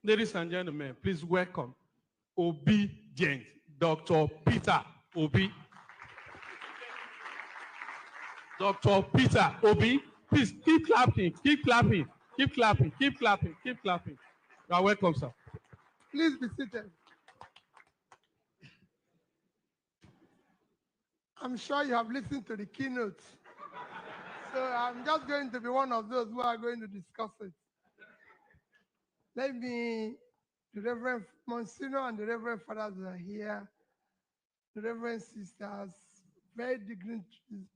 Ladies and gentlemen, please welcome Obedient, Dr. Peter Obi. Dr. Peter Obi, please keep clapping, keep clapping, keep clapping, keep clapping, keep clapping. You are welcome, sir. Please be seated. I'm sure you have listened to the keynote. So I'm just going to be one of those who are going to discuss it. Let me, the Reverend Monsignor and the Reverend Fathers are here, the Reverend Sisters, very dignitaries,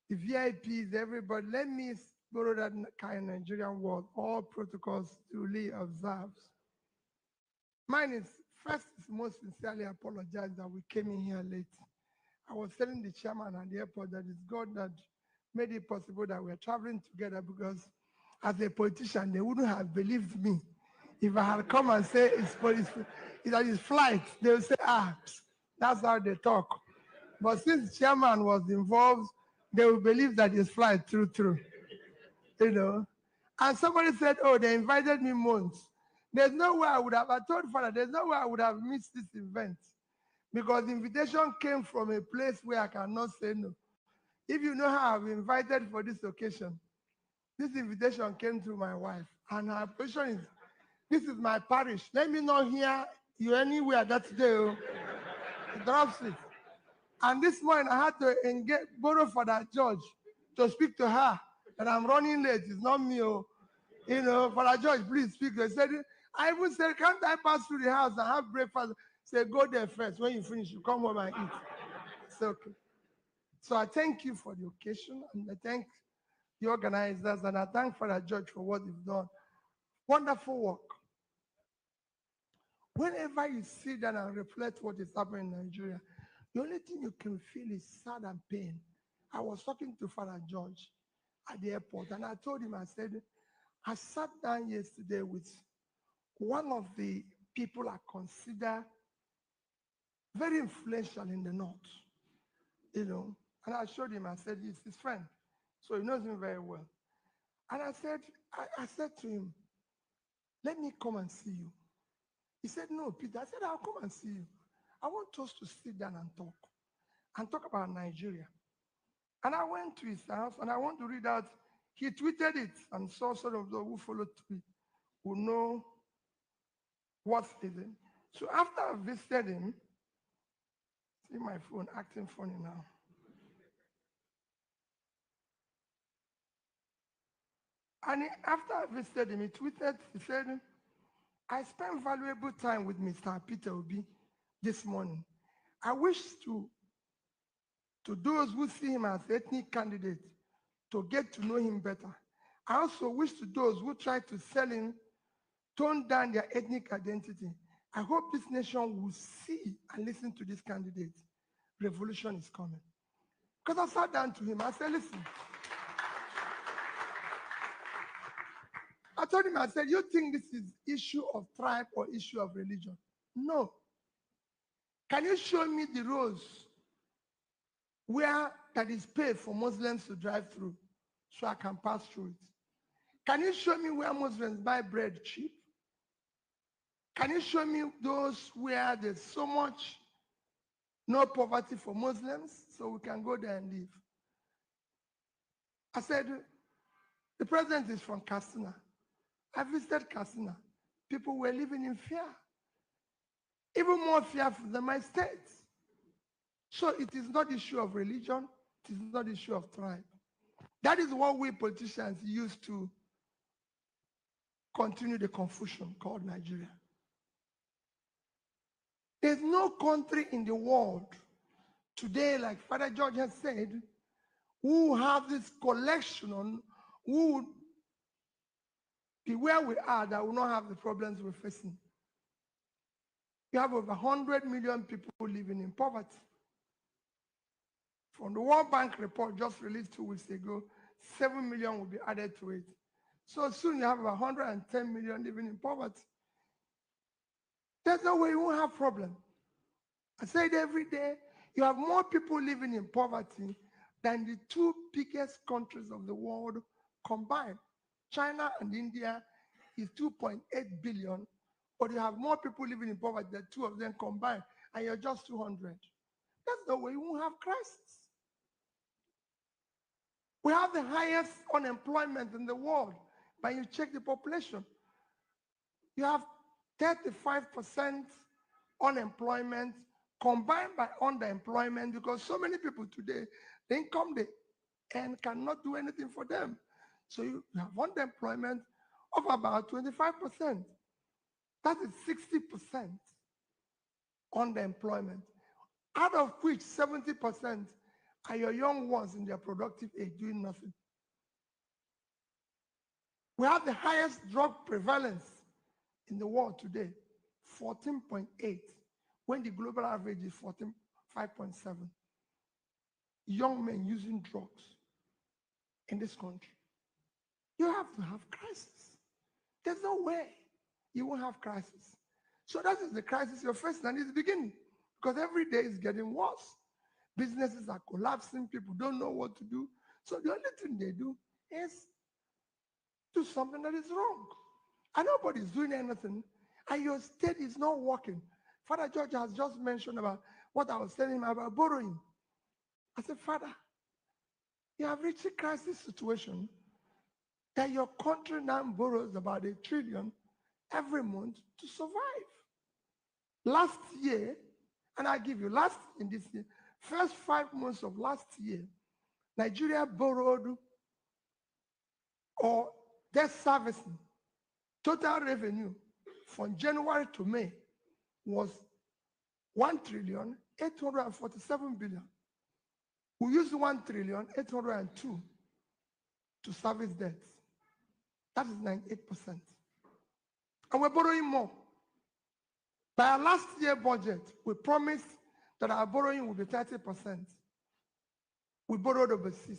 the VIPs, everybody. Let me borrow that kind of Nigerian word, all protocols duly observed. Mine is, first, most sincerely apologize that we came in here late. I was telling the chairman at the airport that it's God that made it possible that we're traveling together, because as a politician, they wouldn't have believed me. If I had come and say that it's flight, they would say, that's how they talk. But since chairman was involved, they will believe that it's flight through. You know. And somebody said, oh, they invited me months. There's no way I told Father, there's no way I would have missed this event, because the invitation came from a place where I cannot say no. If you know how I've invited for this occasion, this invitation came through my wife, and her position is, this is my parish. Let me not hear you anywhere that day. Drops it. And this morning I had to borrow Father George to speak to her, and I'm running late. It's not me. You know, Father George, please speak. They said, I even said, can't I pass through the house and have breakfast? Say, go there first. When you finish, you come home and eat. It's okay. So I thank you for the occasion, and I thank the organizers, and I thank Father George for what you've done. Wonderful work. Whenever you sit down and reflect what is happening in Nigeria, the only thing you can feel is sad and pain. I was talking to Father George at the airport, and I told him, I said, I sat down yesterday with one of the people I consider very influential in the North, you know, and I showed him, I said, he's his friend, so he knows him very well. And I said to him, let me come and see you. He said, no, Peter. I said, I'll come and see you. I want us to sit down and talk about Nigeria. And I went to his house, and I want to read out. He tweeted it, and so sort of those who followed tweet will know what is it. So after I visited him, see my phone acting funny now. And after I visited him, he tweeted, he said, I spent valuable time with Mr. Peter Obi this morning. I wish to those who see him as ethnic candidate to get to know him better. I also wish to those who try to sell him, tone down their ethnic identity. I hope this nation will see and listen to this candidate. Revolution is coming. Because I sat down to him, I said, listen. I told him, I said, you think this is issue of tribe or issue of religion? No. Can you show me the roads where that is paid for Muslims to drive through so I can pass through it? Can you show me where Muslims buy bread cheap? Can you show me those where there's so much no poverty for Muslims so we can go there and live? I said, the president is from Katsina. I visited Katsina. People were living in fear. Even more fearful than my state. So it is not issue of religion. It is not issue of tribe. That is what we politicians use to continue the confusion called Nigeria. There's no country in the world today, like Father George has said, who have this collection on, who would be where we are that will not have the problems we're facing. We have over 100 million people living in poverty. From the World Bank report just released 2 weeks ago, 7 million will be added to it. So soon you have about 110 million living in poverty. There's no way you won't have problem. I say it every day, you have more people living in poverty than the 2 biggest countries of the world combined. China and India is 2.8 billion but you have more people living in poverty than two of them combined, and you're just 200. That's the way you won't have crisis. We have the highest unemployment in the world. When you check the population, you have 35% unemployment combined by underemployment, because so many people today, the income they earn cannot do anything for them. So you have underemployment of about 25%. That is 60% underemployment, out of which 70% are your young ones in their productive age doing nothing. We have the highest drug prevalence in the world today, 14.8, when the global average is 5.7. Young men using drugs in this country. You have to have crisis. There's no way you won't have crisis. So that is the crisis you're facing, and it's beginning, because every day is getting worse. Businesses are collapsing, people don't know what to do. So the only thing they do is do something that is wrong. And nobody's doing anything, and your state is not working. Father George has just mentioned about what I was telling him about borrowing. I said, Father, you have reached a crisis situation that your country now borrows about $1 trillion every month to survive. Last year, and I give you last in this year, first 5 months of last year, Nigeria borrowed or debt servicing total revenue from January to May was $1,847 billion. We used $1,802 to service debts. That is 98%. And we're borrowing more. By our last year budget, we promised that our borrowing will be 30%. We borrowed over 60.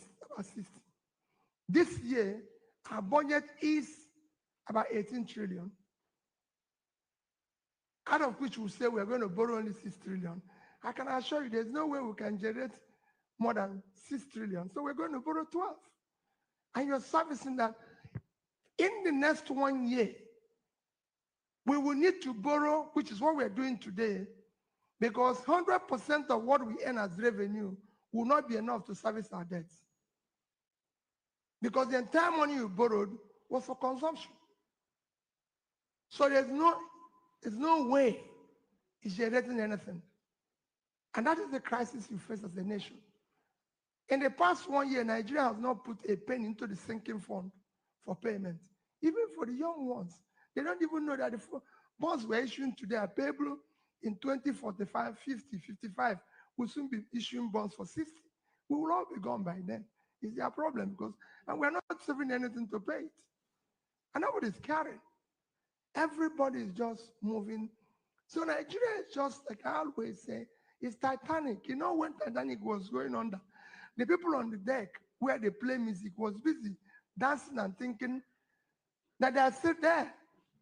This year, our budget is about 18 trillion, out of which we say we're going to borrow only 6 trillion. I can assure you there's no way we can generate more than 6 trillion. So we're going to borrow 12. And you're servicing that. In the next 1 year, we will need to borrow, which is what we're doing today, because 100% of what we earn as revenue will not be enough to service our debts. Because the entire money you borrowed was for consumption. So there's no way it's generating anything. And that is the crisis you face as a nation. In the past 1 year, Nigeria has not put a penny into the sinking fund for payment. Even for the young ones, they don't even know that the bonds we're issuing today are payable in 2045, 50, 55. We'll soon be issuing bonds for 60. We will all be gone by then. It's their problem, because, and we're not saving anything to pay it. And nobody's carrying. Everybody is just moving. So Nigeria is just, like I always say, it's Titanic. You know, when Titanic was going under, the people on the deck where they play music was busy dancing and thinking that they are still there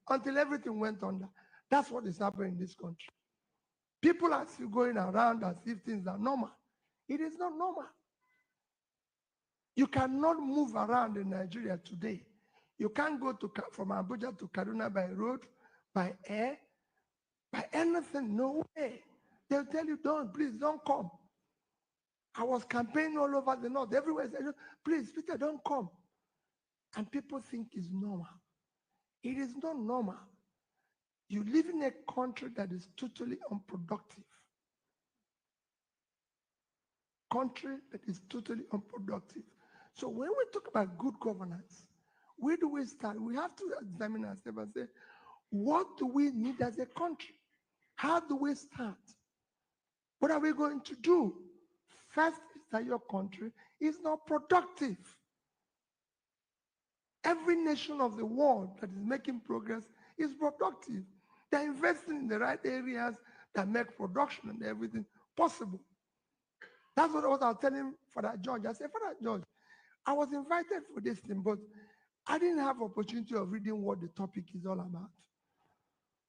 until everything went under. That's what is happening in this country. People are still going around as if things are normal. It is not normal. You cannot move around in Nigeria today. You can't go from Abuja to Kaduna by road, by air, by anything. No way. They'll tell you, please don't come. I was campaigning all over the north, everywhere. Said, please, Peter, don't come. And people think it's normal. It is not normal. You live in a country that is totally unproductive. Country that is totally unproductive. So when we talk about good governance, where do we start? We have to examine ourselves and say, what do we need as a country? How do we start? What are we going to do? First is that your country is not productive. Every nation of the world that is making progress is productive. They're investing in the right areas that make production and everything possible. That's what I was telling Father George. I said, Father George, I was invited for this thing, but I didn't have opportunity of reading what the topic is all about.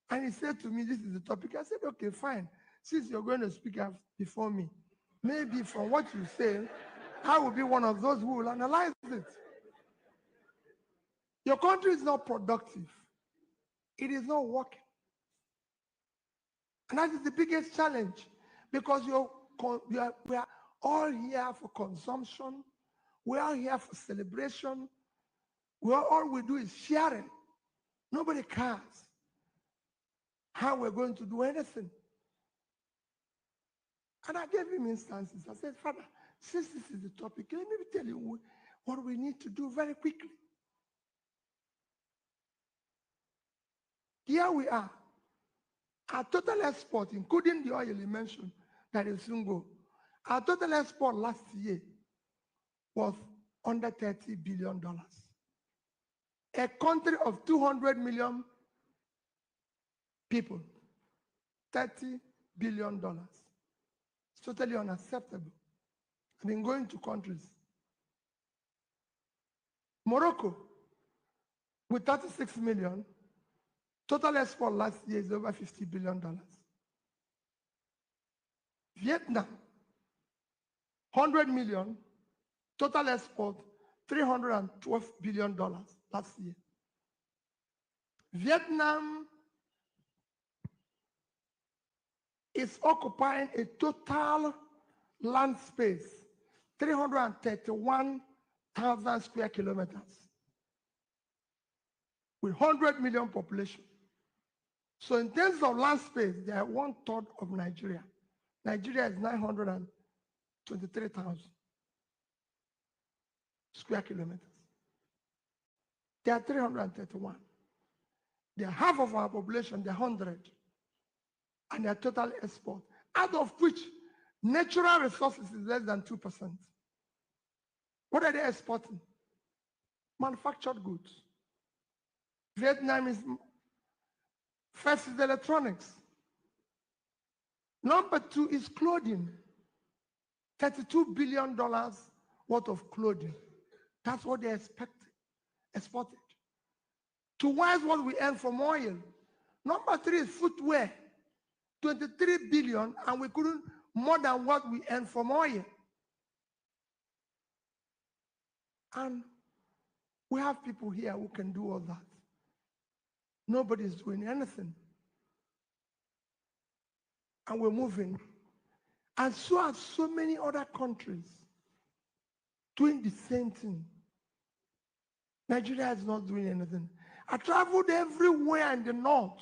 And he said to me, this is the topic. I said, okay, fine. Since you're going to speak before me, maybe from what you say, I will be one of those who will analyze it. Your country is not productive. It is not working. And that is the biggest challenge, because we are all here for consumption. We are here for celebration. All we do is sharing. Nobody cares how we're going to do anything. And I gave him instances. I said, Father, since this is the topic, let me tell you what we need to do very quickly. Here we are. Our total export, including the oil you mentioned, that is Sungo, our total export last year was under $30 billion. A country of 200 million people, $30 billion. It's totally unacceptable. I've been going to countries. Morocco, with 36 million, total export last year is over $50 billion. Vietnam, 100 million, total export, $312 billion last year. Vietnam is occupying a total land space, 331,000 square kilometers, with 100 million population. So in terms of land space, they are 1/3 of Nigeria. Nigeria is 923,000 square kilometers. They are 331. They are half of our population, they're 100. And their total export, out of which natural resources is less than 2%. What are they exporting? Manufactured goods. Vietnam is first is electronics. Number 2 is clothing. $32 billion worth of clothing. That's what they exported. Twice what we earn from oil. Number 3 is footwear. 23 billion, and we couldn't more than what we earn from oil. And we have people here who can do all that. Nobody's doing anything. And we're moving. And so are so many other countries doing the same thing. Nigeria is not doing anything. I traveled everywhere in the north.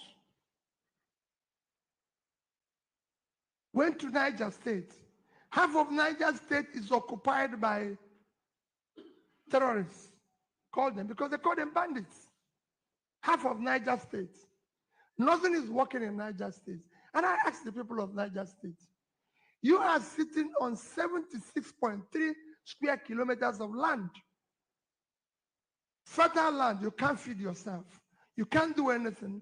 Went to Niger State. Half of Niger State is occupied by terrorists, call them, because they call them bandits. Half of Niger State. Nothing is working in Niger State. And I asked the people of Niger State, you are sitting on 76.3 square kilometers of land. Fertile land, you can't feed yourself. You can't do anything.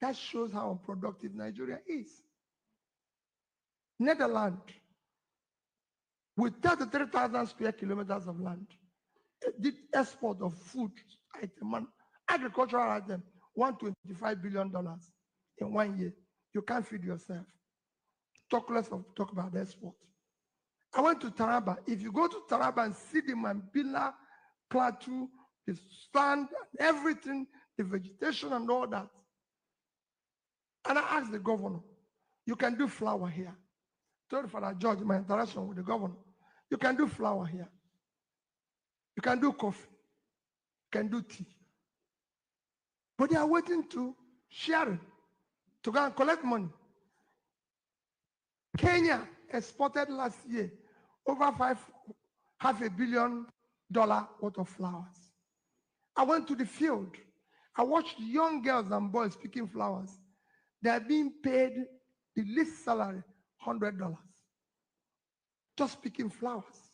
That shows how unproductive Nigeria is. Netherlands, with 33,000 square kilometers of land, did export of food item and agricultural item, $125 billion in 1 year. You can't feed yourself. Talk about export. I went to Taraba. If you go to Taraba and see the Mambila plateau, the sand, everything, the vegetation and all that. And I asked the governor, you can do flour here. Told Father George, my interaction with the governor, you can do flour here. You can do coffee. You can do tea. But they are waiting to share it, to go and collect money. Kenya exported last year over $500 million worth of flowers. I went to the field. I watched young girls and boys picking flowers. They are being paid the least salary, $100. Just picking flowers.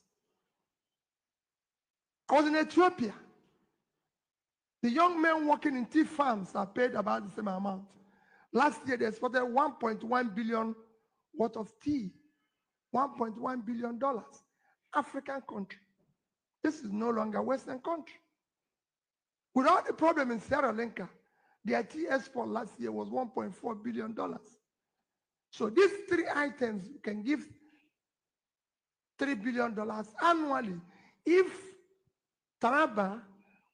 I was in Ethiopia. The young men working in tea farms are paid about the same amount. Last year, they exported $1.1 billion worth of tea. $1.1 billion. African country. This is no longer Western country. Without the problem in Sri Lanka, their tea export last year was $1.4 billion. So these 3 items can give $3 billion annually if Taraba,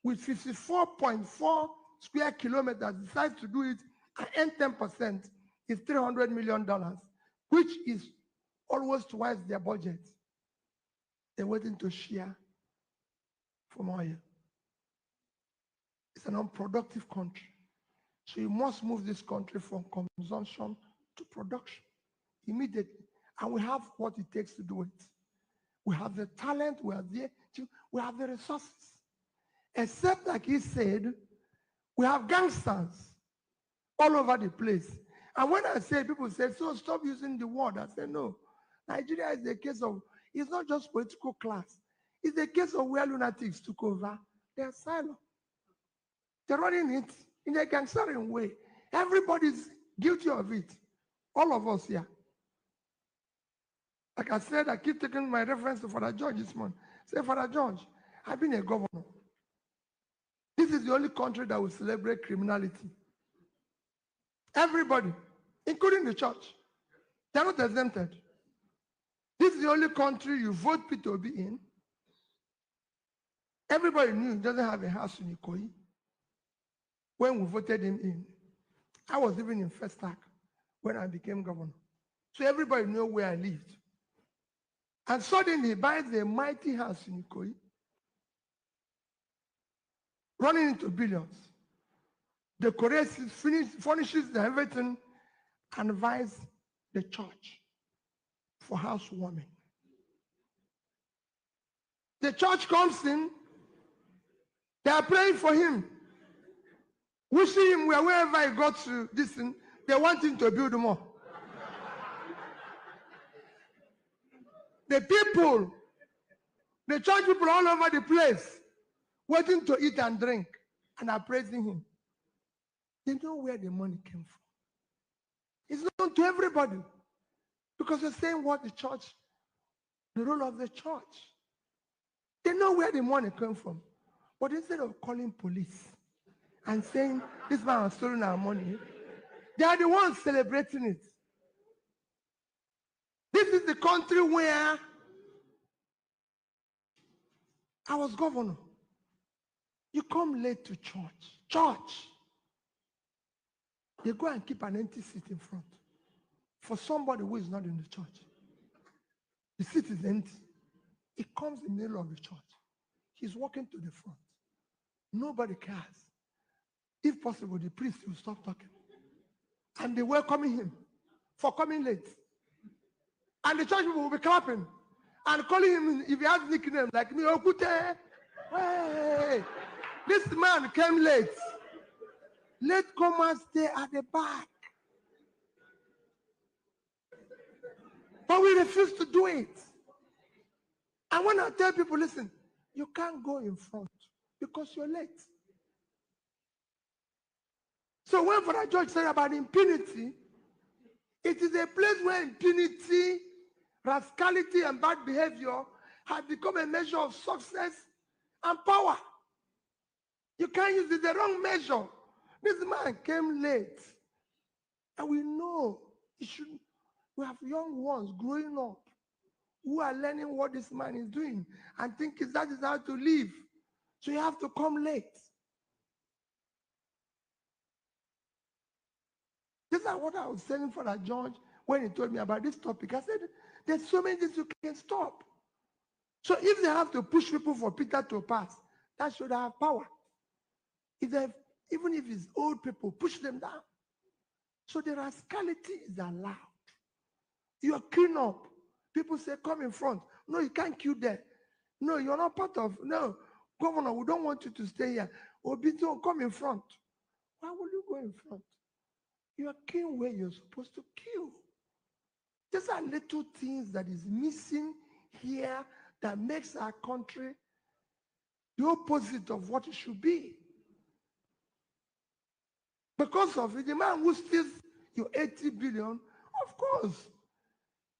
with 54.4 square kilometers, decides to do it and earn 10%, is $300 million, which is almost twice their budget. They're waiting to share from oil. It's an unproductive country. So you must move this country from consumption to production immediately. And we have what it takes to do it. We have the talent, we have the resources. Except, like he said, we have gangsters all over the place. And when I say, people say, so stop using the word. I say, no. Nigeria is a case of, it's not just political class. It's a case of where lunatics took over their asylum. They're running it in a gangstering way. Everybody's guilty of it. All of us here. Like I said, I keep taking my reference to Father George this morning. Say, Father George, I've been a governor. This is the only country that will celebrate criminality. Everybody, including the church, they're not exempted. This is the only country you vote Pbi in. Everybody knew he doesn't have a house in Ikoyi when we voted him in. I was even in First Act when I became governor. So everybody knew where I lived. And suddenly he buys a mighty house in Ikoyi, running into billions. Decorates, furnishes everything, and invites the church for housewarming. The church comes in, they are praying for him, wishing him wherever he got to this thing, they want him to build more. The people, the church people all over the place, waiting to eat and drink, and are praising him. They know where the money came from. It's known to everybody. Because they're saying what the church, the role of the church. They know where the money came from. But instead of calling police and saying, this man has stolen our money, they are the ones celebrating it. This is the country where I was governor. You come late to church. Church. They go and keep an empty seat in front for somebody who is not in the church. The seat is empty. He comes in the middle of the church. He's walking to the front. Nobody cares. If possible, the priest will stop talking. And they welcoming him for coming late. And the church people will be clapping and calling him, if he has nickname like me, Okute. Hey, this man came late. Let come and stay at the back. But we refuse to do it. And when I tell people, listen, you can't go in front because you're late. So when Father George said about impunity, it is a place where impunity, rascality, and bad behavior have become a measure of success and power. You can't use it, the wrong measure. This man came late. And we know we have young ones growing up who are learning what this man is doing and think that is how to live. So you have to come late. This is what I was telling Father George when he told me about this topic. I said, there's so many things you can stop. So if they have to push people for Peter to pass, that should have power. Even if it's old people, push them down. So the rascality is allowed. You are clean up. People say, come in front. No, you can't queue there. No, you're not part of, no, Governor, we don't want you to stay here. Obito, come in front. Why will you go in front? You are queuing where you're supposed to queue. These are little things that is missing here that makes our country the opposite of what it should be. Because of it, the man who steals your 80 billion, of course,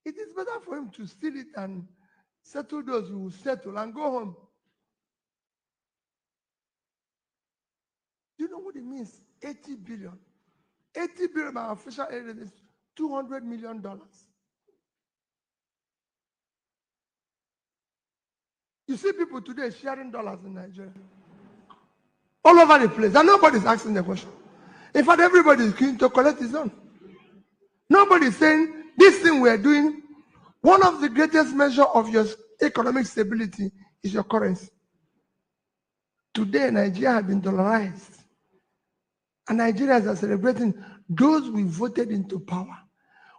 it is better for him to steal it and settle those who will settle and go home. Do you know what it means? 80 billion. 80 billion by official area is $200 million. You see people today sharing dollars in Nigeria. All over the place. And nobody's asking the question. In fact, everybody is keen to collect his own. Nobody is saying this thing we're doing. One of the greatest measures of your economic stability is your currency. Today, Nigeria has been dollarized. And Nigerians are celebrating those we voted into power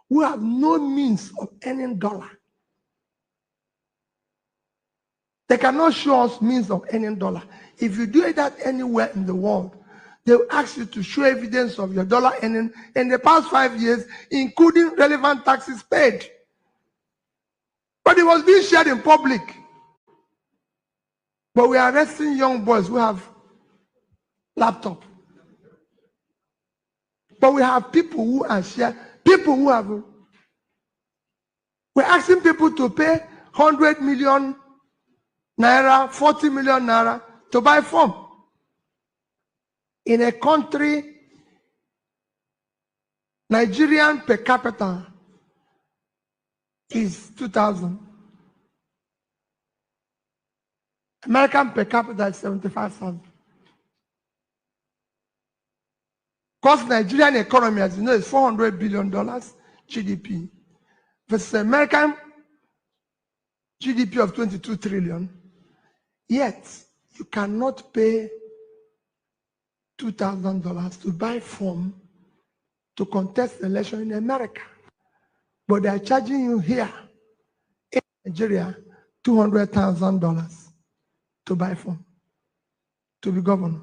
who have no means of earning dollar. They cannot show us means of earning dollar. If you do that anywhere in the world, they will ask you to show evidence of your dollar earning in the past 5 years, including relevant taxes paid. But it was being shared in public. But we are arresting young boys who have laptop. But we have people who are share, people who have. We're asking people to pay 100 million naira, 40 million naira to buy form. In a country, Nigerian per capita is 2,000. American per capita is 75,000. Because Nigerian economy, as you know, is $400 billion GDP versus American GDP of 22 trillion. Yet, you cannot pay $2,000 to buy form to contest the election in America. But they are charging you here in Nigeria $200,000 to buy form, to be governor.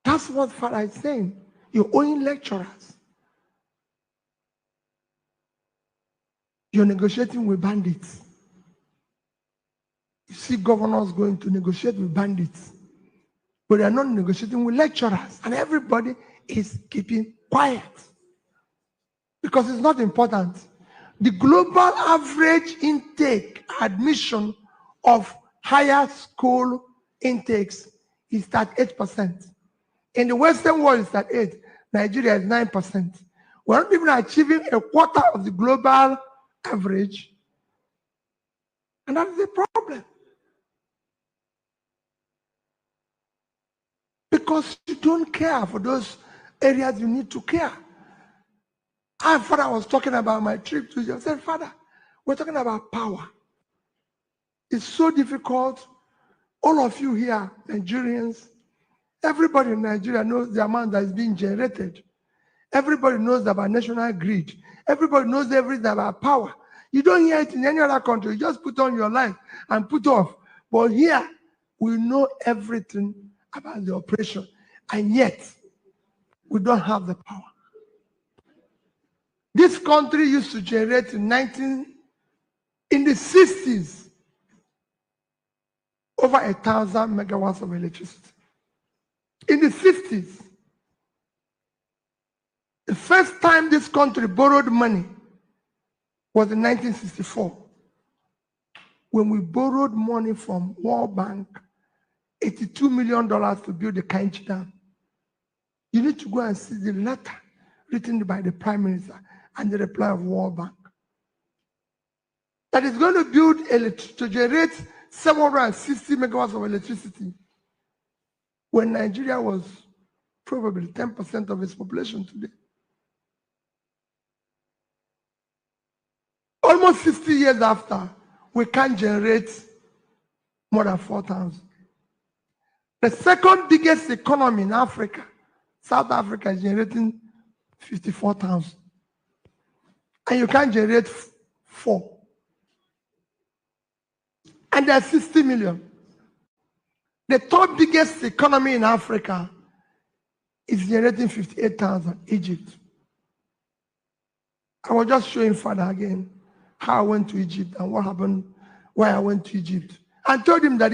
That's what Father is saying. You're owing lecturers. You're negotiating with bandits. You see governors going to negotiate with bandits, but they are not negotiating with lecturers, and everybody is keeping quiet because it's not important. The global average intake admission of higher school intakes is at 8%. In the Western world, it's at 8%. Nigeria is 9%. We're not even achieving a quarter of the global average, and that is a problem. Because you don't care for those areas you need to care. Father was talking about my trip to Israel. I said, Father, we're talking about power. It's so difficult. All of you here, Nigerians, everybody in Nigeria knows the amount that is being generated. Everybody knows about national grid. Everybody knows everything about power. You don't hear it in any other country. You just put on your life and put off. But here, we know everything about the operation. And yet, we don't have the power. This country used to generate in the 60s, over 1,000 megawatts of electricity. In the 60s, the first time this country borrowed money was in 1964, when we borrowed money from World Bank, $82 million to build the Kainchi Dam. You need to go and see the letter written by the Prime Minister and the reply of World Bank. That is going to build to generate 760 megawatts of electricity when Nigeria was probably 10% of its population today. Almost 60 years after, we can't generate more than 4,000. The second biggest economy in Africa, South Africa, is generating 54,000. And you can't generate 4. And there's 60 million. The third biggest economy in Africa is generating 58,000, Egypt. I was just showing Father again how I went to Egypt and what happened, why I went to Egypt. I told him that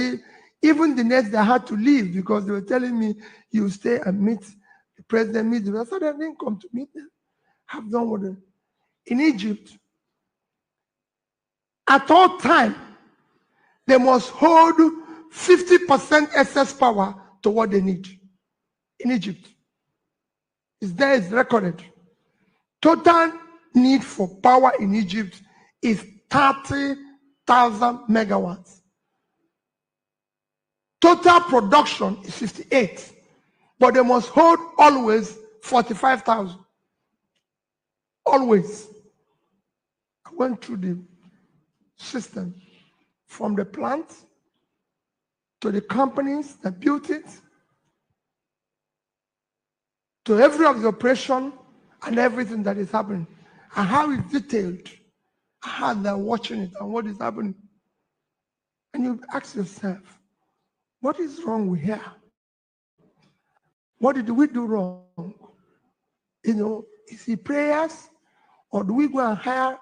even the next day I had to leave because they were telling me, you stay and meet the president. I said, I didn't come to meet them. Have done with them. In Egypt, at all time, they must hold 50% excess power to what they need. In Egypt, it's recorded. Total need for power in Egypt is 30,000 megawatts. Total production is 58, but they must hold always 45,000. Always. I went through the system from the plant to the companies that built it, to every of the operation and everything that is happening, and how it's detailed, how they're watching it and what is happening. And you ask yourself, what is wrong with here? What did we do wrong? Is it prayers? Or do we go and hire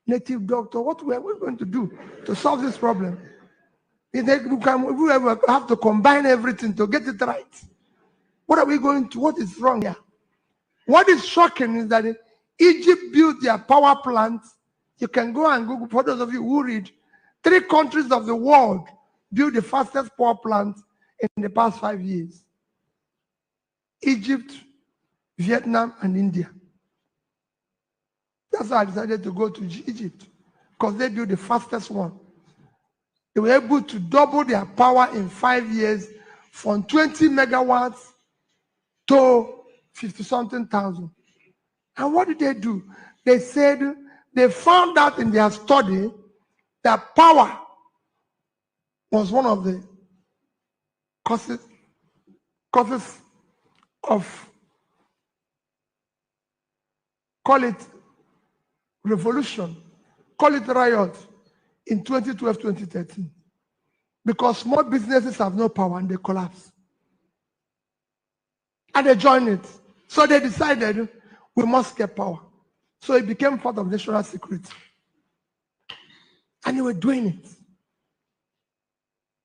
native doctor? What are we going to do to solve this problem? We have to combine everything to get it right. What are we going to? What is wrong here? What is shocking is that Egypt built their power plant. You can go and Google, for those of you who read, 3 countries of the world built the fastest power plant in the past 5 years. Egypt, Vietnam, and India. That's why I decided to go to Egypt, because they built the fastest one. They were able to double their power in 5 years from 20 megawatts to 50-something thousand. And what did they do? They said they found out in their study that power was one of the causes of, call it revolution, call it riot in 2012, 2013. Because small businesses have no power and they collapse. And they joined it. So they decided we must get power. So it became part of national security. And they were doing it.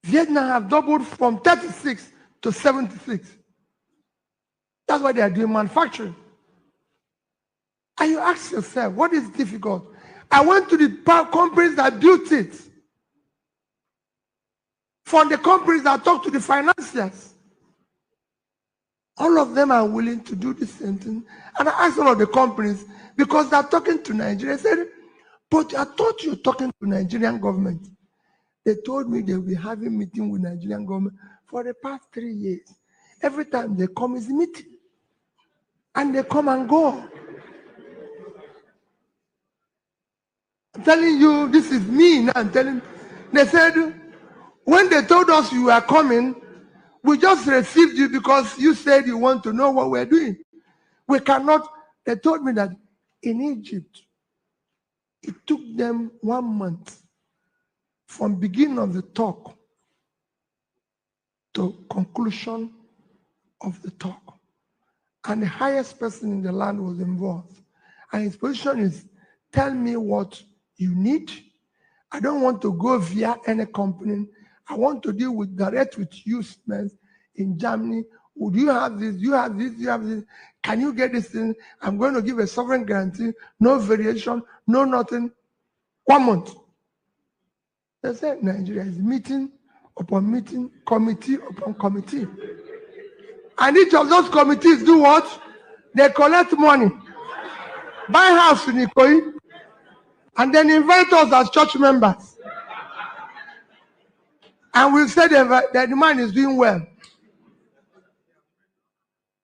Vietnam have doubled from 36 to 76. That's why they are doing manufacturing. And you ask yourself, what is difficult? I went to the companies that built it. From the companies that talk to the financiers. All of them are willing to do the same thing. And I asked all of the companies, because they're talking to Nigeria. I said, but I thought you were talking to Nigerian government. They told me they'll be having meeting with Nigerian government for the past 3 years. Every time they come is a meeting. And they come and go. I'm telling you, this is me now. I'm telling you. They said, when they told us you were coming, we just received you because you said you want to know what we're doing. We cannot. They told me that in Egypt, it took them 1 month from beginning of the talk to conclusion of the talk. And the highest person in the land was involved. And his position is, tell me what you need. I don't want to go via any company. I want to deal direct with you in Germany. Would you have this? You have this? You have this? Can you get this thing? I'm going to give a sovereign guarantee, no variation, no nothing. 1 month. They said Nigeria is meeting upon meeting, committee upon committee. And each of those committees do what? They collect money, buy house in Ikoyi, and then invite us as church members. And we'll say that the man is doing well.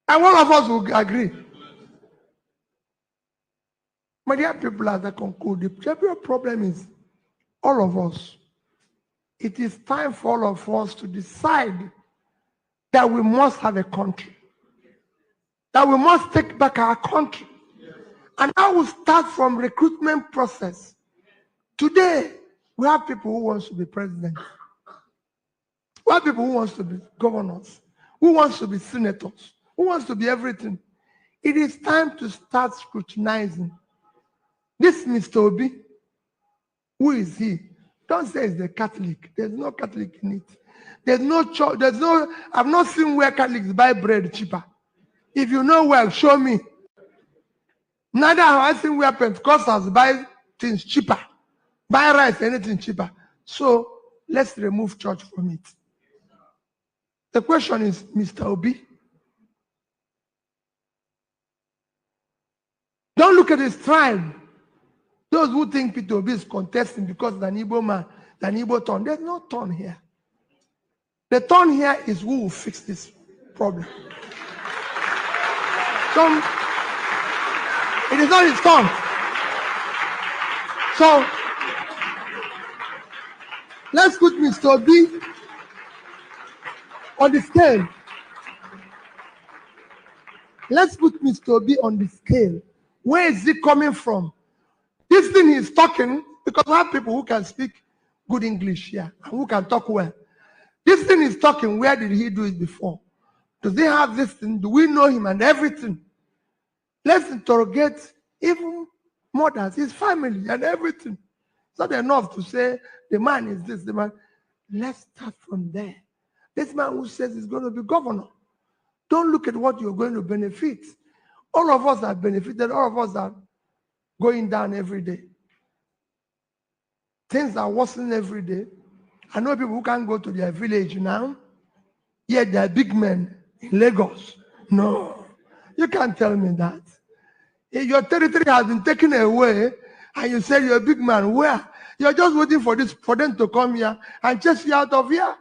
And one of us will agree. My dear people, as I conclude, the real problem is all of us. It is time for all of us to decide that we must have a country. That we must take back our country. And I will start from recruitment process. Today, we have people who want to be president. We have people who want to be governors, who wants to be senators, who wants to be everything. It is time to start scrutinizing. This Mr. Obi, who is he? Don't say he's a Catholic. There's no Catholic in it. There's no church. I've not seen where Catholics buy bread cheaper. If you know well, show me. Neither have I seen where Pentecostals buy things cheaper. Buy rice, anything cheaper. So let's remove church from it. The question is, Mr. Obi, don't look at his tribe. Those who think Peter Obi is contesting because the Igbo man, the Igbo turn. There's no turn here. The turn here is who will fix this problem. It is not his turn. So let's put Mr. Obi on the scale. Let's put Mr. Obi on the scale. Where is he coming from? This thing he's talking, because we have people who can speak good English here and who can talk well. This thing he's talking, where did he do it before? Does he have this thing? Do we know him and everything? Let's interrogate even mothers, his family and everything. It's not enough to say the man is this, the man. Let's start from there. This man who says he's going to be governor. Don't look at what you're going to benefit. All of us are benefited. All of us are going down every day. Things are worsening every day. I know people who can't go to their village now, yet they're big men in Lagos. No, you can't tell me that. If your territory has been taken away and you say you're a big man, where? You're just waiting for them to come here and chase you out of here.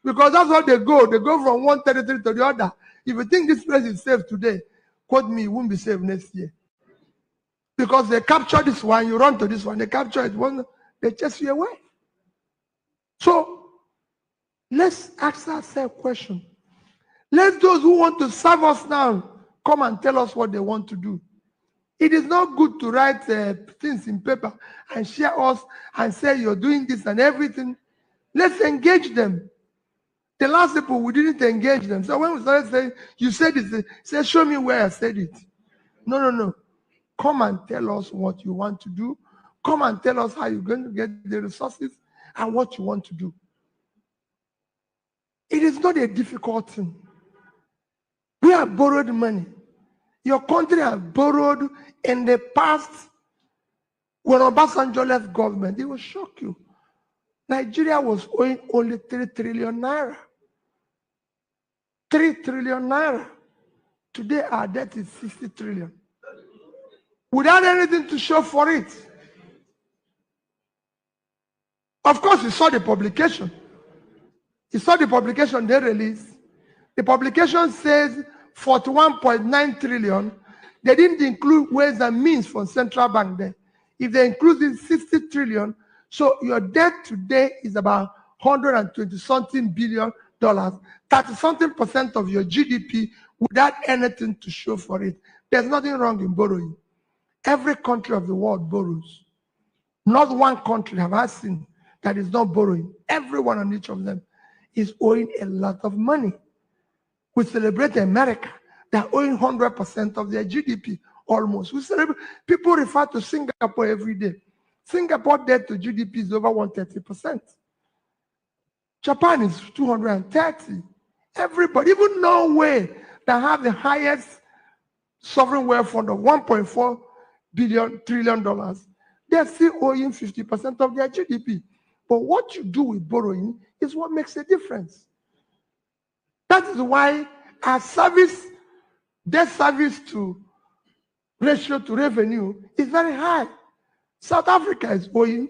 Because that's how they go. They go from one territory to the other. If you think this place is safe today, quote me, it won't be safe next year. Because they capture this one, you run to this one, they capture it one, they chase you away. So let's ask ourselves a question. Let those who want to serve us now come and tell us what they want to do. It is not good to write things in paper and share us and say you're doing this and everything. Let's engage them. The last people, we didn't engage them. So when we started saying, you said this, say, show me where I said it. No. Come and tell us what you want to do. Come and tell us how you're going to get the resources and what you want to do. It is not a difficult thing. We have borrowed money. Your country has borrowed in the past. When Obasanjo left government, it will shock you. Nigeria was owing only 3 trillion naira. 3 trillion naira. Today our debt is 60 trillion. Without anything to show for it. Of course, you saw the publication. You saw the publication they released. The publication says 41.9 trillion. They didn't include ways and means from central bank there. If they include 60 trillion, so your debt today is about 120-something billion dollars, 30-something% of your GDP without anything to show for it. There's nothing wrong in borrowing. Every country of the world borrows. Not one country have I seen that is not borrowing. Everyone on each of them is owing a lot of money. We celebrate America. They're owing 100% of their GDP, almost. We celebrate. People refer to Singapore every day. Singapore debt to GDP is over 130%. Japan is 230. Everybody, even Norway, that have the highest sovereign wealth fund of $1.4 trillion, they're still owing 50% of their GDP. But what you do with borrowing is what makes a difference. That is why our debt service to ratio to revenue is very high. South Africa is owing.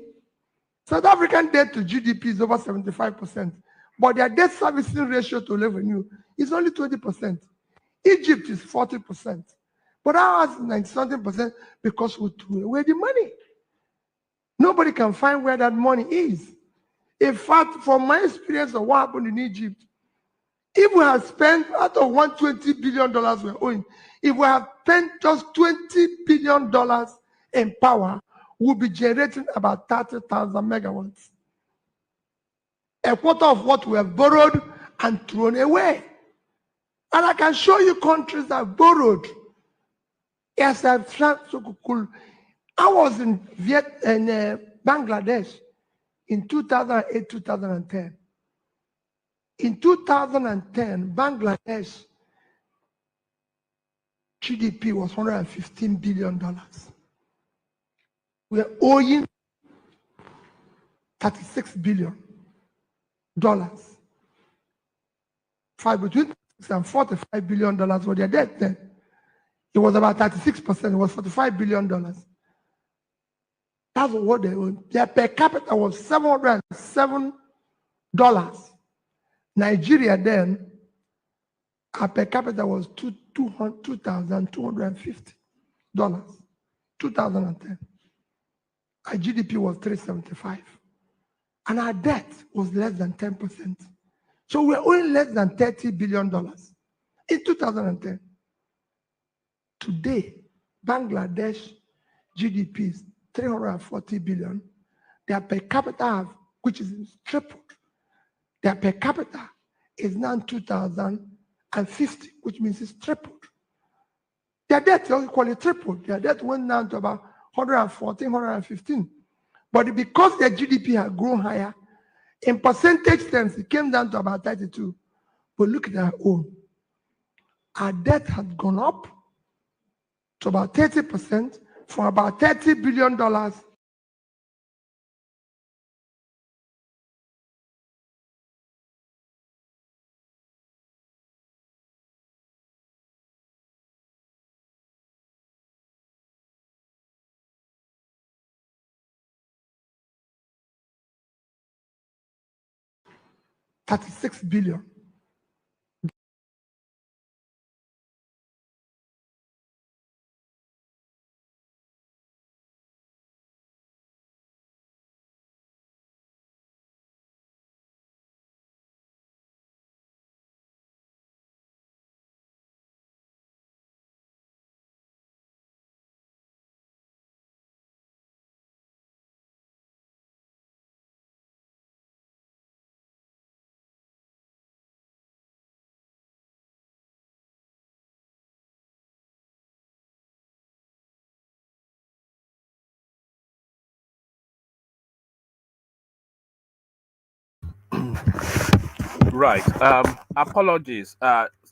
South African debt to GDP is over 75%, but their debt servicing ratio to revenue is only 20%. Egypt is 40%, but ours is 90-something% because we threw away the money. Nobody can find where that money is. In fact, from my experience of what happened in Egypt, if we have spent out of $120 billion we're owing, if we have spent just $20 billion in power, we'll be generating about 30,000 megawatts. A quarter of what we have borrowed and thrown away. And I can show you countries that have borrowed. Yes, I was in Bangladesh in 2008, 2010. In 2010, Bangladesh GDP was $115 billion. We are owing $36 billion. Between $36 and $45 billion were their debt then. It was about 36%, it was $45 billion. That's what they own. Their per capita was $707. Nigeria then, our per capita was $2,250. 2010. our GDP was 375, and our debt was less than 10%. So we're owing less than $30 billion in 2010. Today, Bangladesh GDP is 340 billion. Their per capita, which is tripled. Their per capita is now 2,050, which means it's tripled. Their debt is equally tripled. Their debt went down to about 114, 115. But because their GDP had grown higher, in percentage terms, it came down to about 32. But look at our own. Our debt had gone up to about 30%, from about $30 billion $36 billion. Right. Apologies.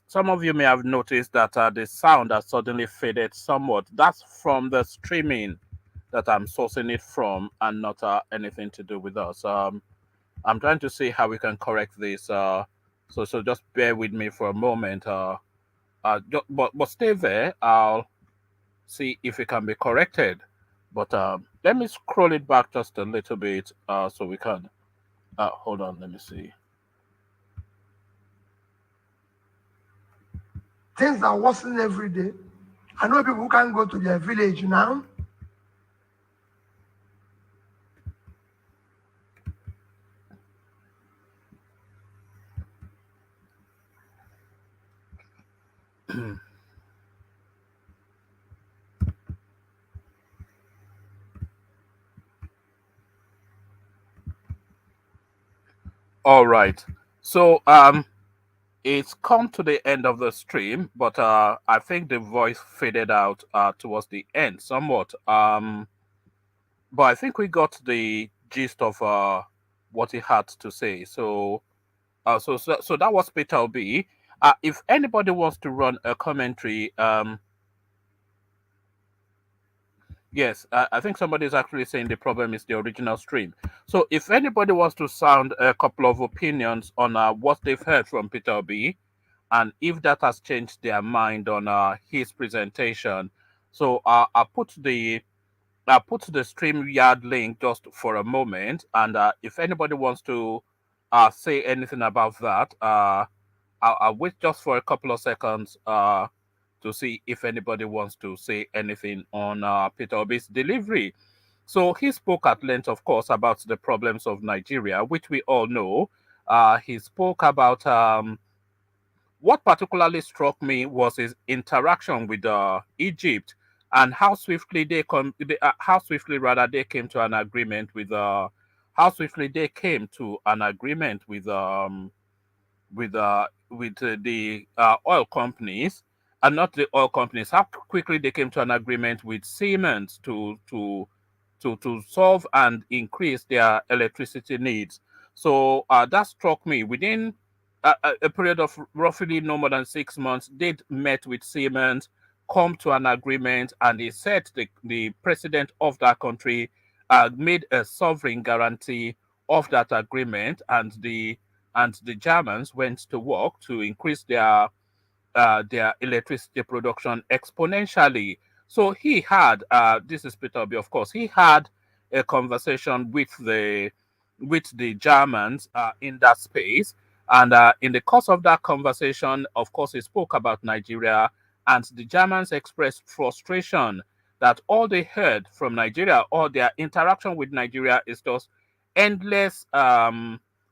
Some of you may have noticed that the sound has suddenly faded somewhat. That's from the streaming that I'm sourcing it from, and not anything to do with us. I'm trying to see how we can correct this. So just bear with me for a moment. But stay there. I'll see if it can be corrected. But let me scroll it back just a little bit, so we can. Hold on. Let me see. Things are worsening every day. I know people who can't go to their village now. All right. So it's come to the end of the stream, but I think the voice faded out towards the end somewhat. But I think we got the gist of what he had to say. So that was Peter B. If anybody wants to run a commentary, yes, I think somebody is actually saying the problem is the original stream. So if anybody wants to sound a couple of opinions on what they've heard from Peter B, and if that has changed their mind on his presentation, so I put the StreamYard link just for a moment, and if anybody wants to say anything about that, I'll wait just for a couple of seconds to see if anybody wants to say anything on Peter Obi's delivery. So he spoke at length, of course, about the problems of Nigeria, which we all know. He spoke about what particularly struck me was his interaction with Egypt, and how swiftly rather they came to an agreement with how swiftly they came to an agreement with the oil companies, and not the oil companies. How quickly they came to an agreement with Siemens to solve and increase their electricity needs. So that struck me. Within a period of roughly no more than 6 months, they met with Siemens, come to an agreement, and they said the president of that country made a sovereign guarantee of that agreement, and the Germans went to work to increase their electricity production exponentially. So he had, this is Peter B, of course, he had a conversation with the Germans in that space. And in the course of that conversation, of course, he spoke about Nigeria, and the Germans expressed frustration that all they heard from Nigeria or their interaction with Nigeria is just endless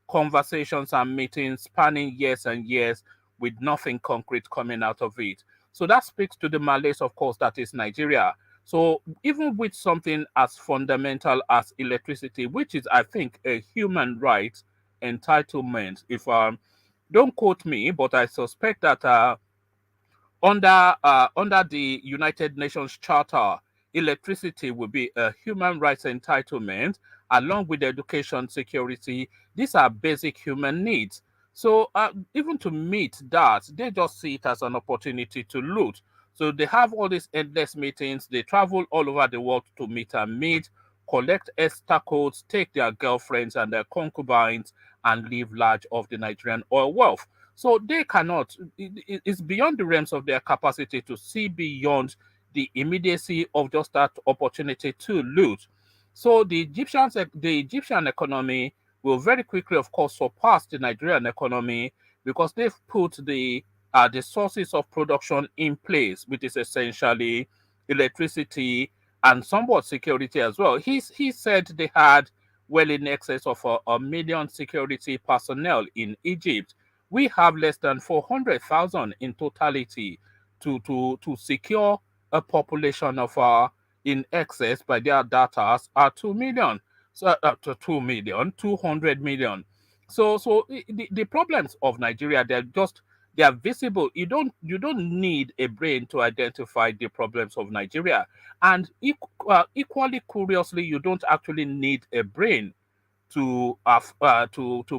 conversations and meetings spanning years and years with nothing concrete coming out of it. So that speaks to the malaise, of course, that is Nigeria. So even with something as fundamental as electricity, which is, I think, a human right entitlement, if don't quote me, but I suspect that under the United Nations Charter, electricity will be a human rights entitlement along with education, security. These are basic human needs. So even to meet that, they just see it as an opportunity to loot. So they have all these endless meetings. They travel all over the world to meet and meet, collect extra codes, take their girlfriends and their concubines, and live large of the Nigerian oil wealth. So they cannot, it's beyond the realms of their capacity to see beyond the immediacy of just that opportunity to loot. So the Egyptian economy will very quickly, of course, surpass the Nigerian economy because they've put the sources of production in place, which is essentially electricity and somewhat security as well. He said they had well in excess of a million security personnel in Egypt. We have less than 400,000 in totality to secure a population of in excess by their data are 2 million. So to 2 million, 200 million. The problems of Nigeria, they are visible. You don't need a brain to identify the problems of Nigeria. And equally curiously, you don't actually need a brain to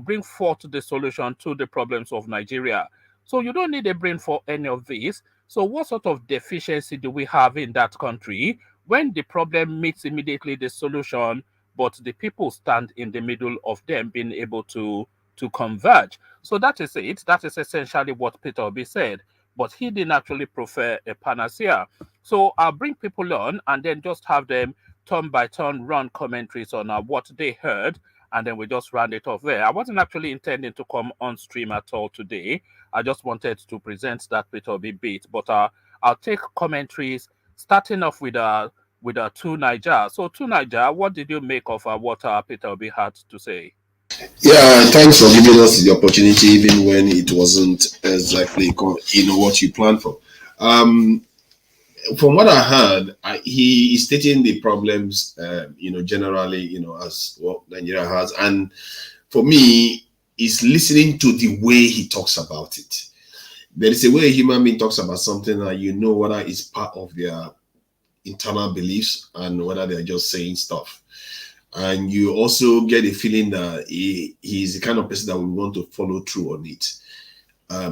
bring forth the solution to the problems of Nigeria. So you don't need a brain for any of this. So what sort of deficiency do we have in that country when the problem meets immediately the solution, but the people stand in the middle of them being able to converge? So that is it. That is essentially what Peter Obi said. But he didn't actually prefer a panacea. So I'll bring people on and then just have them turn by turn run commentaries on what they heard, and then we just round it off there. I wasn't actually intending to come on stream at all today. I just wanted to present that bit of a bit, but I'll take commentaries starting off with Two Niger. So Two Niger, what did you make of what Peter Obi had to say? Yeah, thanks for giving us the opportunity, even when it wasn't exactly what you planned for. Um, from what I heard, he is stating the problems, generally, as what Nigeria has, and for me, is listening to the way he talks about it. There is a way a human being talks about something that whether it's part of their internal beliefs and whether they're just saying stuff. And you also get a feeling that he's the kind of person that will want to follow through on it.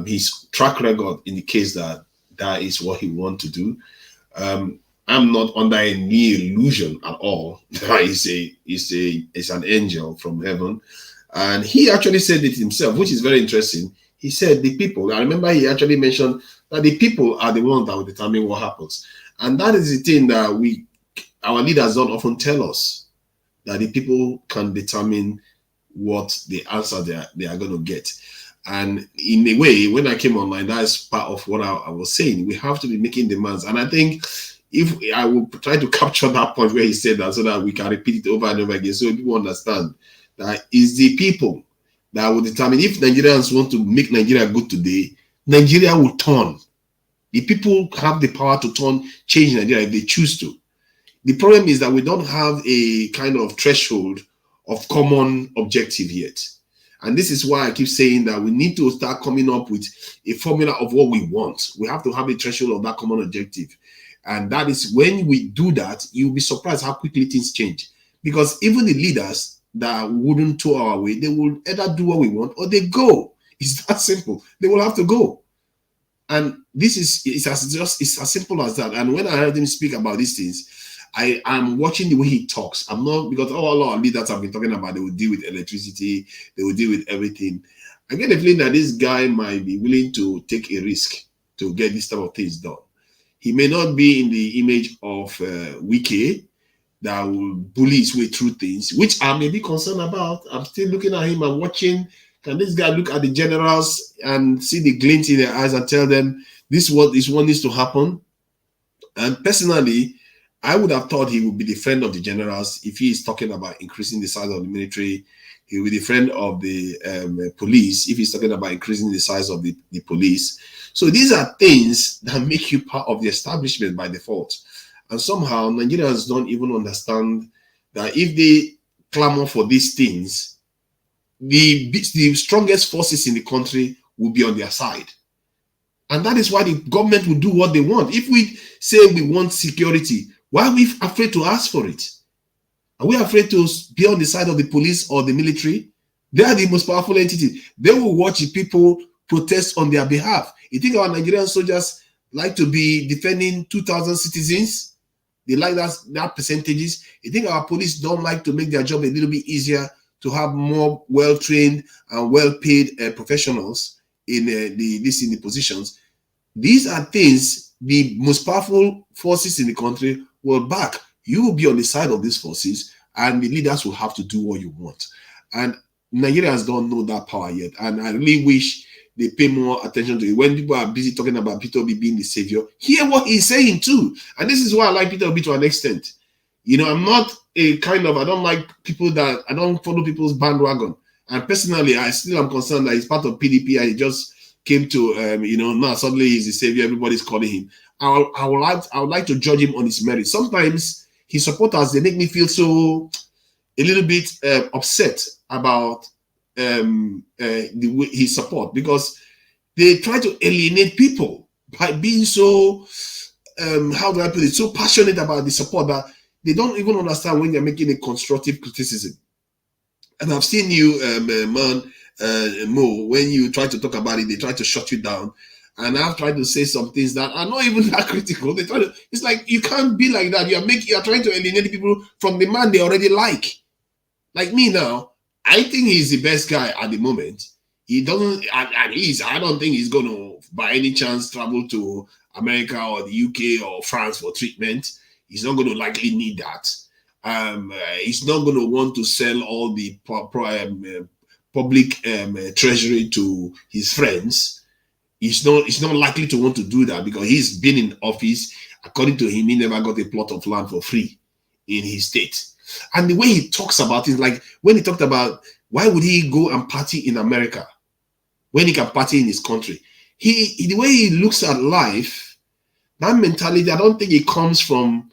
His track record indicates that that is what he wants to do. I'm not under any illusion at all that he's an angel from heaven. And he actually said it himself, which is very interesting. He said the people, I remember he actually mentioned that the people are the ones that will determine what happens. And that is the thing that our leaders don't often tell us, that the people can determine what the answer they are going to get. And in a way, when I came online, that's part of what I was saying. We have to be making demands. And I think if I will try to capture that point where he said that so that we can repeat it over and over again, so people understand that it's the people that will determine. If Nigerians want to make Nigeria good today, Nigeria will turn. The people have the power to change Nigeria if they choose to. The problem is that we don't have a kind of threshold of common objective yet. And this is why I keep saying that we need to start coming up with a formula of what we want. We have to have a threshold of that common objective. And that is when we do that, you'll be surprised how quickly things change. Because even the leaders that wouldn't tour our way, they will either do what we want or they go. It's that simple. They will have to go. And this is as simple as that. And when I heard him speak about these things, I am watching the way he talks. I'm not, because all our leaders have been talking about they will deal with electricity, they will deal with everything. I get the feeling that this guy might be willing to take a risk to get this type of things done. He may not be in the image of Wike that will bully his way through things, which I may be concerned about. I'm still looking at him and watching. Can this guy look at the generals and see the glint in their eyes and tell them this is what needs to happen? And personally, I would have thought he would be the friend of the generals if he is talking about increasing the size of the military. He will be the friend of the police if he's talking about increasing the size of the police. So these are things that make you part of the establishment by default. And somehow Nigerians don't even understand that if they clamor for these things, the strongest forces in the country will be on their side. And that is why the government will do what they want. If we say we want security, why are we afraid to ask for it? Are we afraid to be on the side of the police or the military? They are the most powerful entity. They will watch people protest on their behalf. You think our Nigerian soldiers like to be defending 2,000 citizens? They like that percentages. You think our police don't like to make their job a little bit easier, to have more well-trained and well-paid professionals in the positions? These are things the most powerful forces in the country will back. You will be on the side of these forces, and the leaders will have to do what you want. And Nigerians don't know that power yet. And I really wish they pay more attention to it. When people are busy talking about Peter Obi being the savior, hear what he's saying too. And this is why I like Peter Obi to an extent. You know, I'm not I don't like people I don't follow people's bandwagon. And personally, I still am concerned that he's part of PDP and he just came to, now suddenly he's the savior, everybody's calling him. I would like to judge him on his merit. Sometimes his supporters, they make me feel so a little bit upset about his support, because they try to alienate people by being so, how do I put it, so passionate about the support that they don't even understand when they're making a constructive criticism. And I've seen you, Mo, when you try to talk about it, they try to shut you down. And I've tried to say some things that are not even that critical. It's like, you can't be like that. You're trying to alienate people from the man they already like. Like me now, I think he's the best guy at the moment. He doesn't, at least, I don't think he's going to, by any chance, travel to America or the UK or France for treatment. He's not going to likely need that. He's not going to want to sell all the public treasury to his friends. He's not likely to want to do that because he's been in office. According to him, he never got a plot of land for free in his state. And the way he talks about it, like when he talked about why would he go and party in America when he can party in his country? The way he looks at life, that mentality, I don't think it comes from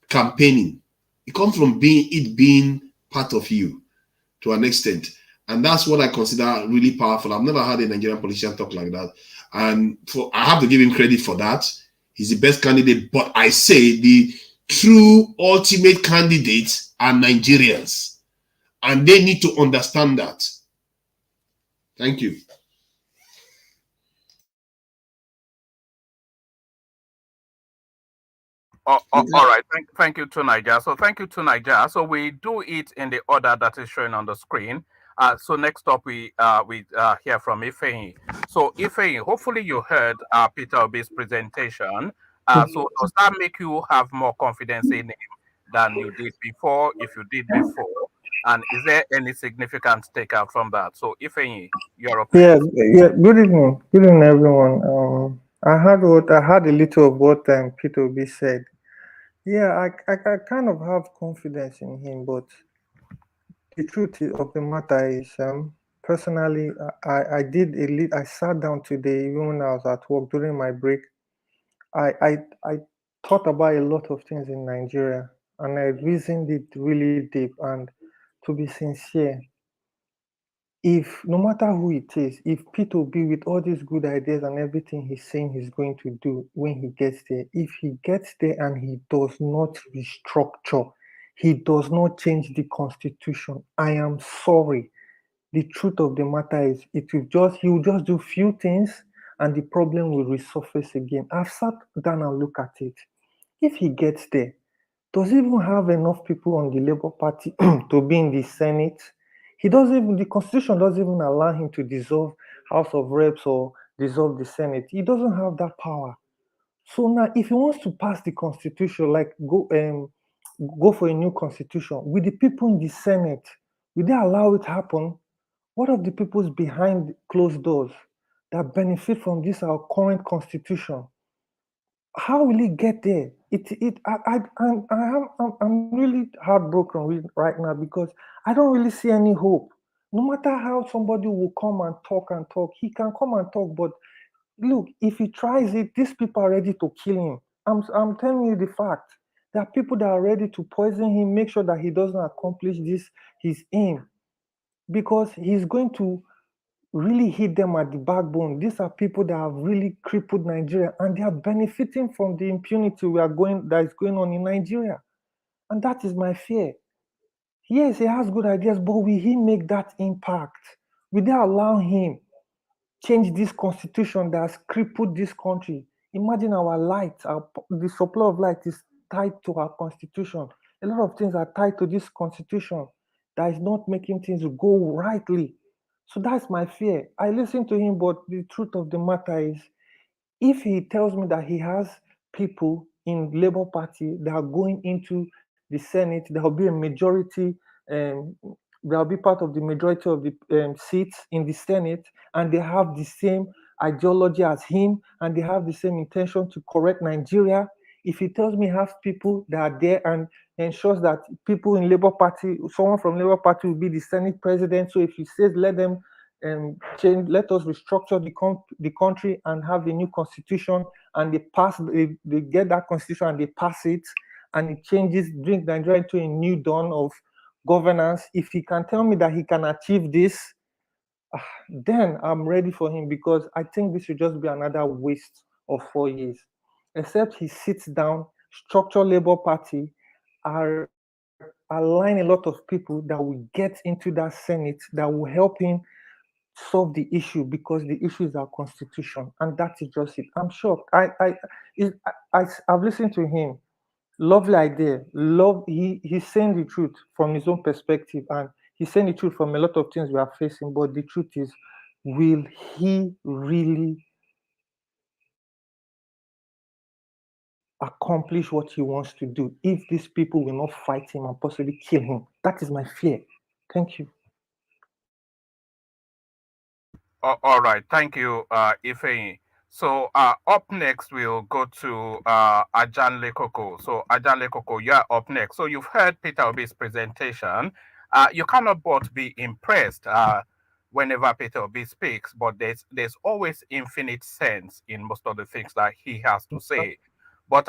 campaigning. It comes from being part of you to an extent. And that's what I consider really powerful. I've never had a Nigerian politician talk like that. And I have to give him credit for that. He's the best candidate. But I say the true ultimate candidates are Nigerians. And they need to understand that. Thank you. All right. Thank you to Niger. So thank you to Niger. So we do it in the order that is showing on the screen. So next up, we hear from Ifeanyi. So Ifeanyi, hopefully you heard Peter Obi's presentation. So does that make you have more confidence in him than you did before, if you did before? And is there any significant takeout from that? So Ifeanyi, your opinion. Yeah. Good evening, everyone. I heard a little of what Peter Obi said. Yeah, I kind of have confidence in him, but the truth of the matter is, personally, I sat down today, even when I was at work during my break. I thought about a lot of things in Nigeria, and I reasoned it really deep. And to be sincere, if no matter who it is, if Peter Obi with all these good ideas and everything he's saying he's going to do when he gets there, if he gets there and he does not restructure, he does not change the constitution, I am sorry. The truth of the matter is he will just do few things and the problem will resurface again. I've sat down and looked at it. If he gets there, does he even have enough people on the Labour Party to be in the Senate? The Constitution doesn't even allow him to dissolve House of Reps or dissolve the Senate. He doesn't have that power. So now, if he wants to pass the Constitution, like go for a new Constitution, with the people in the Senate, will they allow it to happen? What of the peoples behind closed doors that benefit from this our current Constitution? How will he get there? I'm really heartbroken right now because I don't really see any hope. No matter how somebody will come and talk, he can come and talk, but look, if he tries it, these people are ready to kill him. I'm telling you the fact. There are people that are ready to poison him, make sure that he doesn't accomplish this his aim, because he's going to really hit them at the backbone. These are people that have really crippled Nigeria, and they are benefiting from the impunity that is going on in Nigeria. And that is my fear. Yes, he has good ideas, but will he make that impact? Will they allow him change this constitution that has crippled this country? Imagine our light, the supply of light is tied to our constitution. A lot of things are tied to this constitution that is not making things go rightly. So that's my fear. I listen to him, but the truth of the matter is, if he tells me that he has people in Labour Party that are going into the Senate, there will be a majority, um, there will be part of the majority of the seats in the Senate, and they have the same ideology as him, and they have the same intention to correct Nigeria. If he tells me he has people that are there and ensures that people in Labour Party, someone from Labour Party will be the Senate president, so if he says let them change, let us restructure the country and have a new constitution, and they get that constitution and they pass it, and it changes, bring Nigeria into a new dawn of governance. If he can tell me that he can achieve this, then I'm ready for him, because I think this should just be another waste of 4 years. Except he sits down, structure Labour Party, align a lot of people that will get into that Senate, that will help him solve the issue, because the issue is our constitution, and that is just it. I'm shocked. I've listened to him. Lovely idea. He's saying the truth from his own perspective, and he's saying the truth from a lot of things we are facing. But the truth is, will he really accomplish what he wants to do if these people will not fight him and possibly kill him? That is my fear. Thank you. All right, thank you, Ifeanyi. So up next, we'll go to Ajan Lekoko. So Ajan Lekoko, you're up next. So you've heard Peter Obi's presentation. You cannot but be impressed whenever Peter Obi speaks, but there's always infinite sense in most of the things that he has to say. But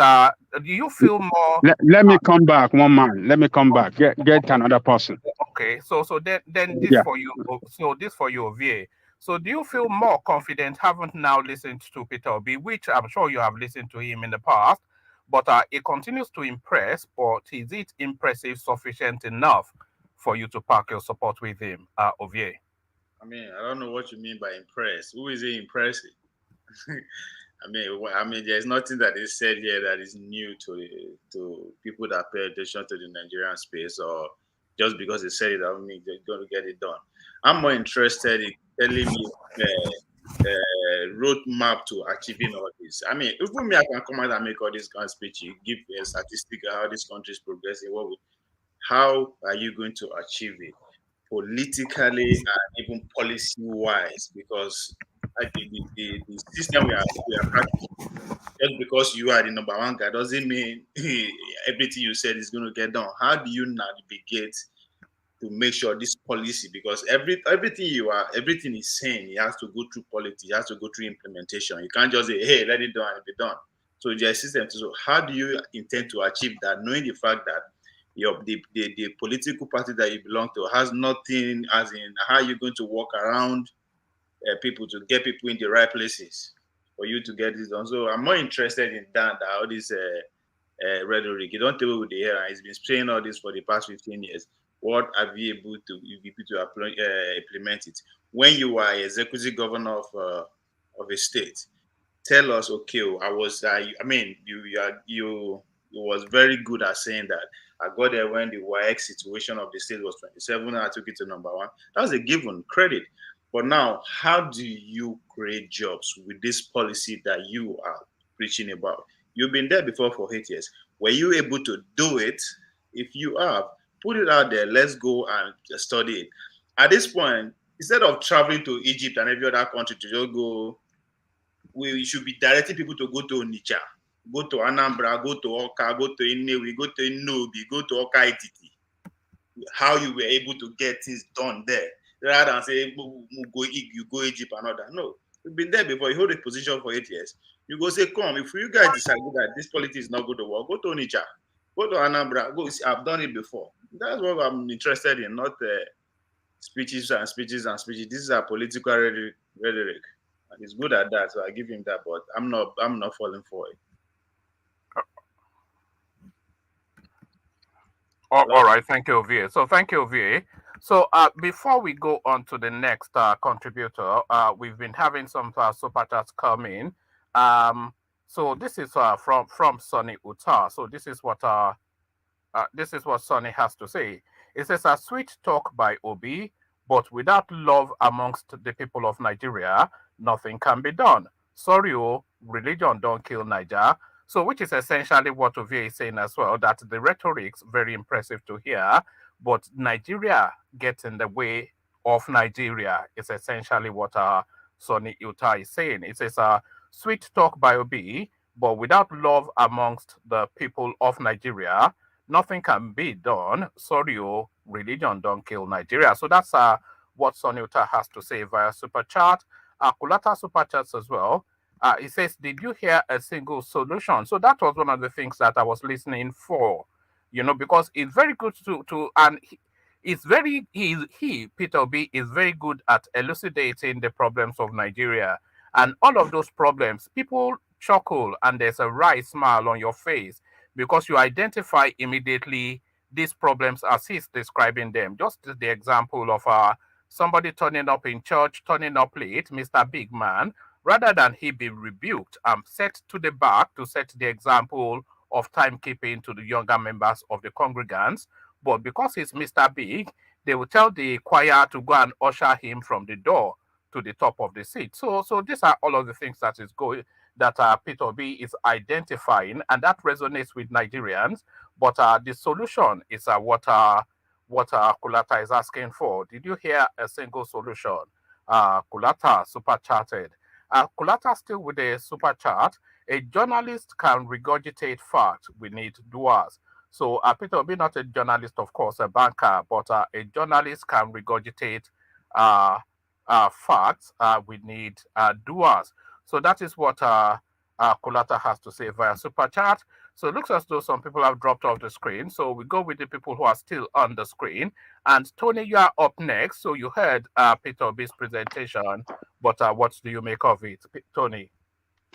do you feel more? Let me come back, one man. Let me come back. Get another person. Okay, so then this Yeah. for you. So this for you, VA. So do you feel more confident, haven't now listened to Peter Obi, which I'm sure you have listened to him in the past, but it continues to impress, but is it impressive sufficient enough for you to pack your support with him, OVA? I mean, I don't know what you mean by impressed. Who is he impressing? There's nothing that is said here that is new to people that pay attention to the Nigerian space, or just because they said it, I don't mean they're going to get it done. I'm more interested in telling me roadmap to achieving all this. I mean, even me, I can come out and make all this kind of speech. You give a statistic of how this country is progressing. How are you going to achieve it politically and even policy wise? Because the system we are practicing, just because you are the number one guy doesn't mean everything you said is going to get done. How do you navigate to make sure this policy, because everything is saying, it has to go through politics, it has to go through implementation. You can't just say, hey, let it done and be done. So there's a system. So how do you intend to achieve that, knowing the fact that the political party that you belong to has nothing, as in how you're going to walk around people to get people in the right places for you to get this done. So I'm more interested in that than all this rhetoric. You don't tell me with the hair. He's been saying all this for the past 15 years. What have you able to implement it? When you are executive governor of a state, tell us, okay, you was very good at saying that. I got there when the YX situation of the state was 27, and I took it to number one. That was a given credit. But now, how do you create jobs with this policy that you are preaching about? You've been there before for 8 years. Were you able to do it? If you have, put it out there. Let's go and study it. At this point, instead of traveling to Egypt and every other country to just go, we should be directing people to go to Onitsha go to Anambra, go to Oka, go to Inewi, go to Inobi, go to Oka Ititi. How you were able to get things done there, rather than say you go Egypt and all that. No, you've been there before. You hold a position for 8 years. You go say, come, if you guys decide that this politics is not going to work, go to Onitsha, go to Anambra, go. See, I've done it before. That's what I'm interested in, not speeches and speeches and speeches. This is a political rhetoric, and he's good at that. So I give him that, but I'm not falling for it. All right, thank you, VA. So thank you, VA. So before we go on to the next contributor, we've been having some super chats come in. So this is from Sonny Uta. So this is what Sonny has to say. It says a sweet talk by Obi, but without love amongst the people of Nigeria, nothing can be done. Sorry, religion don't kill Niger. So, which is essentially what Ovie is saying as well, that the rhetoric's very impressive to hear, but Nigeria gets in the way of Nigeria is essentially what Sonny Uta is saying. It says sweet talk by Obi, but without love amongst the people of Nigeria, nothing can be done. Sorry, religion don't kill Nigeria. So that's what Sonny Uta has to say via Super Chat. Kulata Super Chats as well. He says, did you hear a single solution? So that was one of the things that I was listening for, because it's very good and Peter B is very good at elucidating the problems of Nigeria. And all of those problems, people chuckle and there's a wry smile on your face because you identify immediately these problems as he's describing them. Just the example of somebody turning up in church, turning up late, Mr. Big Man, rather than he be rebuked and set to the back to set the example of timekeeping to the younger members of the congregants. But because he's Mr. Big, they will tell the choir to go and usher him from the door to the top of the seat. So these are all of the things that is going that Peter B is identifying, and that resonates with Nigerians. But the solution is what Kulata is asking for. Did you hear a single solution? Kulata super chatted. Kulata still with a super chat. A journalist can regurgitate facts. We need doers. So Peter will be not a journalist, of course, a banker, but a journalist can regurgitate facts. We need doers. So that is what Kulata has to say via super chat. So it looks as though some people have dropped off the screen. So we go with the people who are still on the screen. And Tony, you are up next. So you heard Peter B's presentation, but what do you make of it, Tony?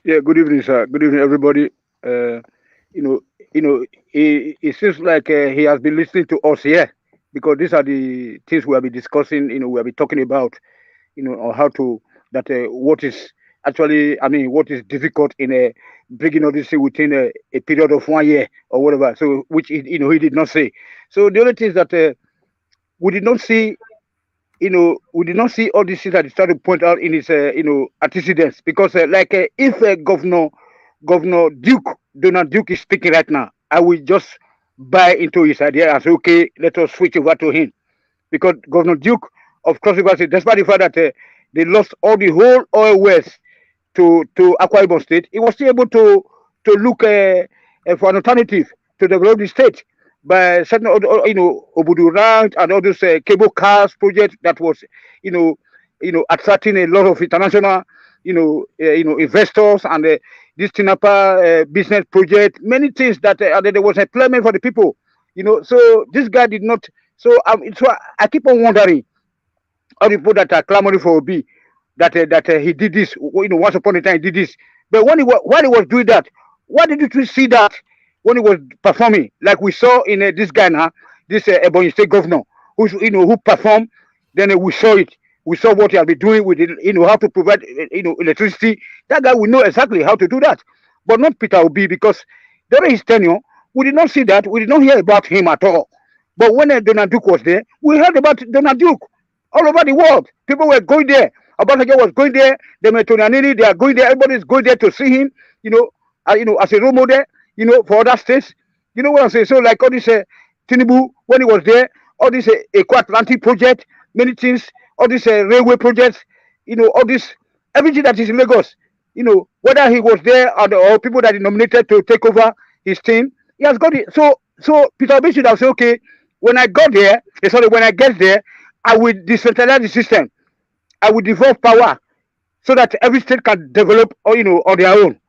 Yeah, good evening, sir. Good evening, everybody. It seems like he has been listening to us here because these are the things we have been discussing. We have been talking about, on how to what is actually, what is difficult in bringing all this within a period of 1 year or whatever. So, which he did not say. So the only thing is that we did not see. We did not see all these things that he started to point out in his, antecedents. Because, if Governor Donald Duke is speaking right now, I will just buy into his idea and say, okay, let us switch over to him. Because Governor Duke of Cross River State, despite the fact that they lost all the whole oil wells to Akwa Ibom State, he was still able to look for an alternative to develop the state by certain, Obudu Ranch and all those cable cars projects that was, attracting a lot of international, investors and this Tinapa business project, many things that there was employment for the people, So this guy did not. So I keep on wondering, all the people that are clamoring for Obi, that he did this, once upon a time he did this. But while he was doing that, why didn't we see that when he was performing, like we saw in this guy now, this Ebonyi State governor, who performed? Then we saw it. We saw what he had been doing with how to provide electricity. That guy will know exactly how to do that, but not Peter Obi, because during his tenure we did not see that. We did not hear about him at all. But when Donald Duke was there, we heard about Donald Duke all over the world. People were going there. Obasanjo was going there. The Metonanini, they are going there. Everybody's going there to see him. As a role model. For other states. You know what I'm saying? So like all this Tinubu, when he was there, all this Eco Atlantic project, many things, all these railway projects, all this, everything that is in Lagos, whether he was there or people that he nominated to take over his team, he has got it. So Peter Obi should have said, okay, when I got there, when I get there, I will decentralize the system. I will devolve power so that every state can develop, on their own.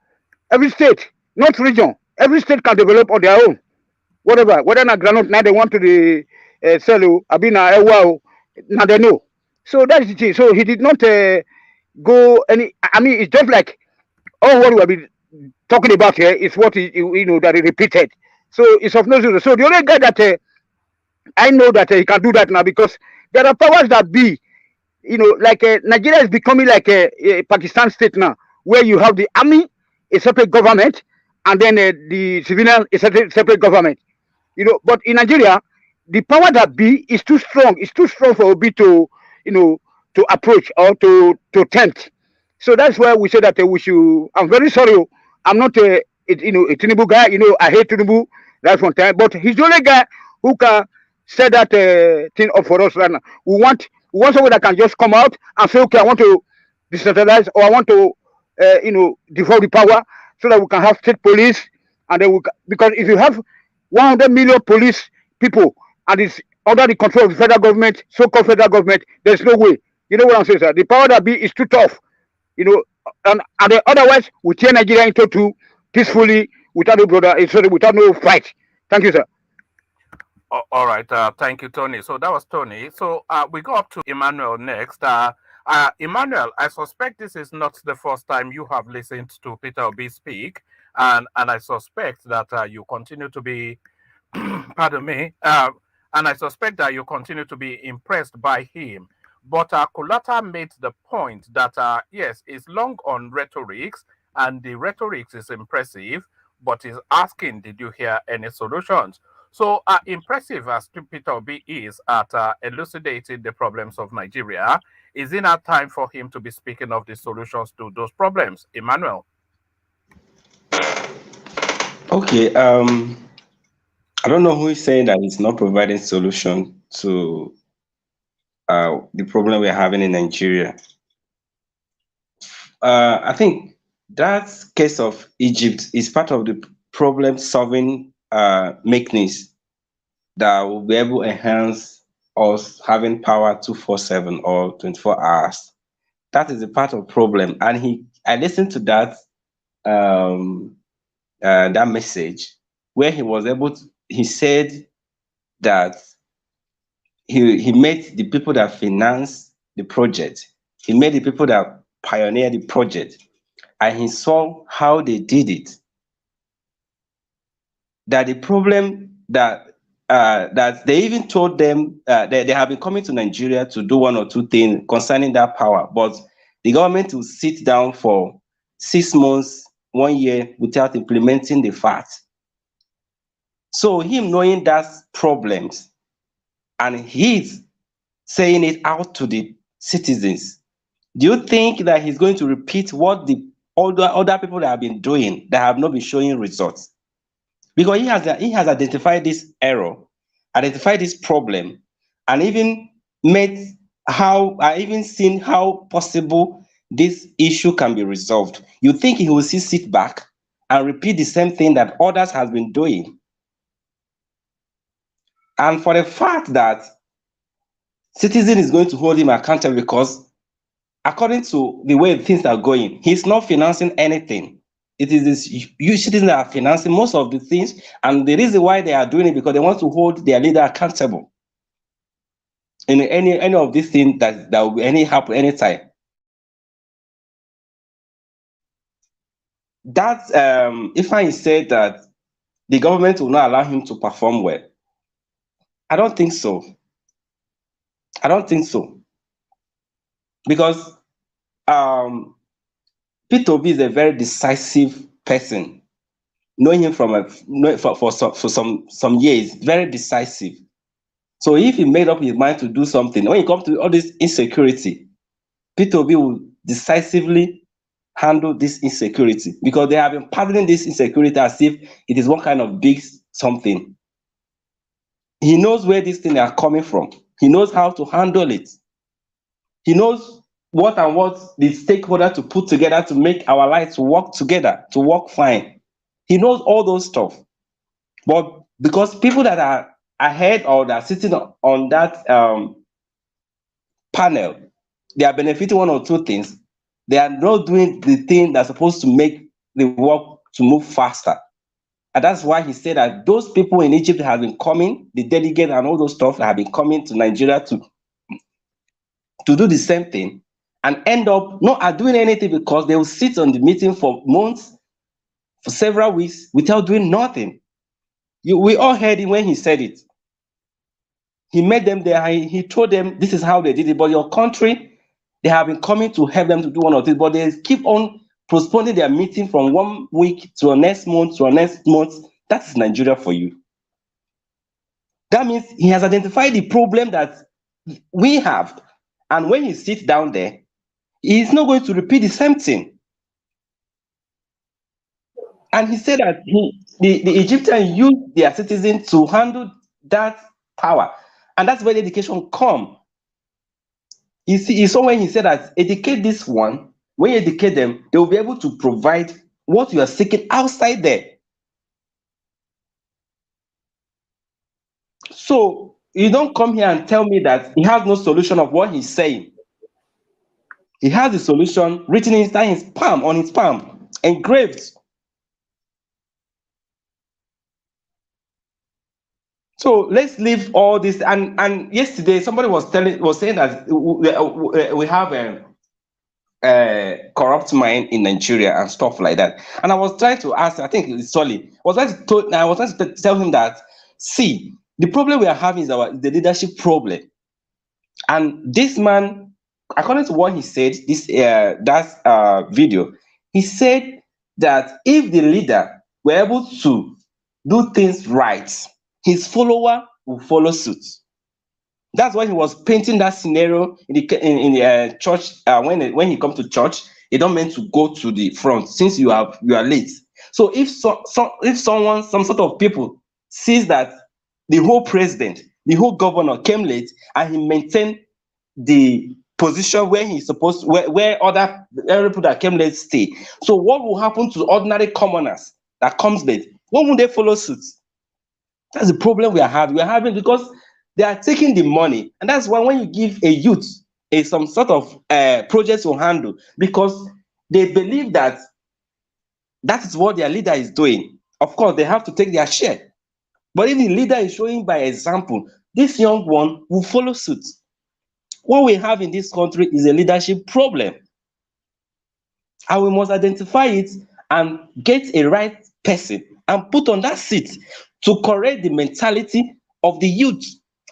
Every state, not region, every state can develop on their own. Whatever, whether na granite now they want to the sell, I mean, now they know. So that's the thing. So he did not go any. I mean, it's just like all what we have been talking about here is what that he repeated. So it's of no use. So the only guy that I know that he can do that now, because there are powers that be, like Nigeria is becoming like a Pakistan state now, where you have the army, a separate government, and then the civilian is a separate government. But in Nigeria, the power that be is too strong. It's too strong for Obi to, to approach or to tempt. So that's why we say that we should. I'm very sorry. I'm not a Tinubu guy. I hate Tinubu. That's one time. But he's the only guy who can set that thing up for us right now. We want someone that can just come out and say, okay, I want to decentralize, or I want to, devolve the power so that we can have state police, and then because if you have 100 million police people and it's under the control of the federal government, so-called federal government, there's no way. You know what I'm saying, sir? The power that be is too tough. And otherwise we tear Nigeria into two peacefully without no fight. Thank you, sir. All right. Thank you, Tony. So that was Tony. So we go up to Emmanuel next. Emmanuel, I suspect this is not the first time you have listened to Peter Obi speak, and I suspect that you continue to be, pardon me, and I suspect that you continue to be impressed by him. But Kulata made the point that, yes, it's long on rhetorics, and the rhetorics is impressive, but he's asking, did you hear any solutions? So impressive as Peter Obi is at elucidating the problems of Nigeria, is it not time for him to be speaking of the solutions to those problems? Emmanuel. Okay. I don't know who is saying that he's not providing solution to the problem we're having in Nigeria. I think that case of Egypt is part of the problem-solving mechanism that will be able to enhance us having power 24/7 or 24 hours. That is a part of problem. And I listened to that that message where he was able to, he said that he made the people that finance the project, he made the people that pioneer the project, and he saw how they did it. That the problem that they even told them they have been coming to Nigeria to do one or two things concerning that power, but the government will sit down for 6 months, 1 year without implementing the fact. So him knowing that problems and he's saying it out to the citizens, do you think that he's going to repeat what the other people that have been doing that have not been showing results? Because he has identified this error, identified this problem, and even seen how possible this issue can be resolved. You think he will sit back and repeat the same thing that others have been doing? And for the fact that citizen is going to hold him accountable, because according to the way things are going, he's not financing anything. It is this citizens that are financing most of the things, and the reason why they are doing it because they want to hold their leader accountable in any of these things that will happen anytime. That if I said that the government will not allow him to perform well, I don't think so. I don't think so, because Peter Obi is a very decisive person. Knowing him for some years, very decisive. So if he made up his mind to do something, when it comes to all this insecurity, Peter Obi will decisively handle this insecurity, because they have been pardoning this insecurity as if it is one kind of big something. He knows where these things are coming from. He knows how to handle it. He knows what the stakeholder to put together to make our lives work together, to work fine. He knows all those stuff. But because people that are ahead or that are sitting on that panel, they are benefiting one or two things. They are not doing the thing that's supposed to make the work to move faster. And that's why he said that those people in Egypt have been coming, the delegate and all those stuff have been coming to Nigeria to do the same thing and end up not doing anything, because they will sit on the meeting for months, for several weeks, without doing nothing. We all heard him when he said it. He met them there, he told them this is how they did it. But your country, they have been coming to help them to do one or two, but they keep on postponing their meeting from 1 week to the next month to the next month. That's Nigeria for you. That means he has identified the problem that we have. And when he sits down there, he's not going to repeat the same thing. And he said that the Egyptians use their citizens to handle that power. And that's where the education come. You see, so when he said that educate this one, when you educate them, they will be able to provide what you are seeking outside there. So you don't come here and tell me that he has no solution of what he's saying. He has the solution written inside his palm, on his palm, engraved. So let's leave all this. And yesterday somebody was saying that we have a corrupt mind in Nigeria and stuff like that. And I was trying to ask, I think it's Solly, I was trying to tell him that, see, the problem we are having is the leadership problem. And this man, according to what he said, that video, he said that if the leader were able to do things right, his follower will follow suit. That's why he was painting that scenario in the church. When he comes to church, he don't meant to go to the front since you are late. So if some sort of people sees that the whole president, the whole governor came late and he maintained the position where he's supposed, where other people that came late stay. So what will happen to ordinary commoners that comes late? What will they follow suit? That's the problem we are having. We are having because they are taking the money, and that's why when you give a youth some sort of project to handle, because they believe that that is what their leader is doing. Of course, they have to take their share. But if the leader is showing by example, this young one will follow suit. What we have in this country is a leadership problem, and we must identify it and get a right person and put on that seat to correct the mentality of the youth.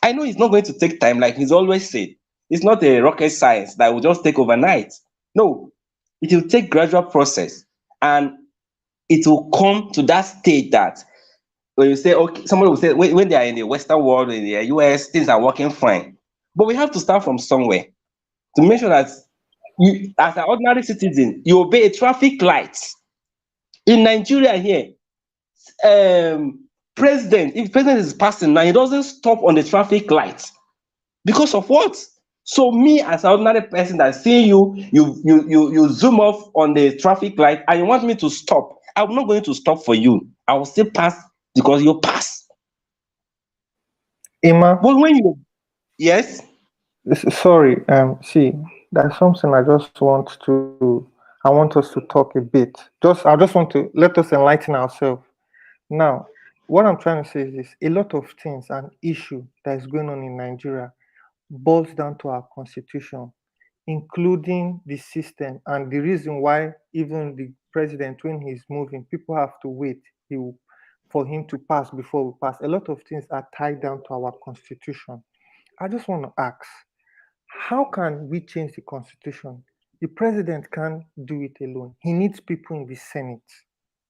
I know it's not going to take time, like he's always said. It's not a rocket science that will just take overnight. No, it will take gradual process, and it will come to that stage that when you say, okay, somebody will say when they are in the Western world, in the US, things are working fine. But we have to start from somewhere to make sure that you, as an ordinary citizen, you obey a traffic light. In Nigeria here, if president is passing now, he doesn't stop on the traffic light. Because of what? So me as an ordinary person that seeing you zoom off on the traffic light and you want me to stop, I'm not going to stop for you. I will still pass because you pass. Emma, But when you, yes, sorry, see, there's something I want us to talk a bit. I just want to let us enlighten ourselves. Now, what I'm trying to say is this: a lot of things, an issue that is going on in Nigeria boils down to our constitution, including the system, and the reason why even the president, when he's moving, people have to wait for him to pass before we pass. A lot of things are tied down to our constitution. I just want to ask, how can we change the constitution? The president can't do it alone. He needs people in the Senate,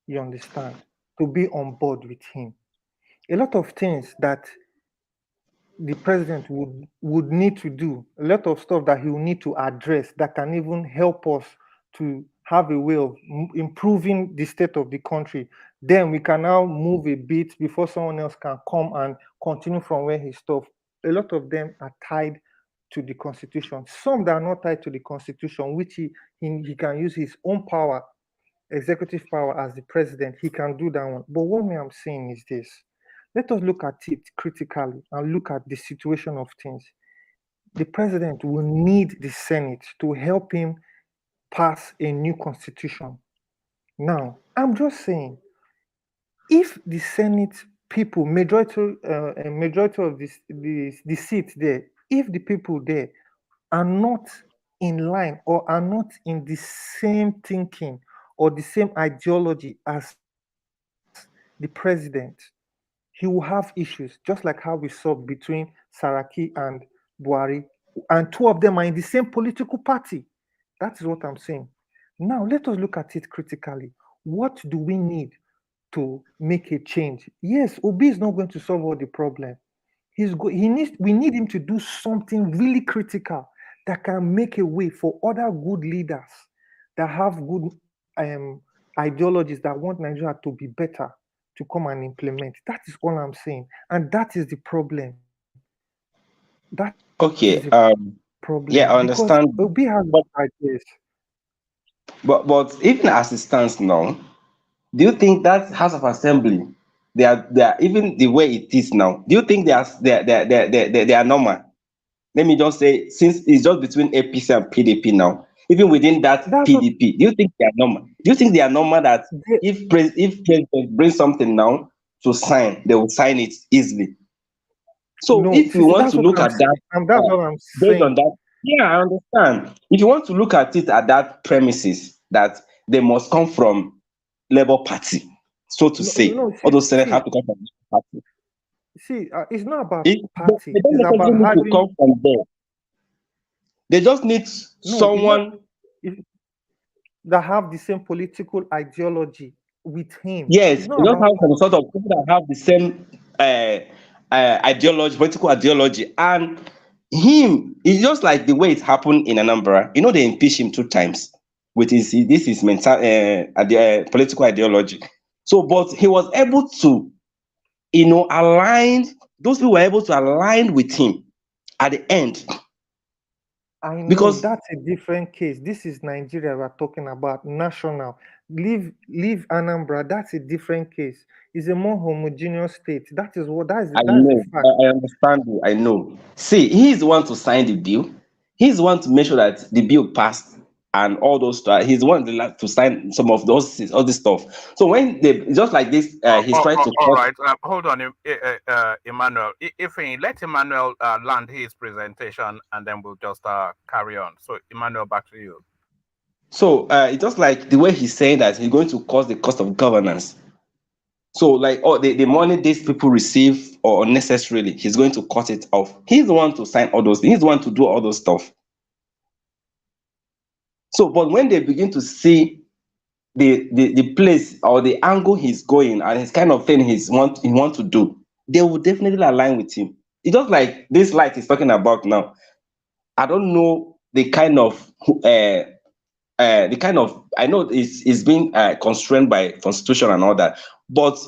you understand, to be on board with him. A lot of things that the president would need to do, a lot of stuff that he will need to address that can even help us to have a way of improving the state of the country. Then we can now move a bit before someone else can come and continue from where he stopped. A lot of them are tied to the constitution, some that are not tied to the constitution, which he can use his own power, executive power as the president, he can do that one. But what me I'm saying is this: let us look at it critically and look at the situation of things. The president will need the Senate to help him pass a new constitution. Now, I'm just saying, if the Senate people, majority of the seats there, if the people there are not in line or are not in the same thinking or the same ideology as the president, he will have issues, just like how we saw between Saraki and Buhari, and two of them are in the same political party. That is what I'm saying. Now, let us look at it critically. What do we need to make a change? Yes, Obi is not going to solve all the problem. We need him to do something really critical that can make a way for other good leaders that have good ideologies that want Nigeria to be better to come and implement. That is all I'm saying. And that is the problem. That is the Okay. problem. Yeah, I Because understand. Obi has But ideas. but even as it stands now, do you think that House of Assembly, they are even the way it is now? Do you think they are normal? Let me just say, since it's just between APC and PDP now, even within that That's what PDP, do you think they are normal? Do you think they are normal that they, if president brings something now to sign, they will sign it easily? So no, if we see, want that's to what look I'm at that saying. And that's what I'm based on saying. that, yeah, I understand. If you want to look at it at that premises, that they must come from Labour Party, so to No, say, no, all those senators have to come from Labour Party. it's not about They party. don't It's about necessarily need to having come from there. They just need no. It's not someone. it, that have the same political ideology with him. Yes, It's they not just about have some party. sort of people that have the same ideology, political ideology, and him. It's just like the way it happened in Anambra. You know, they impeached him 2 times with his mental political ideology. So, but he was able to, align. Those people were able to align with him at the end I know because that's a different case. This is Nigeria we're talking about, national. Leave Anambra, that's a different case. It's a more homogeneous state. I That's the know, fact. I understand you. I know. See, he's the one to sign the bill. He's the one to make sure that the bill passed and all those stuff. He's the one to sign some of those all this stuff. So when they just like this, he's trying to All cut. right. Hold on, Emmanuel. If he let Emmanuel land his presentation, and then we'll just carry on. So, Emmanuel, back to you. So it's just like the way he's saying that he's going to cause the cost of governance. So like the money these people receive or unnecessarily, he's going to cut it off. He's the one to sign all those things. He's the one to do all those stuff. So, but when they begin to see the place or the angle he's going and his kind of thing he want to do, they will definitely align with him. It's just like this light he's talking about now. I don't know I know it's being constrained by constitution and all that, but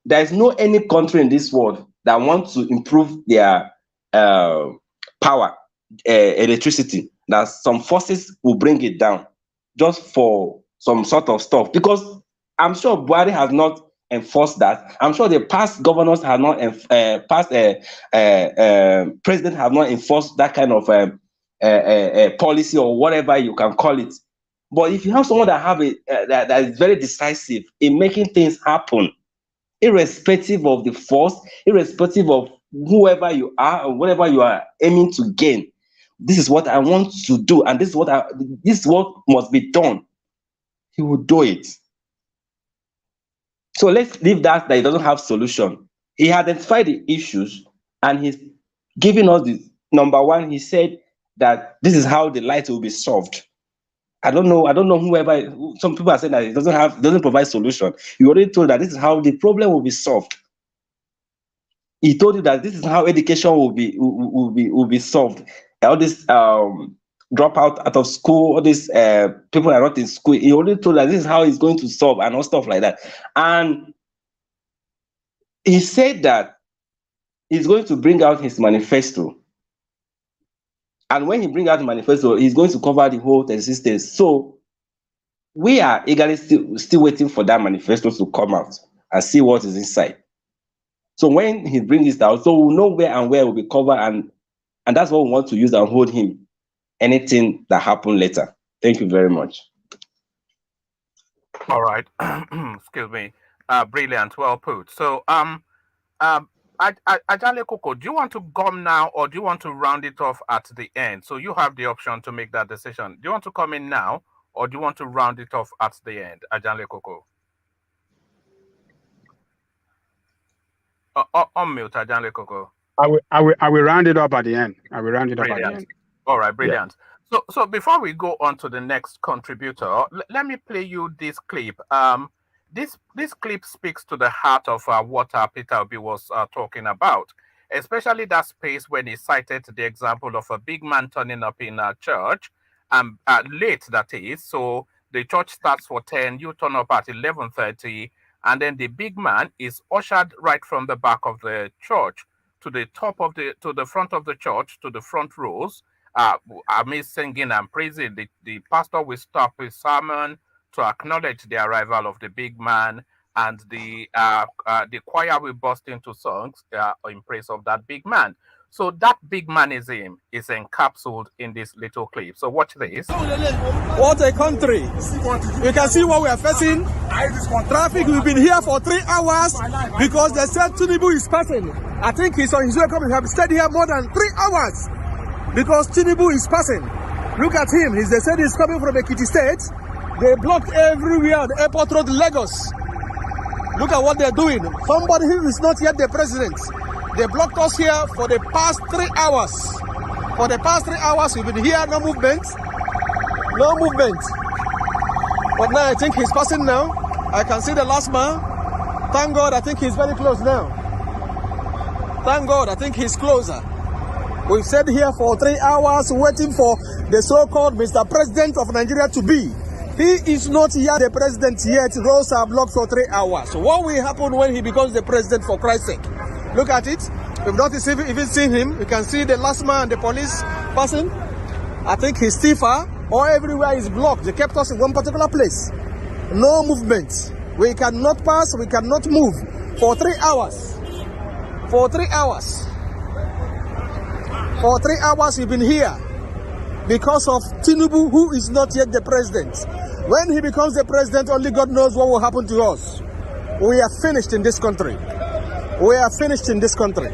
there is no any country in this world that wants to improve their uh, power, electricity, that some forces will bring it down just for some sort of stuff. Because I'm sure Buhari has not enforced that. I'm sure the past governors have not, past president have not enforced that kind of policy or whatever you can call it. But if you have someone that have that is very decisive in making things happen, irrespective of the force, irrespective of whoever you are or whatever you are aiming to gain, this is what I want to do, and this is what must be done. He will do it. So let's leave that he doesn't have solution. He identified the issues and he's giving us the number one. He said that this is how the light will be solved. I don't know some people are saying that it doesn't provide solution. You already told that this is how the problem will be solved. He told you that this is how education will be solved. All this drop out of school, all these people are not in school. He already told that this is how he's going to solve and all stuff like that. And he said that he's going to bring out his manifesto And when he brings out the manifesto, he's going to cover the whole 36 states. So we are eagerly still waiting for that manifesto to come out and see what is inside. So when he brings it out, so we'll know where will be covered, and that's what we want to use and hold him. Anything that happened later. Thank you very much. All right. Excuse me. Brilliant. Well put. So, Ajale Koko, do you want to come now or do you want to round it off at the end? So you have the option to make that decision. Do you want to come in now or do you want to round it off at the end, Ajale Koko? Unmute, Ajale Koko. I will round it up at the end. I will round it up at the end. All right, brilliant. Yeah. So before we go on to the next contributor, let me play you this clip. This clip speaks to the heart of what Peter Obi was talking about, especially that space when he cited the example of a big man turning up in a church, late that is. So the church starts for 10, you turn up at 11:30, and then the big man is ushered right from the back of the church to the front of the church, to the front rows. Amid singing and praising, the pastor will stop his sermon to acknowledge the arrival of the big man, and the choir will burst into songs in praise of that big man. So that big manism is encapsulated in this little clip. So watch this. What a country. You can see what we are facing. Traffic, we've been here for 3 hours because they said Tinubu is passing. I think he's on his way coming. We have stayed here more than 3 hours because Tinubu is passing. Look at him. They said he's coming from Ekiti State. They blocked everywhere on the airport road, Lagos. Look at what they're doing. Somebody who is not yet the president. They blocked us here for the past 3 hours. For the past 3 hours, we've been here, no movement. No movement. But now I think he's passing now. I can see the last man. Thank God, I think he's very close now. Thank God, I think he's closer. We've sat here for 3 hours waiting for the so-called Mr. President of Nigeria to be. He is not yet the president yet. Roads are blocked for 3 hours. What will happen when he becomes the president, for Christ's sake? Look at it. We've not even seen him. You can see the last man, the police person. I think he's still far. Or everywhere is blocked. They kept us in one particular place. No movement. We cannot pass. We cannot move for 3 hours. For 3 hours. For 3 hours we've been here because of Tinubu, who is not yet the president. When he becomes the president, only God knows what will happen to us. We are finished in this country. We are finished in this country.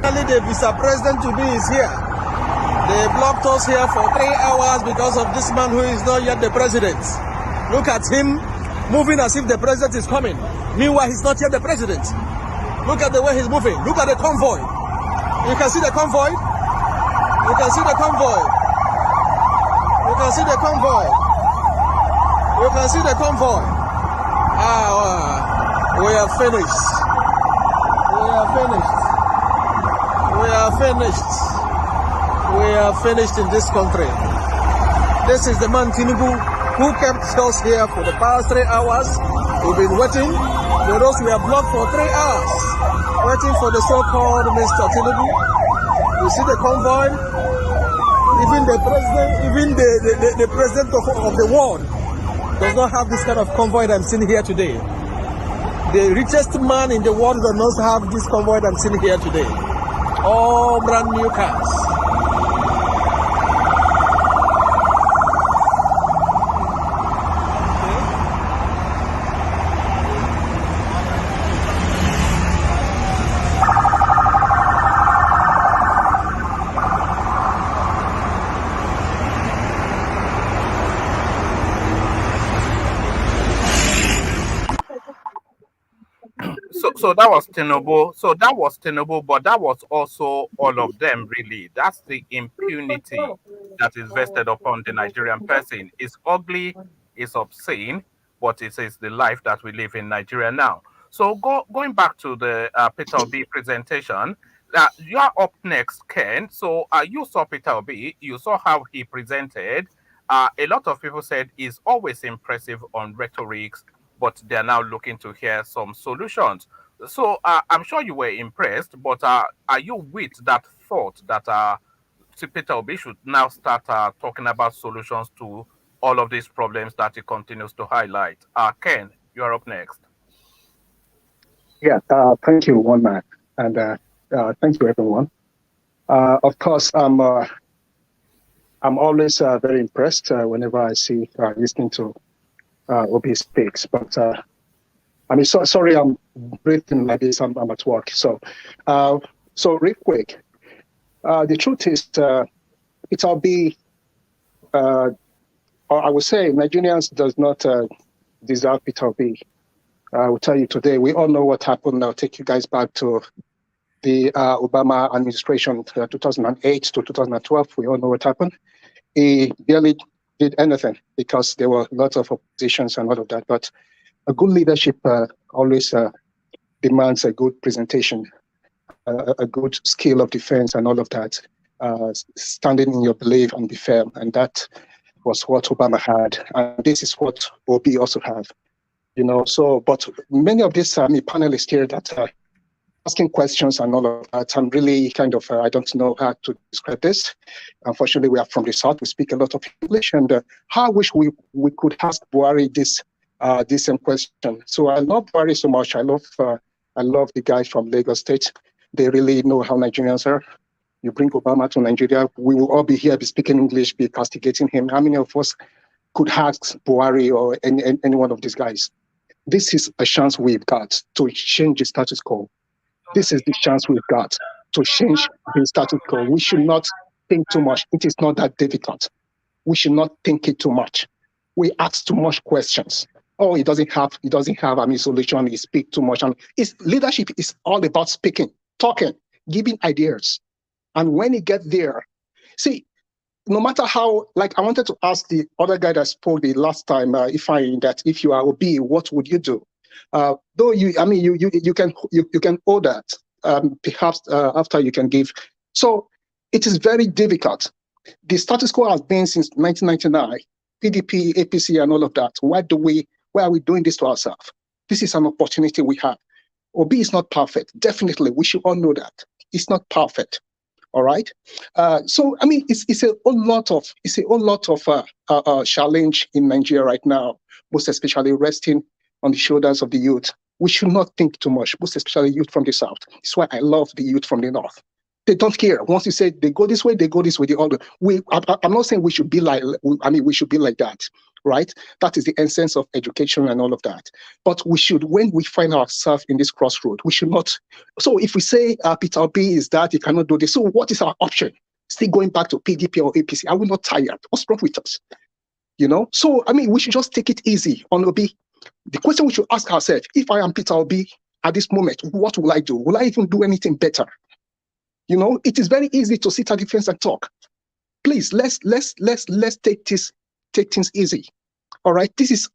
Finally, the vice president to be is here. They blocked us here for 3 hours because of this man who is not yet the president. Look at him moving as if the president is coming. Meanwhile, he's not yet the president. Look at the way he's moving. Look at the convoy. You can see the convoy. You can see the convoy. You can see the convoy. You can see the convoy. We are finished. We are finished. We are finished. We are finished in this country. This is the man Tinubu who kept us here for the past 3 hours. We've been waiting. For those we are blocked for 3 hours, waiting for the so-called Mr. Tinubu. You see the convoy. Even the president, even the president of the world does not have this kind of convoy that I'm seeing here today. The richest man in the world does not have this convoy that I'm seeing here today. All brand new cars. So that was Tinubu. So that was Tinubu, but that was also all of them, really. That's the impunity that is vested upon the Nigerian person. It's ugly, it's obscene, but it is the life that we live in Nigeria now. So going back to the Peter Obi presentation, you are up next, Ken. So you saw Peter Obi, you saw how he presented. A lot of people said he's always impressive on rhetorics, but they're now looking to hear some solutions. So I'm sure you were impressed, but are you with that thought that Peter Obi should now start talking about solutions to all of these problems that he continues to highlight. Ken, you are up next. Yeah, thank you, one man, and thank you, everyone. Of course, I'm always very impressed whenever I see listening to Obi speaks. But I mean, sorry, I'm breathing like this. I'm at work, so real quick. The truth is, it'll be, or I would say, Nigerians does not deserve Peter Obi. I will tell you today, we all know what happened. I'll take you guys back to the Obama administration, 2008 to 2012. We all know what happened. He barely did anything because there were lots of oppositions and all of that. But a good leadership always demands a good presentation, a good skill of defense and all of that, standing in your belief and be firm. And that was what Obama had. And this is what Obi also have. You know, so, but many of these panelists here that are asking questions and all of that, I'm really kind of, I don't know how to describe this. Unfortunately, we are from the South, we speak a lot of English, and how I wish we could ask Buhari this same question. So I love Buhari so much. I love the guys from Lagos State. They really know how Nigerians are. You bring Obama to Nigeria, we will all be here, be speaking English, be castigating him. How many of us could ask Buhari or any one of these guys? This is a chance we've got to change the status quo. This is the chance we've got to change the status quo. We should not think too much. It is not that difficult. We should not think it too much. We ask too much questions. Oh, he doesn't have solution. He speaks too much. And leadership is all about speaking, talking, giving ideas. And when he gets there, see, no matter how, like I wanted to ask the other guy that spoke the last time, if you are Obi, what would you do? Though you can hold that, perhaps after you can give. So it is very difficult. The status quo has been since 1999, PDP, APC, and all of that. Why are we doing this to ourselves? This is an opportunity we have. Obi is not perfect. Definitely, we should all know that. It's not perfect. All right. So I mean, it's a whole lot of challenge in Nigeria right now, most especially resting on the shoulders of the youth. We should not think too much, most especially youth from the South. That's why I love the youth from the North. They don't care. Once you say they go this way, they go this way. I'm not saying we should be like. We should be like that, right? That is the essence of education and all of that. But we should, when we find ourselves in this crossroad, we should not. So if we say Peter Obi is that, he cannot do this. So what is our option? Still going back to PDP or APC? Are we not tired? What's wrong with us? You know. So I mean, we should just take it easy on Obi. The question we should ask ourselves: if I am Peter Obi at this moment, what will I do? Will I even do anything better? You know, it is very easy to sit at the fence and talk. Please, let's take things easy. All right, this is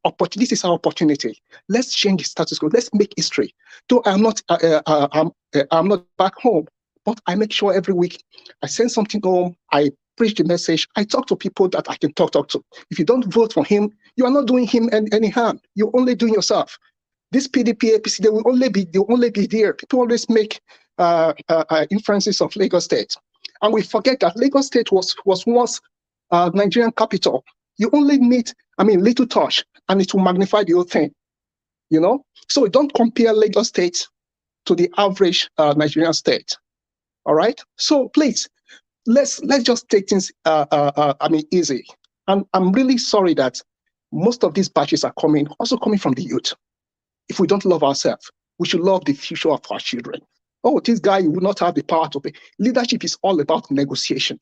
our opportunity. Let's change the status quo. Let's make history. Though I'm not back home, but I make sure every week I send something home. I preach the message. I talk to people that I can talk to. If you don't vote for him, you are not doing him any harm. You're only doing yourself. This PDP, APC, they will only be there. People always make inferences of Lagos State, and we forget that Lagos State was once Nigerian capital. You only need, little touch, and it will magnify the whole thing. You know, so don't compare Lagos State to the average Nigerian state. All right. So please, let's just take things easy. And I'm really sorry that most of these batches are coming from the youth. If we don't love ourselves, we should love the future of our children. Oh, this guy will not have the power to pay. Leadership is all about negotiation.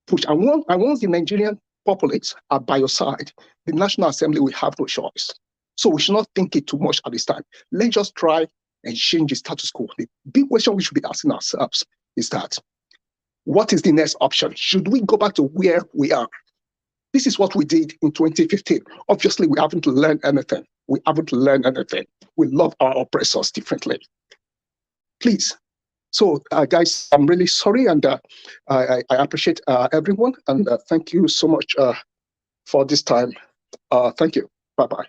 Push. And once the Nigerian populace are by your side, the National Assembly will have no choice. So we should not think it too much at this time. Let's just try and change the status quo. The big question we should be asking ourselves is that, what is the next option? Should we go back to where we are? This is what we did in 2015. Obviously, we haven't learned anything. We love our oppressors differently. Please. So, guys, I'm really sorry, and I appreciate everyone, and thank you so much for this time. Thank you. Bye-bye.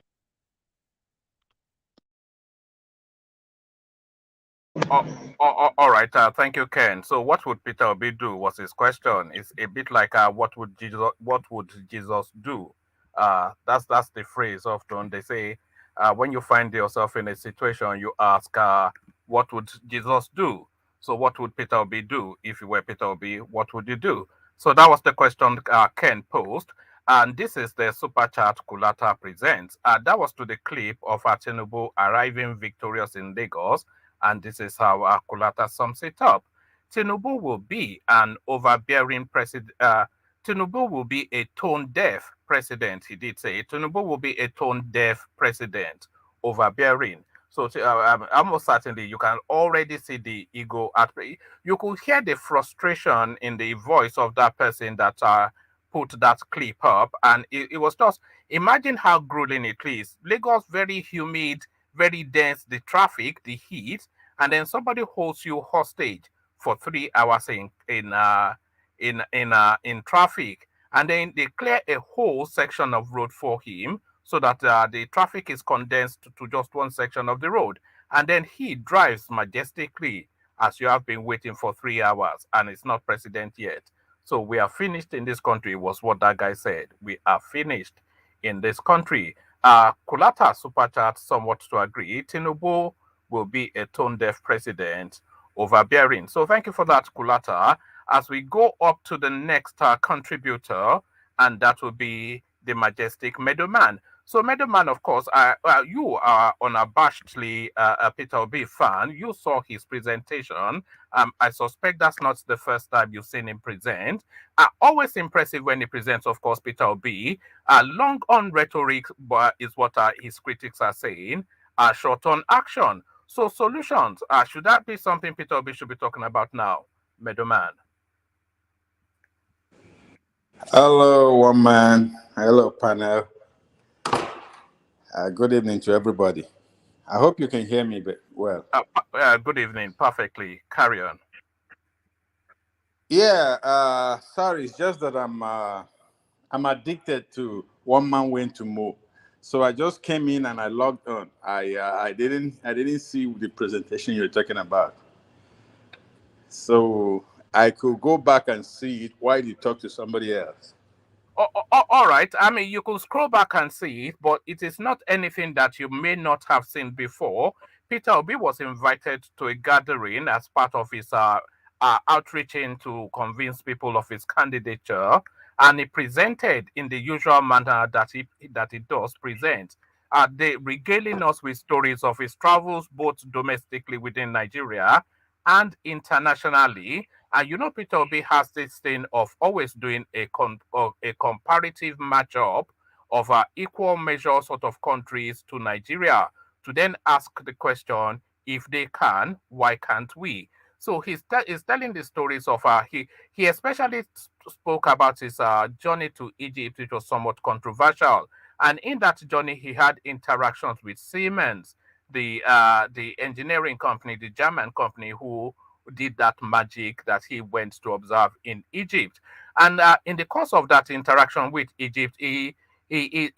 All right. Thank you, Ken. So, what would Peter Obi do? Was his question. It's a bit like, what would Jesus do? That's the phrase. Often they say, when you find yourself in a situation, you ask, what would Jesus do? So, what would Peter Obi do if you were Peter Obi? What would you do? So that was the question Ken posed. And this is the Super Chat Kulata presents. That was to the clip of Tinubu arriving victorious in Lagos, and this is how Kulata sums it up. Tinubu will be an overbearing president. Tinubu will be a tone deaf president. He did say Tinubu will be a tone deaf president, overbearing. So almost certainly you can already see the ego at play. You could hear the frustration in the voice of that person that put that clip up, and it was just, imagine how grueling it is. Lagos, very humid, very dense, the traffic, the heat, and then somebody holds you hostage for 3 hours in traffic, and then they clear a whole section of road for him so that the traffic is condensed to just one section of the road, and then he drives majestically as you have been waiting for 3 hours, and it's not president yet. So we are finished in this country, was what that guy said. We are finished in this country. Kulata super chat somewhat to agree. Tinubu will be a tone-deaf president, overbearing. So thank you for that, Kulata. As we go up to the next contributor, and that will be the majestic Meadowman. So Meadowman, of course, you are unabashedly a Peter Obi fan. You saw his presentation. I suspect that's not the first time you've seen him present. Always impressive when he presents, of course, Peter Obi. Long on rhetoric is what his critics are saying. Short on action. So solutions, should that be something Peter Obi should be talking about now, Meadowman? Hello, one man. Hello, panel. Good evening to everybody. I hope you can hear me well. Good evening. Perfectly. Carry on. Yeah. Sorry, it's just that I'm addicted to one man when to move. So I just came in and I logged on. I didn't see the presentation you're talking about. So I could go back and see it while you talk to somebody else. All right. I mean, you could scroll back and see it, but it is not anything that you may not have seen before. Peter Obi was invited to a gathering as part of his outreaching to convince people of his candidature, and he presented in the usual manner that he does present. They regaling us with stories of his travels, both domestically within Nigeria and internationally. And you know, Peter Obi has this thing of always doing a comparative matchup of equal measure sort of countries to Nigeria, to then ask the question, if they can, why can't we? So he's telling the stories of he especially spoke about his journey to Egypt, which was somewhat controversial. And in that journey, he had interactions with Siemens, the engineering company, the German company, who did that magic that he went to observe in Egypt. And in the course of that interaction with Egypt, he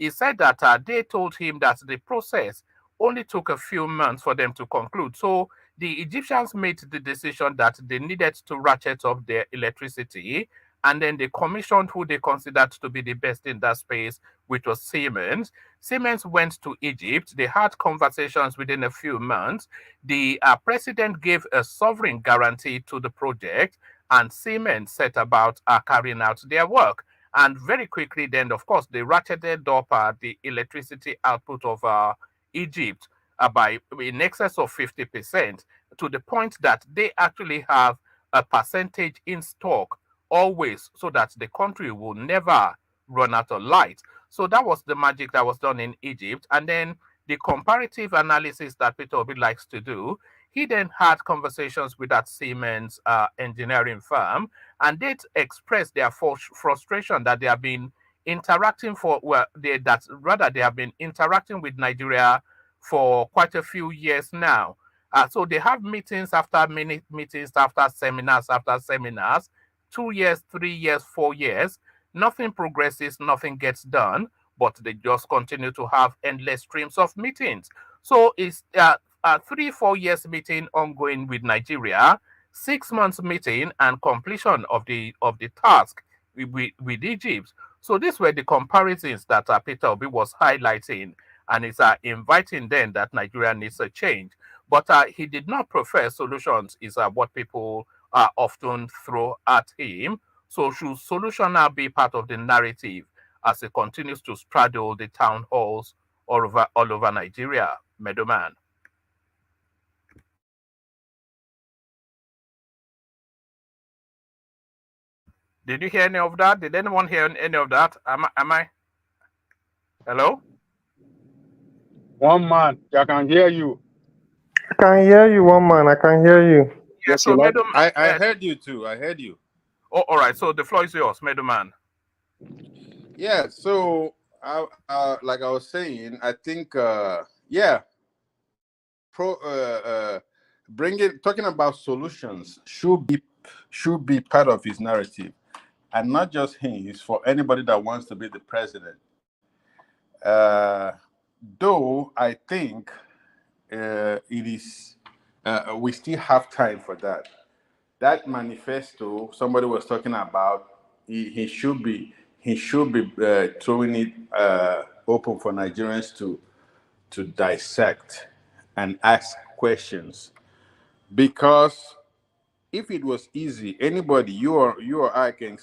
said that they told him that the process only took a few months for them to conclude. So the Egyptians made the decision that they needed to ratchet up their electricity, and then they commissioned who they considered to be the best in that space, which was Siemens. Siemens went to Egypt. They had conversations within a few months. The president gave a sovereign guarantee to the project, and Siemens set about carrying out their work. And very quickly, then, of course, they ratcheted up the electricity output of Egypt by in excess of 50%, to the point that they actually have a percentage in stock always, so that the country will never run out of light. So that was the magic that was done in Egypt. And then the comparative analysis that Peter Obi likes to do, he then had conversations with that Siemens engineering firm, and they expressed their frustration that they have been interacting they have been interacting with Nigeria for quite a few years now. So they have meetings after meetings, after seminars, 2 years, 3 years, 4 years. Nothing progresses, nothing gets done, but they just continue to have endless streams of meetings. So it's 3-4 years meeting ongoing with Nigeria, 6 months meeting, and completion of the task with Egypt. So these were the comparisons that Peter Obi was highlighting, and is inviting then that Nigeria needs a change. But he did not prefer solutions, is what people often throw at him. So should solution now be part of the narrative as he continues to straddle the town halls all over Nigeria, Meadowman? Did you hear any of that? Did anyone hear any of that? Am I? Hello? One man, I can hear you. I can hear you, one man. I can hear you. Yeah, so Meadowman. I heard you too. I heard you. Oh, all right. So the floor is yours, Meadowman. Yeah. So, like I was saying, I think, yeah, talking about solutions should be part of his narrative, and not just him. It's for anybody that wants to be the president. Though I think it is, we still have time for that. That manifesto somebody was talking about, he should be throwing it open for Nigerians to dissect and ask questions, because if it was easy, anybody, you or I can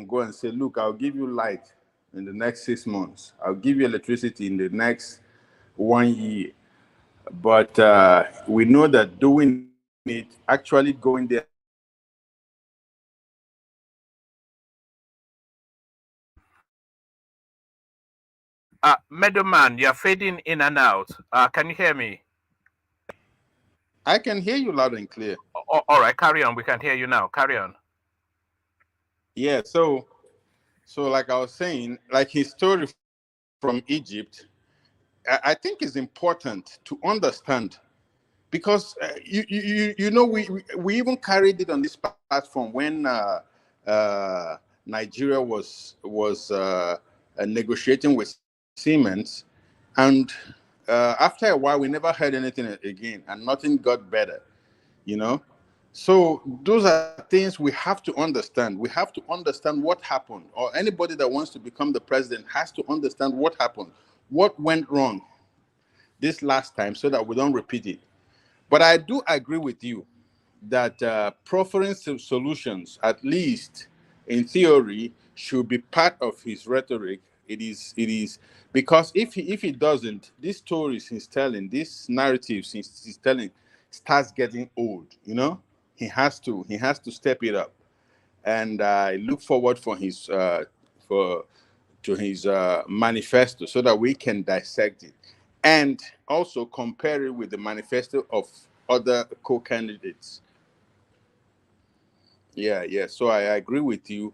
go and say, look, I'll give you light in the next 6 months, I'll give you electricity in the next 1 year. But we know that doing it, actually going there. Meadowman, you're fading in and out. Can you hear me? I can hear you loud and clear. All right, carry on. We can hear you now. Carry on. Yeah, so like I was saying, like his story from Egypt, I think is important to understand, because you know, we even carried it on this platform when Nigeria was negotiating with Siemens, and after a while we never heard anything again, and nothing got better, you know. So those are things we have to understand. We have to understand what happened, or anybody that wants to become the president has to understand what happened, what went wrong this last time, so that we don't repeat it. But I do agree with you that proffering solutions, at least in theory, should be part of his rhetoric. It is because if he doesn't, these stories he's telling, these narratives he's telling, starts getting old. You know, he has to step it up, and I look forward for his manifesto, so that we can dissect it and also compare it with the manifesto of other co-candidates. Yeah. So I agree with you.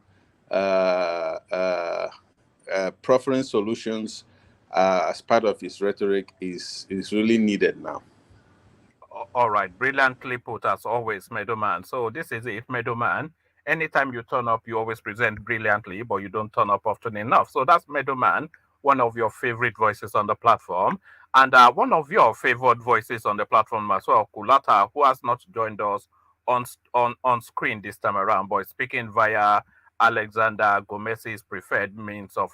Preference solutions as part of his rhetoric is really needed now. All right, brilliantly put as always, Meadowman. So this is it, Meadowman. Anytime you turn up, you always present brilliantly, but you don't turn up often enough. So that's Meadowman, one of your favorite voices on the platform, and one of your favored voices on the platform as well, Kulata, who has not joined us on screen this time around, but speaking via Alexander Gomez's preferred means of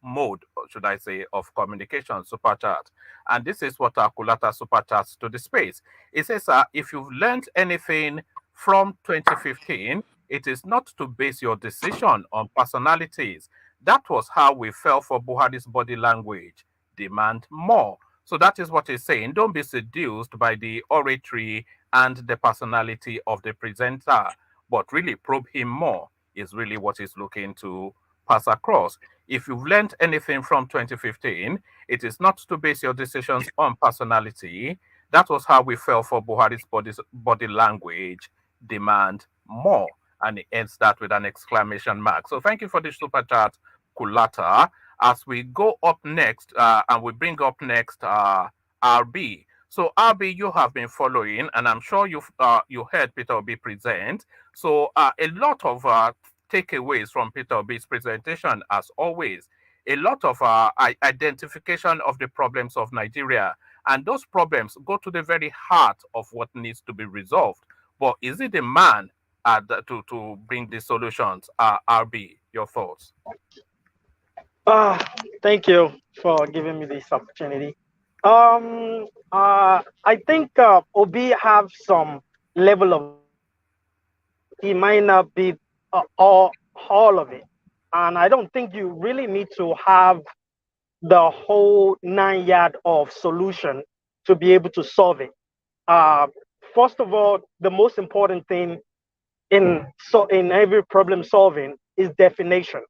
mode, should I say, of communication, super chat. And this is what Kulata super chats to the space. It says, if you've learned anything from 2015, it is not to base your decision on personalities. That was how we fell for Buhari's body language. Demand more. So that is what he's saying. Don't be seduced by the oratory and the personality of the presenter, but really probe him more is really what he's looking to pass across. If you've learned anything from 2015, it is not to base your decisions on personality. That was how we fell for Buhari's body language. Demand more. And he ends that with an exclamation mark. So thank you for the super chat, Kulata. As we go up next, and we bring up next RB. So RB, you have been following, and I'm sure you heard Peter Obi present. So a lot of takeaways from Peter Obi's presentation, as always. A lot of identification of the problems of Nigeria And those problems go to the very heart of what needs to be resolved. But is it the man to bring the solutions? RB, your thoughts? Thank you for giving me this opportunity. I think Obi have some level of solution. He might not be all of it, and I don't think you really need to have the whole 9 yard of solution to be able to solve it. Uh, First of all, the most important thing in every problem solving is definition.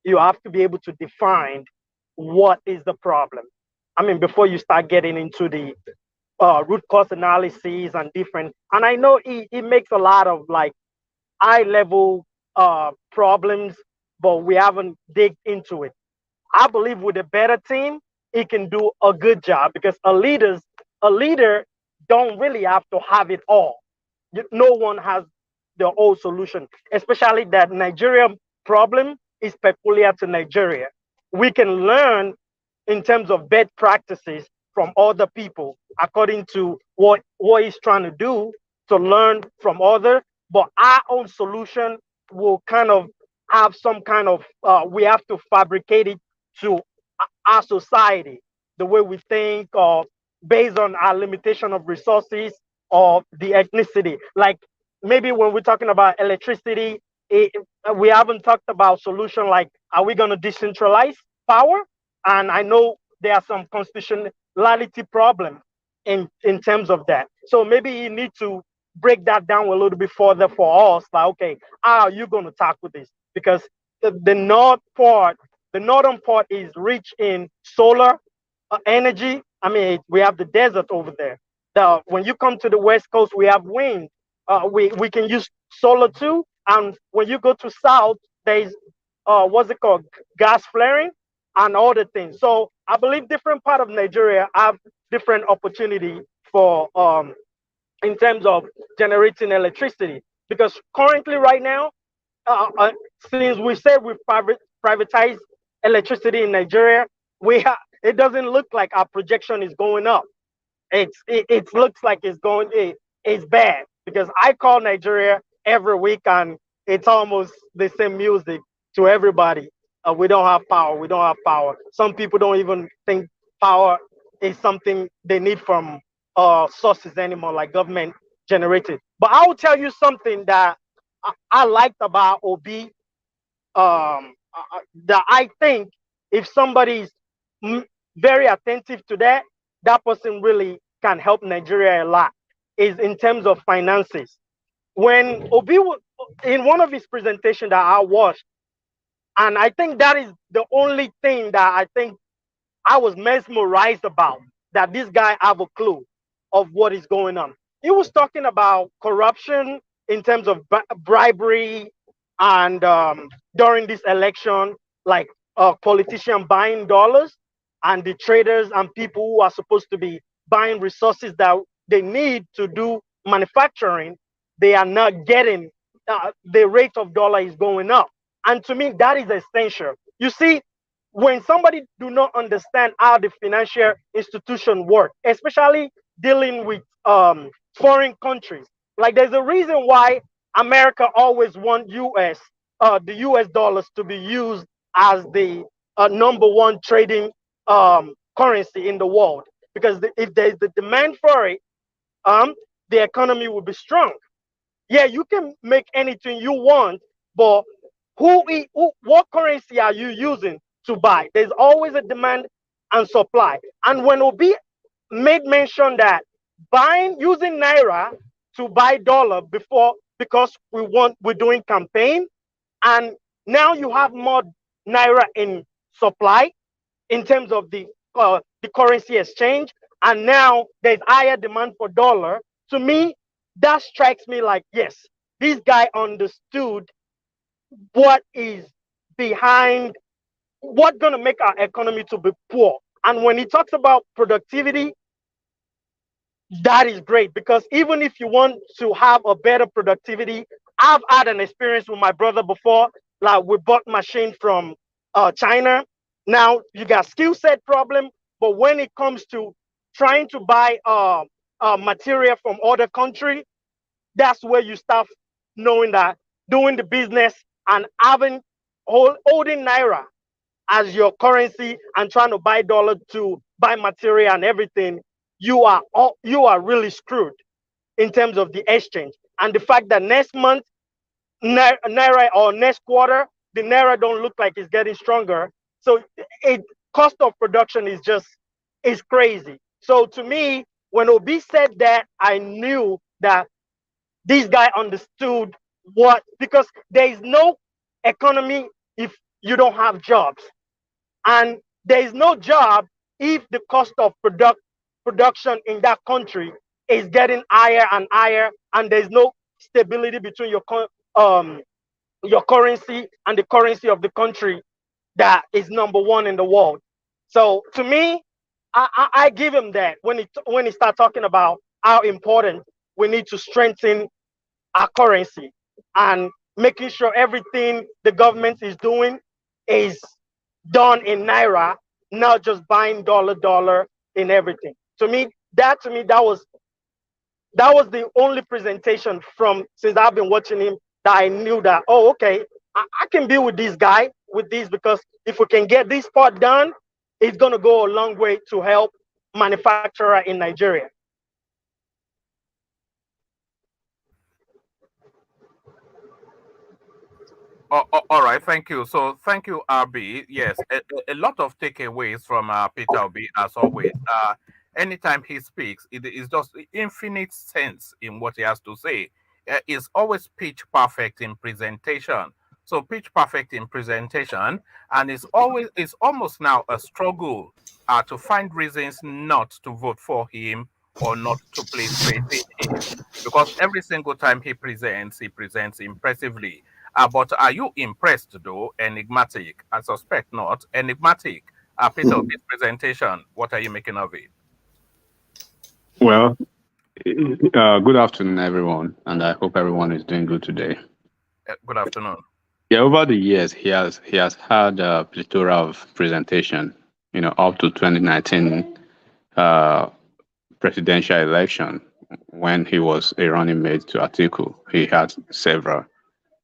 You have to be able to define what is the problem. I mean, before you start getting into the root cause analysis and different, and I know he makes a lot of like high level problems, but we haven't dig into it. I believe with a better team, he can do a good job because a leader don't really have to have it all. No one has the whole solution, especially that Nigeria problem is peculiar to Nigeria. We can learn in terms of best practices from other people according to what he's trying to do to learn from other, but our own solution will kind of have some kind of we have to fabricate it to our society, the way we think, or based on our limitation of resources or the ethnicity. Like maybe when we're talking about electricity, it, we haven't talked about solution like are we going to decentralize power? And I know there are some constitutionality problem in terms of that. So maybe you need to break that down a little bit further for us. Like, okay, how are you going to tackle this? Because the northern part is rich in solar energy. I mean, we have the desert over there. When you come to the west coast, we have wind. We can use solar too. And when you go to south, there's what's it called, gas flaring and all the things. So I believe different part of Nigeria have different opportunity for in terms of generating electricity. Because currently, right now, since we said we privatize electricity in Nigeria, it doesn't look like our projection is going up. It looks like it's bad because I call Nigeria every week and it's almost the same music to everybody. We don't have power. We don't have power. Some people don't even think power is something they need from sources anymore, like government generated. But I will tell you something that I liked about OB. That I think if somebody is very attentive to that, that person really can help Nigeria a lot. Is in terms of finances. When Obi in one of his presentations that I watched, and I think that is the only thing that I think I was mesmerized about, that this guy have a clue of what is going on. He was talking about corruption in terms of bribery and during this election, like politicians buying dollars and the traders and people who are supposed to be buying resources that they need to do manufacturing, they are not getting, the rate of dollar is going up. And to me, that is essential. You see, when somebody do not understand how the financial institution work, especially dealing with foreign countries, like there's a reason why America always want the US dollars to be used as the number one trading currency in the world. Because if there's the demand for it, the economy will be strong. Yeah, you can make anything you want, but what currency are you using to buy? There's always a demand and supply. And when Obi made mention that using naira to buy dollar before, because we're doing campaign, and now you have more naira in supply in terms of the currency exchange, and now there's higher demand for dollar. To me, that strikes me like, yes, this guy understood what is behind what's going to make our economy to be poor. And when he talks about productivity, that is great, because even if you want to have a better productivity, I've had an experience with my brother before. Like, we bought machine from China. Now you got skill set problem, but when it comes to trying to buy material from other country, that's where you start knowing that doing the business and holding naira as your currency and trying to buy dollar to buy material and everything, you are really screwed in terms of the exchange. And the fact that next month naira or next quarter the naira don't look like it's getting stronger, so cost of production is crazy. So to me, when Obi said that, I knew that this guy understood because there is no economy if you don't have jobs, and there is no job if the cost of production in that country is getting higher and higher, and there's no stability between your currency and the currency of the country that is number one in the world. So to me, I give him that when he start talking about how important we need to strengthen our currency and making sure everything the government is doing is done in naira, not just buying dollar in everything. To me, that was the only presentation from since I've been watching him that I knew that, oh, okay, I can be with this guy with this, because if we can get this part done, it's gonna go a long way to help manufacturer in Nigeria. All right, thank you. So thank you, RB. Yes, a lot of takeaways from Peter Obi as always. Anytime he speaks, it is just infinite sense in what he has to say. It's always pitch perfect in presentation. So pitch perfect in presentation, and it's almost now a struggle to find reasons not to vote for him or not to place faith in him, because every single time he presents impressively. But are you impressed though? Enigmatic. I suspect not. Enigmatic. Peter, this presentation, what are you making of it? Well, good afternoon, everyone, and I hope everyone is doing good today. Good afternoon. Yeah, over the years, he has had a plethora of presentation. Up to 2019 presidential election, when he was a running mate to Atiku, he had several,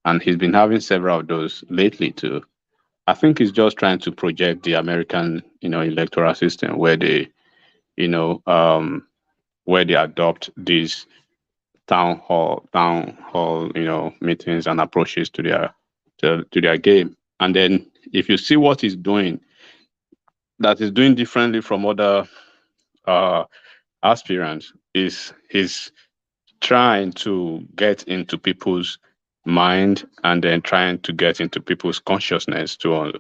and he's been having several of those lately too. I think he's just trying to project the American, electoral system where they, where they adopt these town hall, meetings and approaches to their game. And then if you see what he's doing, that is doing differently from other aspirants, is he's trying to get into people's mind and then trying to get into people's consciousness to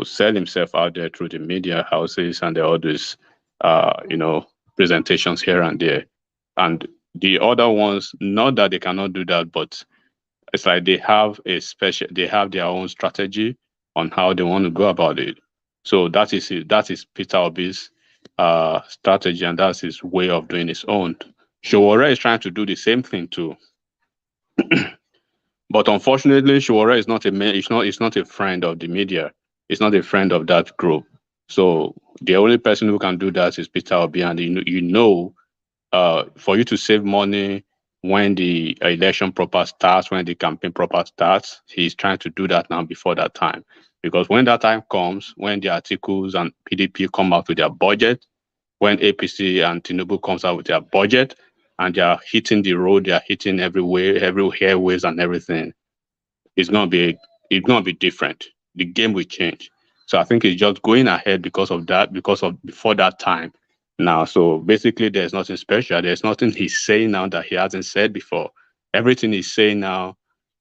sell himself out there through the media houses and all these presentations here and there. And the other ones, not that they cannot do that, but it's like they have their own strategy on how they want to go about it. So that is Peter Obi's strategy, and that's his way of doing his own. Showore is trying to do the same thing too. But unfortunately, Showore is not it's not a friend of the media. It's not a friend of that group. So the only person who can do that is Peter Obi, and for you to save money when the election proper starts, when the campaign proper starts, he's trying to do that now before that time. Because when that time comes, when the articles and PDP come out with their budget, when APC and Tinubu comes out with their budget, and they are hitting the road, they are hitting everywhere, every airways and everything, it's gonna be different. The game will change. So I think it's just going ahead because of before that time now. So basically there's nothing special. There's nothing he's saying now that he hasn't said before. Everything he's saying now,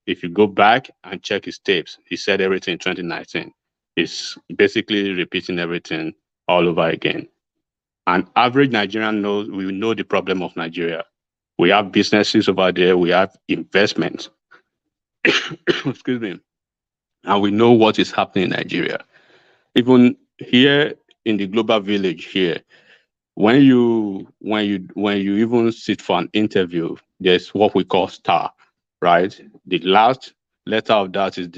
if you go back and check his tapes, he said everything in 2019. He's basically repeating everything all over again. An average Nigerian we know the problem of Nigeria. We have businesses over there, we have investments. Excuse me. And we know what is happening in Nigeria. Even here in the global village here, when you even sit for an interview, there's what we call star, right? The last letter of that is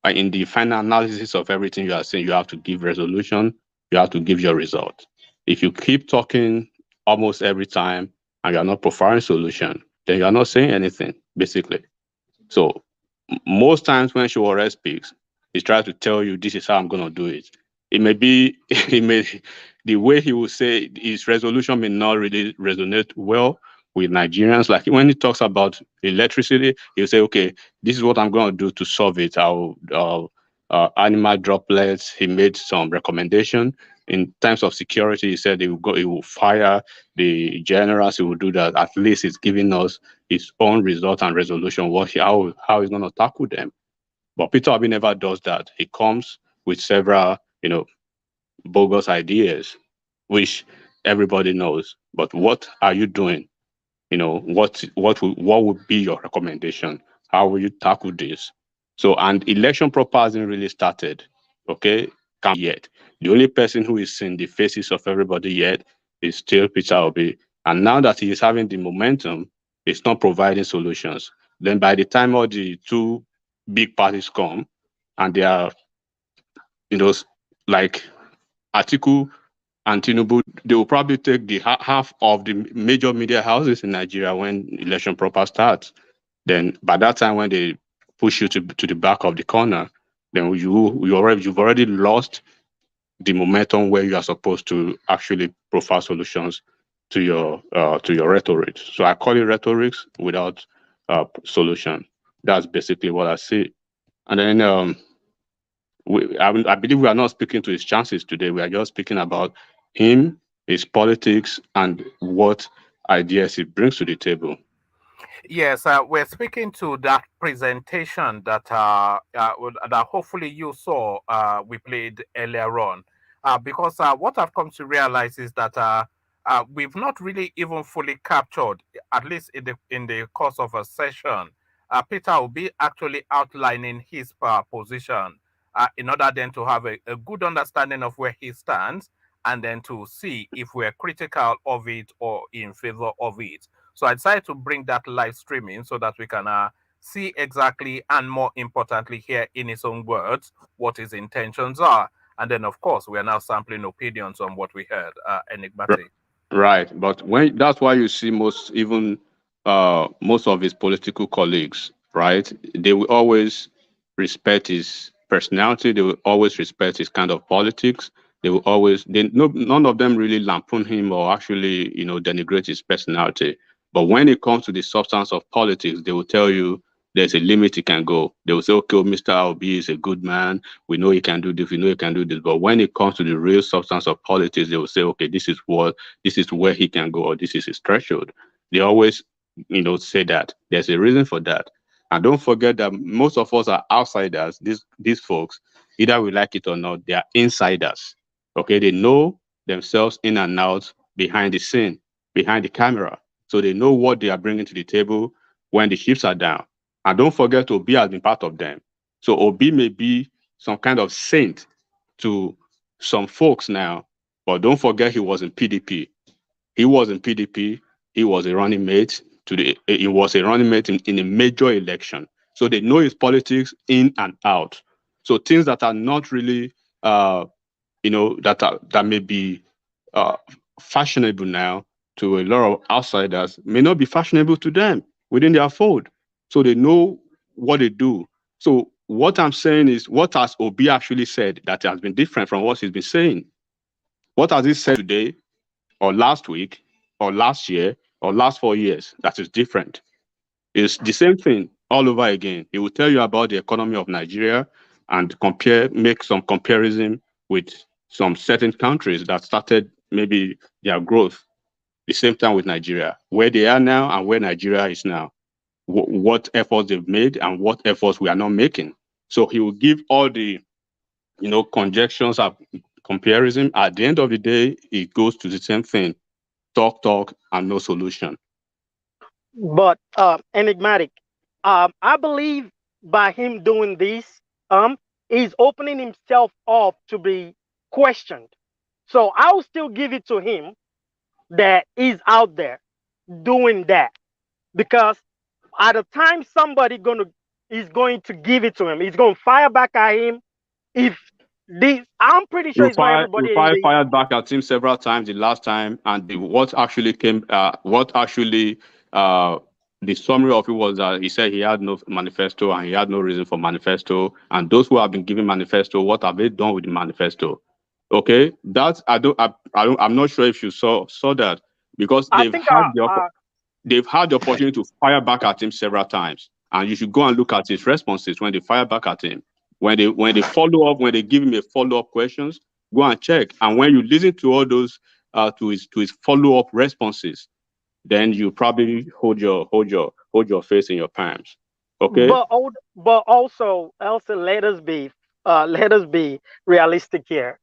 in the final analysis of everything you are saying, you have to give resolution, you have to give your result. If you keep talking almost every time and you're not providing solution, then you're not saying anything, basically. So most times when Showore speaks, he tries to tell you this is how I'm gonna do it. It may be the way he will say his resolution may not really resonate well with Nigerians. Like when he talks about electricity, he'll say, okay, this is what I'm gonna do to solve it. Animal droplets, he made some recommendation. In terms of security, he said he will fire the generals, he will do that. At least it's giving us his own result and resolution, how he's going to tackle them. But Peter Obi never does that. He comes with several, bogus ideas, which everybody knows. But what are you doing? What would be your recommendation? How will you tackle this? So, and election proper hasn't really started. Okay, can't yet. The only person who is seeing the faces of everybody yet is still Peter Obi. And now that he is having the momentum, it's not providing solutions. Then by the time all the two big parties come and they are, like Atiku and Tinubu, they will probably take the half of the major media houses in Nigeria when election proper starts. Then by that time, when they push you to the back of the corner, then you've already lost the momentum where you are supposed to actually provide solutions to your rhetoric. So I call it rhetoric without solution. That's basically what I see. And then I believe we are not speaking to his chances today. We are just speaking about him, his politics, and what ideas he brings to the table. Yes, we're speaking to that presentation that that hopefully you saw we played earlier on, because what I've come to realize is that we've not really even fully captured, at least in the course of a session, Peter will be actually outlining his position in order then to have a good understanding of where he stands, and then to see if we're critical of it or in favor of it. So I decided to bring that live streaming so that we can see exactly, and more importantly, hear in his own words what his intentions are. And then, of course, we are now sampling opinions on what we heard. Enigmatic. Right, but that's why you see most of his political colleagues, right? They will always respect his personality. They will always respect his kind of politics. None of them really lampoon him or actually, denigrate his personality. But when it comes to the substance of politics, they will tell you there's a limit he can go. They will say, okay, Mr. Obi is a good man. We know he can do this. We know he can do this. But when it comes to the real substance of politics, they will say, okay, this is where he can go, or this is his threshold. They always, say that. There's a reason for that. And don't forget that most of us are outsiders. These folks, either we like it or not, they are insiders. Okay, they know themselves in and out, behind the scene, behind the camera. So they know what they are bringing to the table when the chips are down. And don't forget, Obi has been part of them. So Obi may be some kind of saint to some folks now, but don't forget he was in PDP. He was in PDP. He was a running mate in a major election. So they know his politics in and out. So things that are not really, that may be fashionable now to a lot of outsiders may not be fashionable to them within their fold. So they know what they do. So what I'm saying is, what has Obi actually said that has been different from what he's been saying? What has he said today, or last week, or last year, or last 4 years that is different? It's the same thing all over again. He will tell you about the economy of Nigeria and make some comparison with some certain countries that started maybe their growth the same time with Nigeria, where they are now and where Nigeria is now, what efforts they've made and what efforts we are not making. So he will give all the, conjectures of comparison. At the end of the day, it goes to the same thing: talk, and no solution. But enigmatic, I believe by him doing this, he's opening himself up to be questioned. So I'll still give it to him that he's out there doing that, because at the time somebody is going to give it to him, he's going to fire back at him. If I'm pretty sure it's not everybody in the. Fired back at him several times the last time, and what actually the summary of it was that he said he had no manifesto and he had no reason for manifesto. And those who have been given manifesto, what have they done with the manifesto? Okay, I'm not sure if you saw that, because they've had the opportunity to fire back at him several times, and you should go and look at his responses when they fire back at him. When they follow up, when they give him a follow-up questions, go and check. And when you listen to all those to his follow-up responses, then you probably hold your face in your palms. Okay. But also, Elsa, let us be realistic here.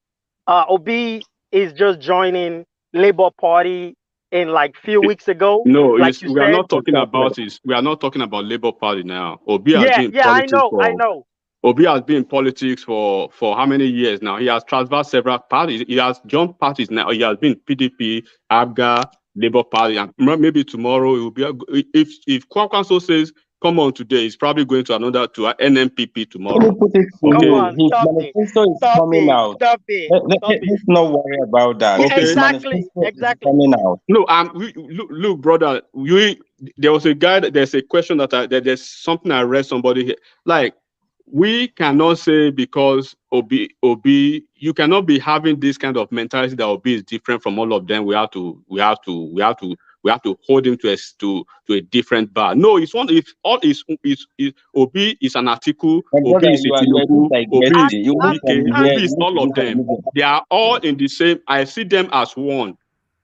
Obi is just joining Labour Party in like few weeks ago. No, like we are not talking about this. We are not talking about Labour Party now. Obi has been in I politics know. Obi has been in politics for how many years now? He has traversed several parties. He has jumped parties now. He has been PDP, ABGA, Labour Party, and maybe tomorrow it will be. If Kwakwanso says, "Come on today," he's probably going to NMPP tomorrow. Okay. His manifesto is coming out. Let's not worry about that. Yeah, exactly. Coming out. No, look, brother. There's a question there's something I read somebody here. Like, we cannot say because Obi, you cannot be having this kind of mentality that Obi is different from all of them. We have to hold him to a different bar. No, Obi is an article. Obi is a Tinubu. Obi is all of them. They are all in the same. I see them as one.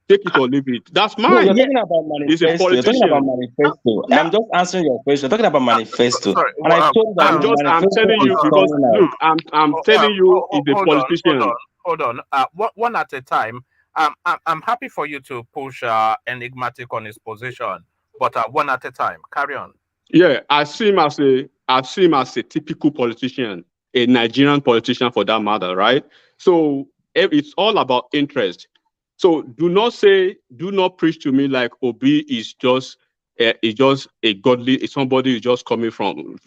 Take it or leave it. That's mine. No, you're talking about manifesto. You're talking about manifesto. I'm just answering your question. You're talking about manifesto. Sorry, and I told that I'm telling you because look, I'm telling you, he's a politician. Hold on. One at a time. I'm happy for you to push Enigmatic on his position, but one at a time. Carry on. Yeah, I see him as a typical politician, a Nigerian politician for that matter, right? So it's all about interest. So do not preach to me like Obi is just a godly somebody who's just coming from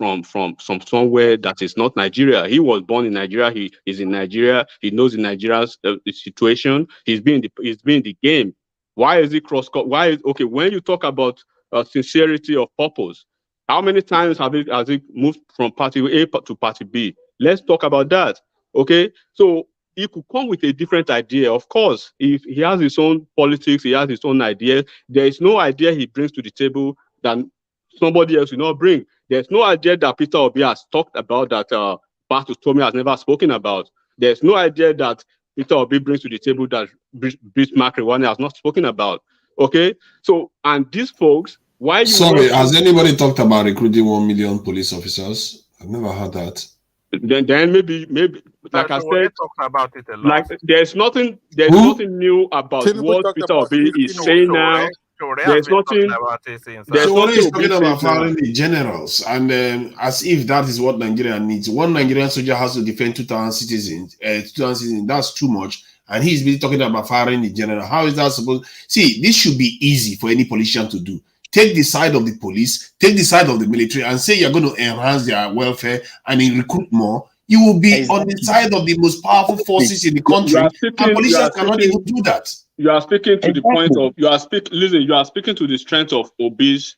somewhere that is not Nigeria. He was born in Nigeria. He is in Nigeria. He knows in Nigeria's situation. He's been in the game. Why is he okay? When you talk about sincerity of purpose, how many times has he moved from party A to party B? Let's talk about that. Okay, so he could come with a different idea. Of course, if he has his own politics, he has his own ideas. There is no idea he brings to the table that somebody else will not bring. There's no idea that Peter Obi has talked about that Bartus Tomi has never spoken about. There's no idea that Peter Obi brings to the table that Bismarck Rewani has not spoken about. Okay? So, and these folks, why you... Sorry, has anybody talked about recruiting 1 million police officers? I've never heard that. Then maybe like I said, about it a lot. Like there's nothing new about what Peter Obi is saying now. There's nothing about it since. So he's talking about firing the generals, and as if that is what Nigeria needs. One Nigerian soldier has to defend 2,000 citizens. That's too much. And he's been talking about firing the general. How is that supposed? See, this should be easy for any politician to do. Take the side of the police, take the side of the military, and say you're going to enhance their welfare and recruit more. You will be on the side of the most powerful forces in the country, and politicians cannot even do that. You are speaking to the point of you are speaking to the strength of Obi's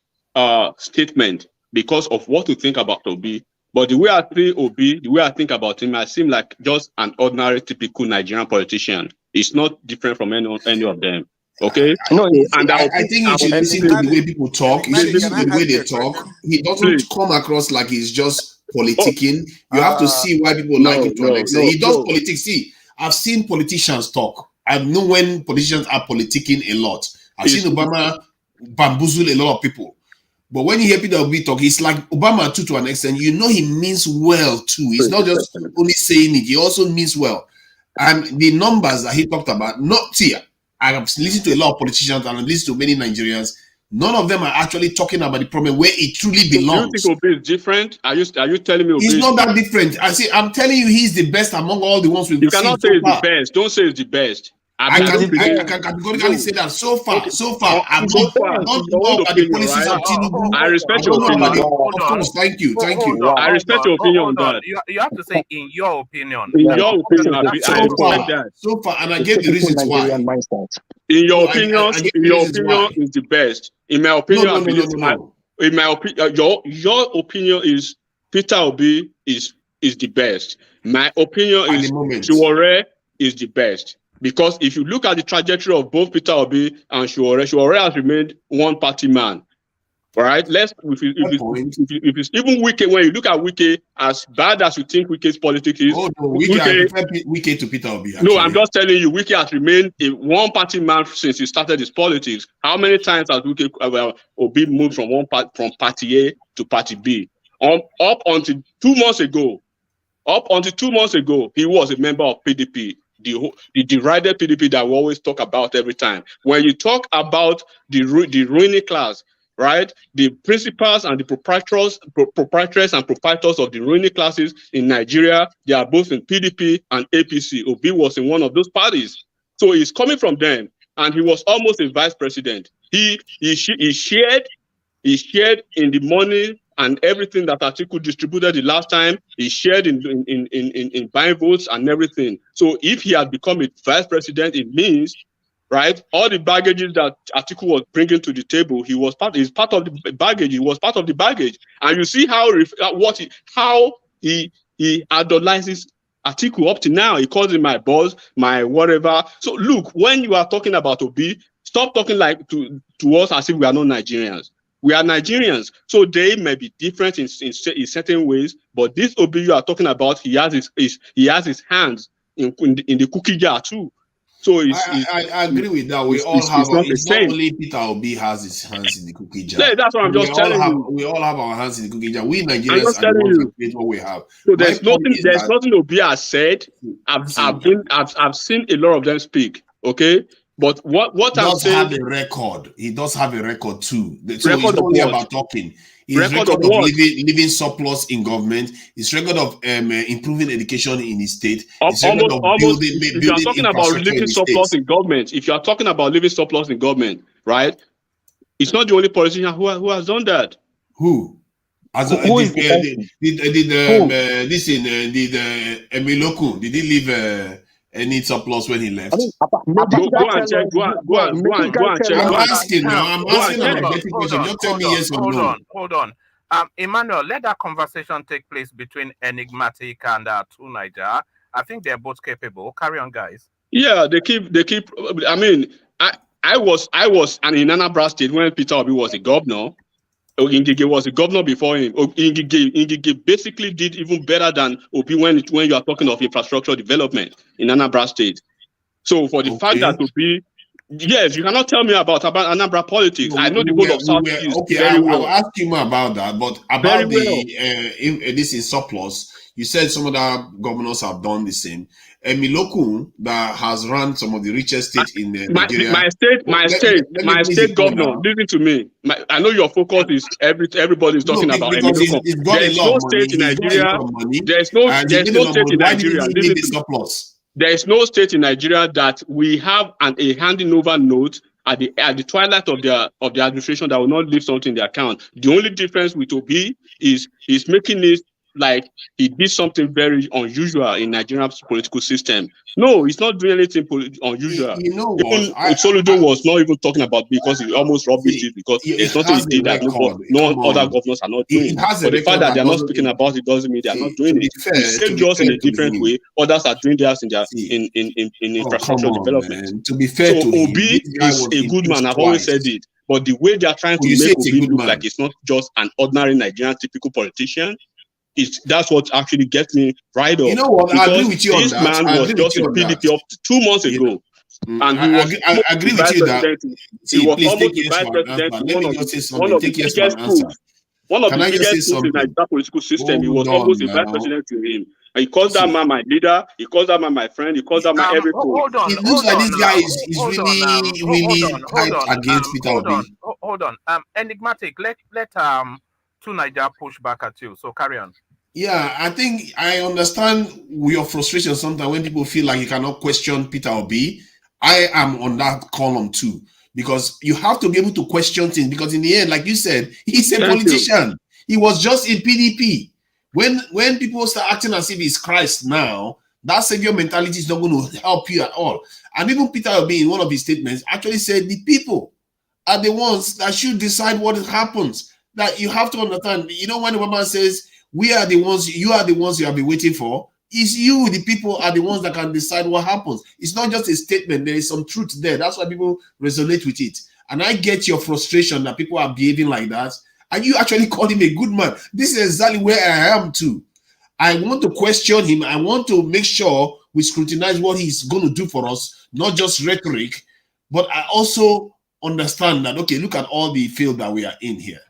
statement because of what you think about Obi. But the way I treat Obi, the way I think about him, I seem like just an ordinary, typical Nigerian politician. It's not different from any of them. Okay. No, and I think you should listen to the way people talk. You should listen to the way they talk. He doesn't come across like he's just politicking. You have to see why people like it to an extent. He does politics. See, I've seen politicians talk. I know when politicians are politicking a lot. I've seen Obama bamboozle a lot of people. But when you hear Peter Obi talk, it's like Obama too, to an extent. You know he means well too. He's not just only saying it. He also means well. And the numbers that he talked about, not here. I have listened to a lot of politicians and I've listened to many Nigerians. None of them are actually talking about the problem where it truly belongs. Do you think Obi is different? Are you telling me Obi he's not that different? I'm telling you, he's the best among all the ones we've seen. You cannot say it's the best. Don't say it's the best. I can categorically say that so far, I've not know about the policies of Tinubu. I respect your opinion. Of course, thank you. I respect your opinion on that. You have to say in your opinion. In your opinion, I respect that. So far, and I gave the reasons why. In your opinion, is the best. In my opinion, I believe. In my opinion, your opinion is Peter Obi is the best. My opinion is Shuore is the best. Because if you look at the trajectory of both Peter Obi and Shuore has remained one party man. All right, if it's even Wike, when you look at Wike, as bad as you think Wike's politics is, Wike to Peter Obi. Actually. No, I'm just telling you, Wike has remained a one-party man since he started his politics. How many times has Wike Obi moved from party A to party B? Up until 2 months ago, he was a member of PDP. The derided PDP that we always talk about every time. When you talk about the ruling class, right? The principals and the proprietors and proprietors of the ruling classes in Nigeria, they are both in PDP and APC. Obi was in one of those parties. So he's coming from them, and he was almost a vice president. He shared in the money and everything that Atiku distributed the last time. He shared in buying votes and everything. So if he had become a vice president, it means, right, all the baggages that Atiku was bringing to the table, he's part of the baggage. He was part of the baggage, and you see how he idolizes Atiku up to now. He calls him my boss, my whatever. So look, when you are talking about Obi, stop talking like to us as if we are not Nigerians. We are Nigerians, so they may be different in certain ways. But this Obi you are talking about, he has his hands in the cookie jar too. So I agree with that. It's not only Peter Obi has his hands in the cookie jar. Yeah, that's what I'm just telling you. We all have our hands in the cookie jar. We Nigerians are the ones who create what we have. So there's nothing Obi has said. I've seen a lot of them speak. Okay. But what I'm saying, he does have a record too. So it's not only about talking. His record of living surplus in government. His record of improving education in his state. His record of building. If you are talking about living surplus in government, right? It's not the only politician who has done that. Who? Did Emiloku? Did he leave? Any surplus when he left? Go and check. I'm asking now. Don't tell me yes or no. Hold on. Emmanuel, let that conversation take place between Enigmatic and Two Niger. I think they're both capable. Carry on, guys. Yeah, they keep. I mean, I was in Anambra State when Peter Obi was a governor. Ngige was a governor before him. Ngige basically did even better than Obi when you are talking of infrastructure development in Anambra State. So for the fact that Obi, yes, you cannot tell me about Anambra politics. I know the whole of South East. I'll ask you more about that, but about this is surplus. You said some other governors have done the same. Emiloku, that has run some of the richest states in Nigeria. My state governor. Listen to me. I know your focus is everybody's talking about Emiloku. There is no state in Nigeria. There's no state in Nigeria. There is no state in Nigeria that we have a handing over note at the twilight of the administration that will not leave something in the account. The only difference with Obi is he's making it like he did something very unusual in Nigeria's political system. No, he's not doing anything unusual. You know what? Soludo was not even talking about because he almost rubbished it because there's nothing he did that no other governors are not doing. But the fact that they're not speaking about it doesn't mean they're not doing it. He saved just in a different way. Others are doing theirs in infrastructure development. To be fair, so Obi is a good man. I've always said it. But the way they are trying to make Obi look like it's not just an ordinary Nigerian typical politician, that's what actually gets me right off. You know what? I agree with you on that. This man was just in PDP up to 2 months ago. And I agree with you that he was almost the vice president one of the biggest schools. One of the biggest schools in Nigerian political system. He was almost a vice president to him. And he calls that man my leader. He calls that man my friend. He calls that man everything. It looks like this guy is really tight against Peter Obi. Hold on. Enigmatic. Let Two Niger push back at you. So carry on. Yeah, I think I understand your frustration sometimes when people feel like you cannot question Peter Obi. I am on that column too, because you have to be able to question things. Because in the end, like you said, he's a politician. He was just in PDP. When people start acting as if he's Christ now, that savior mentality is not going to help you at all. And even Peter Obi, in one of his statements, actually said the people are the ones that should decide what happens. That you have to understand. You know, when the woman says, we are the ones, you are the ones you have been waiting for, it's you, the people are the ones that can decide what happens. It's not just a statement. There is some truth there. That's why people resonate with it. And I get your frustration that people are behaving like that. And you actually call him a good man. This is exactly where I am too. I want to question him. I want to make sure we scrutinize what he's going to do for us, not just rhetoric, but I also understand that, okay, look at all the field that we are in here.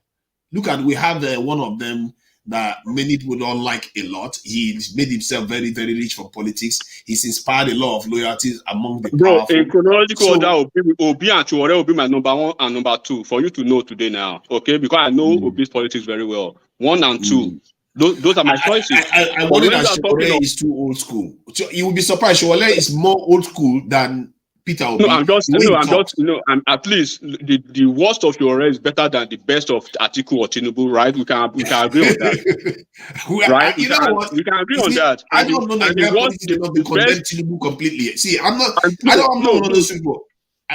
Look at, we have one of them that many people don't like a lot. He's made himself very, very rich from politics. He's inspired a lot of loyalties among the powerful. In chronological order, Obi and Chiwore will be my number 1 and number 2 for you to know today now, okay? Because I know Obi's politics very well. 1 and 2. Those are my choices. I worry that Chiwore is too old school. So you will be surprised. Chiwore is more old school than Peter Obi. I'm at least the worst of Chiwore is better than the best of Atiku or Tinubu, right? We can agree on that. Right? We can agree on that. I don't know that they condemn Tinubu completely. See, I'm not one of those people.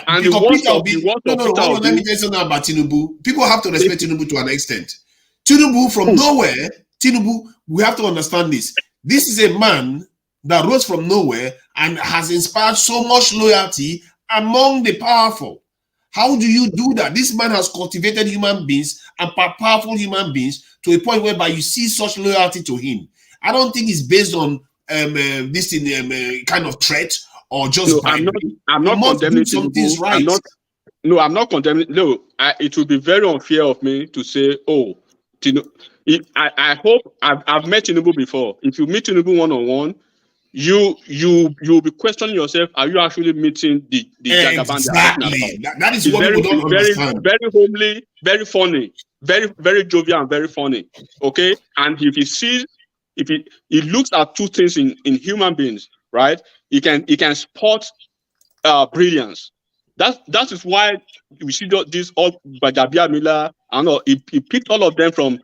And the worst of Peter Obi. Let me tell you something about Tinubu. People have to respect Tinubu to an extent. Tinubu from nowhere. We have to understand this. This is a man that rose from nowhere and has inspired so much loyalty among the powerful. How do you do that? This man has cultivated human beings and powerful human beings to a point whereby you see such loyalty to him. I don't think it's based on this kind of threat or just. I'm not condemning some things right. I'm not condemning. No, it would be very unfair of me to say, oh, I hope I've met Tinubu before. If you meet Tinubu one-on-one, you'll be questioning yourself. Are you actually meeting the Jagaban? Exactly. That is what people don't understand. Very homely, very funny, very, very jovial and very funny. Okay, and if he looks at two things in human beings, right? He can spot brilliance. That is why we see this all Bajabia Miller. I know he picked all of them from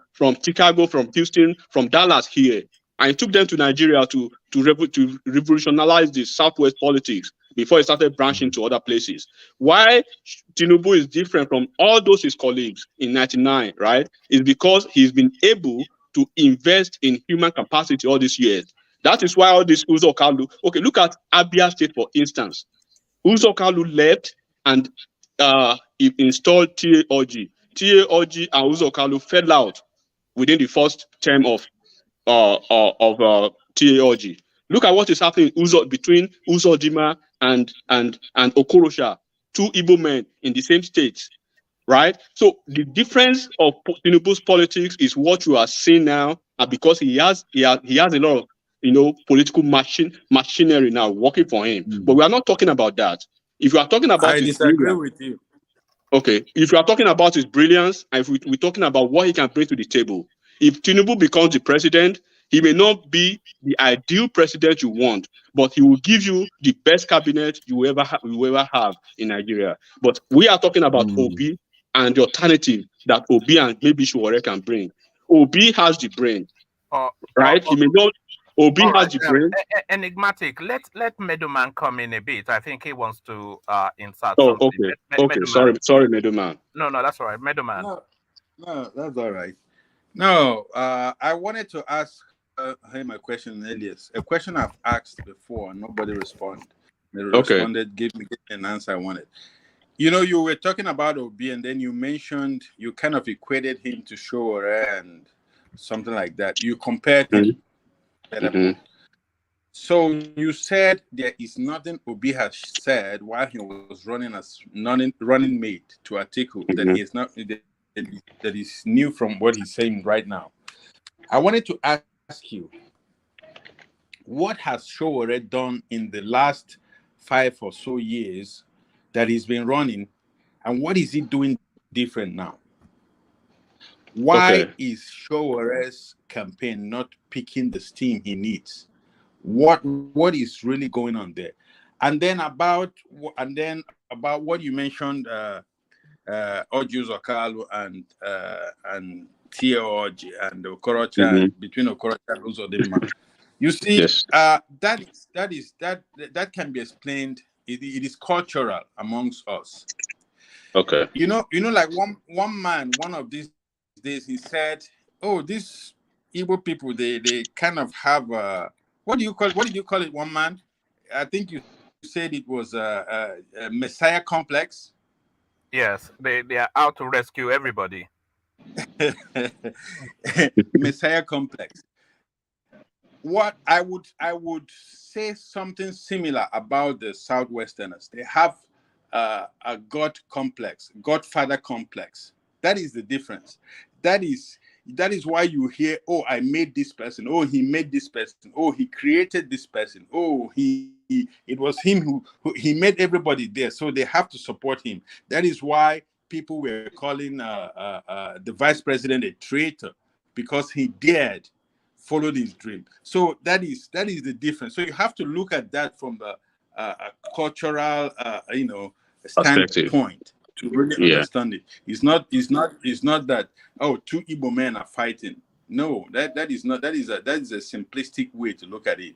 Chicago, from Houston, from Dallas here, and he took them to Nigeria to revolutionize the Southwest politics before he started branching to other places. Why Tinubu is different from all those his colleagues in '99, right? Is because he's been able to invest in human capacity all these years. That is why all this Uzo Kalu. Okay, look at Abia State for instance. Uzo Kalu left and he installed TAOG. TAOG and Uzo Kalu fell out within the first term of TAOG. Look at what is happening between Uzodinma and Okorosha, two Igbo men in the same state, right? So the difference of Tinubu's politics is what you are seeing now, and because he has a lot of political machinery now working for him. But we are not talking about that. If you are talking about, I disagree with you. Okay, if you are talking about his brilliance, and if we're talking about what he can bring to the table, if Tinubu becomes the president, he may not be the ideal president you want, but he will give you the best cabinet you will ever have in Nigeria. But we are talking about Obi and the alternative that Obi and maybe Chiwore can bring. Obi has the brain, right? He may not. Obi has the brain. Enigmatic. Let Meadowman come in a bit. I think he wants to insert something. Okay. Sorry, Meadowman. No, that's all right. Meadowman. No, that's all right. No, I wanted to ask him a question earlier. A question I've asked before, nobody responded. They responded, gave me an answer I wanted. You were talking about Obi, and then you mentioned you kind of equated him to Chiwore and something like that. You compared him. So you said there is nothing Obi has said while he was running as running mate to Atiku that is new from what he's saying right now. I wanted to ask you, what has Chiwore done in the last 5 or so years that he's been running, and what is he doing different now? Why is Chiwore's campaign not picking the steam he needs? What is really going on there? And then about what you mentioned, Ojus Okalu and Theoj and Okorocha, between Okorocha and Uzodinma. You see, Yes. that can be explained. It is cultural amongst us. Okay. You know, like one man, one of these days, he said, "Oh, these Igbo people, they kind of have what did you call it? One man, I think you said it was a Messiah complex." Yes, they are out to rescue everybody. Messiah complex. What I would say something similar about the Southwesterners. They have a God complex, Godfather complex. That is the difference. That is why you hear, "Oh, I made this person. Oh, he made this person. Oh, he created this person. Oh, it was him who he made everybody there. So they have to support him." That is why people were calling the vice president a traitor, because he dared followed his dream. So that is the difference. So you have to look at that from the cultural standpoint to really understand it. It's not that, oh, two Igbo men are fighting. No, that is a simplistic way to look at it.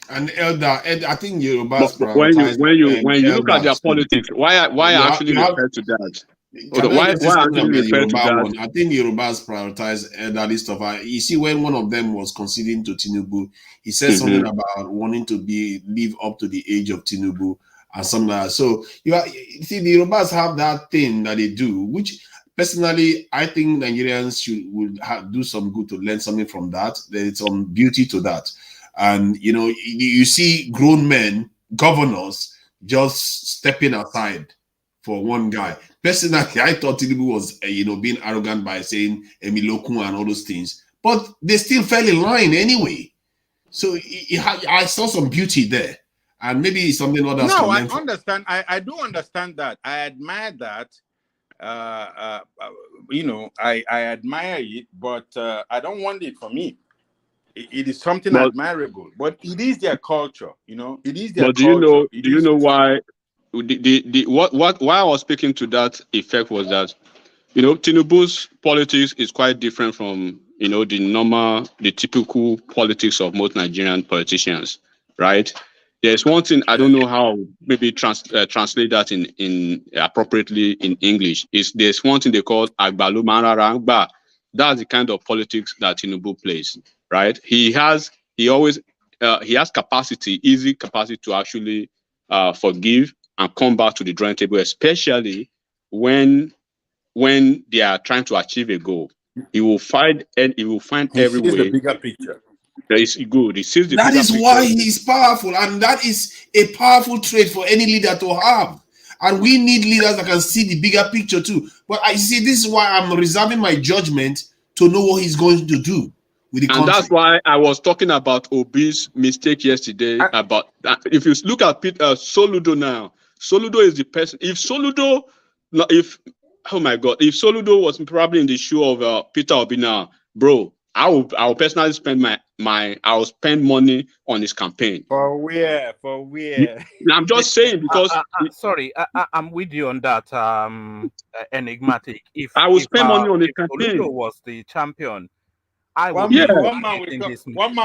And Elder, I think Yorubas But when you look at their elders. politics, why actually refer to that? Why actually refer to that? I think Yorubas prioritize elderly stuff. You see, when one of them was conceding to Tinubu, he said something about wanting to live up to the age of Tinubu and something like that. So you see, the Yorubas have that thing that they do, which personally I think Nigerians would do some good to learn something from that. There's some beauty to that. And you see grown men, governors, just stepping aside for one guy. Personally, I thought Tinubu was, being arrogant by saying Emilokun and all those things, but they still fell in line anyway. So I saw some beauty there, and maybe something others. No, I understand. I do understand that. I admire that. I admire it, but I don't want it for me. It is something admirable, but it is their culture. It is their culture. Do you know why? Why I was speaking to that effect was that, Tinubu's politics is quite different from, the typical politics of most Nigerian politicians, right? There's one thing, I don't know how maybe translate that in appropriately in English. There's one thing they call Agbalu Mararangba. That's the kind of politics that Tinubu plays, right? He has capacity, easy capacity to actually forgive and come back to the drawing table, especially when they are trying to achieve a goal. He will find every way. The bigger picture. That is good. He sees the that bigger is picture. why he is powerful, and that is a powerful trait for any leader to have. And we need leaders that can see the bigger picture too. But I see, this is why I'm reserving my judgment to know what he's going to do with the country. And that's why I was talking about Obi's mistake yesterday. About that. If you look at Soludo now, Soludo is the person. If Soludo was probably in the shoe of Peter Obi now, bro, I will personally spend I'll spend money on his campaign. For where? I'm just saying, because sorry, I'm with you on that. Enigmatic. I will spend money on the campaign. Soludo was the champion. One man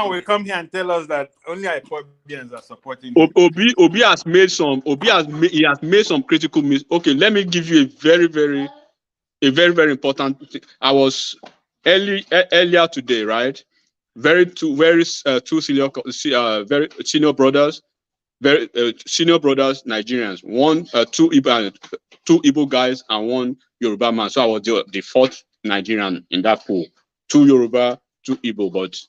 will come here and tell us that only IPOBians are supporting him. Obi has made some. He has made some critical mistakes. Okay, let me give you a very, very important thing. I was earlier today, right? Two senior brothers, Nigerians. Two Igbo guys and one Yoruba man. So I was the fourth Nigerian in that pool. Two Yoruba, two Igbo. But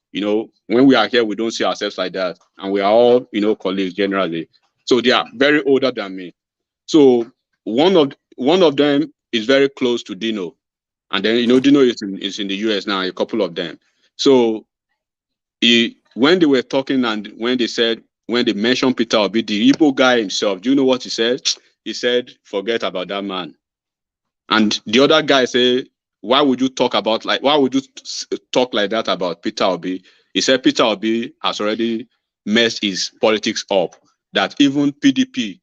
when we are here, we don't see ourselves like that, and we are all colleagues generally. So they are very older than me. So one of them is very close to Dino. And then, Dino is in the US now, a couple of them. So when they were talking and when they mentioned Peter Obi, the Igbo guy himself, do you know what he said? He said, forget about that man. And the other guy said, why would you talk like that about Peter Obi? He said Peter Obi has already messed his politics up. That even PDP,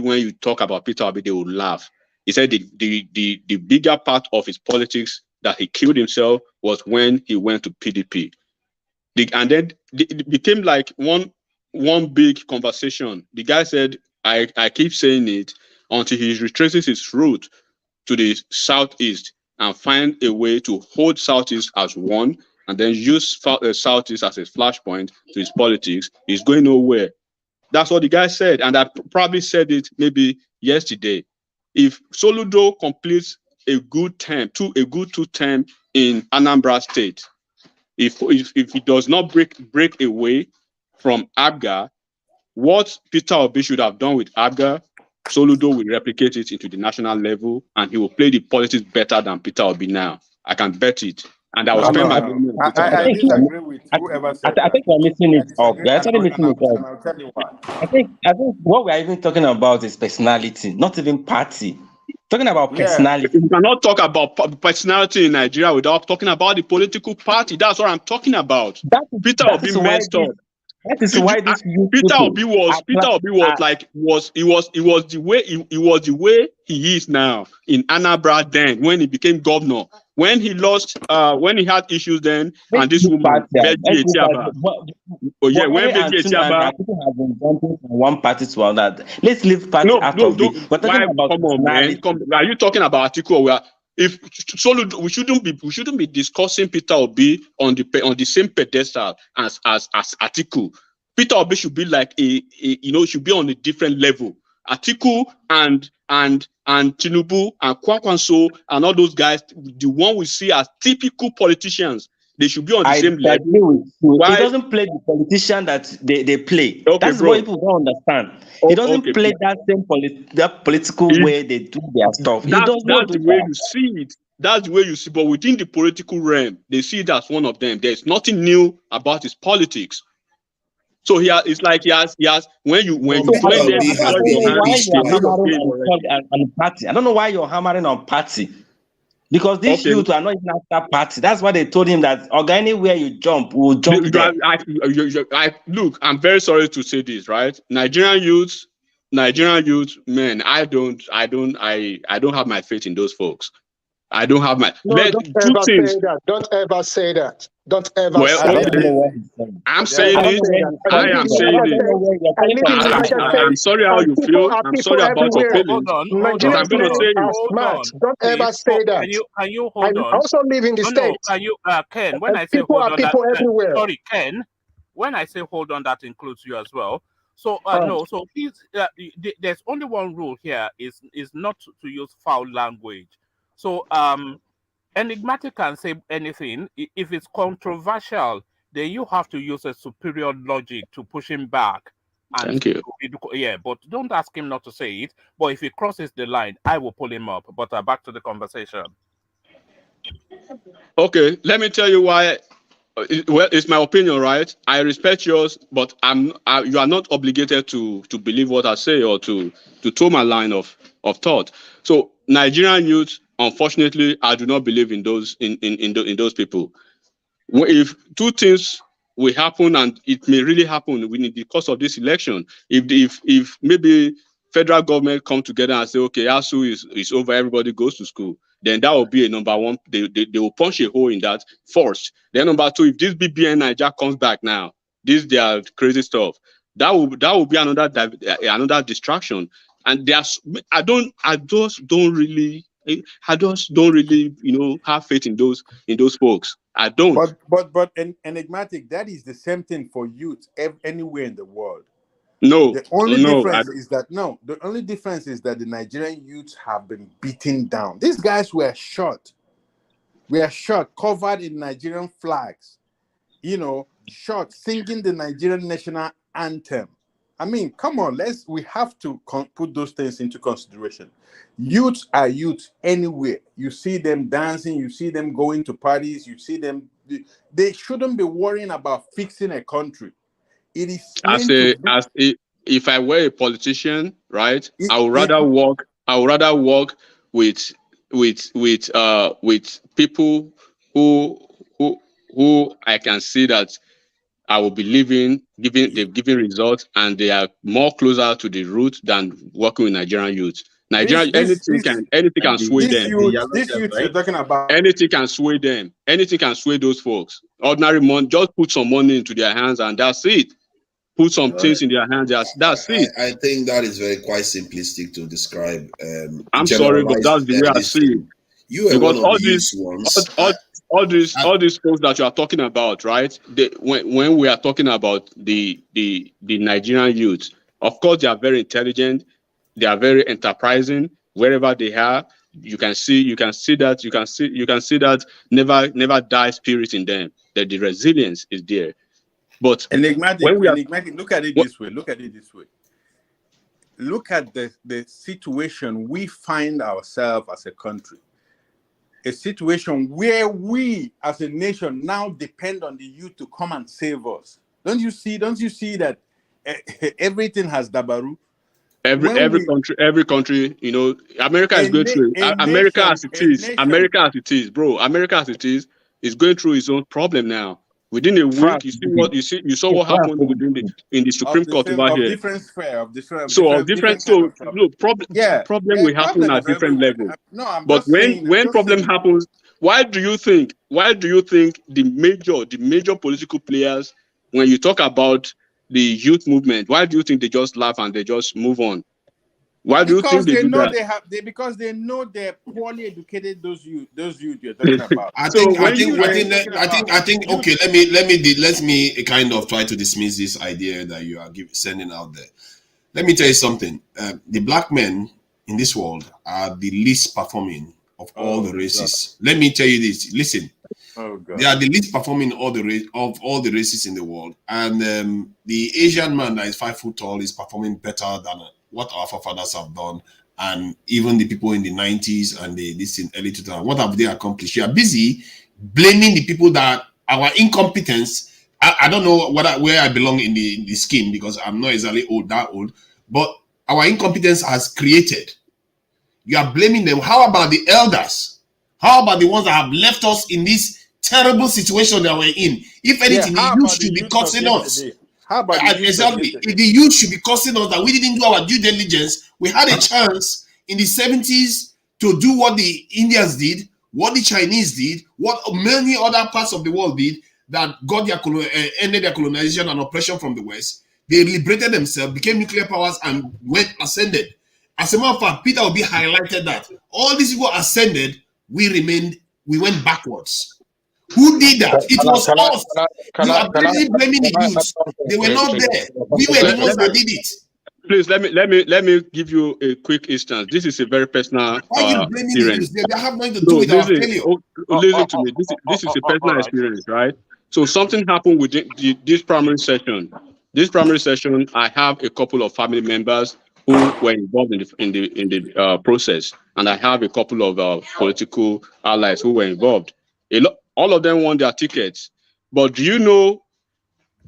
when you talk about Peter Obi, they would laugh. He said the bigger part of his politics that he killed himself was when he went to PDP. And then it became like one big conversation. The guy said, I keep saying it until he retraces his route to the southeast and find a way to hold southeast as one and then use southeast as a flashpoint to his politics. He's going nowhere. That's what the guy said. And I probably said it maybe yesterday. If Soludo completes a good two-term in Anambra State, if he does not break away from Abga, what Peter Obi should have done with Abga, Soludo will replicate it into the national level, and he will play the politics better than Peter Obi now. I can bet it. And I will spend my money on Peter Obi. I disagree with whoever said I think we're missing it up. We're actually missing it and up. I'll tell you why. I think what we're even talking about is personality, not even party. Talking about personality. You cannot talk about personality in Nigeria without talking about the political party. That's what I'm talking about. Peter Obi messed up. That is why this Peter Obi was the way he is now in Anambra then when he became governor. When he lost, when he had issues then, and this woman, Beji Etiaba. Oh yeah, when Beji Etiaba. People have been jumping from one party to another. Let's leave party out of it. We're talking about come on, man. Are you talking about Atiku? If Soludo, we shouldn't be discussing Peter Obi on the same pedestal as Atiku. Peter Obi should be like should be on a different level. Atiku and Tinubu and Kwankwanso and all those guys, the one we see as typical politicians, they should be on the same level. He doesn't play the politician that they play. Okay, that's what people don't understand. He doesn't play that same political way they do their stuff. That's the way you see it. That's the way you see. But within the political realm, they see it as one of them. There's nothing new about his politics. So it's like he has when you I don't know why you're hammering on party. Because these youth are not even after party. That's why they told him that anywhere you jump, we'll jump there. Look, I'm very sorry to say this, right? Nigerian youth, man, I don't have my faith in those folks. I don't have my. No, don't ever say that. Don't ever say that. Don't ever say that. I'm saying it. I am saying it. I'm sorry how you feel. I'm sorry about your feelings. Hold I'm going to say it. Don't ever say that. Can you hold on? I also live in the States. Can you, Ken, when I say people hold are people everywhere. Sorry, Ken, when I say hold on, that includes you as well. So, no, so please, there's only one rule here is not to use foul language. So, enigmatic can say anything. If it's controversial, then you have to use a superior logic to push him back. And thank you. Yeah, but don't ask him not to say it. But if he crosses the line, I will pull him up. But back to the conversation. Okay, let me tell you why. Well, it's my opinion, right? I respect yours, but you are not obligated to believe what I say or to toe my line of thought. So Nigerian youth, unfortunately, I do not believe in those in those people. If two things will happen, and it may really happen within the course of this election, if maybe federal government come together and say, okay, ASU is over, everybody goes to school, then that will be a number one. They will punch a hole in that first. Then number two, if this BBN Niger comes back now, this their crazy stuff, that will be another distraction. And I just don't really have faith in those folks. I don't. But enigmatic, that is the same thing for youth anywhere in the world. No. The only difference is that the Nigerian youths have been beaten down. These guys were shot. Covered in Nigerian flags. Shot singing the Nigerian national anthem. I mean, come on, we have to put those things into consideration. Youths are youths anywhere. You see them dancing, you see them going to parties, you see them. They shouldn't be worrying about fixing a country. It is if I were a politician, right, I would rather work with people who I can see that I will be living, they've given results, and they are more closer to the root than working with Nigerian youth. Anything can sway them. This youth you're talking about. Anything can sway them. Anything can sway those folks. Ordinary money, just put some money into their hands and that's it. Put some things in their hands. That's it. I think that is quite simplistic to describe. I'm sorry, but that's the way I see it. You are because one of these ones. All these folks that you are talking about, right? When we are talking about the Nigerian youth, of course they are very intelligent, they are very enterprising. Wherever they are, you can see that never die spirit in them. That the resilience is there. But enigmatic, look at it this way. Look at the situation we find ourselves as a country. A situation where we as a nation now depend on the youth to come and save us. Don't you see that everything has dabaru? Every country, you know, America is going through America as it is, bro. America as it is going through its own problem now. Within a week, you saw what happened in the Supreme Court over here. Problem will happen at different levels. But when problem happens, why do you think the major political players, when you talk about the youth movement, why do you think they just laugh and they just move on? Why do you think they do that? Because they know they're poorly educated. Those youth you're talking about. I think. Okay, let me kind of try to dismiss this idea that you are sending out there. Let me tell you something. The black men in this world are the least performing of all the races. God. Let me tell you this. Listen. Oh, God. They are the least performing of all the races in the world, and the Asian man that is 5 foot tall is performing better than what our forefathers have done, and even the people in the 90s and this in early 2000s. What have they accomplished? You are busy blaming the people that our incompetence. I don't know where I belong in the scheme because I'm not exactly that old, but our incompetence has created. You are blaming them. How about the elders? How about the ones that have left us in this terrible situation that we're in? If anything, the youth should be cursing us. How about exactly? The youth should be cursing us that we didn't do our due diligence. We had a chance in the 70s to do what the Indians did, what the Chinese did, what many other parts of the world did that got ended their colonization and oppression from the West. They liberated themselves, became nuclear powers, and ascended. As a matter of fact, Peter Obi highlighted that all these people ascended. We went backwards. Who did that? It was us. You are blaming the youths. They were not there. We were the ones that did it. Please let me give you a quick instance. This is a very personal experience. They have nothing to do with our failure. Listen to me. This is a personal experience, right? So something happened with this primary session. This primary session, I have a couple of family members who were involved in the process, and I have a couple of political allies who were involved. All of them won their tickets. But do you know,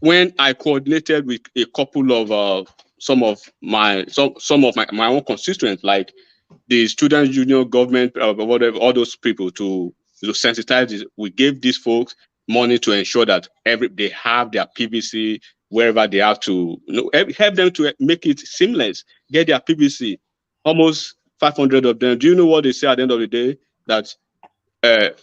when I coordinated with a couple of some of my own constituents, like the student union, government, whatever, all those people to sensitize, we gave these folks money to ensure that they have their PVC wherever they have to, help them to make it seamless, get their PVC. Almost 500 of them. Do you know what they say at the end of the day? That I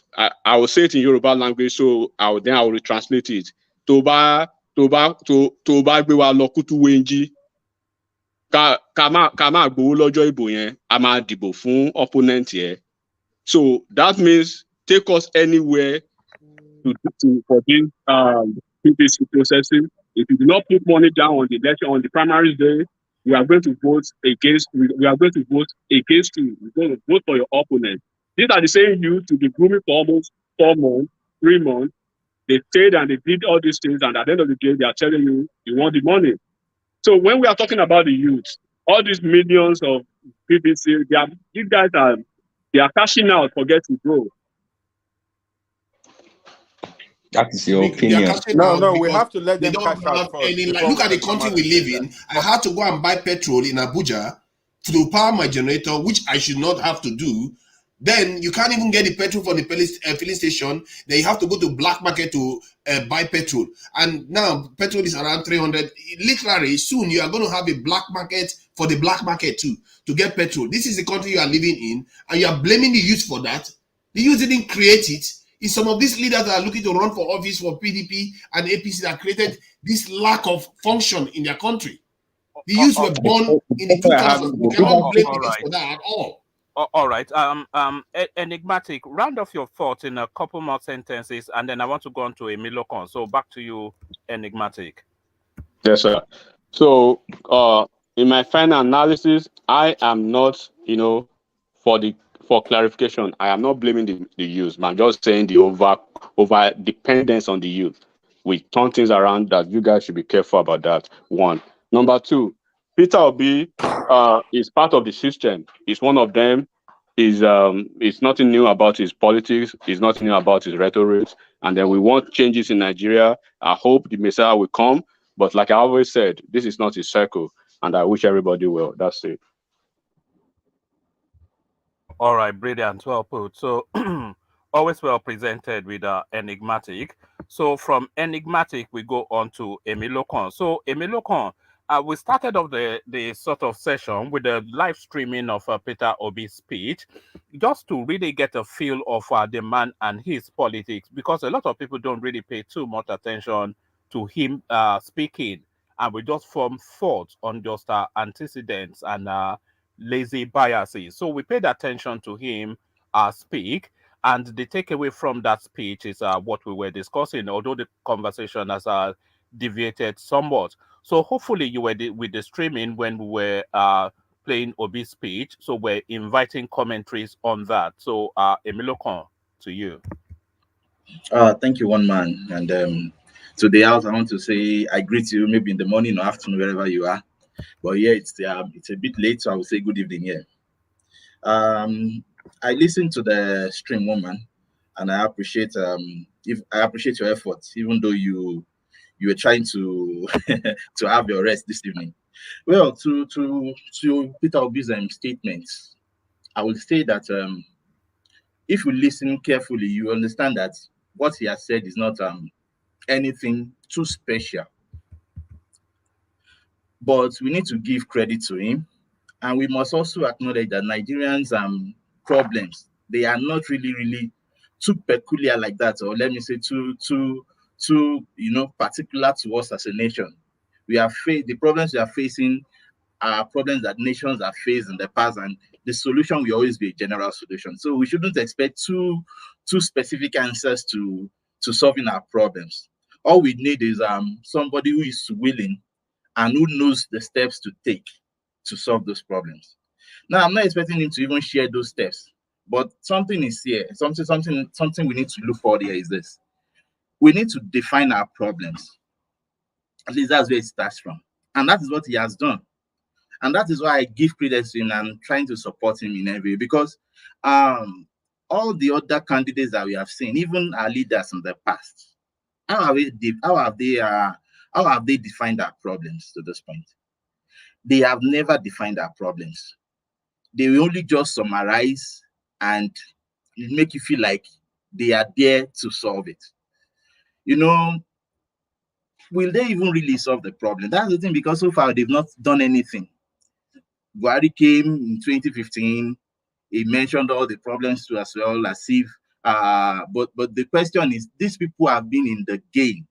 will say it in Yoruba language, so I will translate it. Toba gbewa lokutu wenji. Kama gbowo lojo ibo yen, a ma dibo fun opponent here. So that means take us anywhere for this PPC processing. If you do not put money down on the election on the primaries day, we are going to vote against. We are going to vote against you. We're going to vote for your opponent. These are the same youth to be grooming for almost 4 months, 3 months. They stayed and they did all these things, and at the end of the day, they are telling you want the money. So when we are talking about the youth, all these millions of PPC, these guys are cashing out, forget to grow. That is your opinion. No, we have to let them cash out first. Look at the country we live in. I had to go and buy petrol in Abuja to power my generator, which I should not have to do. Then you can't even get the petrol from the filling station. Then you have to go to black market to buy petrol. And now petrol is around 300. Literally, soon you are going to have a black market for the black market too to get petrol. This is the country you are living in, and you are blaming the youth for that. The youth didn't create it. It's some of these leaders that are looking to run for office for PDP and APC that created this lack of function in their country. The youth were born in the 2000s. We cannot blame the youth for that at all. All right. Enigmatic, round off your thoughts in a couple more sentences, and then I want to go on to Emilokon. So back to you, Enigmatic. Yes, sir. So, in my final analysis, I am not, for clarification, I am not blaming the youth. I'm just saying the over dependence on the youth. We turn things around. That you guys should be careful about that. One. Number two, Peter Obi is part of the system. He's one of them. It's nothing new about his politics. It's nothing new about his rhetoric. And then we want changes in Nigeria. I hope the Messiah will come. But like I always said, this is not his circle. And I wish everybody well. That's it. All right, brilliant. Well put. So always well presented with Enigmatic. So from Enigmatic, we go on to Emilokon. So Emilokon, we started off the sort of session with the live streaming of Peter Obi's speech, just to really get a feel of the man and his politics, because a lot of people don't really pay too much attention to him speaking, and we just form thoughts on just antecedents and lazy biases. So we paid attention to him speak, and the takeaway from that speech is what we were discussing, although the conversation has deviated somewhat. So hopefully you were with the streaming when we were playing Obi's speech. So we're inviting commentaries on that. So Emilokon, to you. Thank you, one man. And to the house, I want to say I greet you maybe in the morning or afternoon, wherever you are. But yeah, it's a bit late, so I will say good evening here. I listened to the stream, woman, and I appreciate your efforts, even though you were trying to to have your rest this evening. Well, to Peter Obi's statements, I would say that if you listen carefully, you understand that what he has said is not anything too special. But we need to give credit to him, and we must also acknowledge that Nigerians' problems, they are not really too peculiar like that, or let me say too particular to us as a nation. The problems we are facing are problems that nations have faced in the past, and the solution will always be a general solution. So we shouldn't expect too specific answers to solving our problems. All we need is somebody who is willing and who knows the steps to take to solve those problems. Now, I'm not expecting him to even share those steps, but something is here. Something we need to look for here is this. We need to define our problems. At least that's where it starts from. And that is what he has done. And that is why I give credence to him and I'm trying to support him in every way, because all the other candidates that we have seen, even our leaders in the past, how have they defined our problems to this point? They have never defined our problems. They will only just summarize and make you feel like they are there to solve it. Will they even really solve the problem? That's the thing, because so far they've not done anything. Buhari came in 2015. He mentioned all the problems too as well, as if but the question is, these people have been in the game.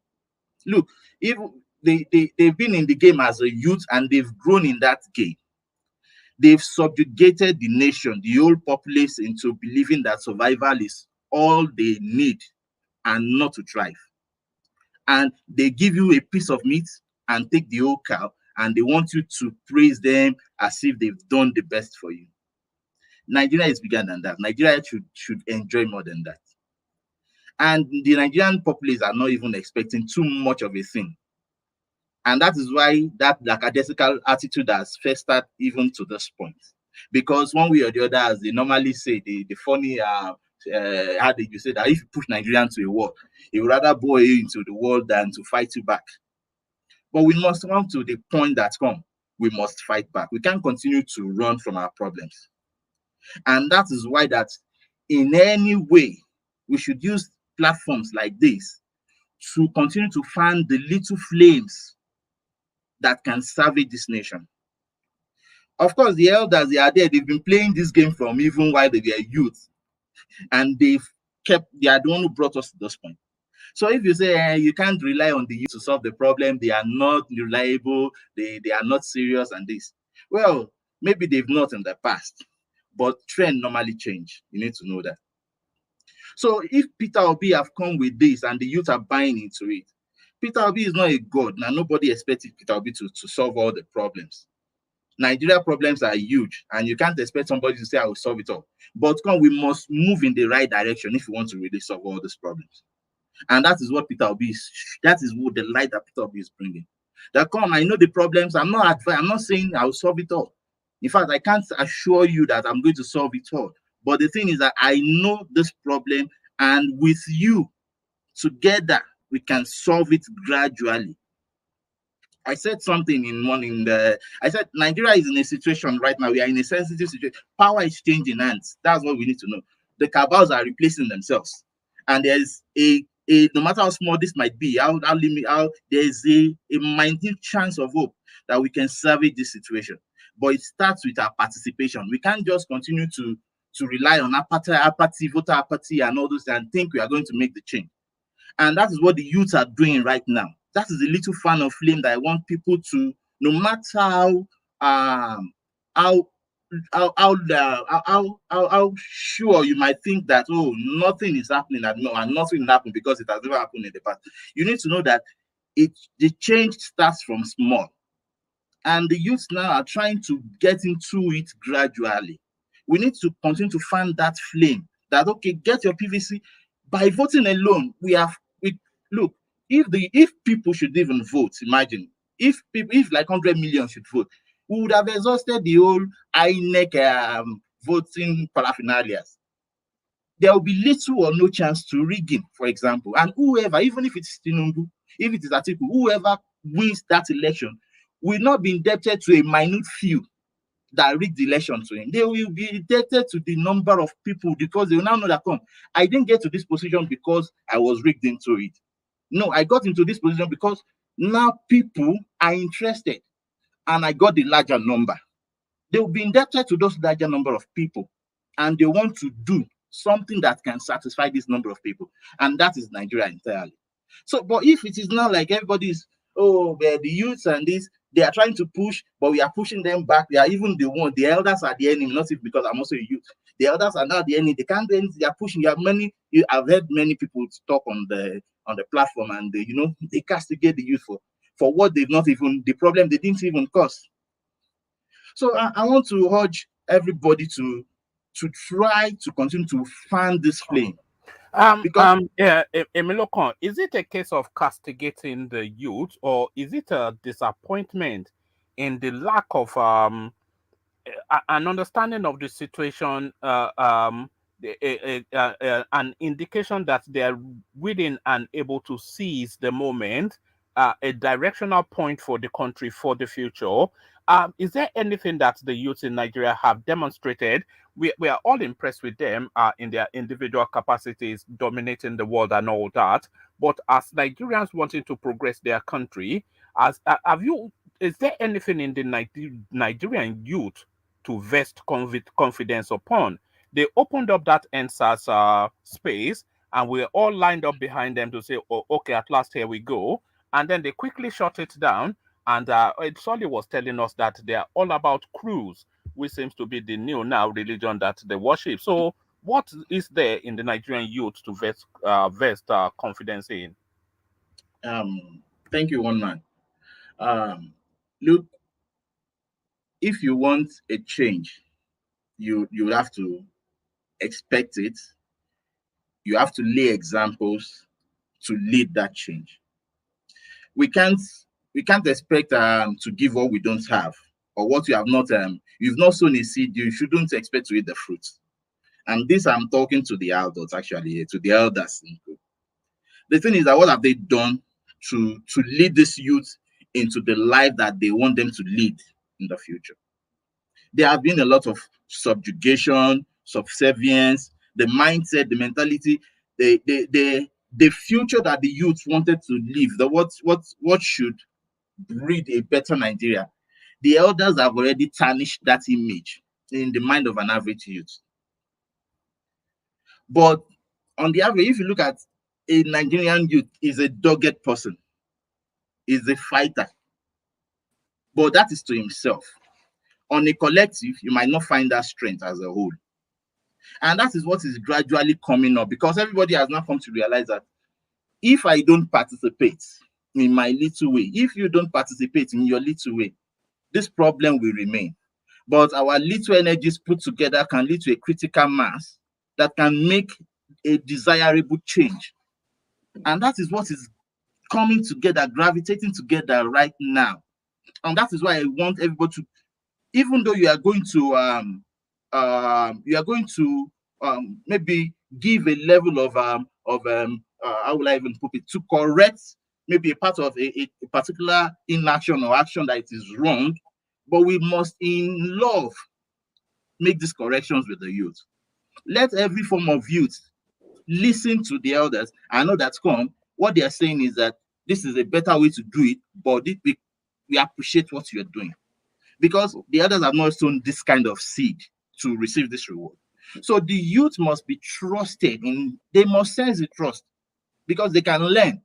Look, if they've been in the game as a youth and they've grown in that game. They've subjugated the nation, the whole populace, into believing that survival is all they need and not to thrive. And they give you a piece of meat and take the whole cow, and they want you to praise them as if they've done the best for you. Nigeria is bigger than that. Nigeria should enjoy more than that. And the Nigerian populace are not even expecting too much of a thing. And that is why that lackadaisical attitude has festered even to this point. Because one way or the other, as they normally say, the funny, how did you say that if you push Nigerians to a war, he would rather bore you into the war than to fight you back. But we must come to the point that we must fight back. We can't continue to run from our problems. And that is why that in any way, we should use platforms like this to continue to fan the little flames that can salvage this nation. Of course, the elders, they are there. They've been playing this game from even while they were youth, and they are the one who brought us to this point. So if you say you can't rely on the youth to solve the problem, they are not reliable, they are not serious and this. Well, maybe they've not in the past, but trend normally change. You need to know that. So if Peter Obi have come with this and the youth are buying into it, Peter Obi is not a god. Now nobody expected Peter Obi to solve all the problems. Nigeria problems are huge, and you can't expect somebody to say I will solve it all. But we must move in the right direction if we want to really solve all these problems. And that is what Peter Obi is. That is what the light that Peter Obi is bringing. That I know the problems. I'm not saying I will solve it all. In fact, I can't assure you that I'm going to solve it all. But the thing is that I know this problem, and with you together, we can solve it gradually. I said something I said Nigeria is in a situation right now. We are in a sensitive situation. Power is changing hands. That's what we need to know. The cabals are replacing themselves, and there's no matter how small this might be, there's a minute chance of hope that we can salvage this situation. But it starts with our participation. We can't just continue to rely on apathy, voter apathy, and all those, and think we are going to make the change. And that is what the youth are doing right now. That is a little fan of flame that I want people to, no matter how sure you might think that, oh, nothing is happening, and nothing happened because it has never happened in the past. You need to know that the change starts from small. And the youth now are trying to get into it gradually. We need to continue to fan that flame that, okay, get your PVC. By voting alone, look, if people should even vote, imagine, if like 100 million should vote, we would have exhausted the whole INEC voting paraphernalia. There will be little or no chance to rigging, for example. And whoever, even if it's Tinubu, if it is Atiku, whoever wins that election will not be indebted to a minute few that rigged the election to him. They will be indebted to the number of people, because they will now know that, I didn't get to this position because I was rigged into it. No, I got into this position because now people are interested, and I got the larger number. They will be indebted to those larger number of people, and they want to do something that can satisfy this number of people, and that is Nigeria entirely. So, but if it is not like everybody's, the youths and this, they are trying to push, but we are pushing them back. They are even the elders are the enemy, not even because I'm also a youth. The elders are not the enemy. They can't do anything. They are pushing. I've heard many people talk on the platform, and they castigate the youth for what they've not even, the problem they didn't even cause. So I want to urge everybody to try to continue to fan this flame. Emilokon, is it a case of castigating the youth, or is it a disappointment in the lack of an understanding of the situation, an indication that they're willing and able to seize the moment, a directional point for the country for the future? Is there anything that the youth in Nigeria have demonstrated? We are all impressed with them in their individual capacities, dominating the world and all that. But as Nigerians wanting to progress their country, is there anything in the Nigerian youth to vest confidence upon? They opened up that NSAS space, and we're all lined up behind them to say, oh, okay, at last, here we go. And then they quickly shut it down. And Solly was telling us that they are all about cruise, which seems to be the new now religion that they worship. So what is there in the Nigerian youth to vest confidence in? Thank you, one man. Look, if you want a change, you have to expect it. You have to lay examples to lead that change. We can't expect to give what we don't have, or what you have not you've not sown a seed. You shouldn't expect to eat the fruit. And this, I'm talking to the adults, actually, to the elders. The thing is that what have they done to lead this youth into the life that they want them to lead in the future? There have been a lot of subjugation, subservience. the mindset, the mentality, the future that the youth wanted to live, what should breed a better Nigeria. The elders have already tarnished that image in the mind of an average youth. But on the average, if you look at a Nigerian youth, is a dogged person, is a fighter, but that is to himself. On a collective, you might not find that strength as a whole. And that is what is gradually coming up, because everybody has now come to realize that if I don't participate in my little way, if you don't participate in your little way, this problem will remain. But our little energies put together can lead to a critical mass that can make a desirable change. And that is what is coming together, gravitating together right now. And that is why I want everybody to, even though you are going to maybe give a level of how will I even put it, to correct maybe a part of a particular inaction or action that it is wrong, but we must in love make these corrections with the youth. Let every form of youth listen to the elders. I know that's come. What they are saying is that this is a better way to do it, but we appreciate what you're doing, because the others have not sown this kind of seed to receive this reward. So the youth must be trusted, and they must sense the trust, because they can learn.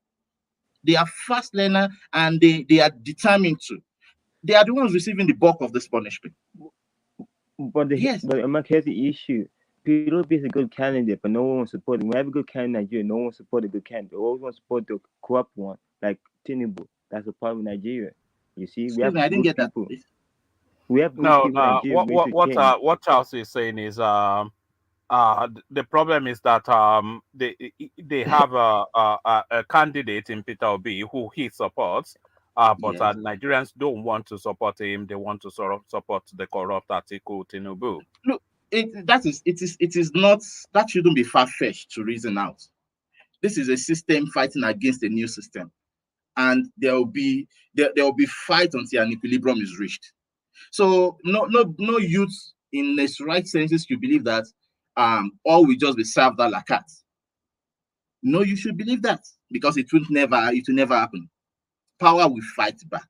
They are fast learner, and they are determined to. They are the ones receiving the bulk of this punishment. But here's the issue. P2B is a good candidate, but no one will support him. We have a good candidate in Nigeria, no one will support a good candidate. They always want to support the corrupt one, like Tinubu. That's the problem with Nigeria. You see, I didn't get that. We have good people in Nigeria. What Charles is saying is the problem is that they have a candidate in Peter Obi who he supports, but yes, Nigerians don't want to support him. They want to sort of support the corrupt Atiku Tinubu. Look, it is not, that shouldn't be far-fetched to reason out. This is a system fighting against a new system, and there will be fight until an equilibrium is reached. So no youth in its right senses should believe that all will just be served a la carte. No, you should believe that, because it will never happen. Power will fight back.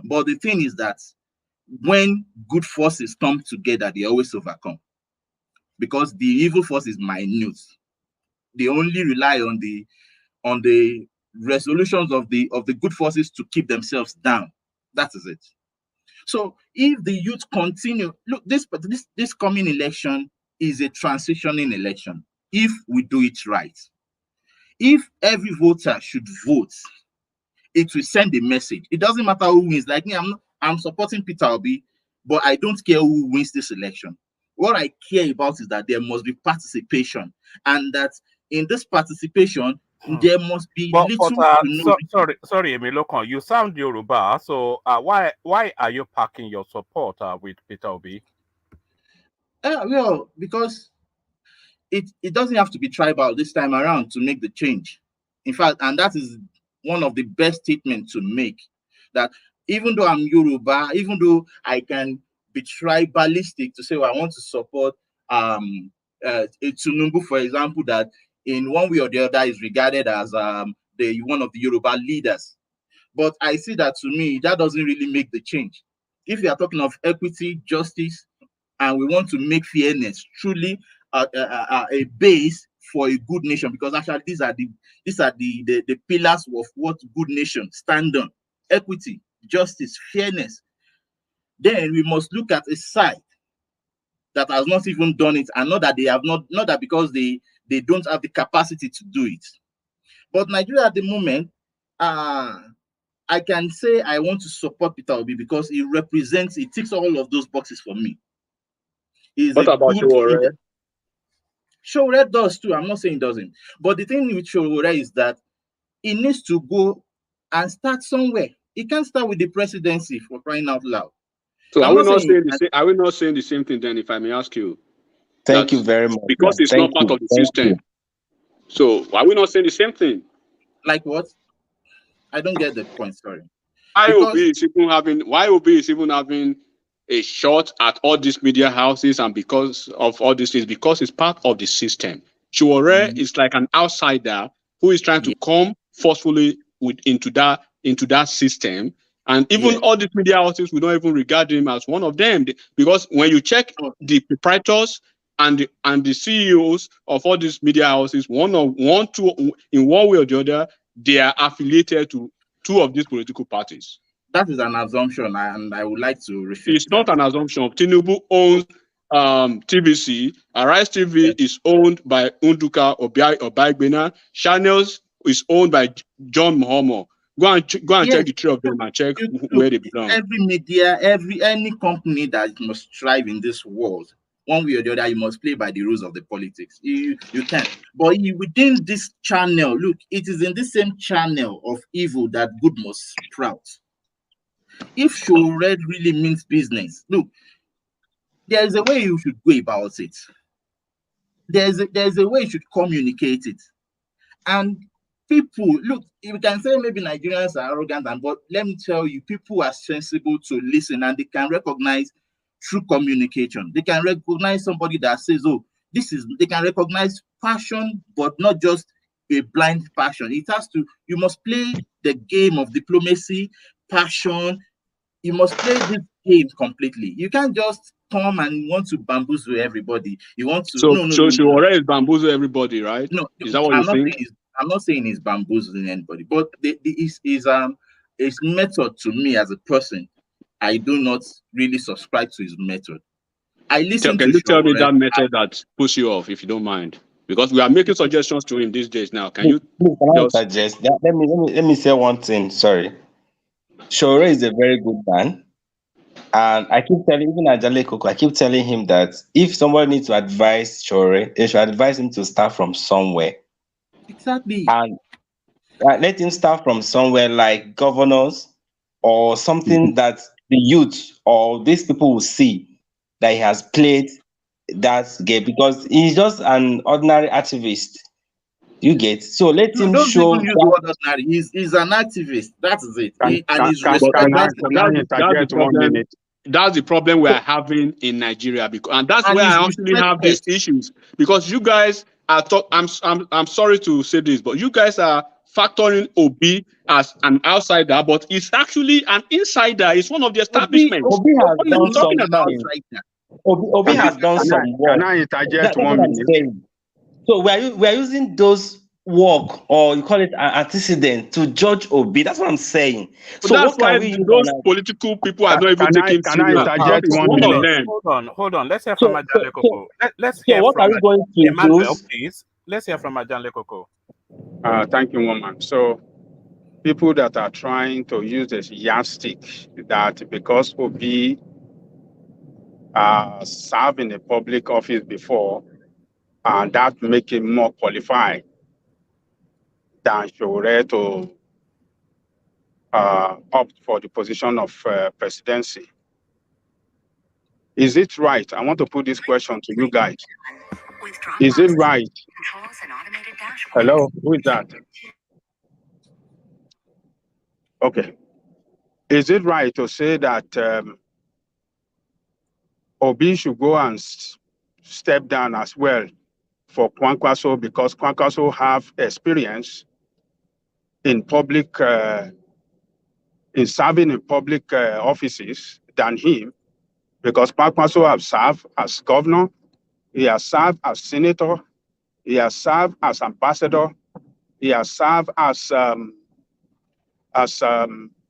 But the thing is that when good forces come together, they always overcome, because the evil force is minute. They only rely on the resolutions of the good forces to keep themselves down. That is it. So if the youth continue, look, this coming election is a transitioning election if we do it right. If every voter should vote, it will send a message. It doesn't matter who wins. Like me, I'm supporting Peter Obi, but I don't care who wins this election. What I care about is that there must be participation, and that in this participation, there must be sorry, Emilokon, you sound Yoruba, so why are you packing your support with Peter Obi? Well, because it doesn't have to be tribal this time around to make the change. In fact, and that is one of the best statements to make, that even though I'm Yoruba, even though I can be tribalistic to say, well, I want to support a Tinubu, for example, that in one way or the other is regarded as one of the Yoruba leaders. But I see that, to me, that doesn't really make the change. If you are talking of equity, justice, and we want to make fairness truly a base for a good nation, because actually these are the pillars of what good nation stand on: equity, justice, fairness. Then we must look at a side that has not even done it, and not that they have not that because they don't have the capacity to do it. But Nigeria at the moment, I can say I want to support Peter Obi because he ticks all of those boxes for me. What about Showore? Showore does too. I'm not saying it doesn't. But the thing with Showore is that he needs to go and start somewhere. He can't start with the presidency, for crying out loud. So are we not saying the same thing then, if I may ask you? Thank you very much. Because it's not part of the system. So are we not saying the same thing? Like what? I don't get the point, sorry. YOB is even having a shot at all these media houses and because of all these things, because it's part of the system. Sowore is like an outsider who is trying to come forcefully into that system. And even all these media houses, we don't even regard him as one of them, because when you check the proprietors and the CEOs of all these media houses, two in one way or the other, they are affiliated to two of these political parties. That is an assumption, and I would like to refute. It's not an assumption. Tinubu owns TVC. Arise TV is owned by Unduka Obaigbena. Channels is owned by John Mohomo. Go and check the three of them and check where they belong. Every media, any company that must thrive in this world, one way or the other, you must play by the rules of the politics. You can't. But within this channel, look, it is in this same channel of evil that good must sprout. If Sowore really means business, look, there is a way you should go about it. There's a way you should communicate it. And people, look, you can say maybe Nigerians are arrogant, but let me tell you, people are sensible to listen and they can recognize true communication. They can recognize somebody that says, oh, they can recognize passion, but not just a blind passion. It has to, you must play the game of diplomacy, passion. You must play this game completely. You can't just come and want to bamboozle everybody. You want to Sowore is bamboozle everybody, right? No, is that what you think? I'm not saying he's bamboozling anybody, but his method to me as a person, I do not really subscribe to his method. I listen to. Can you tell me that method that puts you off, if you don't mind? Because we are making suggestions to him these days now. Can you suggest that? Let me say one thing. Sorry. Sowore is a very good man. And I keep telling, even Ajale Koko, I keep telling him that if somebody needs to advise Sowore, they should advise him to start from somewhere. Exactly. And let him start from somewhere like governors or something that the youth or these people will see that he has played that game, because he's just an ordinary activist. You get? So let him show. Don't use the word ordinary. He's an activist. That is it. That's the problem we are having in Nigeria, and that's where I actually have these issues, because you guys are. I'm sorry to say this, but you guys are factoring Obi as an outsider, but it's actually an insider. It's one of the establishments. Obi has done something. Obi has done some work. Can I interject 1 minute? So we are using those work, or you call it an antecedent, to judge Obi. That's what I'm saying. So that's why those political people are not even taking Can I interject 1 minute? Hold on. Let's hear from Ajale Koko. Let's hear what are we going to Emmanuel, please. Let's hear from Ajale Koko. Thank you, woman. So people that are trying to use this yardstick that because Obi served in a public office before, and that make him more qualified than Sowore to opt for the position of presidency. Is it right? I want to put this question to you guys. Is it right? Hello, who is that? Okay. Is it right to say that Obi should go and step down as well for Kwankwaso, because Kwankwaso have experience in public, in serving in public offices than him, because Kwankwaso have served as governor, he has served as senator, he has served as ambassador, he has served as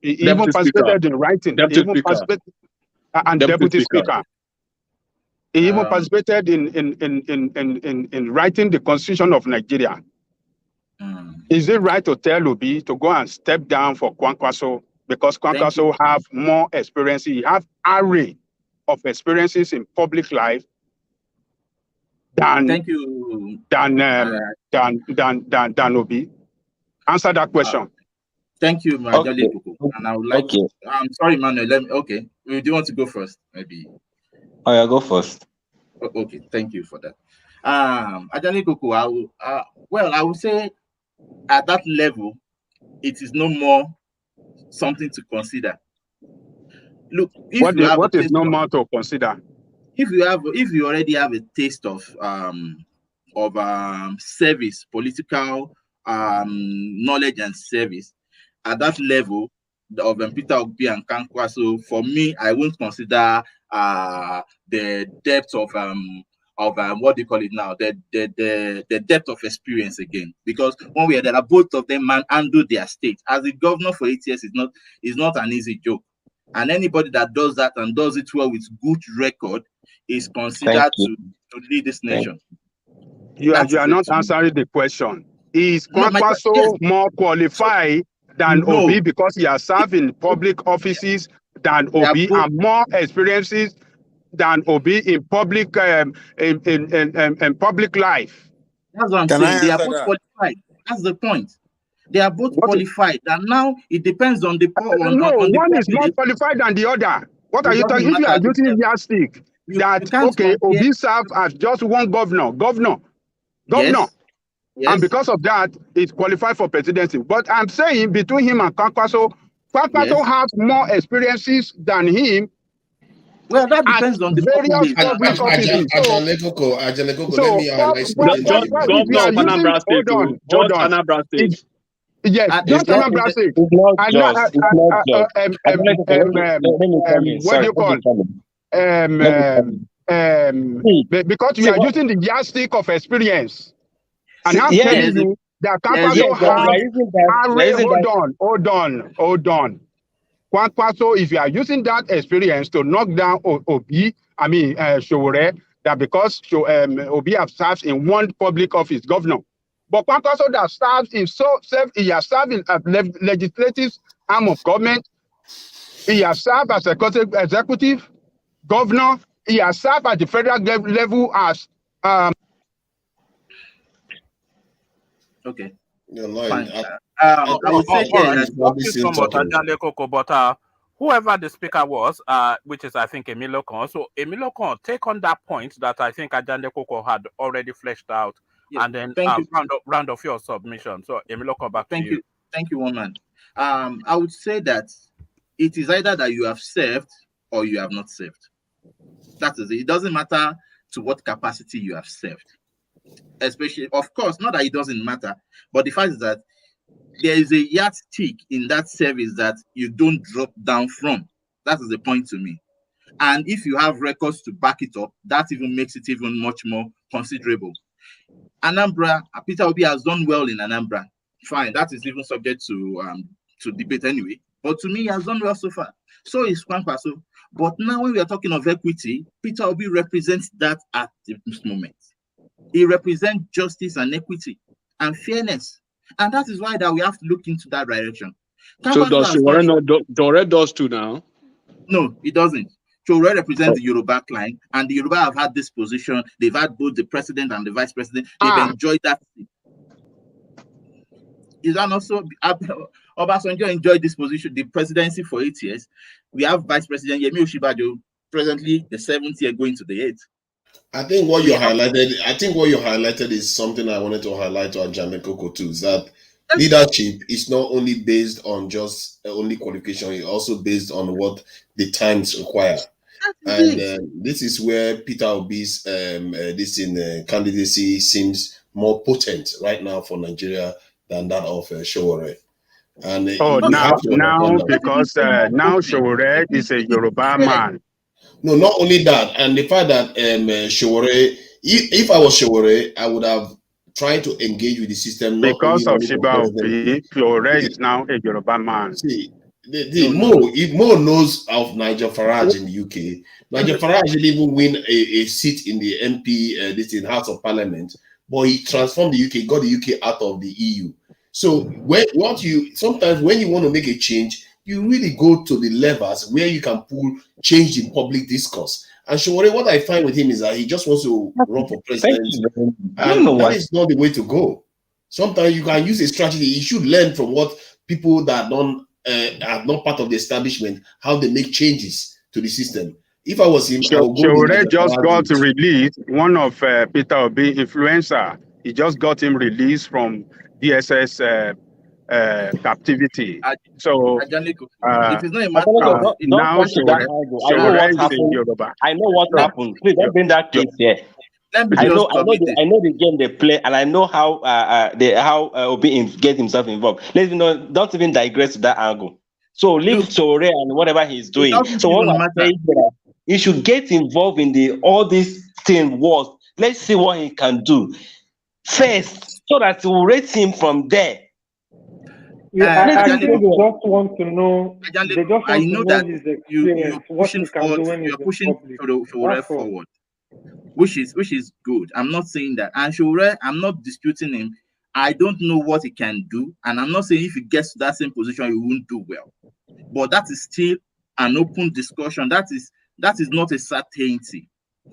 he even participated in writing, deputy speaker. He even participated in writing the Constitution of Nigeria. Is it right to tell Obi to go and step down for Kwankwaso, because Kwankwaso have more experience? He have array of experiences in public life than Obi? Answer that question. Thank you, Ajale Koko. And I would like to. I'm sorry, Manuel. Do you want to go first? Maybe. Oh, yeah, go first. Okay, thank you for that. Ajale Koko, I would say at that level, it is no more something to consider. Look, if you have what a is taste no of, more to consider? if you already have a taste of service, political knowledge and service at that level of Peter Obi and Kankwa, so for me, I won't consider the depth of what do you call it now, the depth of experience again, because one way or the other, both of them man handle their state. As a governor for 8 years is not an easy joke, and anybody that does that and does it well with good record is considered to lead this nation. You are not answering the question. Is Kwankwaso more qualified than Obi because he has served in public offices than Obi and more experiences than Obi in public in public life? That's what I'm saying. They are both qualified. That's the point. They are both qualified, and now it depends on the one is more qualified than the other. What are you talking? If you are using yardstick, that okay, Obi served as just one governor, Yes. And because of that, it's qualified for presidency. But I'm saying between him and Kwankwaso has more experiences than him. Well, that depends on the various public offices. Let me highlight something. Governor of Anambra State. Hold on. Anambra State. Yes, just Anambra State. What do you call because you are using the yardstick of experience. And I'm telling you that Kwankwaso hold on. If you are using that experience to knock down Obi, Sowore, that because Obi has served in one public office, governor. But Kwankwaso that he has served in a legislative arm of government. He has served as executive governor. He has served at the federal level as okay. Fine. I would say yes. But whoever the speaker was, which is I think Emilokon. So Emilokon, take on that point that I think Ajande Koko had already fleshed out, and then round off your submission. So Emilokon, back to you. Thank you, woman. I would say that it is either that you have served or you have not served. That is it. It doesn't matter to what capacity you have served. Especially, of course, not that it doesn't matter, but the fact is that there is a yardstick in that service that you don't drop down from. That is the point to me. And if you have records to back it up, that even makes it even much more considerable. Anambra, Peter Obi has done well in Anambra. Fine, that is even subject to debate anyway. But to me, he has done well so far. So is Kwankwaso. But now when we are talking of equity, Peter Obi represents that at this moment. He represents justice and equity and fairness. And that is why that we have to look into that direction. So does Sowore does too now? No, it doesn't. Sowore represents the Yoruba client, and the Yoruba have had this position. They've had both the president and the vice president. They've enjoyed that. Is that also Obasanjo enjoyed this position, the presidency for 8 years? We have Vice President Yemi Osinbajo, presently the 7th year going to the 8th. I think what you highlighted is something I wanted to highlight to Ajande Koko too, is that leadership is not only based on just only qualification, it's also based on what the times require. And this is where Peter Obi's candidacy seems more potent right now for Nigeria than that of Sowore. And now because now Sowore is a Yoruba man. No, not only that, and the fact that Sowore, if I was Sowore, I would have tried to engage with the system. Because of Shiba Obi, Sowore is now a Yoruba man. See, if Mo knows of Nigel Farage in the UK, Nigel Farage didn't even win a seat in the MP, House of Parliament, but he transformed the UK, got the UK out of the EU. So sometimes when you want to make a change, you really go to the levers where you can change the public discourse. And Sowore, what I find with him is that he just wants to run for president. And that is not the way to go. Sometimes you can use a strategy. You should learn from what people that are not part of the establishment, how they make changes to the system. If I was him, Sowore just got released. One of Peter Obi influencer. He just got him released from DSS captivity. So It is not a matter Adeleko, of don't now come to that angle. I know what happened. I know what happened. Please don't bring that case here. let me I just know the game they play, and I know how Obi get himself involved. Don't even digress to that angle. So leave Sore and whatever he's doing. So what I'm saying is that he should get involved in all these thing wars. Let's see what he can do first, so that we'll rate him from there. Yeah, I think they just want to know. They just want I to know know that his experience, what he can do when he's in public. Showore forward, which is good. I'm not saying that, and Showore, I'm not disputing him. I don't know what he can do, and I'm not saying if he gets to that same position, he won't do well. But that is still an open discussion. That is not a certainty.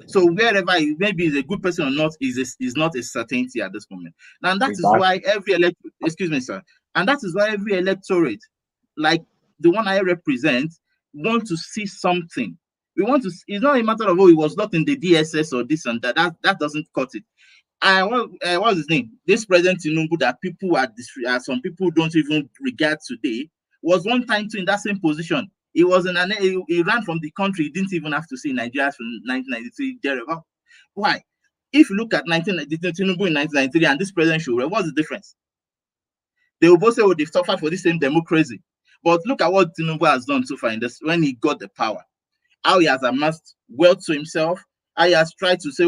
So wherever maybe he's a good person or not is not a certainty at this moment. And that is why every electorate, like the one I represent, want to see something. It's not a matter of, he was not in the DSS or this and that. That doesn't cut it. What's his name? This President Tinubu that some people don't even regard today, was one time too in that same position. He ran from the country. He didn't even have to see Nigeria from 1993 thereabout. Why? If you look at Tinubu in 1993 and this President Showore, what's the difference? They will both say, they've suffered for the same democracy. But look at what Tinubu has done so far when he got the power. How he has amassed wealth to himself. How he has tried to say,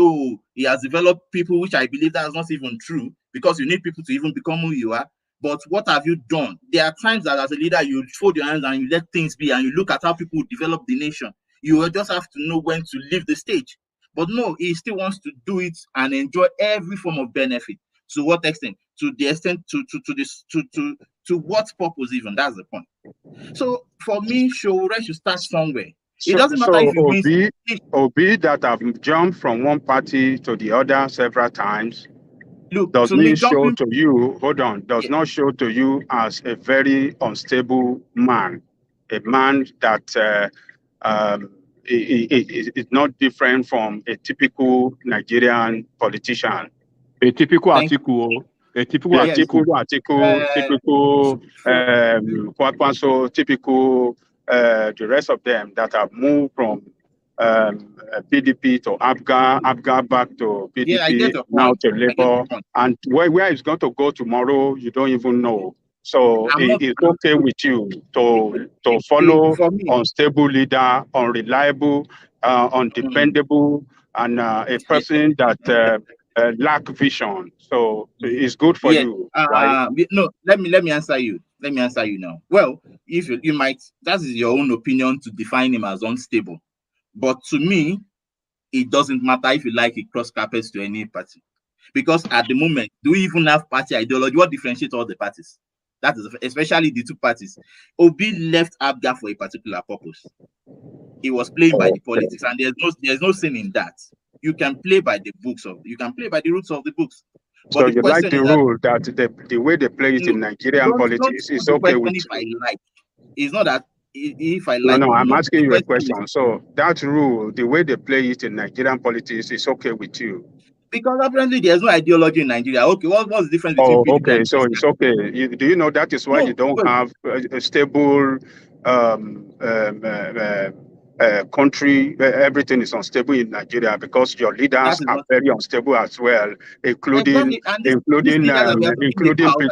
he has developed people, which I believe that is not even true, because you need people to even become who you are. But what have you done? There are times that as a leader, you fold your hands and you let things be, and you look at how people develop the nation. You will just have to know when to leave the stage. But no, he still wants to do it and enjoy every form of benefit. To what extent? To the extent to what purpose even? That's the point. So for me, Showore should start somewhere. It doesn't matter if you Obi that have jumped from one party to the other several times does not show to you as a very unstable man, a man that is not different from a typical Nigerian politician. A typical article. Typical Kwakwanso, typical the rest of them that have moved from PDP to ABGA back to PDP, now to Labour, and where it's going to go tomorrow, you don't even know. So it's okay with you to follow unstable leader, unreliable, undependable, and a person that lack vision. So it's good for you, right? No, let me answer you. Let me answer you now. Well, if you might, that is your own opinion to define him as unstable. But to me, it doesn't matter if you like it cross carpets to any party. Because at the moment, do we even have party ideology? What differentiates all the parties? That is especially the two parties. Obi left ABGA for a particular purpose. He was playing by the politics, and there's no sin in that. You can play by the books you can play by the roots of the books. But so you like the rule that the way they play it in Nigerian politics is okay with you. I like. It's not that if I like. No, I'm asking you a question. So that rule, the way they play it in Nigerian politics, is okay with you. Because apparently there's no ideology in Nigeria. Okay, what's the difference between PDP okay, so it's okay. Do you know that is why you don't have a stable country? Everything is unstable in Nigeria because your leaders are very unstable as well, including Peter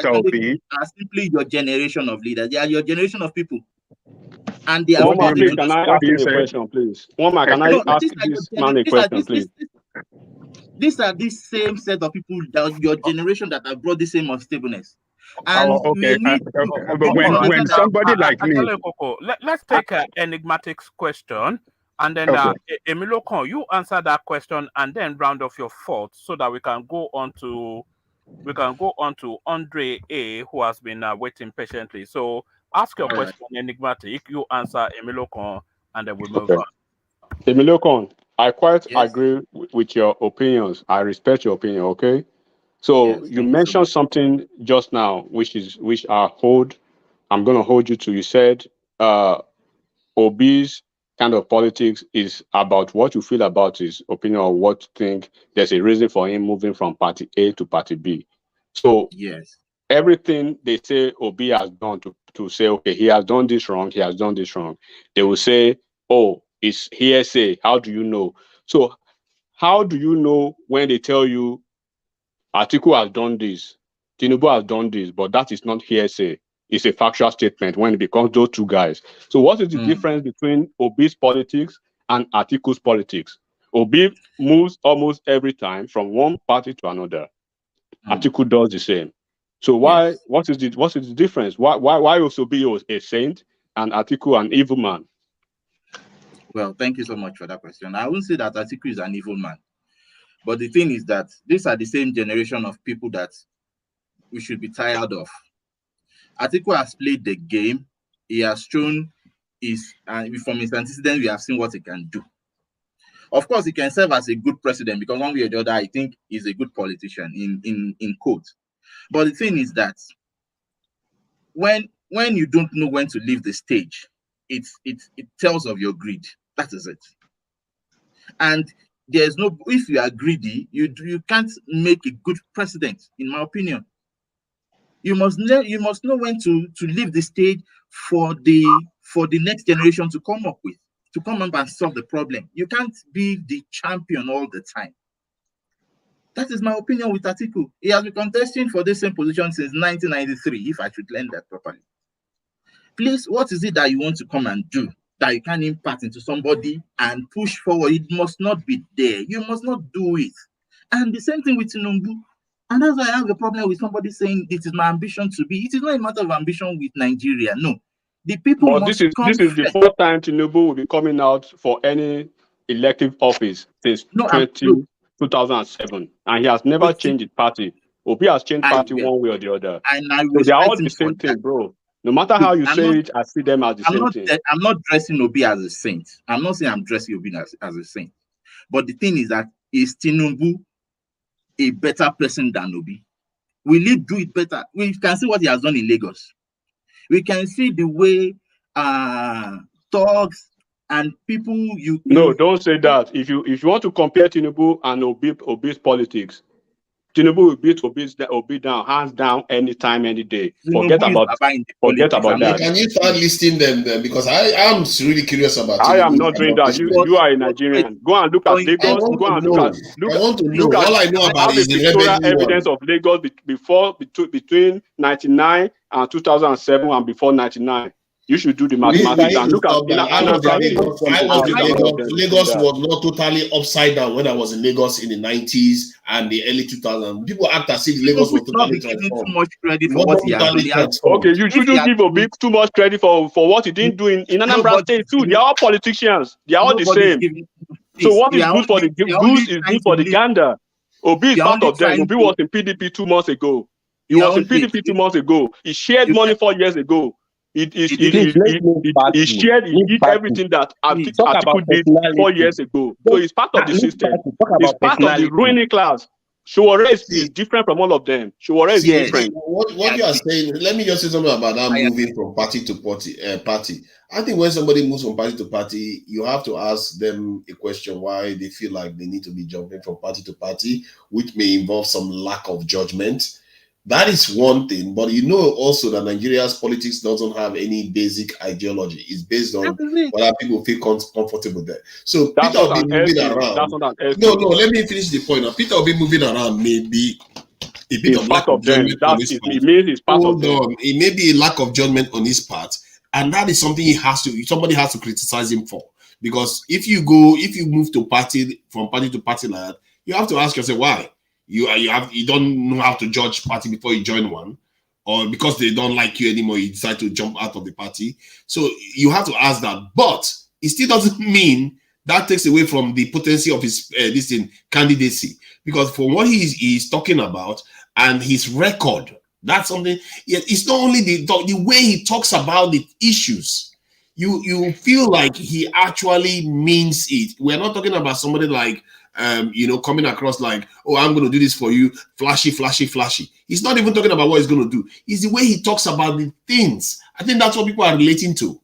Obi. Are simply your generation of leaders. They are your generation of people. And they are. Omar, please, can I ask you a question, please? Omar, can I ask this man a question, please? These are the same set of people that your generation that have brought the same unstableness. And okay. When somebody like me, let's take an enigmatic question, and then Emilio Kon, you answer that question, and then round off your thoughts so that we can go on to Andre A, who has been waiting patiently. So ask your question enigmatic, you answer Emilio Kon, and then we move on. Emilio Kon, I quite agree with your opinions. I respect your opinion, okay? So you mentioned something just now, which I'm going to hold you to. You said Obi's kind of politics is about what you feel about his opinion or what you think there's a reason for him moving from party A to party B. So everything they say Obi has done to say, okay, he has done this wrong, he has done this wrong. They will say, oh, it's hearsay. How do you know? So how do you know when they tell you Atiku has done this, Tinubu has done this, but that is not hearsay? It's a factual statement when it becomes those two guys. So what is the difference between Obi's politics and Atiku's politics? Obi moves almost every time from one party to another. Atiku does the same. So why? Yes. What is the difference? Why Obi a saint and Atiku an evil man? Well, thank you so much for that question. I wouldn't say that Atiku is an evil man, but the thing is that these are the same generation of people that we should be tired of. Atiku has played the game. He has shown from his antecedents, we have seen what he can do. Of course, he can serve as a good president because one way or the other, I think he's a good politician in quote. But the thing is that when you don't know when to leave the stage, it tells of your greed. That is it. And there's no, if you are greedy, you can't make a good president, in my opinion. You must know when to leave the stage for the next generation to come up and solve the problem. You can't be the champion all the time. That is my opinion with Atiku. He has been contesting for the same position since 1993, if I should learn that properly. Please, what is it that you want to come and do that you can impact into somebody and push forward? It must not be there. You must not do it. And the same thing with Tinubu. And that's why I have a problem with somebody saying this is my ambition to be. It is not a matter of ambition with Nigeria. No. The people But must this is the first time Tinubu will be coming out for any elective office since 2007. And he has never changed his party. Obi has changed party one way or the other. And I so they are all the respect him same for thing, that. bro. No matter how you say it, I see them as the same thing. I'm not dressing Obi as a saint. I'm not saying I'm dressing Obi as a saint. But the thing is that is Tinubu a better person than Obi? Will he do it better? We can see what he has done in Lagos. We can see the way thugs and people No, don't say that. If you want to compare Tinubu and Obi's politics, Tinubu will beat Obi down, hands down, anytime, any day. Forget about that. Can you start listing them then? Because I am really curious about Tinubu. I am not doing that. You are a Nigerian. Go and look at Lagos. Go and look at. I want to know. All I know about is the revenue evidence of Lagos between 99 and 2007 and before 99. You should do the mathematics and look at. Lagos was not totally upside down when I was in Lagos in the 90s and the early 2000s. People act as if Lagos was totally transformed. Too much credit for what he has done. Okay, you shouldn't give Obi too much credit for what he didn't do in Anambra State too. They are all politicians. They are all the same. So what is good for the goose is good for the gander. Obi is part of them. Obi was in PDP 2 months ago. He was in PDP 2 months ago. He shared money 4 years ago. He shared everything that Atiku did 4 years ago. So he's part of the system. He's part of the ruling class. Showore is different from all of them. Showore is different. What you are saying, let me just say something about that moving from party to party. I think when somebody moves from party to party, you have to ask them a question why they feel like they need to be jumping from party to party, which may involve some lack of judgment. That is one thing, but you know also that Nigeria's politics doesn't have any basic ideology. It's based on whether people feel comfortable there. So Peter will be moving around. No, let me finish the point. Now, Peter will be moving around maybe a bit of lack of judgment on his part. It may be a lack of judgment on his part, and that is something somebody has to criticize him for. Because if you move from party to party like that, you have to ask yourself why. You don't know how to judge party before you join one, or because they don't like you anymore, you decide to jump out of the party. So you have to ask that, but it still doesn't mean that takes away from the potency of his candidacy. Because for what he's talking about and his record, that's something. It's not only the way he talks about the issues. You feel like he actually means it. We're not talking about somebody like. Coming across like, oh, I'm going to do this for you, flashy. He's not even talking about what he's going to do. It's the way he talks about the things. I think that's what people are relating to.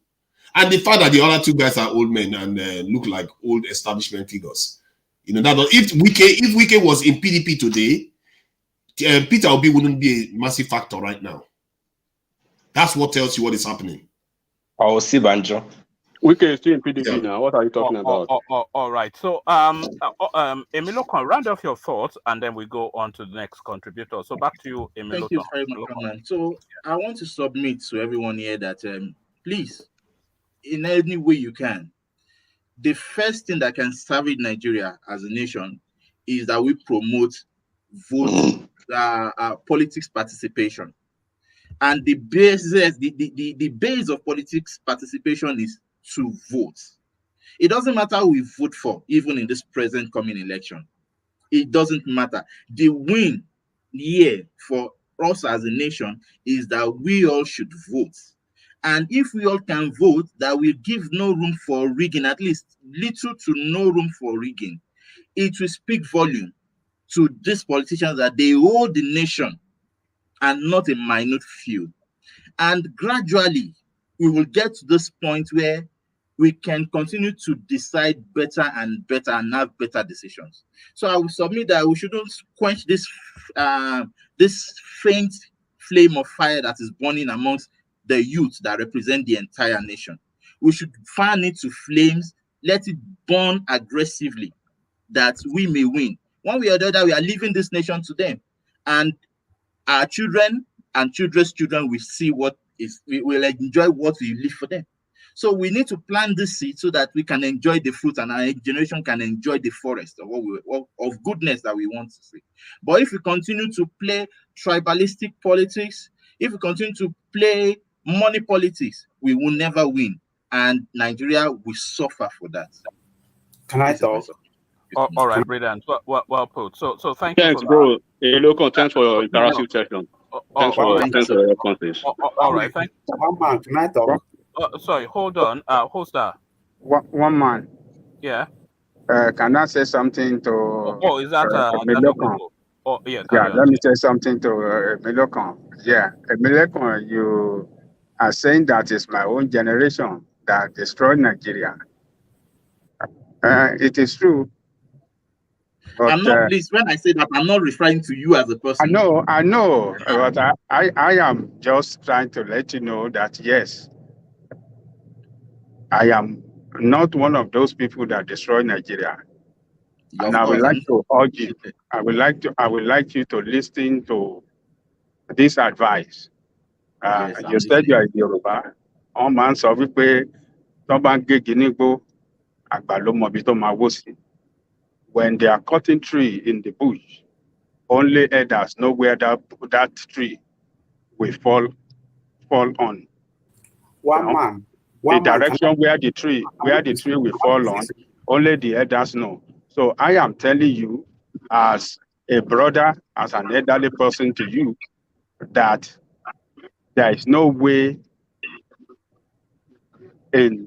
And the fact that the other two guys are old men and look like old establishment figures. That if Wike was in PDP today, Peter Obi wouldn't be a massive factor right now. That's what tells you what is happening. Or Sibanjo. We can still in PDP now. What are you talking about? All right. So, Emilio, round off your thoughts, and then we go on to the next contributor. So, back to you, Emilio. Thank you very much, Ahmed. So, I want to submit to everyone here that please, in any way you can, the first thing that can salvage Nigeria as a nation is that we promote vote politics participation. And the basis, the base of politics participation is to vote. It doesn't matter who we vote for, even in this present coming election. It doesn't matter. The win here for us as a nation is that we all should vote. And if we all can vote, that will give no room for rigging, at least little to no room for rigging. It will speak volume to these politicians that they hold the nation and not a minute few. And gradually, we will get to this point where we can continue to decide better and better and have better decisions. So I will submit that we shouldn't quench this faint flame of fire that is burning amongst the youth that represent the entire nation. We should fan it to flames, let it burn aggressively, that we may win. One way or the other, we are leaving this nation to them. And our children and children's children will see what is, we will enjoy what we leave for them. So we need to plant this seed so that we can enjoy the fruit and our generation can enjoy the forest of of goodness that we want to see. But if we continue to play tribalistic politics, if we continue to play money politics, we will never win. And Nigeria will suffer for that. Can I talk? All right, brilliant. Well put. So thank you. Thanks, bro. Hey, local, thanks for your interactive session. Thanks for your responses. All right, thank you. One man, can I talk? Sorry, hold on. Who's that? One man. Yeah. Can I say something to? Is that Emilio? Oh, yeah. Let me say something to Emilio. Yeah, Emilio, you are saying that it's my own generation that destroyed Nigeria. It is true. But, I'm not, please, when I say that, I'm not referring to you as a person. I know, but I am just trying to let you know that, yes, I am not one of those people that destroy Nigeria. And I would like to urge you, I would like you to listen to this advice. Yes, you said you are Yoruba. All man so when they are cutting tree in the bush, only elders know where that tree will fall on. The direction where the tree will fall on, only the elders know. So I am telling you, as a brother, as an elderly person to you, that there is no way in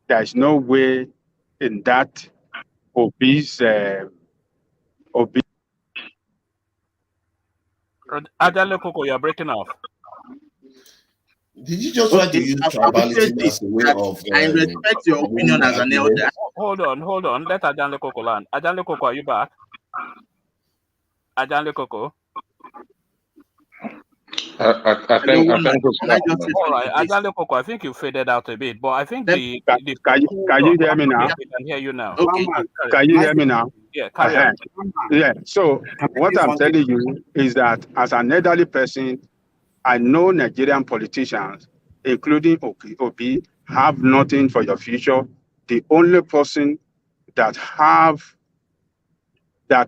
that obese. Adale Koko, you're breaking off. Did you just try to use tribalism as a way of? I respect your opinion as an elder. Hold on. Let Adale Koko land. Adale Koko, are you back? Adale Koko. I think all right, Adale Koko, I think you faded out a bit, but I think Can you hear me now? I can hear you now. Okay. Can you hear me now? Yeah, carry on. Yeah. So what I'm telling you is that as an elderly person, I know Nigerian politicians, including Obi, have nothing for your future. The only person that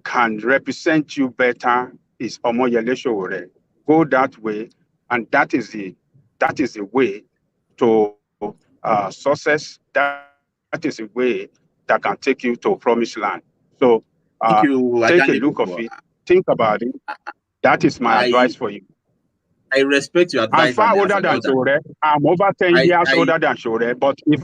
can represent you better is Omoyele Sowore. Go that way, and that is the way to success. That is a way that can take you to promised land. So take a look of it, think about it. That is my advice for you. I respect your advice. I'm far older than Sowore. I'm over 10 years older than Sowore. But if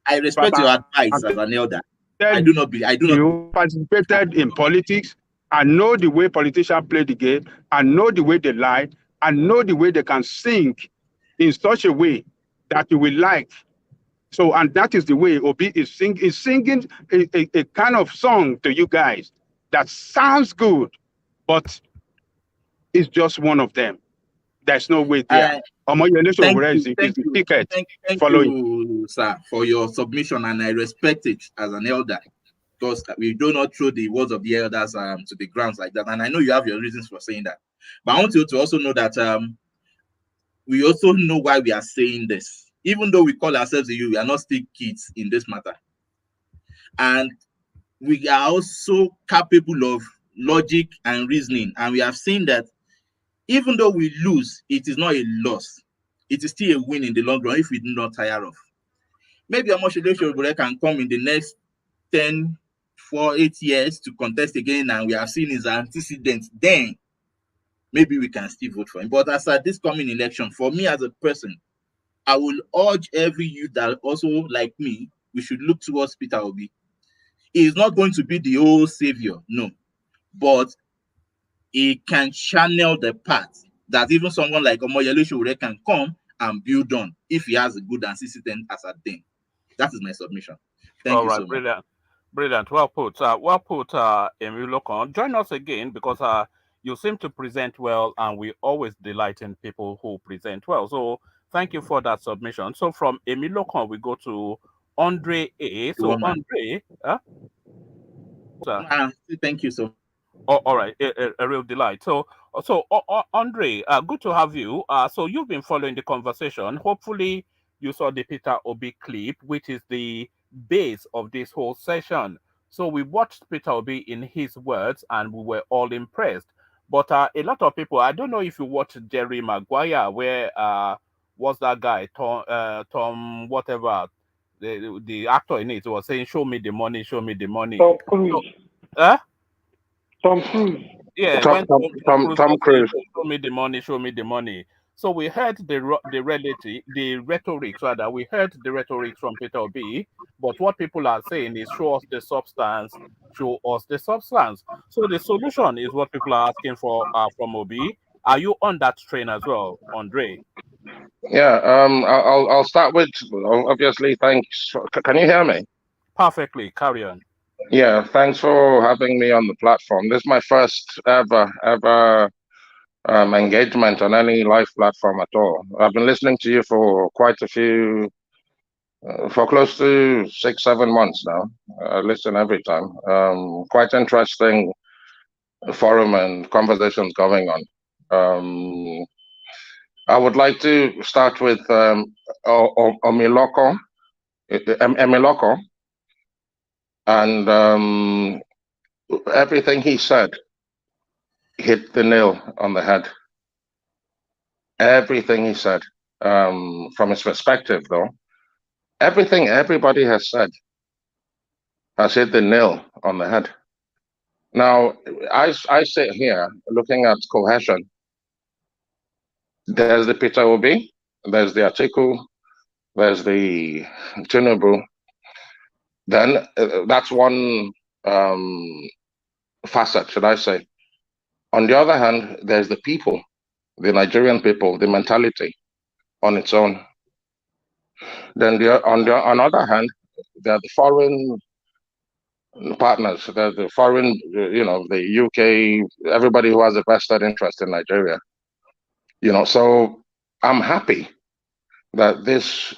I respect your advice as an elder, I do not. You participated in politics. I know the way politicians play the game. I know the way they lie. I know the way they can sing in such a way that you will like. So, and that is the way Obi is singing a kind of song to you guys that sounds good. but it's just one of them. There's no way there. Omoyele Sowore is the ticket thank following. you, sir, for your submission, and I respect it as an elder, because we do not throw the words of the elders to the grounds like that. And I know you have your reasons for saying that, but I want you to also know that we also know why we are saying this. Even though we call ourselves a youth, we are not still kids in this matter, and we are also capable of logic and reasoning. And we have seen that even though we lose, it is not a loss. It is still a win in the long run if we do not tire off. Maybe Omoyele Sowore can come in the next 10, 8 years to contest again, and we have seen his antecedents. Then maybe we can still vote for him. But as at this coming election, for me as a person, I will urge every youth that also, like me, we should look towards Peter Obi. He is not going to be the old savior, no, but he can channel the path that even someone like Omoyele Sowore can come and build on if he has a good antecedent as at then. That is my submission. Thank you so much. Brilliant. Brilliant. Well put, Emilokon. Join us again, because you seem to present well, and we always delight in people who present well. So thank you for that submission. So from Emilokon, we go to Andre A. So Andre, thank you so. Oh, all right, a real delight. So Andre, good to have you. So you've been following the conversation. Hopefully, you saw the Peter Obi clip, which is the base of this whole session. So we watched Peter Obi in his words, and we were all impressed. But a lot of people, I don't know if you watched Jerry Maguire, where what's that guy, Tom whatever, the actor in it was saying, "Show me the money, show me the money." Tom Cruise. Tom Cruise. Yeah, Tom Cruise. Show me the money, show me the money. So we heard the rhetoric, rather. We heard the rhetoric from Peter Obi, but what people are saying is, show us the substance, show us the substance. So the solution is what people are asking for from Obi. Are you on that train as well, Andre? Yeah, I'll start with, obviously, thanks. Can you hear me? Perfectly, carry on. Yeah, thanks for having me on the platform. This is my first ever engagement on any live platform at all. I've been listening to you for quite a few, for close to 6-7 months now. I listen every time. Quite interesting forum and conversations going on. I would like to start with Emilokon, and everything he said hit the nail on the head. Everything he said, from his perspective, though, everything everybody has said has hit the nail on the head. Now, I sit here looking at cohesion. There's the Peter Obi, there's the Atiku, there's the Tinubu. Then that's one facet, should I say. On the other hand, there's the people, the Nigerian people, the mentality on its own. Then on the other hand, there are the foreign partners, the foreign, the UK, everybody who has a vested interest in Nigeria. So I'm happy that these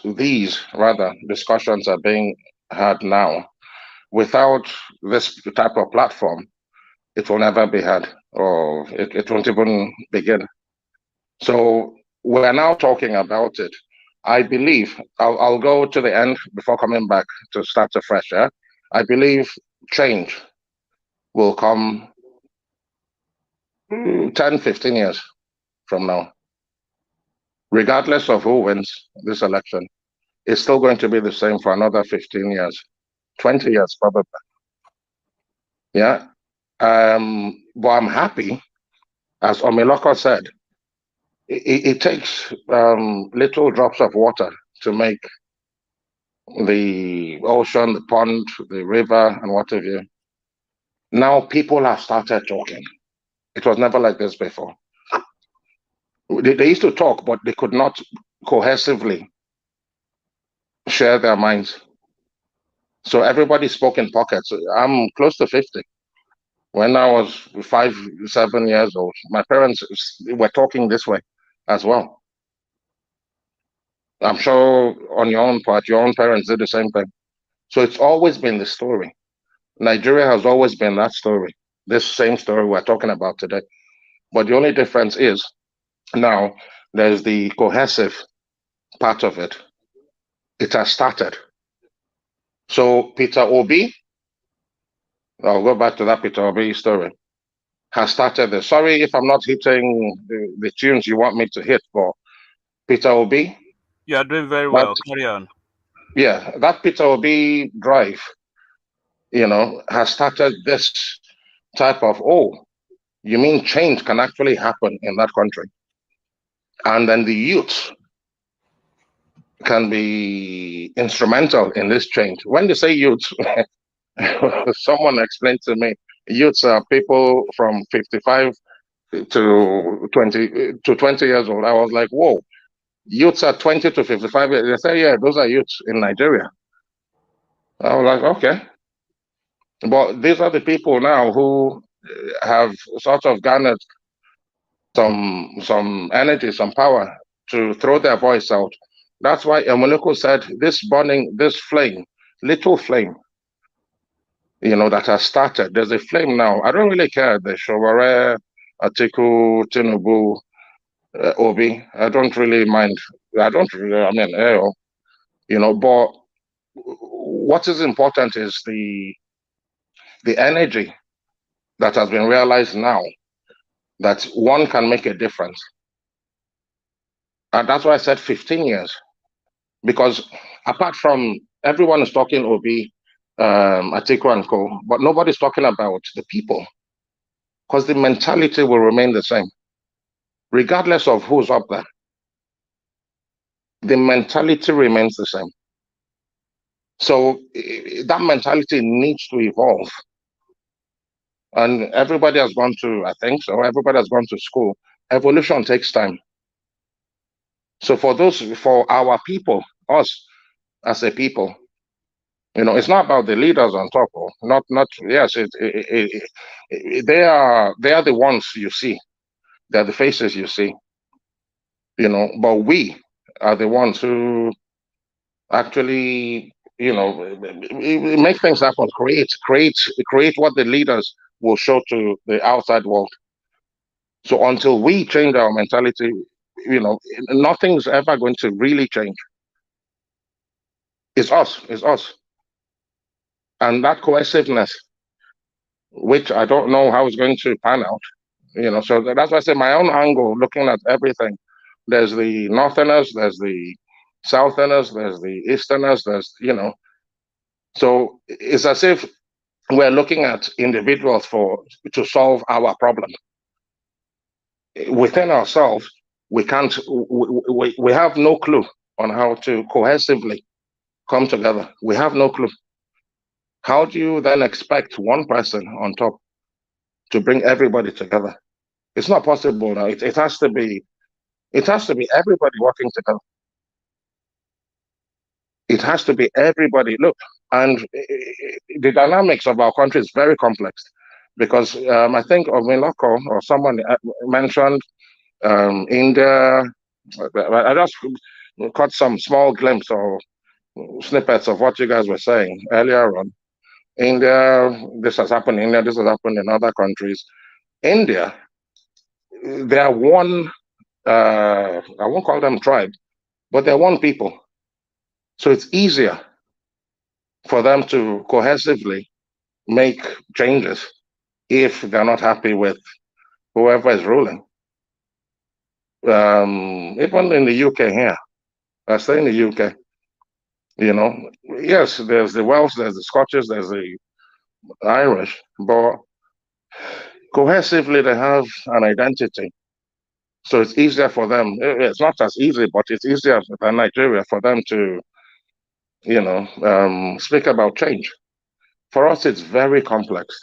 discussions are being had now. Without this type of platform, it will never be had, or it won't even begin. So we're now talking about it. I believe, I'll go to the end before coming back to start afresh. Yeah? I believe change will come 10-15 years from now. Regardless of who wins this election, it's still going to be the same for another 15 years, 20 years probably. Yeah. But I'm happy, as Omiloko said, it takes little drops of water to make the ocean, the pond, the river, and what have you. Now people have started talking. It was never like this before. They used to talk, but they could not cohesively share their minds. So everybody spoke in pockets. I'm close to 50. When I was 5, 7 years old, my parents were talking this way as well. I'm sure on your own part, your own parents did the same thing. So it's always been the story. Nigeria has always been that story, this same story we're talking about today. But the only difference is now there's the cohesive part of it. It has started. So Peter Obi, I'll go back to that Peter Obi story, has started this. Sorry if I'm not hitting the tunes you want me to hit, but Peter Obi. You are doing very well. Carry on. Yeah, that Peter Obi drive, has started this type of, you mean change can actually happen in that country? And then the youth can be instrumental in this change. When they say youth, someone explained to me, youths are people from 55 to 20 years old. I was like, whoa, youths are 20 to 55 years. They say, yeah, those are youths in Nigeria. I was like, okay. But these are the people now who have sort of garnered some energy, some power to throw their voice out. That's why Emuniko said this burning, this flame, little flame, that has started. There's a flame now. I don't really care the Showore, Atiku, Tinubu, Obi. I don't really mind. But what is important is the energy that has been realized now that one can make a difference. And that's why I said 15 years. Because apart from everyone is talking Obi, Atiku and co, but nobody's talking about the people. Because the mentality will remain the same. Regardless of who's up there. The mentality remains the same. So that mentality needs to evolve. And everybody has gone to, I think so, everybody has gone to school. Evolution takes time. So for our people, us as a people, it's not about the leaders on top. Or not. Yes, they are the ones you see. They're the faces you see. But we are the ones who actually, make things happen. Create what the leaders will show to the outside world. So until we change our mentality, nothing's ever going to really change. It's us. And that cohesiveness, which I don't know how it's going to pan out, so that's why I say my own angle, looking at everything. There's the Northerners, there's the Southerners, there's the Easterners, so it's as if we're looking at individuals to solve our problem. Within ourselves, we can't, we have no clue on how to cohesively come together. We have no clue. How do you then expect one person on top to bring everybody together? It's not possible now. It has to be everybody working together. It has to be everybody. Look, and the dynamics of our country is very complex because I think Ominoko or someone mentioned India. I just caught some small glimpse or snippets of what you guys were saying earlier on. India, this has happened in India, this has happened in other countries. India, they are one, I won't call them tribe, but they're one people. So it's easier for them to cohesively make changes if they're not happy with whoever is ruling. Even in the UK here, I stay in the UK, yes, there's the Welsh, there's the Scottish, there's the Irish, but cohesively they have an identity. So it's easier for them. It's not as easy, but it's easier than Nigeria for them to, speak about change. For us, it's very complex.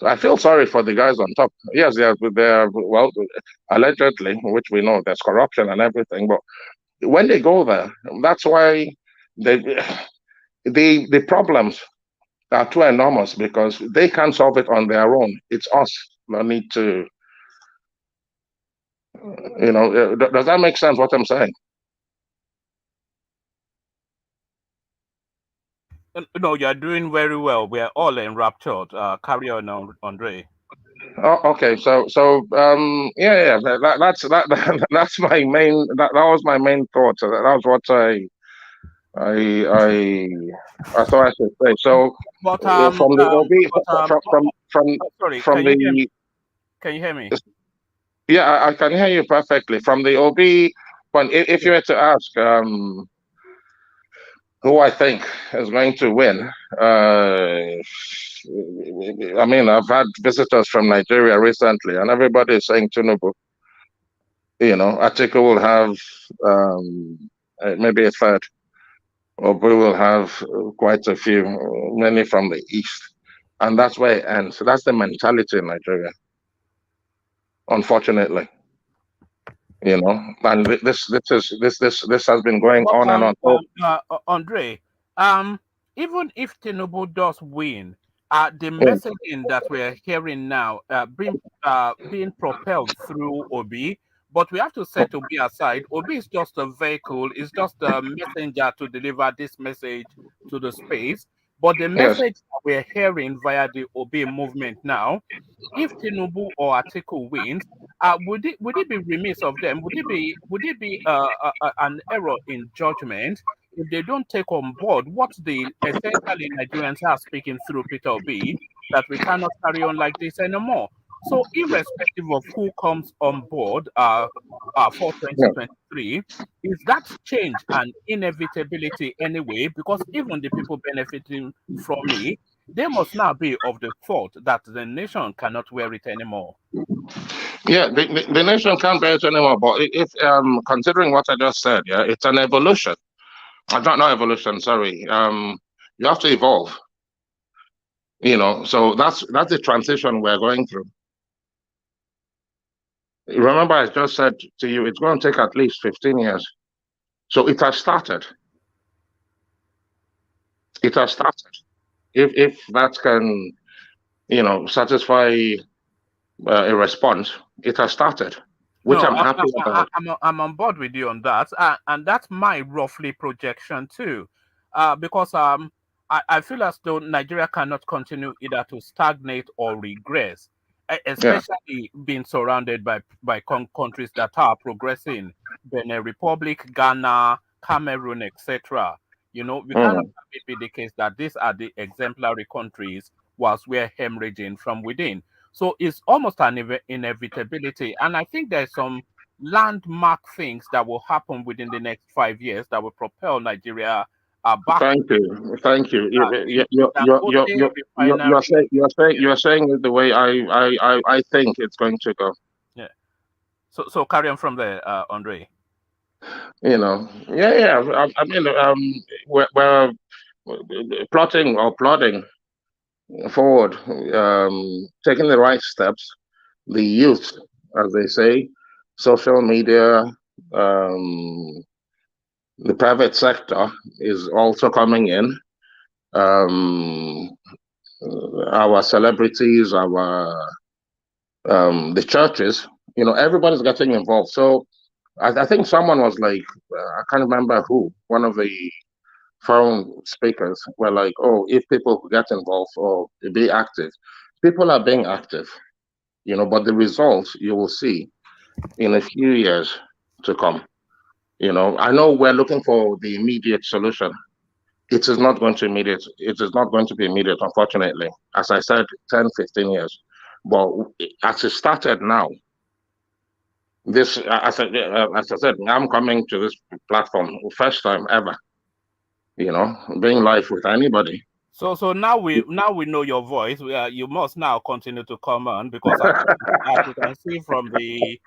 So I feel sorry for the guys on top. Yes, they're well, allegedly, which we know there's corruption and everything, but when they go there, that's why the problems are too enormous because they can't solve it on their own. It's us that need to, does that make sense what I'm saying? No, you're doing very well. We're all enraptured. Carry on, Andre. Oh, okay. Yeah. That's my main. That was my main thought. That was what I thought I should say. So But from the sorry, from can you hear me? the Can you hear me? yeah, I can hear you perfectly. From the OB point, if you were to ask who I think is going to win, I mean, I've had visitors from Nigeria recently, and everybody is saying Tinubu. Atiku will have maybe a third, or we will have quite a few, many from the east, and that's where it ends. So that's the mentality in Nigeria, unfortunately. And this has been going on and on. Andre, even if Tinubu does win, the messaging that we're hearing now being propelled through Obi, but we have to set Obi aside. Obi is just a vehicle, it's just a messenger to deliver this message to the space. But the message that we're hearing via the Obi movement now, if Tinubu or Atiku wins, would it be remiss of them? Would it be an error in judgment if they don't take on board what the essentially Nigerians are speaking through Peter Obi, that we cannot carry on like this anymore? So irrespective of who comes on board for 2023, is that change an inevitability anyway? Because even the people benefiting from it, they must now be of the thought that the nation cannot wear it anymore. Yeah, the nation can't bear it anymore. But if considering what I just said, yeah, it's an evolution. Not evolution. Sorry. You have to evolve. So that's the transition we're going through. Remember, I just said to you, it's going to take at least 15 years. So it has started. It has started. If that can, satisfy a response, it has started, which I'm happy about. I'm on board with you on that, and that's my roughly projection too, because I feel as though Nigeria cannot continue either to stagnate or regress, especially being surrounded by countries that are progressing, Benin Republic, Ghana, Cameroon, etc. We cannot have it be the case that these are the exemplary countries whilst we're hemorrhaging from within. So it's almost an inevitability. And I think there's some landmark things that will happen within the next 5 years that will propel Nigeria back. Thank you. You're saying it the way I think it's going to go. Yeah. So carry on from there, Andre. Yeah. I mean, we're plotting or plodding forward, taking the right steps. The youth, as they say, social media, the private sector is also coming in. Our celebrities, the churches, everybody's getting involved. So I think someone was like, I can't remember who, one of the foreign speakers were like, oh, if people get involved or be active, people are being active, but the results you will see in a few years to come. I know we're looking for the immediate solution. It is not going to be immediate, unfortunately. As I said, 10, 15 years. But as it started now, as I said, I'm coming to this platform first time ever, being live with anybody. So now we know your voice. You must now continue to come on, because as you can see from the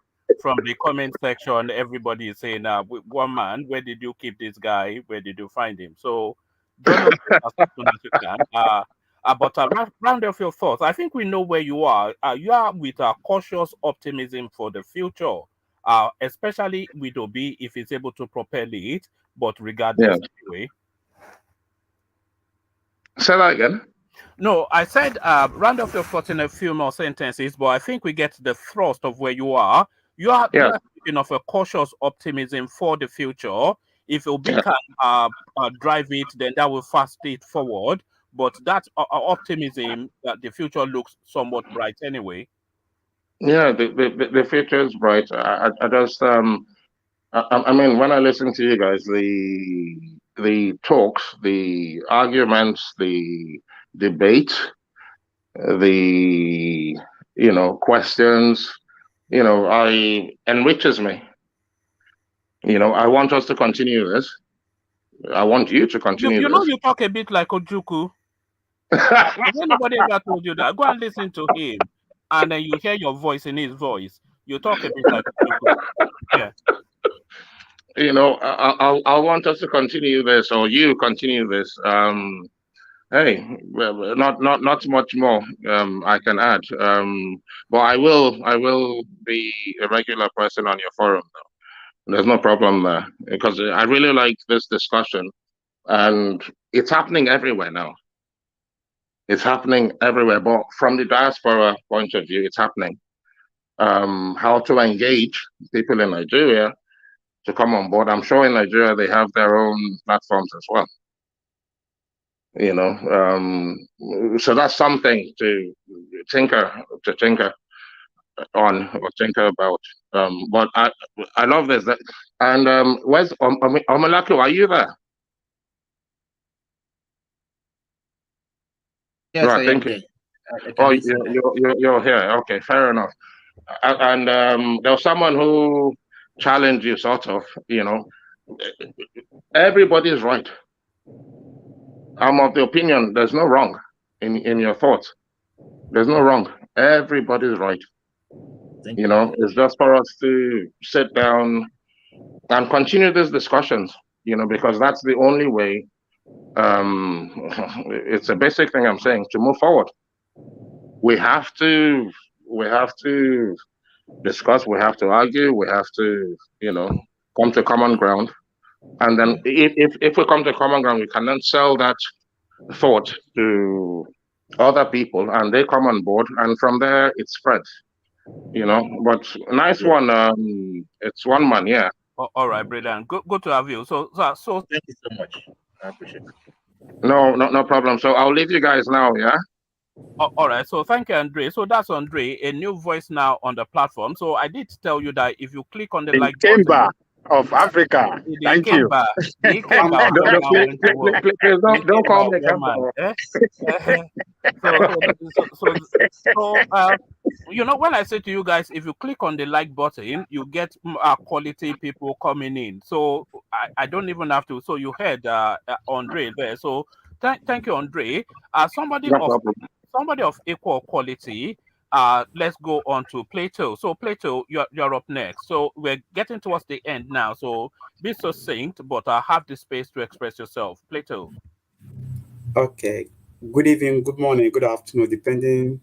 comment section, everybody is saying, one man, where did you keep this guy? Where did you find him? So join us as soon as you can. But round off your thoughts. I think we know where you are. You are with a cautious optimism for the future, especially with Obi, if he's able to propel it. But regardless, anyway. Say that again. No, I said round off your thoughts in a few more sentences, but I think we get the thrust of where you are. You are Yeah. speaking of a cautious optimism for the future. If Obi Yeah. can drive it, then that will fast it forward. But that optimism that the future looks somewhat bright anyway. Yeah, the future is bright. I just I mean, when I listen to you guys, the talks, the arguments, the debate, the questions, I enriches me. I want us to continue this. I want you to continue You know, this. you talk a bit like Ojuku. Has anybody ever told you that? Go and listen to him, and then you hear your voice in his voice. You talk a bit like Ojuku. Yeah. I want us to continue this, or you continue this. Hey, well, not much more I can add. But I will be a regular person on your forum. There's no problem there because I really like this discussion, and it's happening everywhere now. It's happening everywhere, but from the diaspora point of view, it's happening. How to engage people in Nigeria to come on board. I'm sure in Nigeria they have their own platforms as well. So that's something to tinker on or tinker about. But I love this. And where's Omalako? Are you there? Yes, No, I am thank you. there. I Oh, can listen. you're here. Okay, fair enough. And there was someone who challenged you, sort of. Everybody is right. I'm of the opinion there's no wrong in your thoughts. There's no wrong. Everybody's right. It's just for us to sit down and continue these discussions, because that's the only way. It's a basic thing I'm saying to move forward. We have to discuss, we have to argue, we have to, come to common ground. And then if we come to common ground, we can then sell that thought to other people and they come on board, and from there it spreads. But nice one. It's one man, yeah. All right, brilliant. Good to have you. So thank you so much. I appreciate it. No problem. So I'll leave you guys now, yeah. All right. So thank you, Andre. So that's Andre, a new voice now on the platform. So I did tell you that if you click on the like button, Ikemba of Africa. Thank you. Please don't call me Kemba. When I say to you guys, if you click on the like button, you get quality people coming in. So I don't even have to. So you heard Andre there. So thank you, Andre. Somebody of equal quality. Let's go on to Plato. So Plato, you're up next. So we're getting towards the end now. So be succinct, but have the space to express yourself. Plato. Okay. Good evening, good morning, good afternoon, depending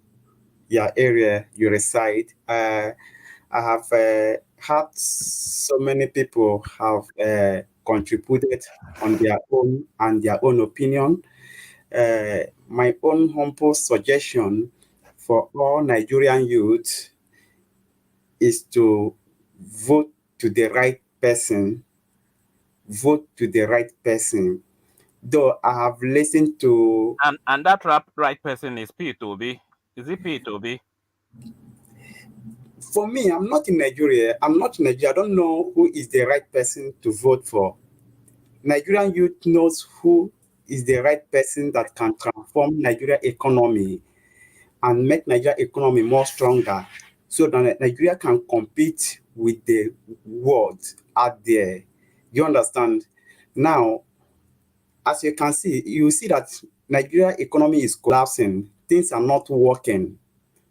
your area you reside. I have had so many people have contributed on their own and their own opinion. My own humble suggestion for all Nigerian youth is to vote to the right person. Vote to the right person. Though I have listened to... And that right person is P2B. Is it P2B? For me, I'm not in Nigeria. I don't know who is the right person to vote for. Nigerian youth knows who is the right person that can transform Nigeria economy and make Nigeria economy more stronger so that Nigeria can compete with the world out there. You understand? Now, as you can see, you see that Nigeria economy is collapsing. Things are not working.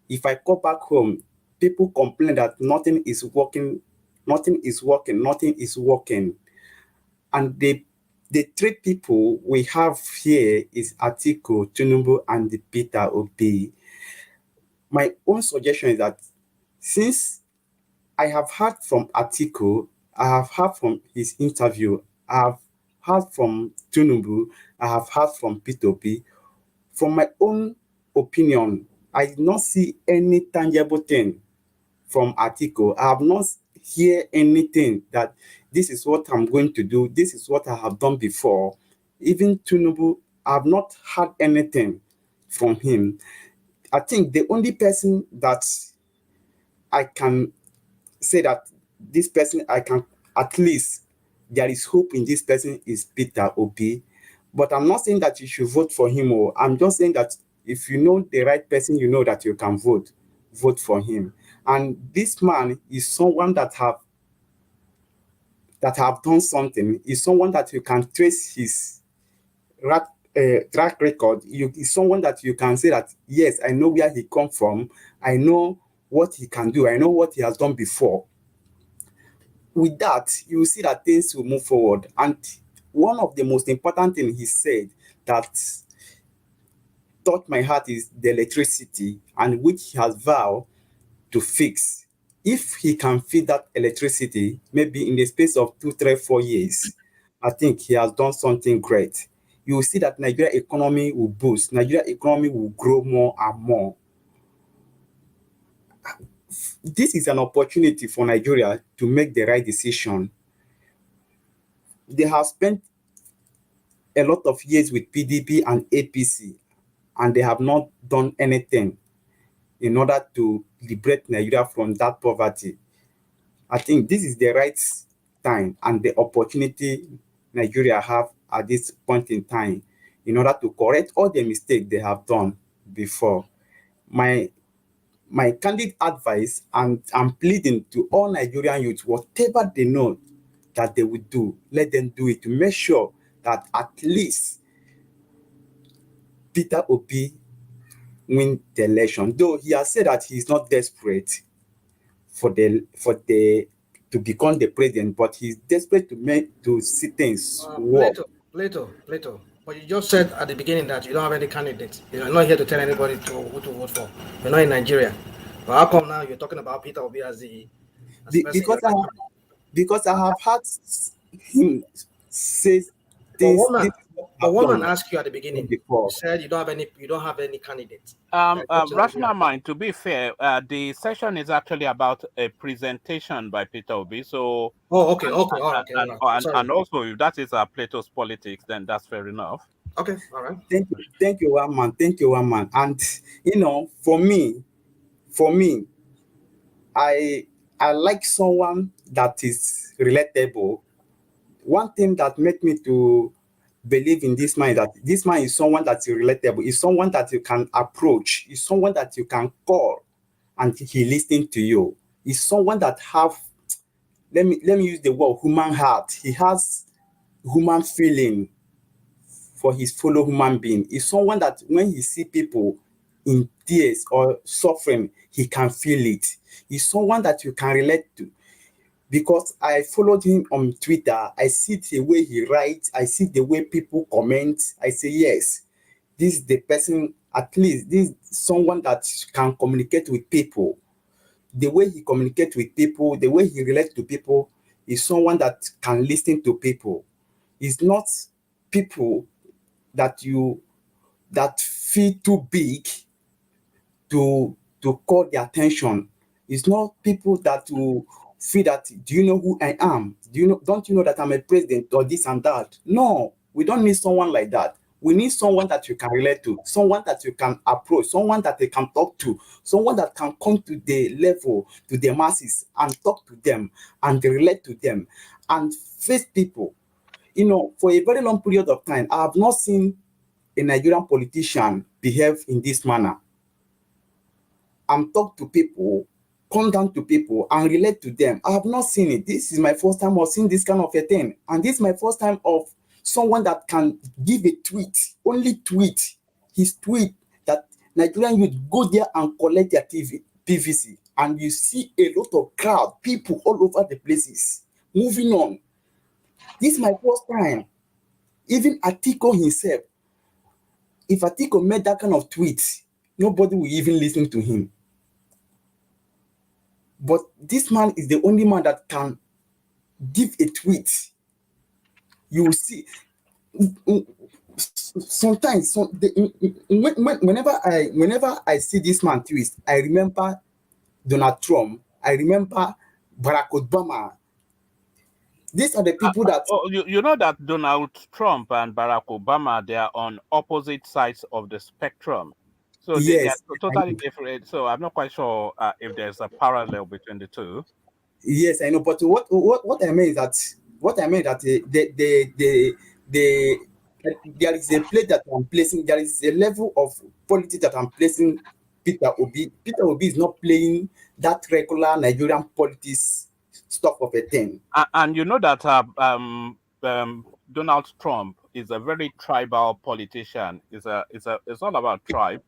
If I go back home, people complain that nothing is working. And the three people we have here is Atiku, Tinubu, and the Peter Obi. My own suggestion is that since I have heard from Atiku, I have heard from his interview, I have heard from Tinubu, I have heard from Peter Obi, from my own opinion, I did not see any tangible thing from Atiku. I have not hear anything that this is what I'm going to do. This is what I have done before. Even Tinubu, I have not heard anything from him. I think the only person that I can say that this person, I can at least, there is hope in this person is Peter Obi. But I'm not saying that you should vote for him. Or I'm just saying that if you know the right person, you know that you can vote for him. And this man is someone that have done something, is someone that you can trace his track record. Is someone that you can say that, yes, I know where he come from. I know what he can do. I know what he has done before. With that, you will see that things will move forward. And one of the most important things he said that touched my heart is the electricity, and which he has vowed to fix. If he can feed that electricity, maybe in the space of 2, 3, 4 years, I think he has done something great. You will see that Nigeria economy will boost. Nigeria economy will grow more and more. This is an opportunity for Nigeria to make the right decision. They have spent a lot of years with PDP and APC, and they have not done anything in order to liberate Nigeria from that poverty. I think this is the right time and the opportunity Nigeria have at this point in time in order to correct all the mistakes they have done before. My candid advice, and I'm pleading to all Nigerian youth, whatever they know that they will do, let them do it to make sure that at least Peter Obi win the election. Though he has said that he's not desperate to become the president, but he's desperate to see things work. Plato. But you just said at the beginning that you don't have any candidates. You're not here to tell anybody who to vote for. You're not in Nigeria. But how come now you're talking about Peter Obi as the because I have heard him say things. But woman asked you at the beginning. You said you don't have any candidates. Rational mind. To be fair, the session is actually about a presentation by Peter Obi. So. Okay. And also, if that is Plato's politics, then that's fair enough. Okay, all right. Thank you, one man. And for me, I like someone that is relatable. One thing that made me to believe in this man is that this man is someone that is relatable, is someone that you can approach, is someone that you can call and he listens to you. Is someone that have, let me use the word human heart. He has human feeling for his fellow human being. Is someone that when he see people in tears or suffering, he can feel it. Is someone that you can relate to. Because I followed him on Twitter, I see the way he writes, I see the way people comment. I say, yes, this is the person, at least this is someone that can communicate with people. The way he communicates with people, the way he relates to people, is someone that can listen to people. It's not people that feel too big to call their attention. It's not people that will feel that, do you know who I am? Don't you know that I'm a president or this and that? No, we don't need someone like that. We need someone that you can relate to, someone that you can approach, someone that they can talk to, someone that can come to the level, to the masses and talk to them and relate to them and face people. For a very long period of time, I have not seen a Nigerian politician behave in this manner. And talk to people, come down to people and relate to them. I have not seen it. This is my first time of seeing this kind of a thing. And this is my first time of someone that can give a tweet, only tweet, his tweet that Nigerian youth go there and collect their PVC. And you see a lot of crowd, people all over the places. Moving on. This is my first time. Even Atiku himself, if Atiku made that kind of tweet, nobody will even listen to him. But this man is the only man that can give a tweet. You will see sometimes whenever I see this man twist, I remember Donald Trump, I remember Barack Obama. These are the people that you know that Donald Trump and Barack Obama, they are on opposite sides of the spectrum, so they are yes, totally different. So I'm not quite sure if there's a parallel between the two. yes, I know. But what I mean is that there is a place that I'm placing. There is a level of politics that I'm placing Peter Obi. Peter Obi is not playing that regular Nigerian politics stuff of a thing. And you know that Donald Trump is a very tribal politician. It's all about tribe.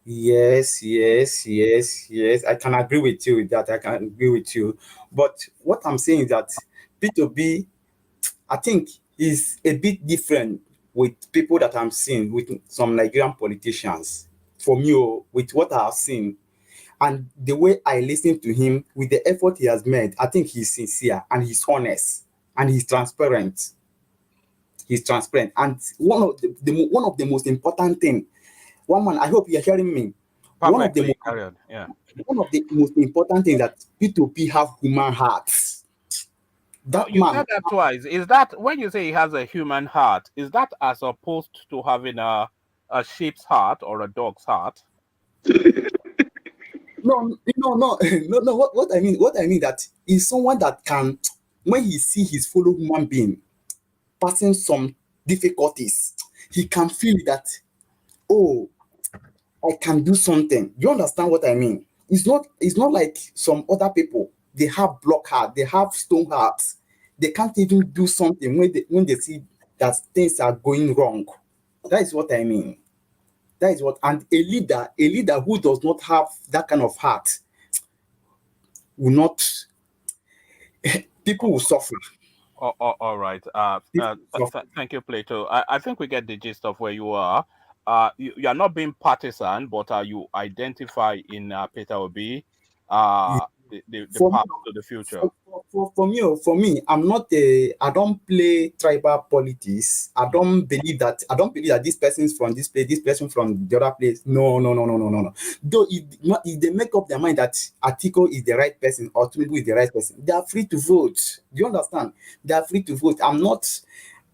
Yes. I can agree with you with that. I can agree with you. But what I'm saying is that P2B, I think, is a bit different with people that I'm seeing with some Nigerian politicians. For me, with what I have seen and the way I listen to him, with the effort he has made, I think he's sincere and he's honest and he's transparent. He's transparent. And one of the most important thing, one man, I hope you're hearing me. Perfectly, carry on. Yeah. One of the most important things that P2P have human hearts. That You man, said that twice. Is that when you say he has a human heart? Is that as opposed to having a sheep's heart or a dog's heart? no. What I mean that is someone that can, when he see his fellow human being passing some difficulties, he can feel that, oh, I can do something. You understand what I mean? It's not like some other people. They have block heart, they have stone hearts. They can't even do something when they see that things are going wrong. That is what I mean. That is what, and a leader who does not have that kind of heart will not. People will suffer. All right. Thank you, Plato. I think we get the gist of where you are. You are not being partisan, but you identify in Peter Obi, the path to the future. For me, I don't play tribal politics. I don't believe that this person is from this place, this person from the other place. No. Though if they make up their mind that Atiku is the right person or Tinubu is the right person, they are free to vote. Do you understand? They are free to vote. I'm not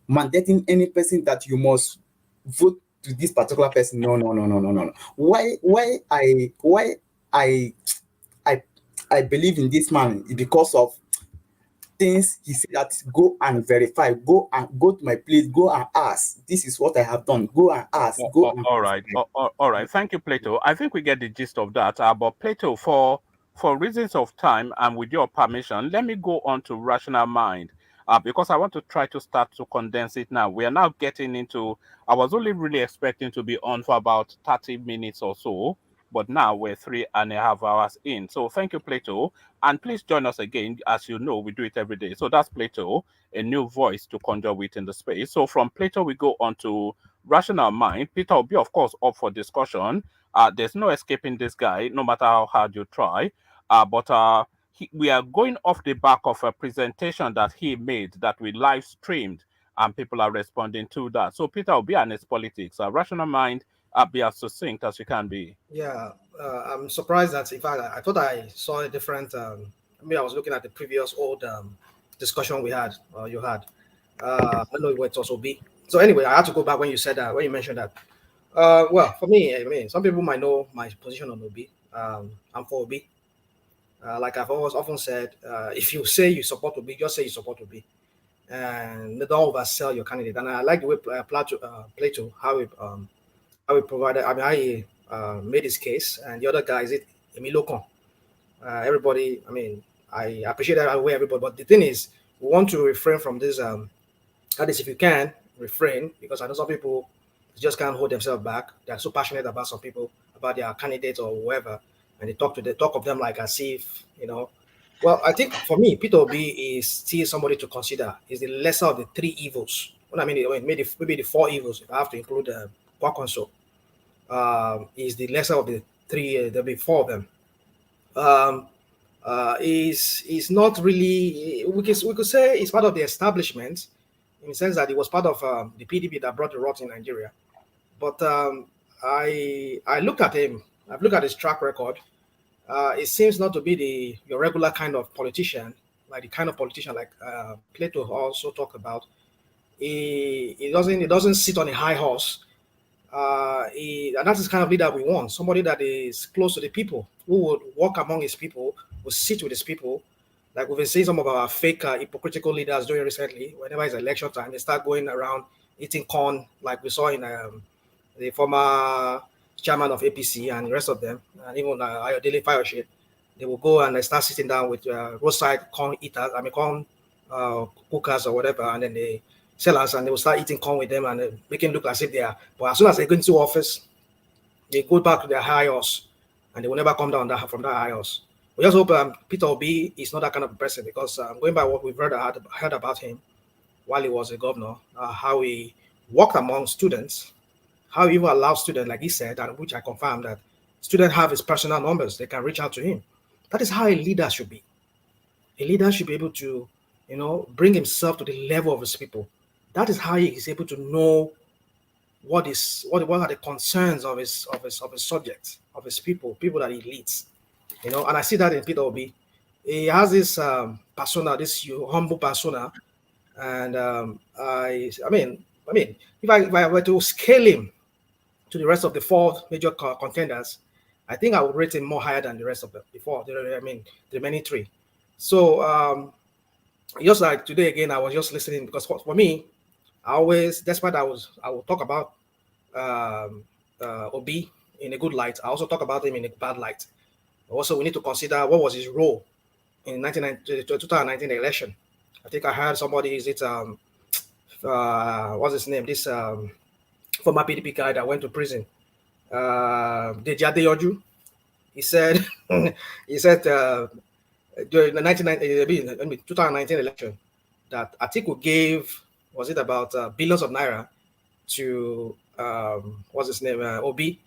mandating any person that you must vote to this particular person. No. Why I believe in this man is because of things he said, that go and verify, go to my place, go and ask. This is what I have done. Go and ask. All right. Thank you, Plato. I think we get the gist of that. But Plato, for reasons of time and with your permission, let me go on to rational mind. Because I want to try to start to condense it now. We are now getting into, I was only really expecting to be on for about 30 minutes or so, but now we're 3.5 hours in. So thank you, Plato. And please join us again. As you know, we do it every day. So that's Plato, a new voice to conjure with in the space. So from Plato, we go on to rational mind. Peter will be, of course, up for discussion. There's no escaping this guy, no matter how hard you try. But we are going off the back of a presentation that he made that we live streamed, and people are responding to that. So Peter will be on his politics. Rational mind, be as succinct as you can be. Yeah, I'm surprised that, in fact, I thought I saw a different. I was looking at the previous old discussion we had, or you had. I know it was also B. So anyway, I had to go back when you said that, when you mentioned that. Well, for me, I mean, some people might know my position on OB. I'm for OB. Like I've always often said, if you say you support OB, just say you support OB, and don't oversell your candidate. And I like the way Plato how he provided. I mean, how he made his case, and the other guy is Emilio. Everybody. I mean, I appreciate that way everybody. But the thing is, we want to refrain from this. At least if you can refrain, because I know some people just can't hold themselves back. They're so passionate about some people, about their candidates or whoever, and they talk of them like as if, you know. Well, I think for me, Peter Obi is still somebody to consider. Is the lesser of the three evils. What I mean, maybe the four evils, if I have to include Kwakonso. Is the lesser of the three. There'll be four of them. Is not really. We could say it's part of the establishment. in the sense that he was part of the PDP that brought the rot in Nigeria. But I looked at him. I've looked at his track record. It seems not to be your regular kind of politician, like the kind of politician like Plato also talked about. He doesn't sit on a high horse. And that's the kind of leader we want. Somebody that is close to the people, who would walk among his people, will sit with his people. Like we've been seeing some of our fake hypocritical leaders doing recently. Whenever it's election time, they start going around eating corn, like we saw in the former chairman of APC and the rest of them, and even Ayodele Fayoshe. They will go and they start sitting down with roadside corn eaters, corn cookers or whatever, and then they sellers, and they will start eating corn with them and making it look as if they are. But as soon as they go into office, they go back to their high horse, and they will never come down from that high horse. We just hope Peter Obi is not that kind of person, because going by what we've heard about him while he was a governor, how he walked among students, how he even allowed students, like he said, and which I confirmed, that students have his personal numbers, they can reach out to him. That is how a leader should be. A leader should be able to, bring himself to the level of his people. That is how he is able to know what are the concerns of his subjects, of his people that he leads. And I see that in Peter Obi. He has this persona, this humble persona, and I mean, if I were to scale him to the rest of the four major contenders, I think I would rate him more higher than the rest of the the remaining three. So just like today again, I was just listening, because for me, I always, despite I will talk about Obi in a good light, I also talk about him in a bad light. Also, we need to consider what was his role in 2019 election. I think I heard somebody, is it what's his name? This former PDP guy that went to prison, Deji Adeyoju. He said during the 2019 election that Atiku gave, was it about billions of naira to what's his name, Obi,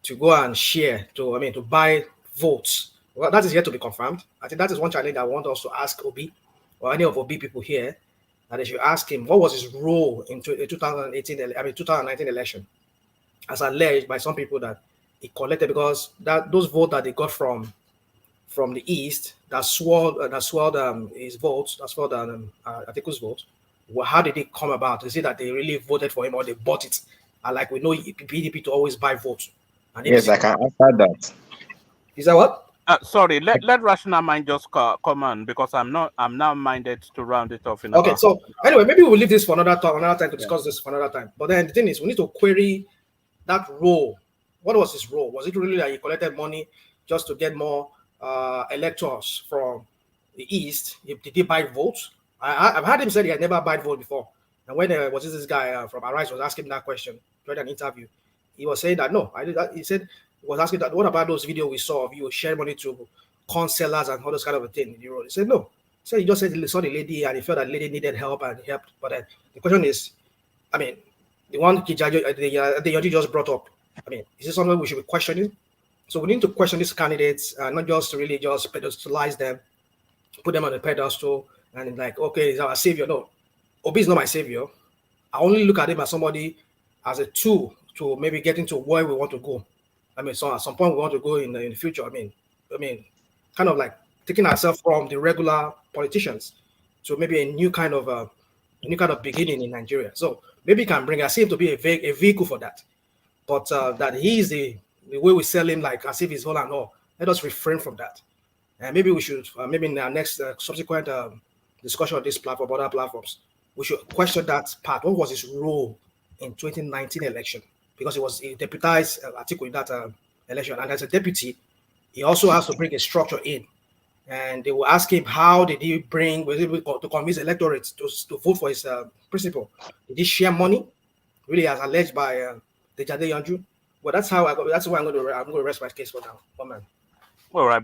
to go and share, to buy votes. Well, that is yet to be confirmed. I think that is one challenge I want us to ask Obi, or any of Obi people here, that they should ask him what was his role in 2019 election, as alleged by some people that he collected, because those votes that they got from the east that swelled his votes, that swelled Atiku's vote. Well, how did it come about? Is it that they really voted for him, or they bought it? And like we know, PDP to always buy votes. And yes, I can answer that. Is that what? Sorry, let Rational Mind just come on, because I'm now minded to round it off. Okay, so anyway, maybe we'll leave this for another time to discuss this for another time. But then the thing is, we need to query that role. What was his role? Was it really that he collected money just to get more electors from the east? Did he buy votes? I've heard him say he had never bought vote before. And when this guy from Arise was asking that question during an interview, he was saying that no, I did that. He said, was asking that, what about those videos we saw of you sharing money to corn sellers and all those kind of a thing? He said no. So he just said he saw the lady and he felt that the lady needed help and he helped. But then the question is, the one the judge just brought up, is this something we should be questioning? So we need to question these candidates, not just to really just pedestalize them, put them on a pedestal, and like, okay, he's our savior. No, Obi is not my savior. I only look at him as somebody, as a tool to maybe get into where we want to go. So at some point we want to go in the future. Kind of like taking ourselves from the regular politicians to maybe a new kind of beginning in Nigeria. So maybe can bring us him to be a vehicle for that. But that he is the way we sell him, like as if he's all and all. Let us refrain from that. And maybe we should, maybe in our next subsequent discussion of this platform, other platforms, we should question that part. What was his role in 2019 election? Because he deputized Atiku in that election, and as a deputy, he also has to bring a structure in. And they will ask him, how did he was able to convince electorates to vote for his principle? Did he share money, really, as alleged by Deji Adeyoju? Well, that's why I'm going to rest my case for now. Man. All right,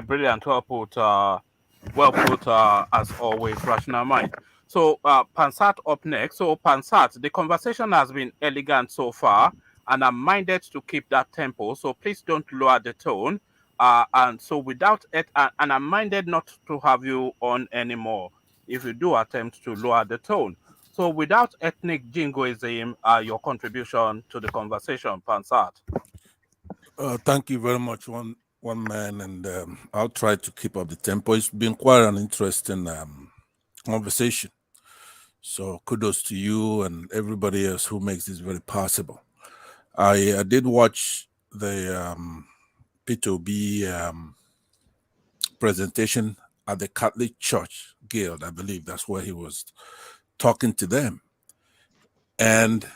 brilliant. Well put, as always, Rational Mind. So Pansat up next. So Pansat, the conversation has been elegant so far, and I'm minded to keep that tempo. So please don't lower the tone. And so without it, and I'm minded not to have you on anymore if you do attempt to lower the tone. So without ethnic jingoism, your contribution to the conversation, Pansat. Thank you very much, one man, and I'll try to keep up the tempo. It's been quite an interesting conversation. So kudos to you and everybody else who makes this very possible. I did watch the P2B presentation at the Catholic Church Guild. I believe that's where he was talking to them. And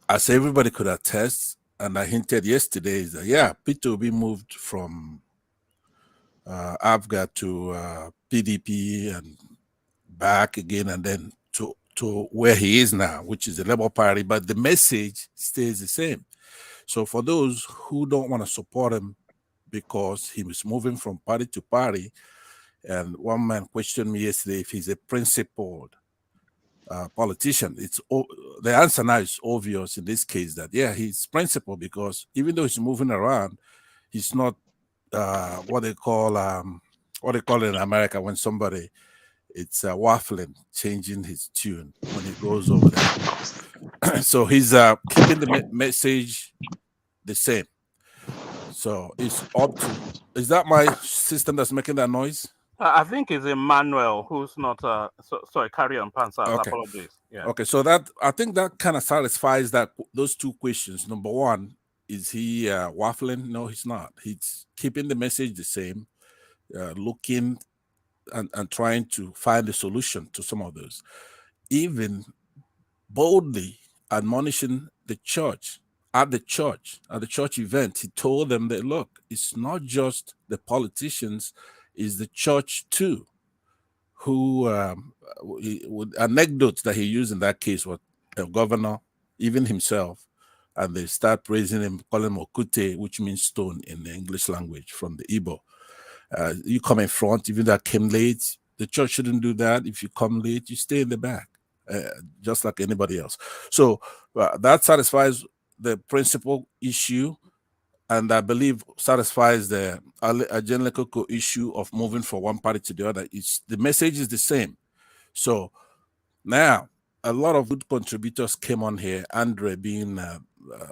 as everybody could attest, and I hinted yesterday, is that, yeah, P2B moved from AFGA to PDP and back again, and then to where he is now, which is the Labour Party, but the message stays the same. So for those who don't want to support him because he was moving from party to party, and one man questioned me yesterday if he's a principled politician. The answer now is obvious in this case that, yeah, he's principled because even though he's moving around, he's not what they call it in America when somebody it's waffling, changing his tune when he goes over there. So he's keeping the message the same. So it's up to. Is that my system that's making that noise? I think it's Emmanuel who's not. Sorry, carry on, Pansat. Okay. Apologies. Yeah. Okay, so I think that kind of satisfies those two questions. Number one, is he waffling? No, he's not. He's keeping the message the same, looking and trying to find a solution to some of those. Even boldly admonishing the church at the church event, he told them that, look, it's not just the politicians, it's the church too, who anecdotes that he used in that case was a governor, even himself, and they start praising him, calling him Okute, which means stone in the English language from the Igbo. You come in front, even though I came late. The church shouldn't do that. If you come late, you stay in the back, just like anybody else. So that satisfies the principal issue, and I believe satisfies the agenical issue of moving from one party to the other. The message is the same. So now a lot of good contributors came on here, Andre being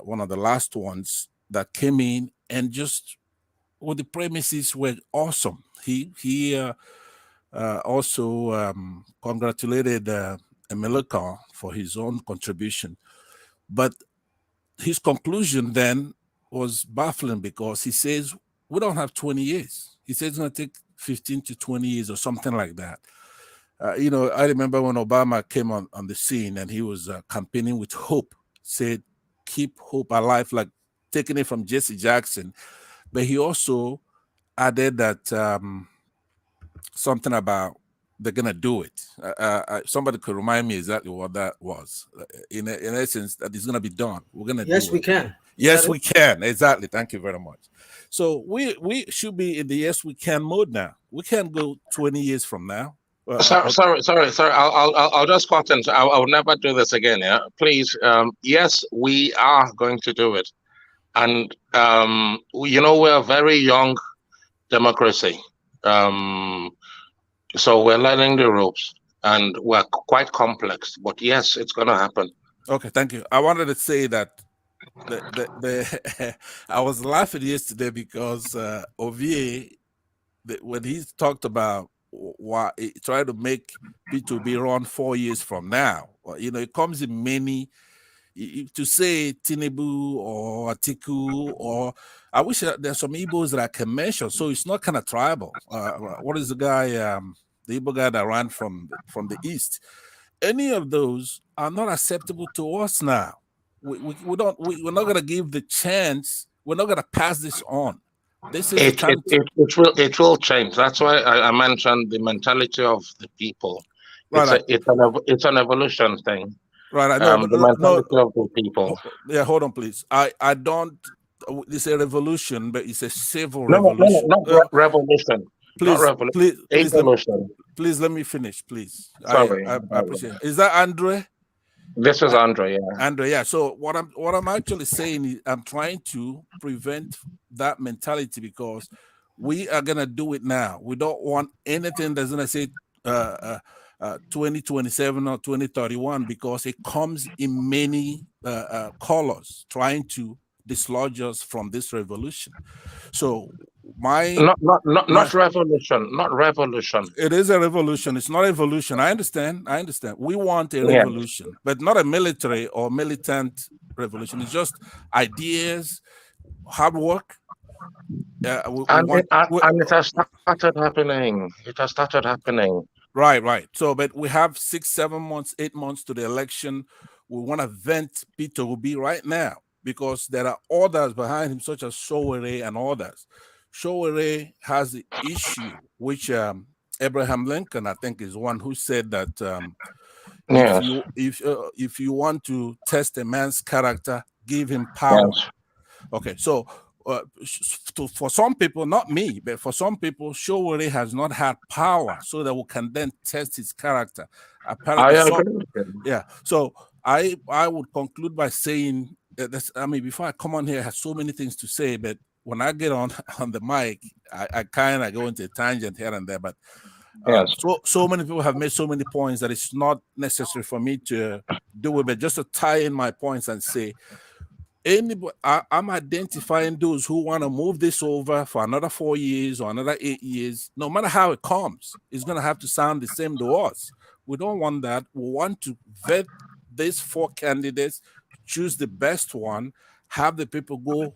one of the last ones that came in, and just the premises were awesome. He also congratulated Emelika for his own contribution, but his conclusion then was baffling because he says we don't have 20 years. He says it's going to take 15 to 20 years or something like that. I remember when Obama came on the scene and he was campaigning with hope, said keep hope alive, like taking it from Jesse Jackson. But he also added that something about they're gonna do it. Somebody could remind me exactly what that was. In essence, that it's gonna be done. We're gonna. Yes, do we it. can. Yes, we can. Exactly. Thank you very much. So we should be in the yes we can mode now. We can't go 20 years from now. Sorry. I'll just cut in. I will never do this again. Yeah, please. Yes, we are going to do it. And we're a very young democracy, so we're learning the ropes, and we're quite complex. But yes, it's going to happen. Okay, thank you. I wanted to say that I was laughing yesterday because Ovie, when he talked about why he tried to make P2B run 4 years from now, it comes in many. To say Tinubu or Atiku, or I wish there's some Igbos that I can mention. So it's not kind of tribal. What is the guy, the Igbo guy that ran from the east? Any of those are not acceptable to us now. We're not going to give the chance. We're not going to pass this on. This is it will change. That's why I mentioned the mentality of the people. It's an evolution thing. Right, I know, the mentality of the people. Yeah, hold on, please. I don't. It's a revolution, but it's a civil revolution. No, not revolution. Please, not revolution. Please let me finish, please. Sorry, I appreciate it. Is that Andre? This is Andre. Yeah. Andre, yeah. So what I'm actually saying is I'm trying to prevent that mentality because we are gonna do it now. We don't want anything that's gonna say 2027 or 2031 because it comes in many colors trying to dislodge us from this revolution. So not revolution, not revolution. it is a revolution. It's not evolution. I understand. We want a revolution, but not a military or militant revolution. It's just ideas, hard work. And it has started happening. It has started happening. Right. So, but we have 6, 7 months, 8 months to the election. We want to vent Peter Obi right now because there are others behind him, such as Sowore and others. Sowore has the issue, which Abraham Lincoln, I think, is one who said that if you want to test a man's character, give him power. Yes. Okay, so for some people, not me, but for some people, Sowore has not had power, so that we can then test his character. Apparently, I agree with you. Yeah. So I would conclude by saying that before I come on here, I have so many things to say, but when I get on the mic, I kind of go into a tangent here and there. But so many people have made so many points that it's not necessary for me to do it, but just to tie in my points and say, I'm identifying those who want to move this over for another 4 years or another 8 years. No matter how it comes, it's going to have to sound the same to us. We don't want that. We want to vet these 4 candidates, choose the best one, have the people go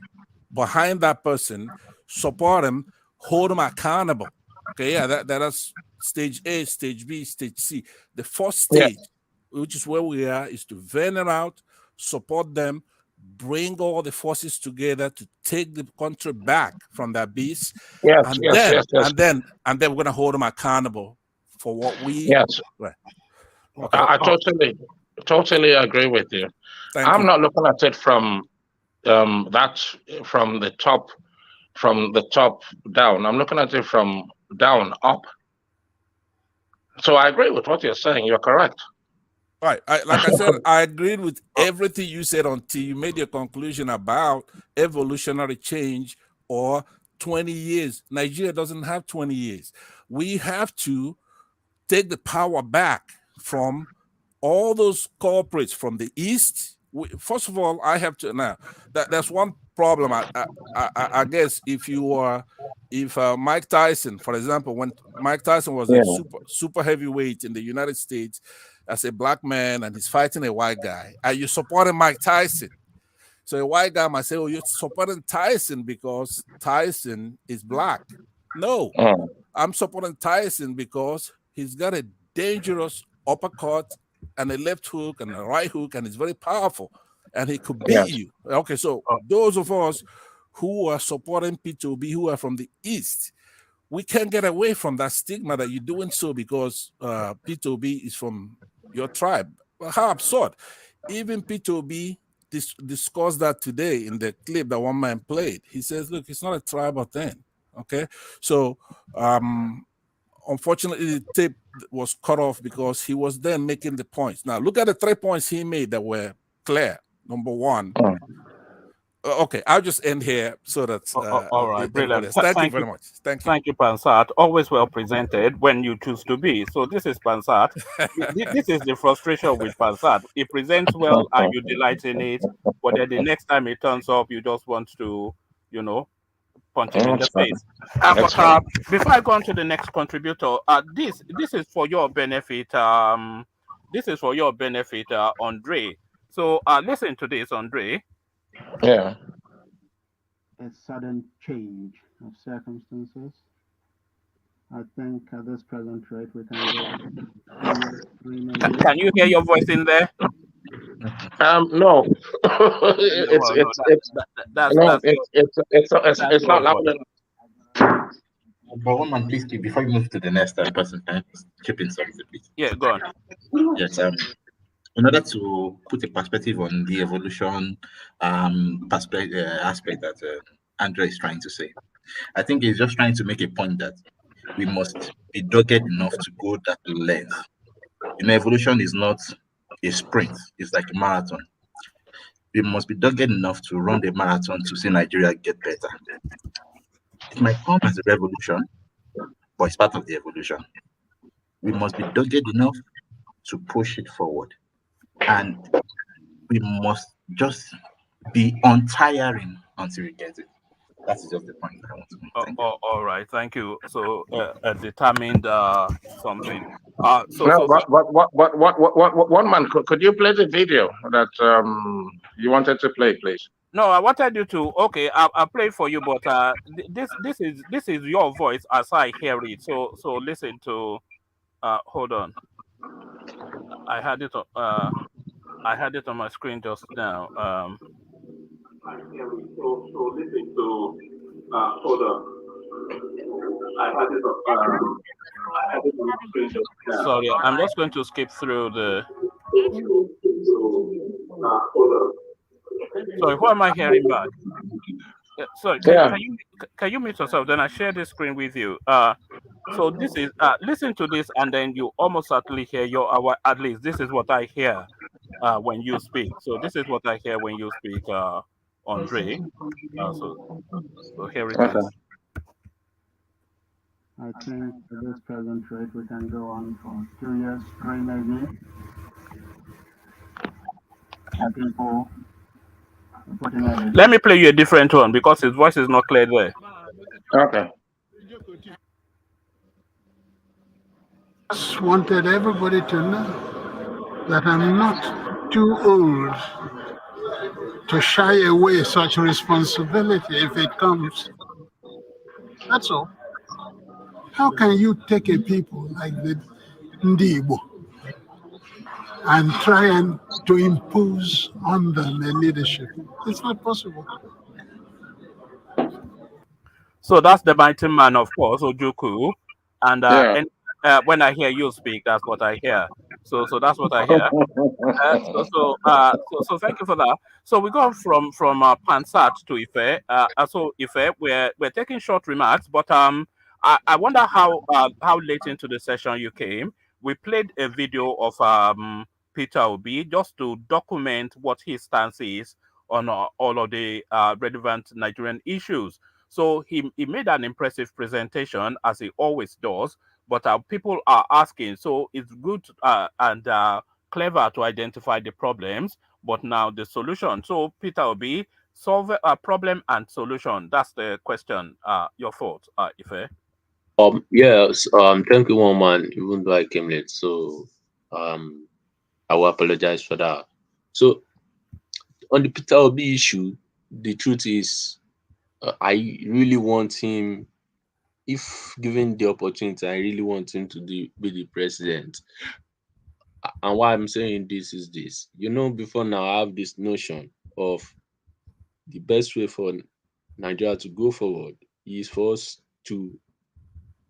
behind that person, support him, hold him accountable. Okay, yeah, that's stage A, stage B, stage C. The first stage, which is where we are, is to ven it out, support them, bring all the forces together to take the country back from that beast. And then we're going to hold them accountable for what we. Right. Okay. I totally agree with you. I'm not looking at it from the top down. I'm looking at it from down up. So I agree with what you're saying. You're correct. Right. Like I said, I agreed with everything you said until you made your conclusion about evolutionary change or 20 years. Nigeria doesn't have 20 years. We have to take the power back from all those corporates from the East. First of all, I have to now. That's one problem. I guess if Mike Tyson, for example, when Mike Tyson was a super heavyweight in the United States as a black man and he's fighting a white guy, are you supporting Mike Tyson? So a white guy might say, "Oh, you're supporting Tyson because Tyson is black." No, I'm supporting Tyson because he's got a dangerous uppercut and a left hook and a right hook, and he's very powerful, and he could beat you. Okay, so those of us who are supporting P2B, who are from the East, we can't get away from that stigma that you're doing so because P2B is from your tribe. Well, how absurd. Even P2B discussed that today in the clip that one man played. He says, look, it's not a tribal thing. Okay, so unfortunately, the tape was cut off because he was then making the points. Now, look at the 3 points he made that were clear. Number one. Okay, I'll just end here so that. All right, brilliant. Thank you very much. Thank you, Pansat. Always well presented when you choose to be. So this is Pansat. This is the frustration with Pansat. He presents well and you delight in it, but then the next time it turns up, you just want to, punch him in the face. Before I go on to the next contributor, this is for your benefit. This is for your benefit, Andre. So listen to this, Andre. Yeah. A sudden change of circumstances. I think at this present rate we can get Can you hear your voice in there? No. It's not loud enough. But one man, please, before you move to the next person, can you chip in something, please? Yeah, go on. Yes. In order to put a perspective on the evolution aspect that Andre is trying to say, I think he's just trying to make a point that we must be dogged enough to go that length. Evolution is not a sprint; it's like a marathon. We must be dogged enough to run the marathon to see Nigeria get better. It might come as a revolution, but it's part of the evolution. we must be dogged enough to push it forward. And we must just be untiring until we get it. That is just the point that I want to make. Thank you. All right, thank you. So determined something. So No, so so one man, could you play the video that you wanted to play, please? no, I wanted you to. Okay, I'll play for you, but this is your voice as I hear it. So listen to. Hold on. I had it. I had it on my screen just now. So listen to. Hold on. I had it. I had it on my screen just now. Sorry, I'm just going to skip through the. Sorry, who am I hearing back? Sorry, can you mute yourself? Then I share the screen with you. So this is listen to this, and then you almost certainly hear at least this is what I hear when you speak. So this is what I hear when you speak, Andre. So here it is. I think at this present rate we can go on for 2 years, 3 maybe. And people putting it. Let me play you a different one because his voice is not clear there. Okay. Just wanted everybody to know that I'm not too old to shy away such responsibility if it comes. That's all. How can you take a people like the Ndibo and try and to impose on them a leadership? It's not possible. So that's the mighty man, of course, Ojuku. And when I hear you speak, that's what I hear. So that's what I hear. So thank you for that. So we go from Pansat to Ife. So Ife, we're taking short remarks, but I wonder how late into the session you came. We played a video of Peter Obi just to document what his stance is on all of the relevant Nigerian issues. So he made an impressive presentation, as he always does. But people are asking, so it's good and clever to identify the problems, but now the solution. So Peter Obi, solve a problem and solution. That's the question. Your thoughts, Ife? Yes, thank you, one man, even though I came late. So I will apologize for that. So on the Peter Obi issue, the truth is I really want him, if given the opportunity, I really want him to be the president. And why I'm saying this is this. Before now, I have this notion of the best way for Nigeria to go forward is for us to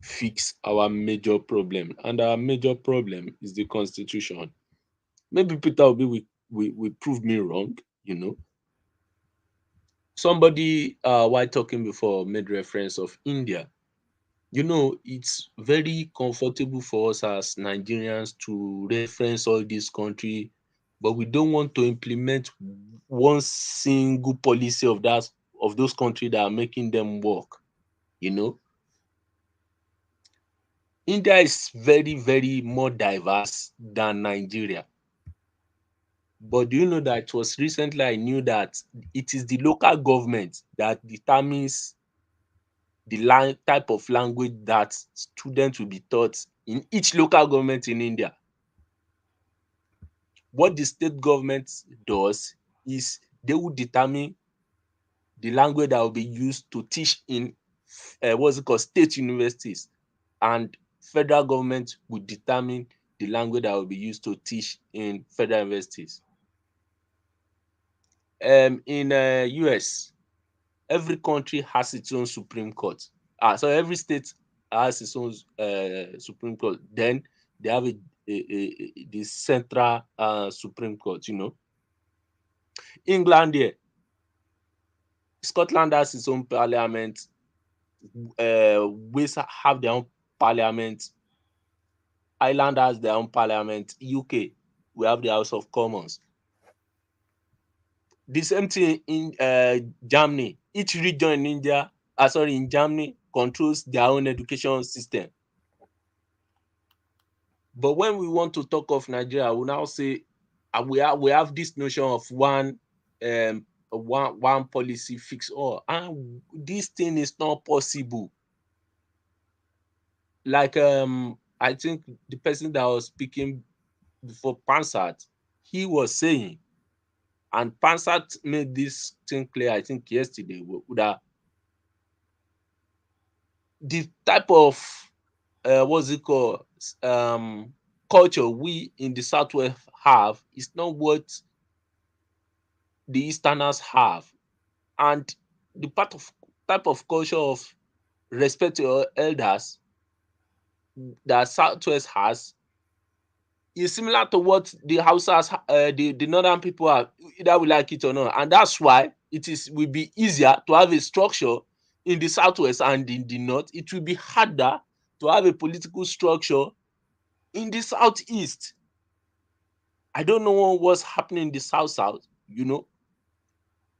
fix our major problem. And our major problem is the constitution. Maybe Peter Obi will prove me wrong, Somebody while talking before made reference of India. It's very comfortable for us as Nigerians to reference all these countries, but we don't want to implement one single policy of those countries that are making them work. India is very, very more diverse than Nigeria. But do you know that it was recently I knew that it is the local government that determines the type of language that students will be taught in each local government in India. What the state government does is they will determine the language that will be used to teach in state universities, and federal government will determine the language that will be used to teach in federal universities. In US, every country has its own Supreme Court. So every state has its own Supreme Court. Then they have the central Supreme Court. England here, Scotland has its own parliament. Wales have their own parliament. Ireland has their own parliament. UK, we have the House of Commons. The same thing in Germany. Each region in Germany controls their own education system. But when we want to talk of Nigeria, we now say we have this notion of one policy fix all, and this thing is not possible. Like I think the person that was speaking before Pansat, he was saying, and Pansat made this thing clear, I think yesterday, that the type of what's it called culture we in the Southwest have is not what the Easterners have, and the type of culture of respect to your elders that Southwest has is similar to what the Hausas, the northern people have, either we like it or not, and that's why will be easier to have a structure in the Southwest and in the North. It will be harder to have a political structure in the Southeast. I don't know what's happening in the South,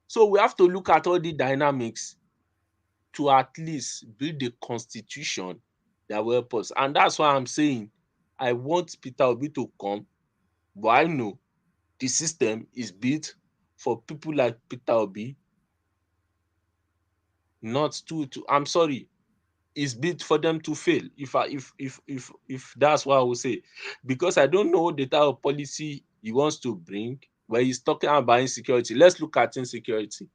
So we have to look at all the dynamics to at least build a constitution that will help us. And that's why I'm saying I want Peter Obi to come, but I know the system is built for people like Peter Obi, not to I'm sorry, it's built for them to fail. If that's what I would say, because I don't know the type of policy he wants to bring where he's talking about insecurity. Let's look at insecurity.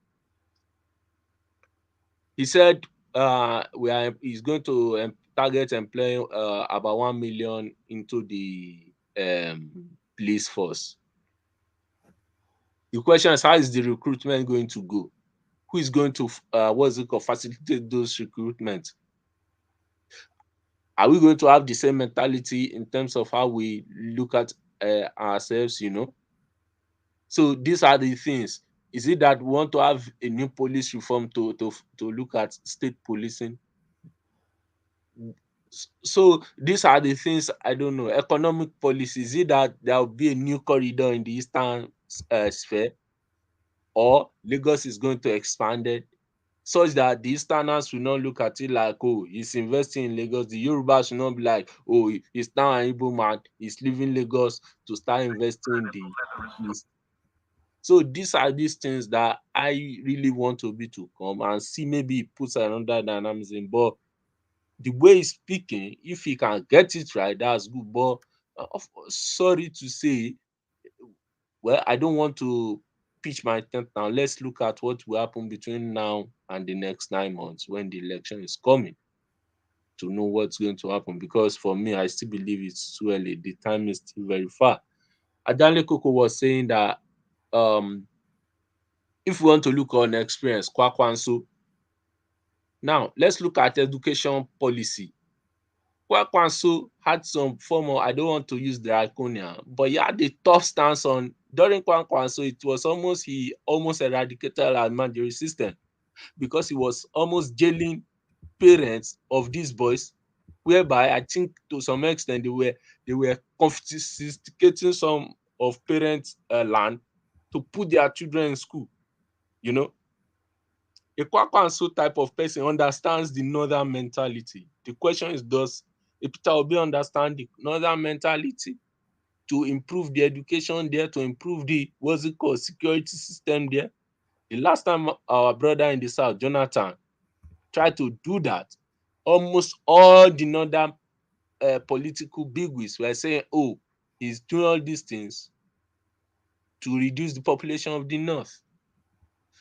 He said he's going to target employing about 1 million into the police force. The question is, how is the recruitment going to go? Who is going to facilitate those recruitment? Are we going to have the same mentality in terms of how we look at ourselves? So these are the things. Is it that we want to have a new police reform to look at state policing? So these are the things. I don't know. Economic policies. Is it that there will be a new corridor in the eastern sphere, or Lagos is going to expand it such that the Easterners will not look at it like, oh, he's investing in Lagos. The Yorubas will not be like, oh, he's now an Igbo man, he's leaving Lagos to start investing in the East. So these are these things that I really want Obi to come and see. Maybe he puts another dynamism, but the way he's speaking, if he can get it right, that's good. But sorry to say, well, I don't want to pitch my tent now. Let's look at what will happen between now and the next 9 months when the election is coming to know what's going to happen. Because for me, I still believe it's too early. The time is still very far. Adale Koko was saying that if we want to look on experience, Kwakwanso. Now, let's look at education policy. Kwakwanso had some form of, I don't want to use draconian, but he had a tough stance on, during Kwakwanso, it was he almost eradicated our Almajiri system because he was almost jailing parents of these boys, whereby I think to some extent they were confiscating some of parents' land to put their children in school. A Kwakwanso type of person understands the northern mentality. The question is, does Peter Obi understand the northern mentality to improve the education there, to improve the security system there? The last time our brother in the south, Jonathan, tried to do that, almost all the northern political bigwigs were saying, oh, he's doing all these things to reduce the population of the north.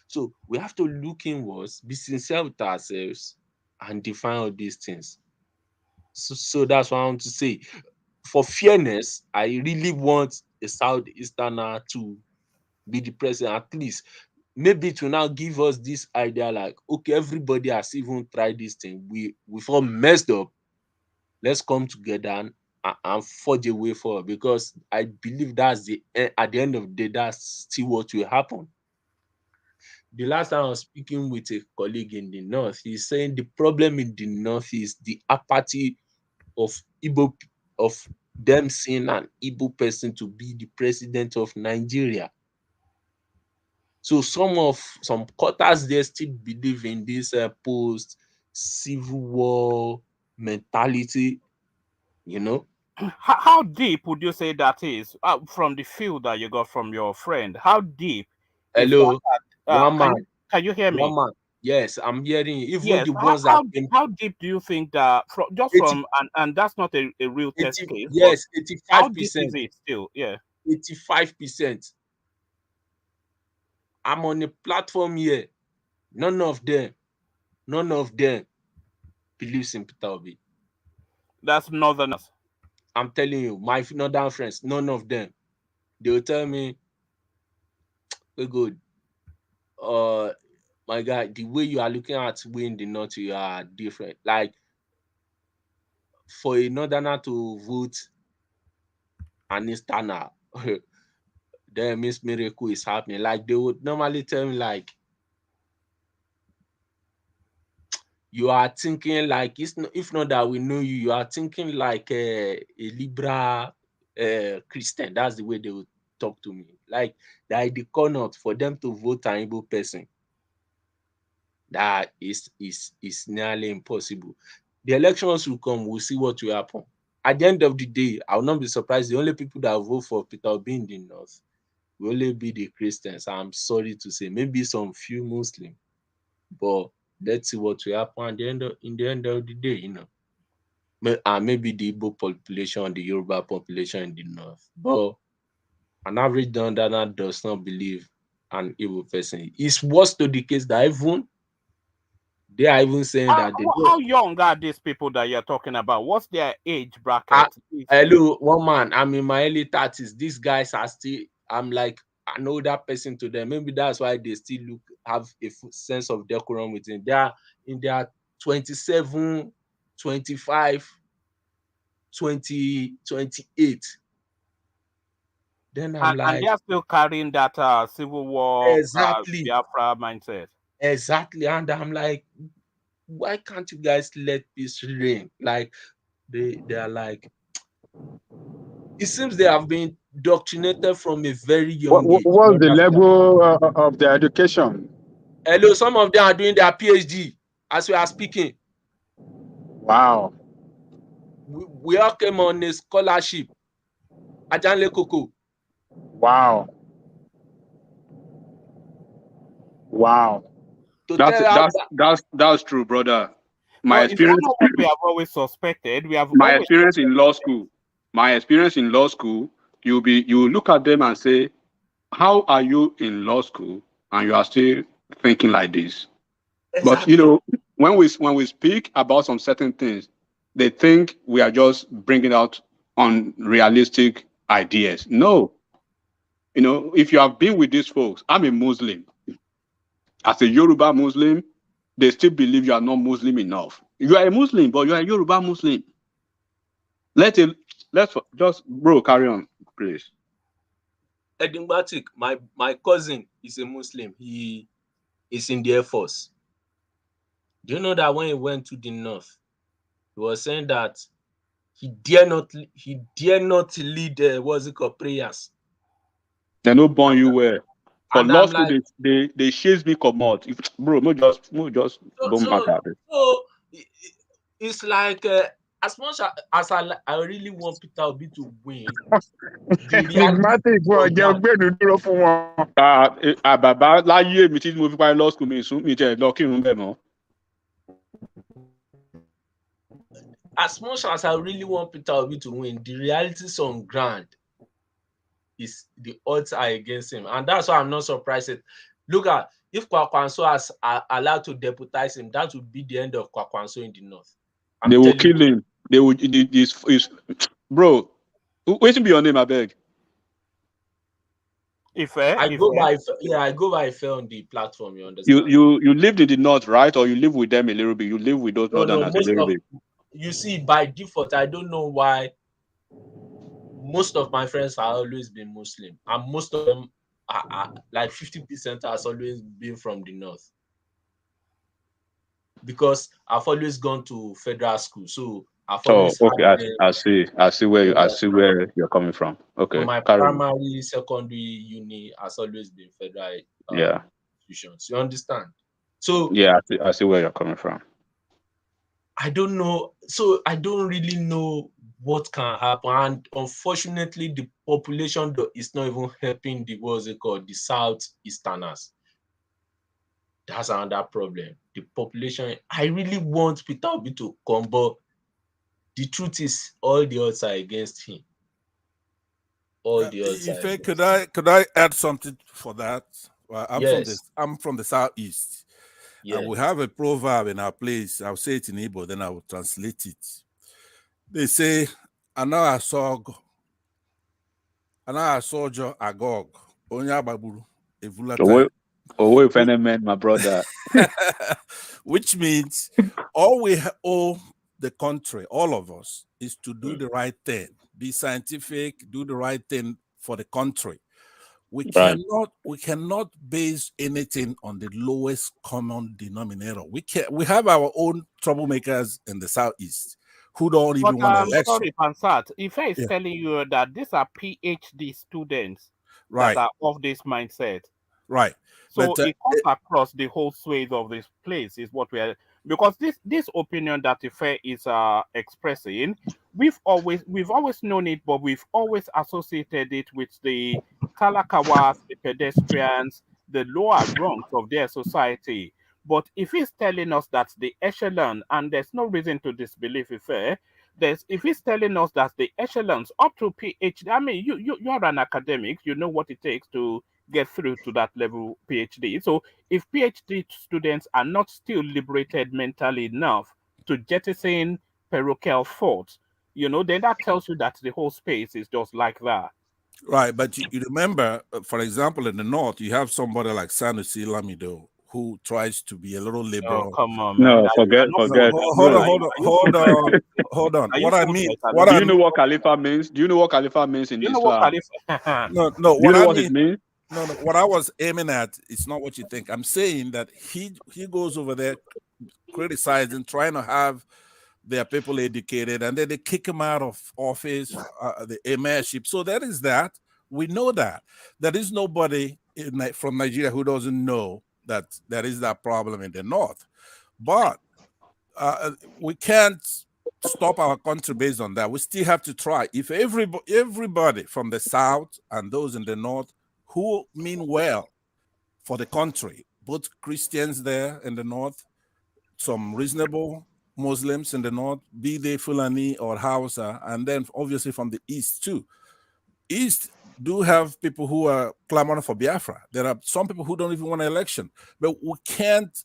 So we have to look inwards, be sincere with ourselves, and define all these things. So that's what I want to say. For fairness, I really want a Southeasterner to be the president, at least. Maybe it will now give us this idea like, okay, everybody has even tried this thing. We've all messed up. Let's come together and forge a way forward, because I believe that's at the end of the day, that's still what will happen. The last time I was speaking with a colleague in the north, he's saying the problem in the north is the apathy of Igbo, of them seeing an Igbo person to be the president of Nigeria. So some quarters there still believe in this post-civil war mentality, How deep would you say that is from the feel that you got from your friend? How deep is that? Hello, one man, Can you hear one me? man. Yes, I'm hearing you. Even Yes. the ones that came How deep do you think that just 80, from and that's not a real test case, but yes, how deep is 85%. it still? Yeah. 85%. I'm on a platform here. None of them believes in Peter Obi. That's Northerners. I'm telling you, my northern friends, none of them. They will tell me, we're good. My guy, the way you are looking at we in the north, you are different. Like for a northerner to vote an easterner, then Miss Miracle is happening. Like they would normally tell me, like, you are thinking like it's not, if not that we know you, you are thinking like a liberal Christian. That's the way they would talk to me. Like that the corner for them to vote an Igbo person. That is nearly impossible. The elections will come, we'll see what will happen. At the end of the day, I will not be surprised. The only people that vote for Peter Obi in the north will only be the Christians. I'm sorry to say, maybe some few Muslims, but let's see what will happen at the end in the end of the day, you know. And maybe the Igbo population, the Yoruba population in the north. But an average Londoner does not believe an Igbo person. It's worse to the case that even they are even saying that they don't. How young are these people that you're talking about? What's their age bracket? Hello, one man. I'm in my early 30s. These guys are still, I'm like an older person to them. Maybe that's why they still have a sense of decorum within. They are in their 27, 25, 20, 28. Then I'm And like, they're still carrying that Civil War exactly. Biafra mindset. Exactly. And I'm like, why can't you guys let peace reign? Like they are like, it seems they have been indoctrinated from a very young age. What's the level of the education? Hello, some of them are doing their PhD as we are speaking. Wow. We all came on a scholarship. Ajanle Koko. Wow. Wow. That's true, brother. My But is that experience not what we have always suspected? We have my always experience in law school. My experience in law school, you look at them and say, how are you in law school and you are still thinking like this? Exactly. But you know, when we speak about some certain things, they think we are just bringing out unrealistic ideas. No, you know, if you have been with these folks, I'm a Muslim. As a Yoruba Muslim, they still believe you are not Muslim enough. You are a Muslim, but you are a Yoruba Muslim. Let's just, bro, carry on, please. Edingbatik, my cousin is a Muslim. He is in the Air Force. Do you know that when he went to the north, he was saying that he dare not lead what's it called, prayers. They no born you well. For And law I'm school, like, they chase me come out. Bro, no just don't matter. so it's like as much as I really want Peter Obi to win, the reality on that. Bàbá láyé mi tí mo fi parí law school mi sún mi jẹ́ lọ kírun bẹ́ẹ̀ mọ́. As much as I really want Peter Obi to win, the realities on ground is the odds are against him, and that's why I'm not surprised. Look at if Kwakwanso has allowed to deputize him, that would be the end of Kwakwanso in the north. They will kill him. They will. Bro, wait to be your name, I beg. I go by Ife on the platform. You understand? You lived in the north, right? Or you live with them a little bit. You live with those northerners a little bit. You see, by default, I don't know why. Most of my friends have always been Muslim, and most of them are like 50% has always been from the north. Because I've always gone to federal school, so I've always okay. I see where you're coming from. Okay. My primary, secondary, uni has always been federal institutions. You understand? So yeah, I see where you're coming from. I don't know. So I don't really know what can happen. And unfortunately, the population is not even helping the, what's it called, the Southeasterners. That's another problem. The population, I really want Peter Obi to come, but the truth is all the odds are against him. All the odds are Ife, against could I add something for that? Well, Yes. I'm from the southeast. Yes. And we have a proverb in our place. I'll say it in Igbo, then I will translate it. They say, "Ana asog, ana asojo agog, onya baburu evulata." Oh, phenomenon, my brother. Which means all we owe the country, all of us, is to do the right thing, be scientific, do the right thing for the country. We Right. cannot base anything on the lowest common denominator. We have our own troublemakers in the southeast who don't even want an election. Sorry, Pansat. If I is Yeah. telling you that these are PhD students Right. that are of this mindset. Right. So But it comes across the whole swathe of this place is what we are, because this opinion that Ife is expressing, we've always known it, but we've always associated it with the Talakawas, the pedestrians, the lower rungs of their society. But if he's telling us that the echelon, and there's no reason to disbelieve Ife, if he's telling us that the echelons up to PhD, I mean, you're an academic, you know what it takes to get through to that level PhD. So if PhD students are not still liberated mentally enough to jettison parochial thoughts, then that tells you that the whole space is just like that. Right, but you remember, for example, in the north, you have somebody like Sanusi Lamido who tries to be a little liberal. Oh, come on, man. No, forget. Hold on. What I mean, do you know what Khalifa means? Do you know what Khalifa means in Islam? No. Do you know what it means? No. What I was aiming at is not what you think. I'm saying that he goes over there criticizing, trying to have their people educated, and then they kick him out of office, the mayorship. So that is that. We know that. There is nobody from Nigeria who doesn't know that there is that problem in the north. But we can't stop our country based on that. We still have to try. If everybody from the south and those in the north who mean well for the country, both Christians there in the north, some reasonable Muslims in the north, be they Fulani or Hausa, and then obviously from the east too. East do have people who are clamoring for Biafra. There are some people who don't even want an election, but we can't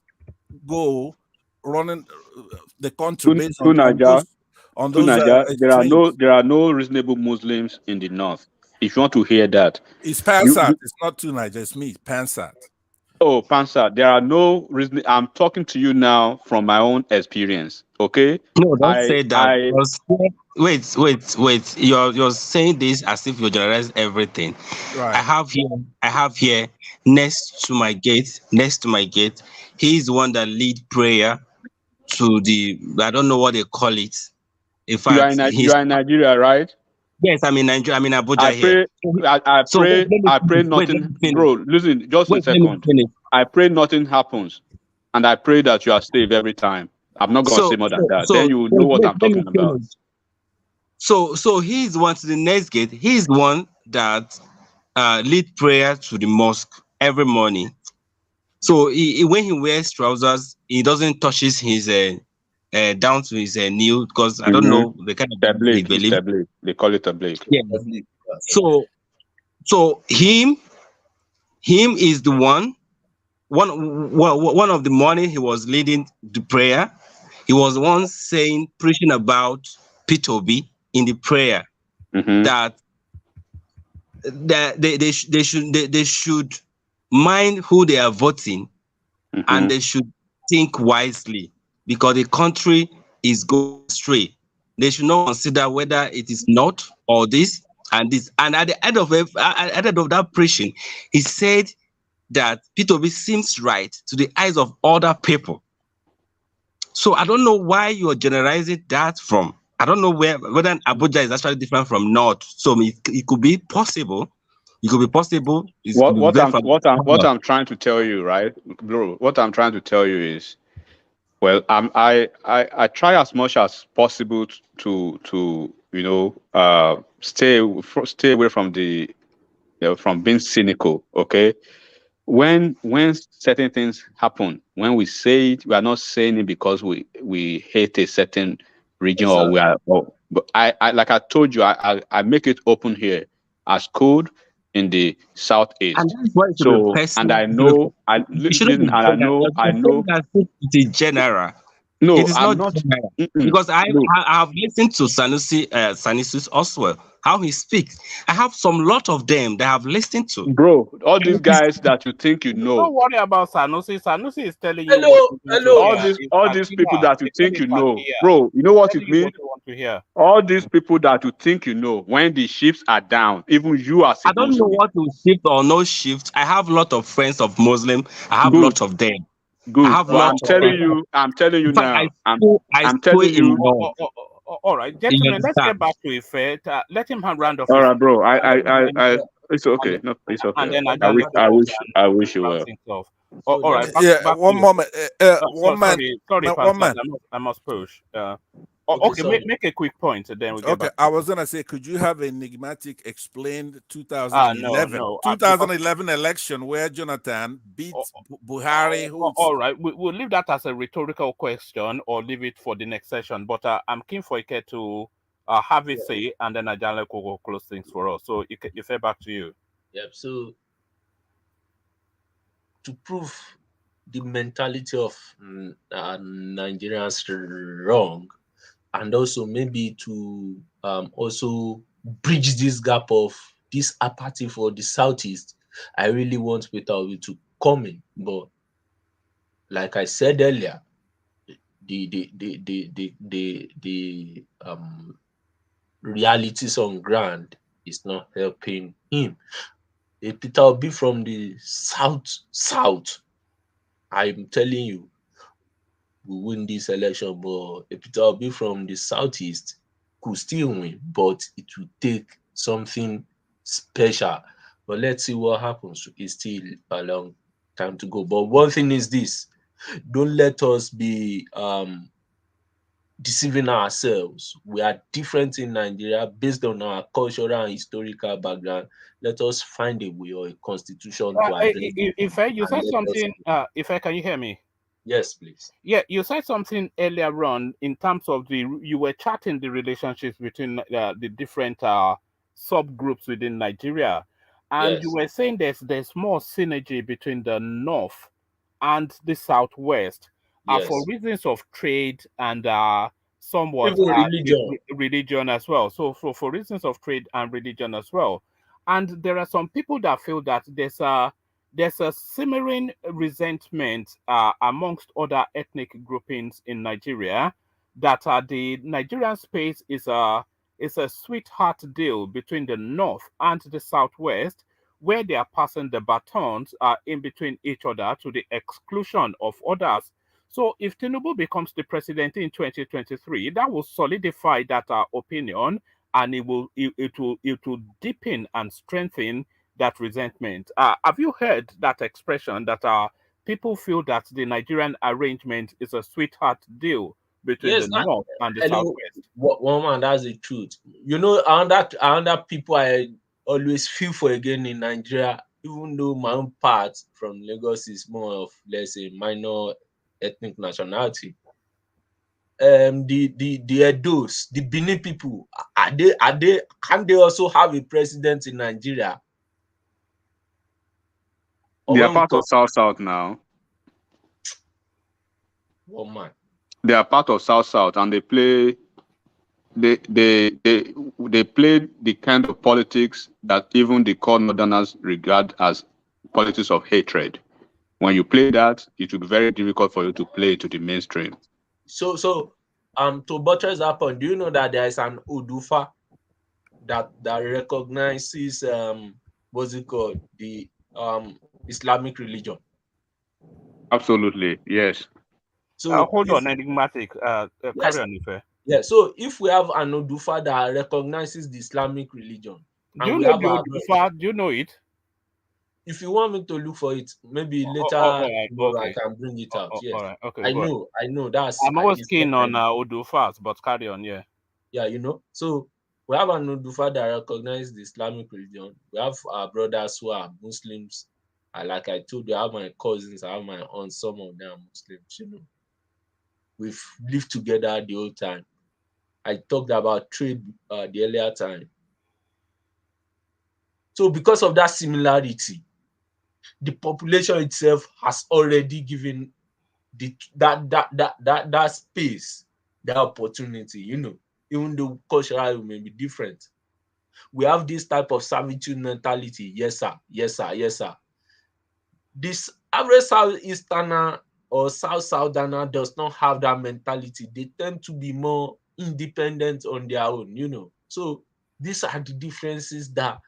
go running the country based on those there are no reasonable Muslims in the north. If you want to hear that, it's Pansat. It's not two Niger. It's me, Pansat. Oh, Pansat, there are no reason. I'm talking to you now from my own experience. Okay? No, don't say that. Wait. You're saying this as if you generalize everything. Right. I have here next to my gate. He's the one that lead prayer to the, I don't know what they call it. In fact, you are in Nigeria, right? Yes, I'm in Nigeria. I'm in Abuja here. I pray nothing. Bro, listen, just a second. I pray nothing happens, and I pray that you are safe every time. I'm not going to say more than that. Then you know what I'm talking about. So he's the one to the next gate. He's the one that lead prayer to the mosque every morning. So when he wears trousers, he doesn't touches his down to his knee, because I don't know the kind of he believes. They call it a blade. Yeah. So him is the one of the morning he was leading the prayer. He was the one preaching about P2B in the prayer, that they should mind who they are voting, and they should think wisely, because the country is going astray. They should not consider whether it is not or this and this. And at the end of that preaching, he said that P2B seems right to the eyes of other people. So I don't know why you are generalizing that from. I don't know whether Abuja is actually different from North. So it could be possible. It could be possible. What I'm trying to tell you, right, bro? What I'm trying to tell you is, well, I try as much as possible to stay away from from being cynical. Okay, when certain things happen, when we say it, we are not saying it because we hate a certain region Yes, or sir. we are. But I like I told you, I make it open here as code in the And southeast. that's why it should be So and personal. I know It shouldn't listen, be and general. I But saying know. that it is general. It No, is I'm not not. general. Mm-mm, Because I no, I have listened to Sanusi Oswell, how he speaks. I have some lot of them that I have listened to. bro. All these And it is guys that you think you know, Don't worry about Sanusi. Sanusi is telling you what hello, you want to hello. hear. It's all these people Takila. that you The name think is you know, Takia. bro. You know He's what telling it you means? what you want to hear. All these people that you think you know, when the ships are down, even you are I don't supposed know to. what to shift or no shift. I have a lot of friends of Muslim. I have a Good, lot of them. I good. have a But lot I'm of them. telling you, In fact, now. I I'm stay telling in you. North. All right, You gentlemen, let's get understand? back to Ife. Let him round off All his right, bro. and It's then okay. No, it's and okay. then Ajale I wish you rounds well. things off. So All right, let's back Yeah, to one you. moment. So, One man, sorry, one Pastor. man. I must push. okay, Okay, sorry. make a quick point, and then we get Okay, back to I you. was gonna say, could you have enigmatic explained No, 2011 no, because 2011 election where Jonathan beat Buhari, who's all right, we'll leave that as a rhetorical question or leave it for the next session. But I'm keen for Ike to have his say, and then Ajale will close things for us. So Ife, back to you. Yep. So to prove the mentality of Nigerians wrong, and also maybe to also bridge this gap of this apathy for the southeast, I really want Peter Obi to come in. But like I said earlier, the realities on ground is not helping him. A Peter Obi from the south, I'm telling you, we win this election, but a Peter Obi from the southeast could still win, but it will take something special. But let's see what happens. It's still a long time to go. But one thing is this: don't let us be deceiving ourselves. We are different in Nigeria based on our cultural and historical background. Let us find a way or a constitution to address it. Ife, you And said let us, something. Ife, can you hear me? yes, please. Yeah, you said something earlier on in terms of you were charting the relationships between the different subgroups within Nigeria, and you Yes. were saying there's more synergy between the north and the southwest, for Yes. reasons of trade and somewhat Even religion. religion as well. So for reasons of trade and religion as well, and there are some people that feel that there's a simmering resentment amongst other ethnic groupings in Nigeria that the Nigerian space is a sweetheart deal between the north and the southwest, where they are passing the batons in between each other to the exclusion of others. So if Tinubu becomes the president in 2023, that will solidify that opinion, and it will deepen and strengthen that resentment. Have you heard that expression that people feel that the Nigerian arrangement is a sweetheart deal between the Yes, north and the hello, southwest? one man, that's the truth. You know, another people I always feel for again in Nigeria, even though my own part from Lagos is more of, let's say, minor ethnic nationality. The Edos, the Benin people, are they can they also have a president in Nigeria? Or They are when we part talk of South now. one man. They are part of South, and they play. They play the kind of politics that even the core Northerners regard as politics of hatred. When you play that, it will be very difficult for you to play to the mainstream. So to buttress that point, do you know that there is an Udufa that recognizes what's it called, the Islamic religion? Absolutely, yes. So Hold if on, enigmatic. Carry yes, on, Ife. yeah. So if we have an Udufa that recognizes the Islamic religion, Do and you we know have the our, Odufa? Do you know it? if you want me to look for it, maybe All later right, tomorrow I okay. can bring it out. All Yes, right, okay, I go on. know, that's I'm always it's what keen I on know. Odufas, but carry on, yeah. Yeah, so We have an Odufa that recognizes the Islamic religion. We have our brothers who are Muslims. Like I told you, I have my cousins, I have my aunts, some of them are Muslims. We've lived together the whole time. I talked about trade the earlier time. So because of that similarity, the population itself has already given that space, that opportunity, even though culturally we may be different. We have this type of servitude mentality. Yes, sir. Yes, sir. Yes, sir. This average Southeasterner or Southerner does not have that mentality. They tend to be more independent on their own. So these are the differences that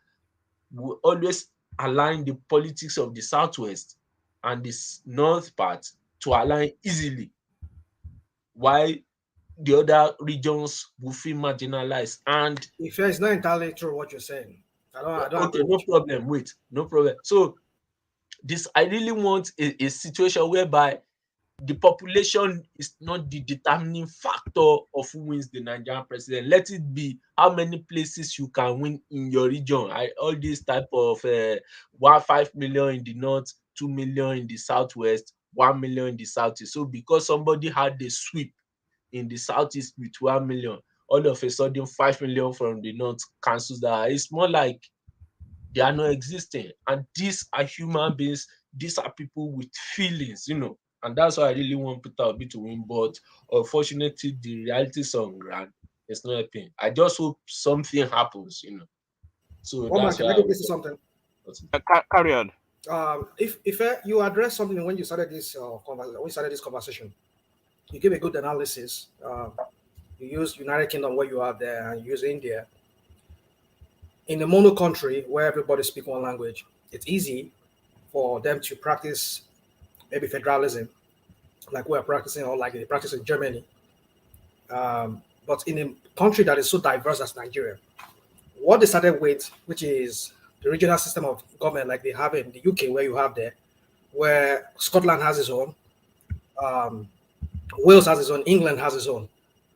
will always align the politics of the Southwest and this North part to align easily, while the other regions will feel marginalized. And if it's not entirely true what you're saying, I don't okay, agree no with you. problem. Wait, no problem. So I really want a situation whereby the population is not the determining factor of who wins the Nigerian president. Let it be how many places you can win in your region. All this type of 5 million in the north, 2 million in the southwest, 1 million in the southeast. So because somebody had a sweep in the southeast with 1 million, all of a sudden 5 million from the north cancels that. It's more like they are not existing. And these are human beings. These are people with feelings, And that's why I really want Peter Obi to win. But unfortunately, the reality is on ground. It's not helping. I just hope something happens, So One man, that's can why I I quickly say something? Carry on. If you address something when you started this conversation, you gave a good analysis. You use United Kingdom where you are there, and you use India. In a mono country where everybody speaks one language, it's easy for them to practice maybe federalism, like we're practicing, or like they practice in Germany. But in a country that is so diverse as Nigeria, what they started with, which is the regional system of government, like they have in the UK, where you have there, where Scotland has its own, Wales has its own, England has its own,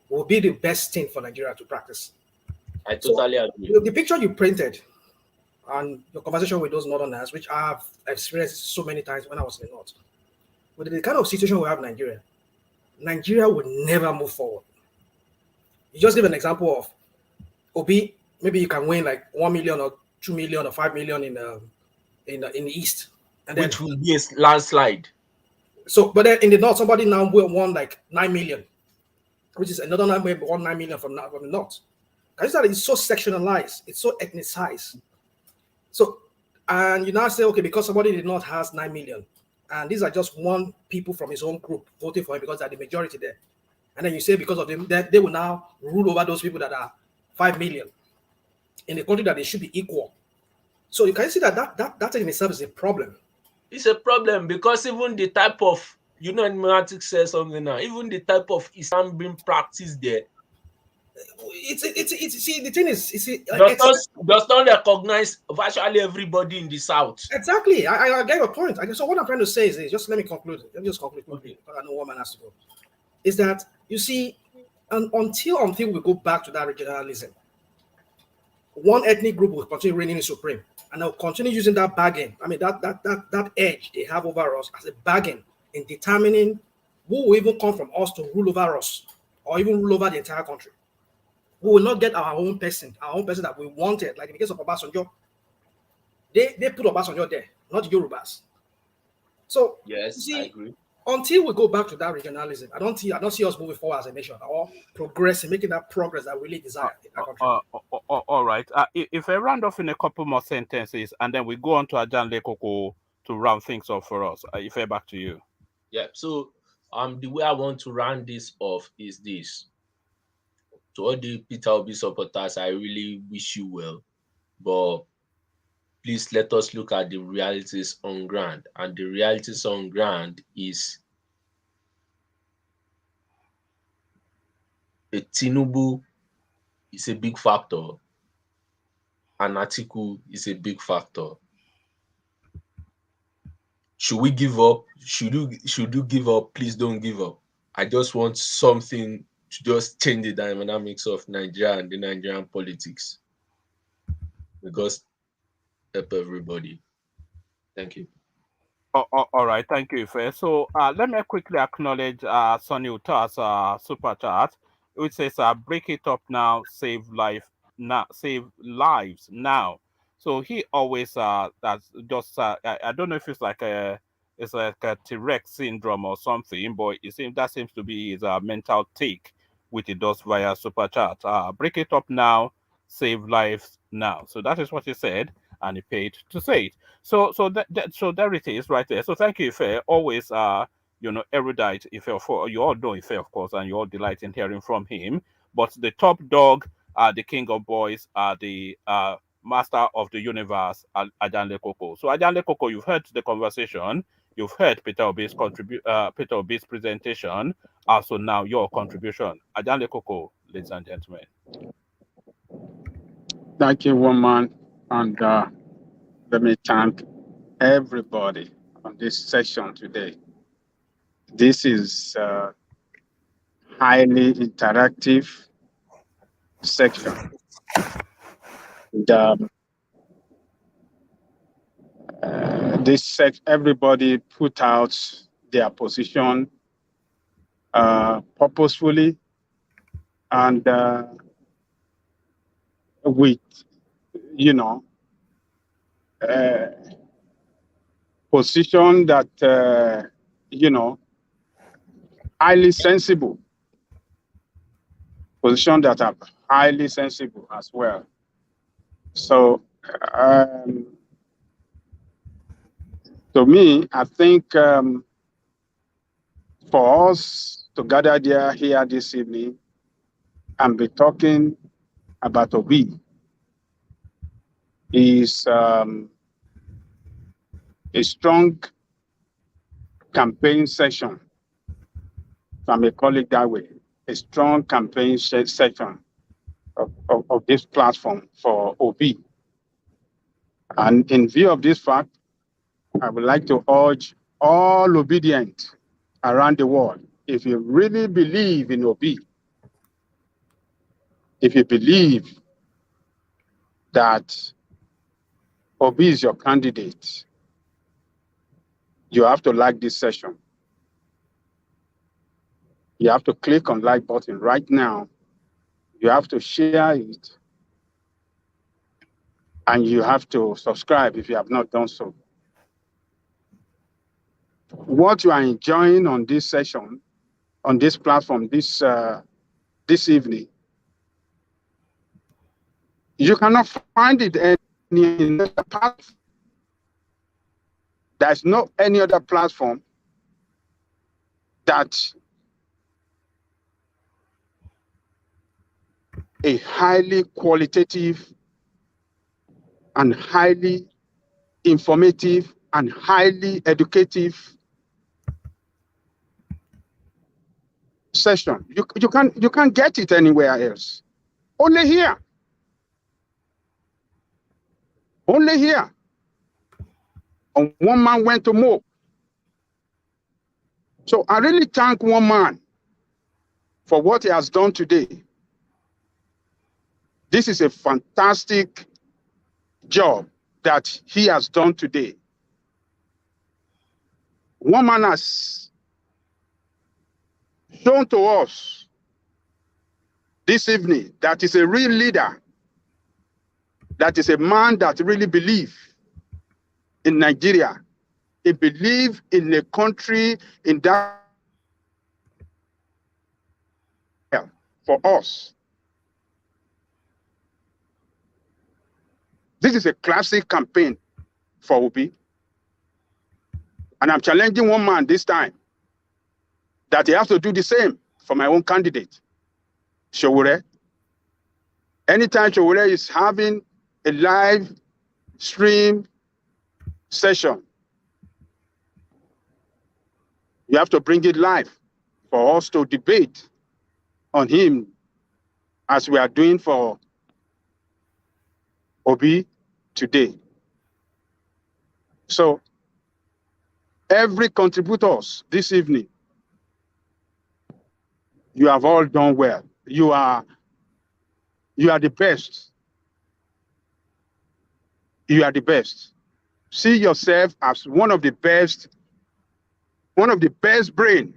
will be the best thing for Nigeria to practice. I So totally agree. the picture you printed and your conversation with those northerners, which I have experienced so many times when I was in the north, with the kind of situation we have in Nigeria would never move forward. You just give an example of Obi. Maybe you can win like 1 million or 2 million or 5 million in the east, and then which will be a landslide. So, but then in the north, somebody now will won like 9 million, which is another 9 million from the north. Because it's so sectionalized, it's so ethnicized. So, and you now say, okay, because somebody did not has 9 million, and these are just one people from his own group voting for him because they're the majority there. And then you say because of them, they will now rule over those people that are 5 million in a country that they should be equal. So you can see that in itself is a problem. It's a problem because even the type of, Numerics says something now, even the type of Islam being practiced there, it's see, the thing is, does not recognize virtually everybody in the south. Exactly. I get your point. So what I'm trying to say is, just let me conclude. Let me just conclude quickly, because I know one man has to go. Is that, you see, until we go back to that regionalism, one ethnic group will continue reigning supreme, and they'll continue using that bargain. I mean, that edge they have over us as a bargain in determining who will even come from us to rule over us, or even rule over the entire country. We will not get our own person that we wanted, like in the case of Obasanjo. They put Obasanjo there, not Yorubas. So yes, see, I agree. Until we go back to that regionalism, I don't see us moving forward as a nation or progressing, making that progress that we really desire in our country. All right. If I round off in a couple more sentences, and then we go on to Ajan Lekoko to round things off for us. If I back to you. Yeah. So the way I want to round this off is this. To all the Peter Obi supporters, I really wish you well, but please let us look at the realities on ground. And the realities on ground is a Tinubu is a big factor. An Atiku is a big factor. Should we give up? Should you give up? Please don't give up. I just want something to just change the dynamics of Nigeria and the Nigerian politics. Because help everybody. Thank you. All right, thank you, Ife. So let me quickly acknowledge Sonny Uta's super chat, which says break it up now, save lives now. So he always that's just I don't know if it's like a T-Rex syndrome or something, but that seems to be his mental take, which he does via super chat. Break it up now, save lives now. So that is what he said, and he paid to say it. So there it is right there. So thank you, Ife. Always erudite Ife. You all know Ife, of course, and you all delight in hearing from him. But the top dog, the king of boys, the master of the universe, Ajanle Koko. So Ajanle Koko, you've heard the conversation. You've heard Peter Obi's presentation. Also now your contribution. Ajanle Koko, ladies and gentlemen. Thank you, woman. And let me thank everybody on this session today. This is highly interactive section. And, everybody put out their position purposefully and with, position that, highly sensible, position that are highly sensible as well. So, to me, I think for us to gather here this evening and be talking about Obi is a strong campaign session, if I may call it that way, a strong campaign session of this platform for Obi. And in view of this fact, I would like to urge all obedient around the world, if you really believe in Obi, if you believe that Obi is your candidate, you have to like this session. You have to click on like button right now. You have to share it. And you have to subscribe if you have not done so. What you are enjoying on this session, on this platform, this evening, you cannot find it any other platform. There's no any other platform that a highly qualitative and highly informative and highly educative session. You can't get it anywhere else. Only here. Only here. And one man went to move. So I really thank one man for what he has done today. This is a fantastic job that he has done today. One man has shown to us this evening that is a real leader, that is a man that really believes in Nigeria. He believes in a country, in that for us. This is a classic campaign for Obi. And I'm challenging one man this time that he has to do the same for my own candidate, Showore. Anytime Showore is having a live stream session, you have to bring it live for us to debate on him as we are doing for Obi today. So every contributors this evening, You have all done well. You are the best. You are the best. See yourself as one of the best brain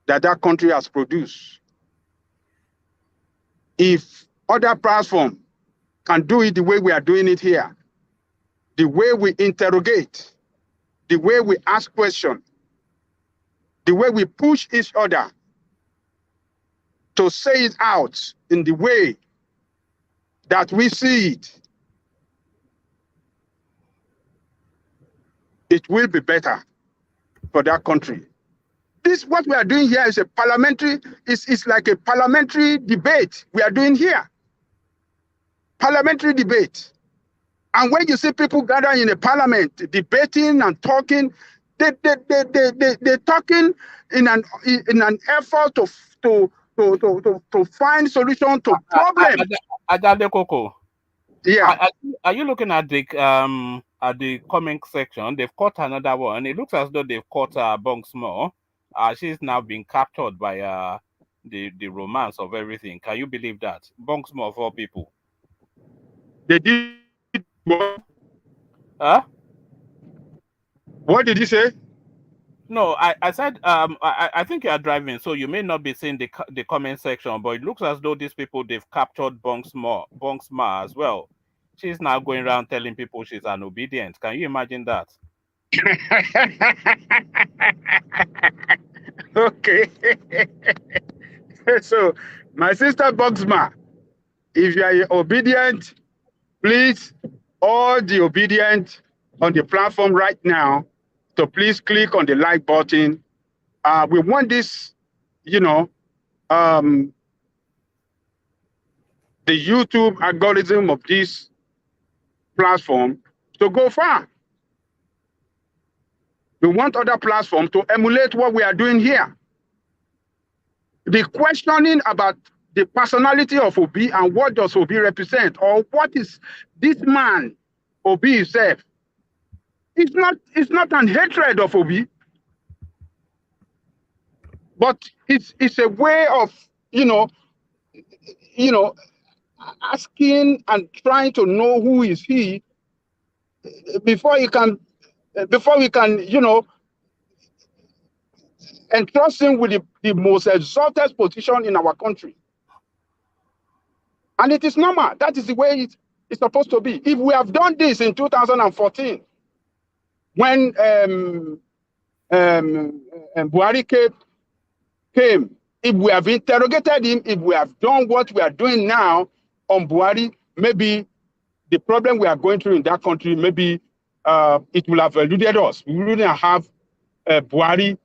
that country has produced. If other platforms can do it the way we are doing it here, the way we interrogate, the way we ask questions, the way we push each other to say it out in the way that we see it, it will be better for that country. This, what we are doing here is a parliamentary, it's like a parliamentary debate we are doing here. Parliamentary debate. And when you see people gathering in the parliament, debating and talking, they're talking in an effort to find solution to problems. Ajade Koko. Yeah. Are you looking at the comment section? They've caught another one. It looks as though they've caught Bonksmore. She's now been captured by the romance of everything. Can you believe that? Bonksmore for people. They did what? Huh? What did he say? No, I said I think you are driving, so you may not be seeing the comment section, but it looks as though these people, they've captured Bonksma as well. She's now going around telling people she's an obedient. Can you imagine that? Okay. So, my sister Bonksma, if you are obedient, please, all the obedient on the platform right now, to please click on the like button. We want this, the YouTube algorithm of this platform to go far. We want other platforms to emulate what we are doing here. The questioning about the personality of Obi and what does Obi represent, or what is this man, Obi himself, it's not an hatred of Obi, but it's a way of asking and trying to know who is he before we can entrust him with the most exalted position in our country. And it is normal. That is the way it's supposed to be. If we have done this in 2014, when Buhari came, if we have interrogated him, if we have done what we are doing now on Buhari, maybe the problem we are going through in that country, maybe it will have eluded us. We wouldn't have Buhari,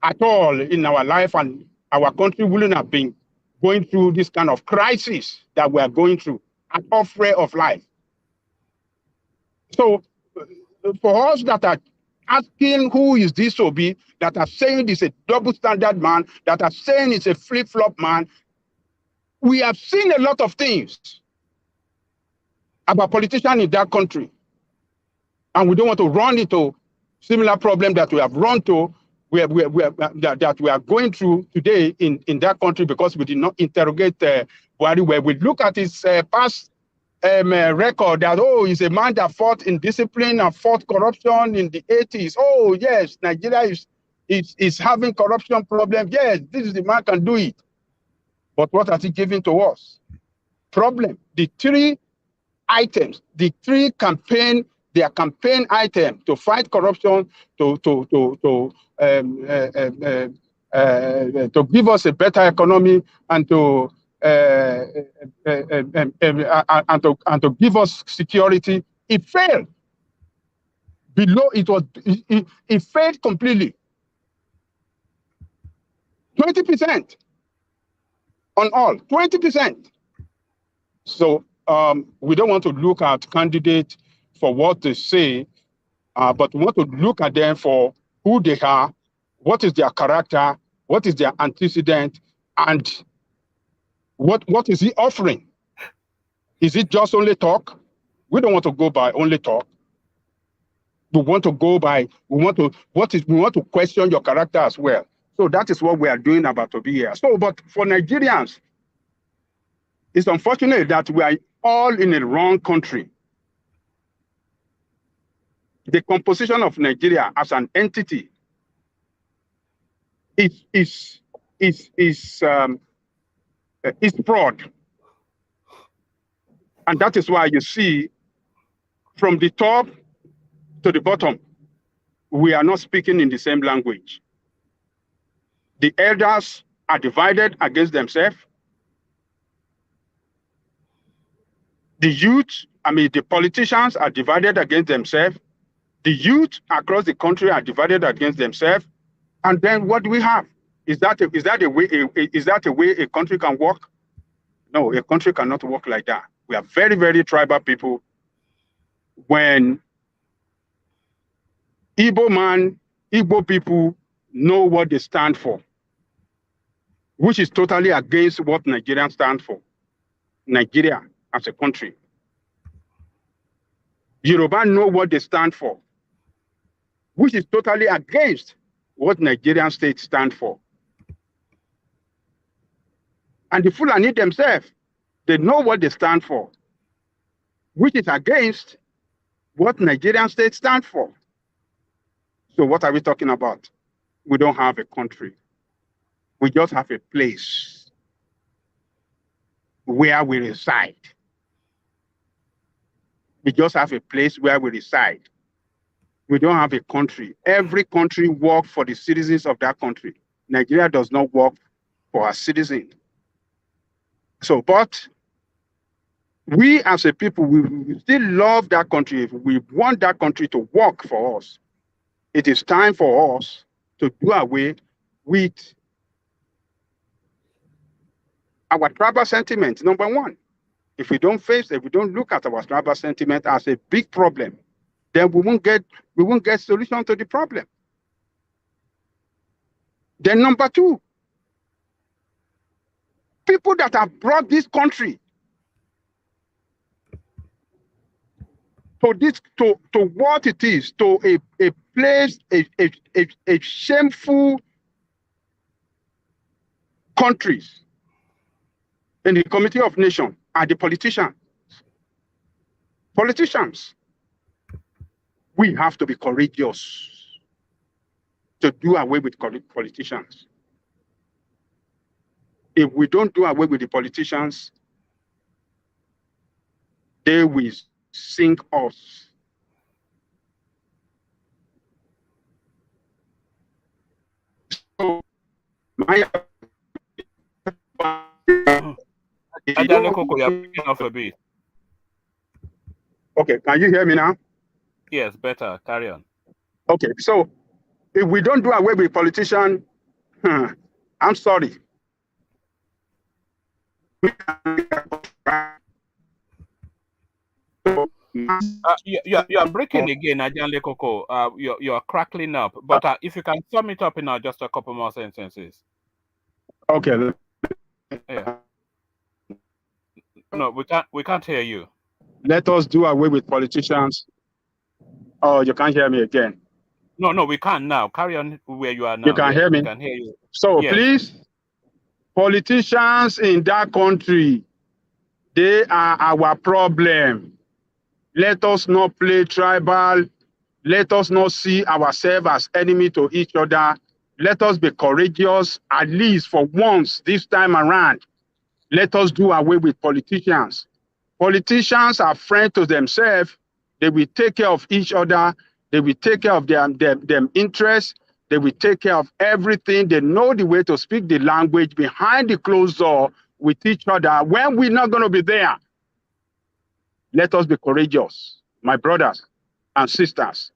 at all in our life, and our country wouldn't have been going through this kind of crisis that we are going through at all sphere of life. So for us that are asking who is this Obi, that are saying this is a double standard man, that are saying it's a flip-flop man, we have seen a lot of things about politicians in that country. And we don't want to run into similar problem that we have run to, that we are going through today in that country, because we did not interrogate Buhari, where we look at his past record that, oh, he's a man that fought indiscipline and fought corruption in the 80s. Oh, yes, Nigeria is having corruption problem. Yes, this is the man can do it. But what has he given to us? Problem. The three items, the three campaign item to fight corruption, to give us a better economy, and to give us security, it failed. It failed completely. 20% on all, 20%. So we don't want to look at candidates for what they say, but we want to look at them for who they are, what is their character, what is their antecedent, and what is he offering? Is it just only talk? We don't want to go by only talk. We want to go by, we want to question your character as well. So that is what we are doing about Obi here. So, but for Nigerians, it's unfortunate that we are all in a wrong country. The composition of Nigeria as an entity is broad. And that is why you see from the top to the bottom, we are not speaking in the same language. The elders are divided against themselves. The youth, the politicians are divided against themselves. The youth across the country are divided against themselves. And then what do we have? Is that a way a country can work? No, a country cannot work like that. We are very, very tribal people. When Igbo people know what they stand for, which is totally against what Nigerians stand for. Nigeria as a country. Yoruba know what they stand for, which is totally against what Nigerian state stand for. And the Fulani themselves, they know what they stand for, which is against what Nigerian state stand for. So what are we talking about? We don't have a country. We just have a place where we reside. We just have a place where we reside. We don't have a country. Every country works for the citizens of that country. Nigeria does not work for our citizens. So, but we as a people, we still love that country. We want that country to work for us. It is time for us to do away with our tribal sentiment, number one. If we don't look at our tribal sentiment as a big problem, then we won't get solution to the problem. Then number two, people that have brought this country to what it is, to a place, a shameful countries in the Committee of Nations are the politicians. Politicians, we have to be courageous to do away with politicians. If we don't do away with the politicians, they will sink us. So, my Ajalekoko, you're breaking off a bit. Okay, can you hear me now? Yes, better. Carry on. Okay, so if we don't do away with politicians, I'm sorry. You are breaking again, Ajalekoko. You're crackling up. But if you can sum it up in just a couple more sentences. Okay. Yeah. No, we can't hear you. Let us do away with politicians. Oh, you can't hear me again. No, we can now. Carry on where you are now. You can hear me? We can hear you. So yes. Please, politicians in that country, they are our problem. Let us not play tribal. Let us not see ourselves as enemy to each other. Let us be courageous, at least for once this time around. Let us do away with politicians. Politicians are friends to themselves. They will take care of each other. They will take care of their interests. They will take care of everything. They know the way to speak the language behind the closed door with each other when we're not going to be there. Let us be courageous, my brothers and sisters.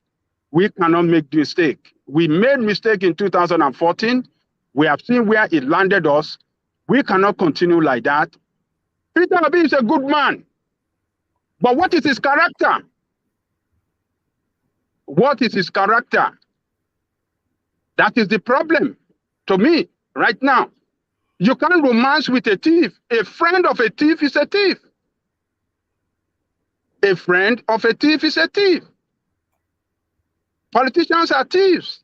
We cannot make the mistake. We made mistake in 2014. We have seen where it landed us. We cannot continue like that. Peter Obi is a good man. But what is his character? What is his character? That is the problem to me right now. You can't romance with a thief. A friend of a thief is a thief. A friend of a thief is a thief. Politicians are thieves.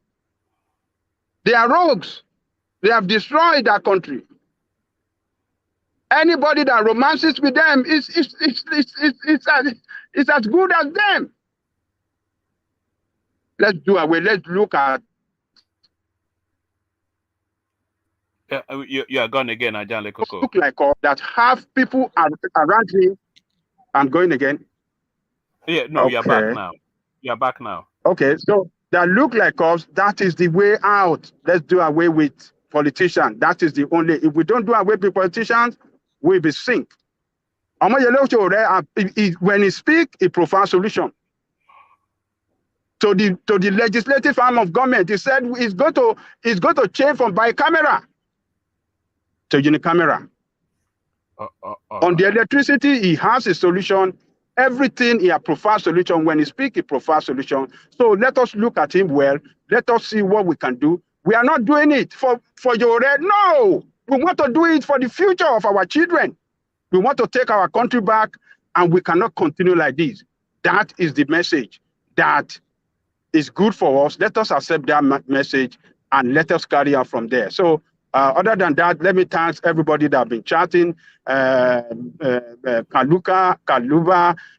They are rogues. They have destroyed our country. Anybody that romances with them is as good as them. Let's do away. Let's look at. You are gone again, Ajan Lekoko. Look like that half people are around him. I'm going again. Yeah, no, you're back now. You're back now. Okay, so that look like us, that is the way out. Let's do away with politicians. That is the only. If we don't do away with politicians, we'll be sink. When he speak, he provides solution. To the legislative arm of government, he said he's going to change from bicameral to unicameral. On the electricity, he has a solution. Everything he provides solution. When he speaks, he provides solution. So let us look at him well. Let us see what we can do. We are not doing it for your red. No, we want to do it for the future of our children. We want to take our country back, and we cannot continue like this. That is the message that is good for us. Let us accept that message and let us carry on from there. So other than that, let me thank everybody that have been chatting. Kaluba,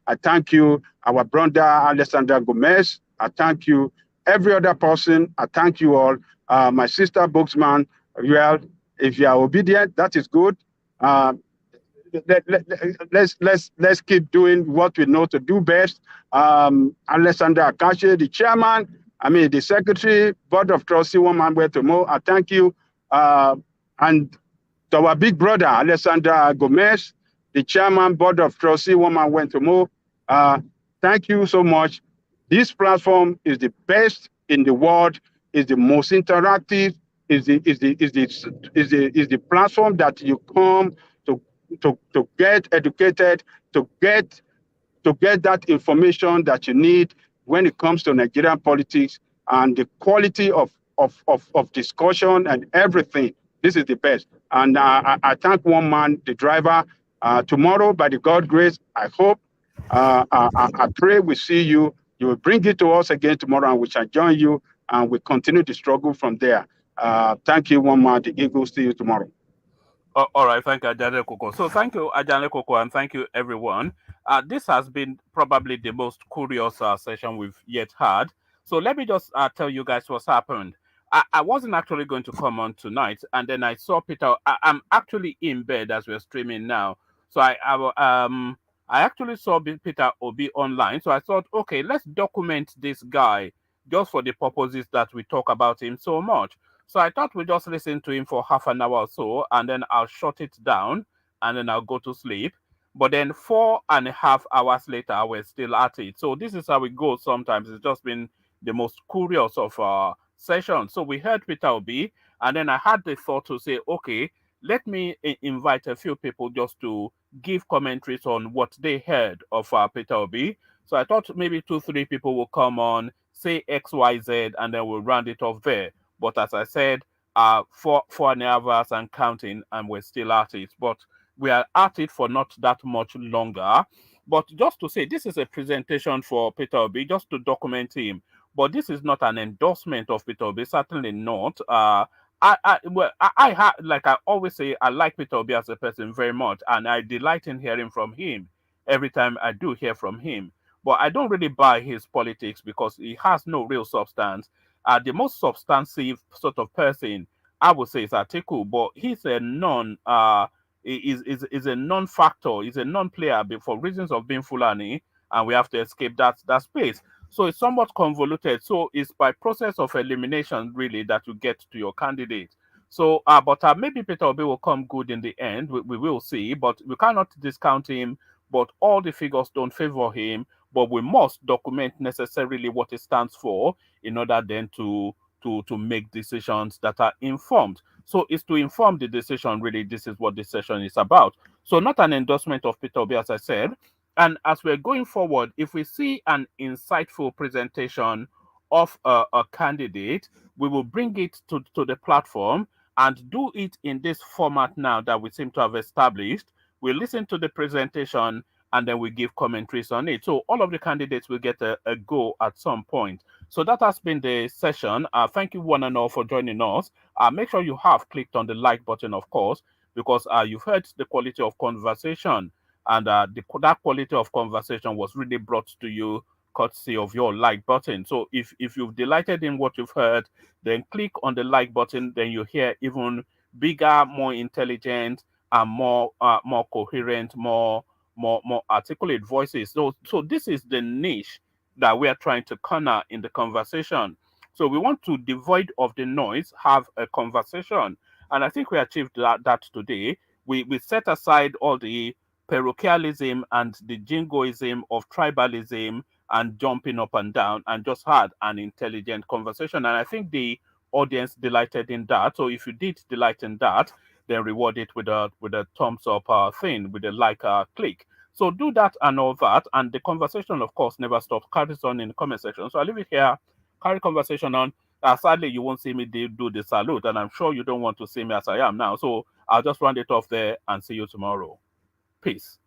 I thank you. Our brother, Alessandra Gomez, I thank you. Every other person, I thank you all. My sister, Booksman, well, if you are obedient, that is good. Let's keep doing what we know to do best. Alessandra Akache, the chairman, the secretary, board of trustee, one man way to more. I thank you. And to our big brother, Alessandra Gomez, the chairman, board of trustee, one man went to more. Thank you so much. This platform is the best in the world, is the most interactive, is the platform that you come to get educated, to get that information that you need when it comes to Nigerian politics and the quality of discussion and everything. This is the best. And I thank one man, the driver. Tomorrow, by the God grace, I hope, I pray we see you. You will bring it to us again tomorrow, and we shall join you, and we continue the struggle from there. Thank you, one man. The Eagles. See you tomorrow. All right, thank you, Ajane Koko. So thank you, Ajane Koko, and thank you, everyone. This has been probably the most curious session we've yet had. So let me just tell you guys what's happened. I wasn't actually going to come on tonight, and then I saw Peter. I'm actually in bed as we're streaming now. So I actually saw Peter Obi online. So I thought, okay, let's document this guy just for the purposes that we talk about him so much. So I thought we'd just listen to him for half an hour or so, and then I'll shut it down, and then I'll go to sleep. But then 4.5 hours later, we're still at it. So this is how it goes sometimes. It's just been the most curious of sessions. So we heard Peter Obi, and then I had the thought to say, okay, let me invite a few people just to give commentaries on what they heard of Peter Obi. So I thought maybe 2-3 people will come on, say X, Y, Z, and then we'll round it off there. But as I said, 4.5 hours and counting, and we're still at it. But we are at it for not that much longer. But just to say, this is a presentation for Peter Obi, just to document him. But this is not an endorsement of Peter Obi, certainly not. Like I always say, I like Peter Obi as a person very much, and I delight in hearing from him every time I do hear from him. But I don't really buy his politics because he has no real substance. The most substantive sort of person I would say is Atiku, but he's a is a non-factor, is a non-player for reasons of being Fulani, and we have to escape that space. So it's somewhat convoluted. So it's by process of elimination really that you get to your candidate. So, but maybe Peter Obi will come good in the end. We will see, but we cannot discount him. But all the figures don't favor him. But we must document necessarily what it stands for in order then to make decisions that are informed. So it's to inform the decision, really. This is what this session is about. So not an endorsement of Peter Obi, as I said. And as we're going forward, if we see an insightful presentation of a candidate, we will bring it to the platform and do it in this format now that we seem to have established. We listen to the presentation, and then we give commentaries on it. So all of the candidates will get a go at some point. So that has been the session. Thank you one and all for joining us. Make sure you have clicked on the like button, of course, because you've heard the quality of conversation, and that quality of conversation was really brought to you courtesy of your like button. So if you've delighted in what you've heard, then click on the like button. Then you hear even bigger, more intelligent, and more coherent, more articulate voices. So this is the niche that we are trying to corner in the conversation. So we want to, devoid of the noise, have a conversation, and I think we achieved that today. We set aside all the parochialism and the jingoism of tribalism and jumping up and down, and just had an intelligent conversation. And I think the audience delighted in that. So if you did delight in that, then reward it with a thumbs up thing, with a like click. So do that and all that, and the conversation, of course, never stops. Carries on in the comment section. So I'll leave it here. Carry conversation on. Sadly, you won't see me do the salute, and I'm sure you don't want to see me as I am now. So I'll just round it off there and see you tomorrow. Peace.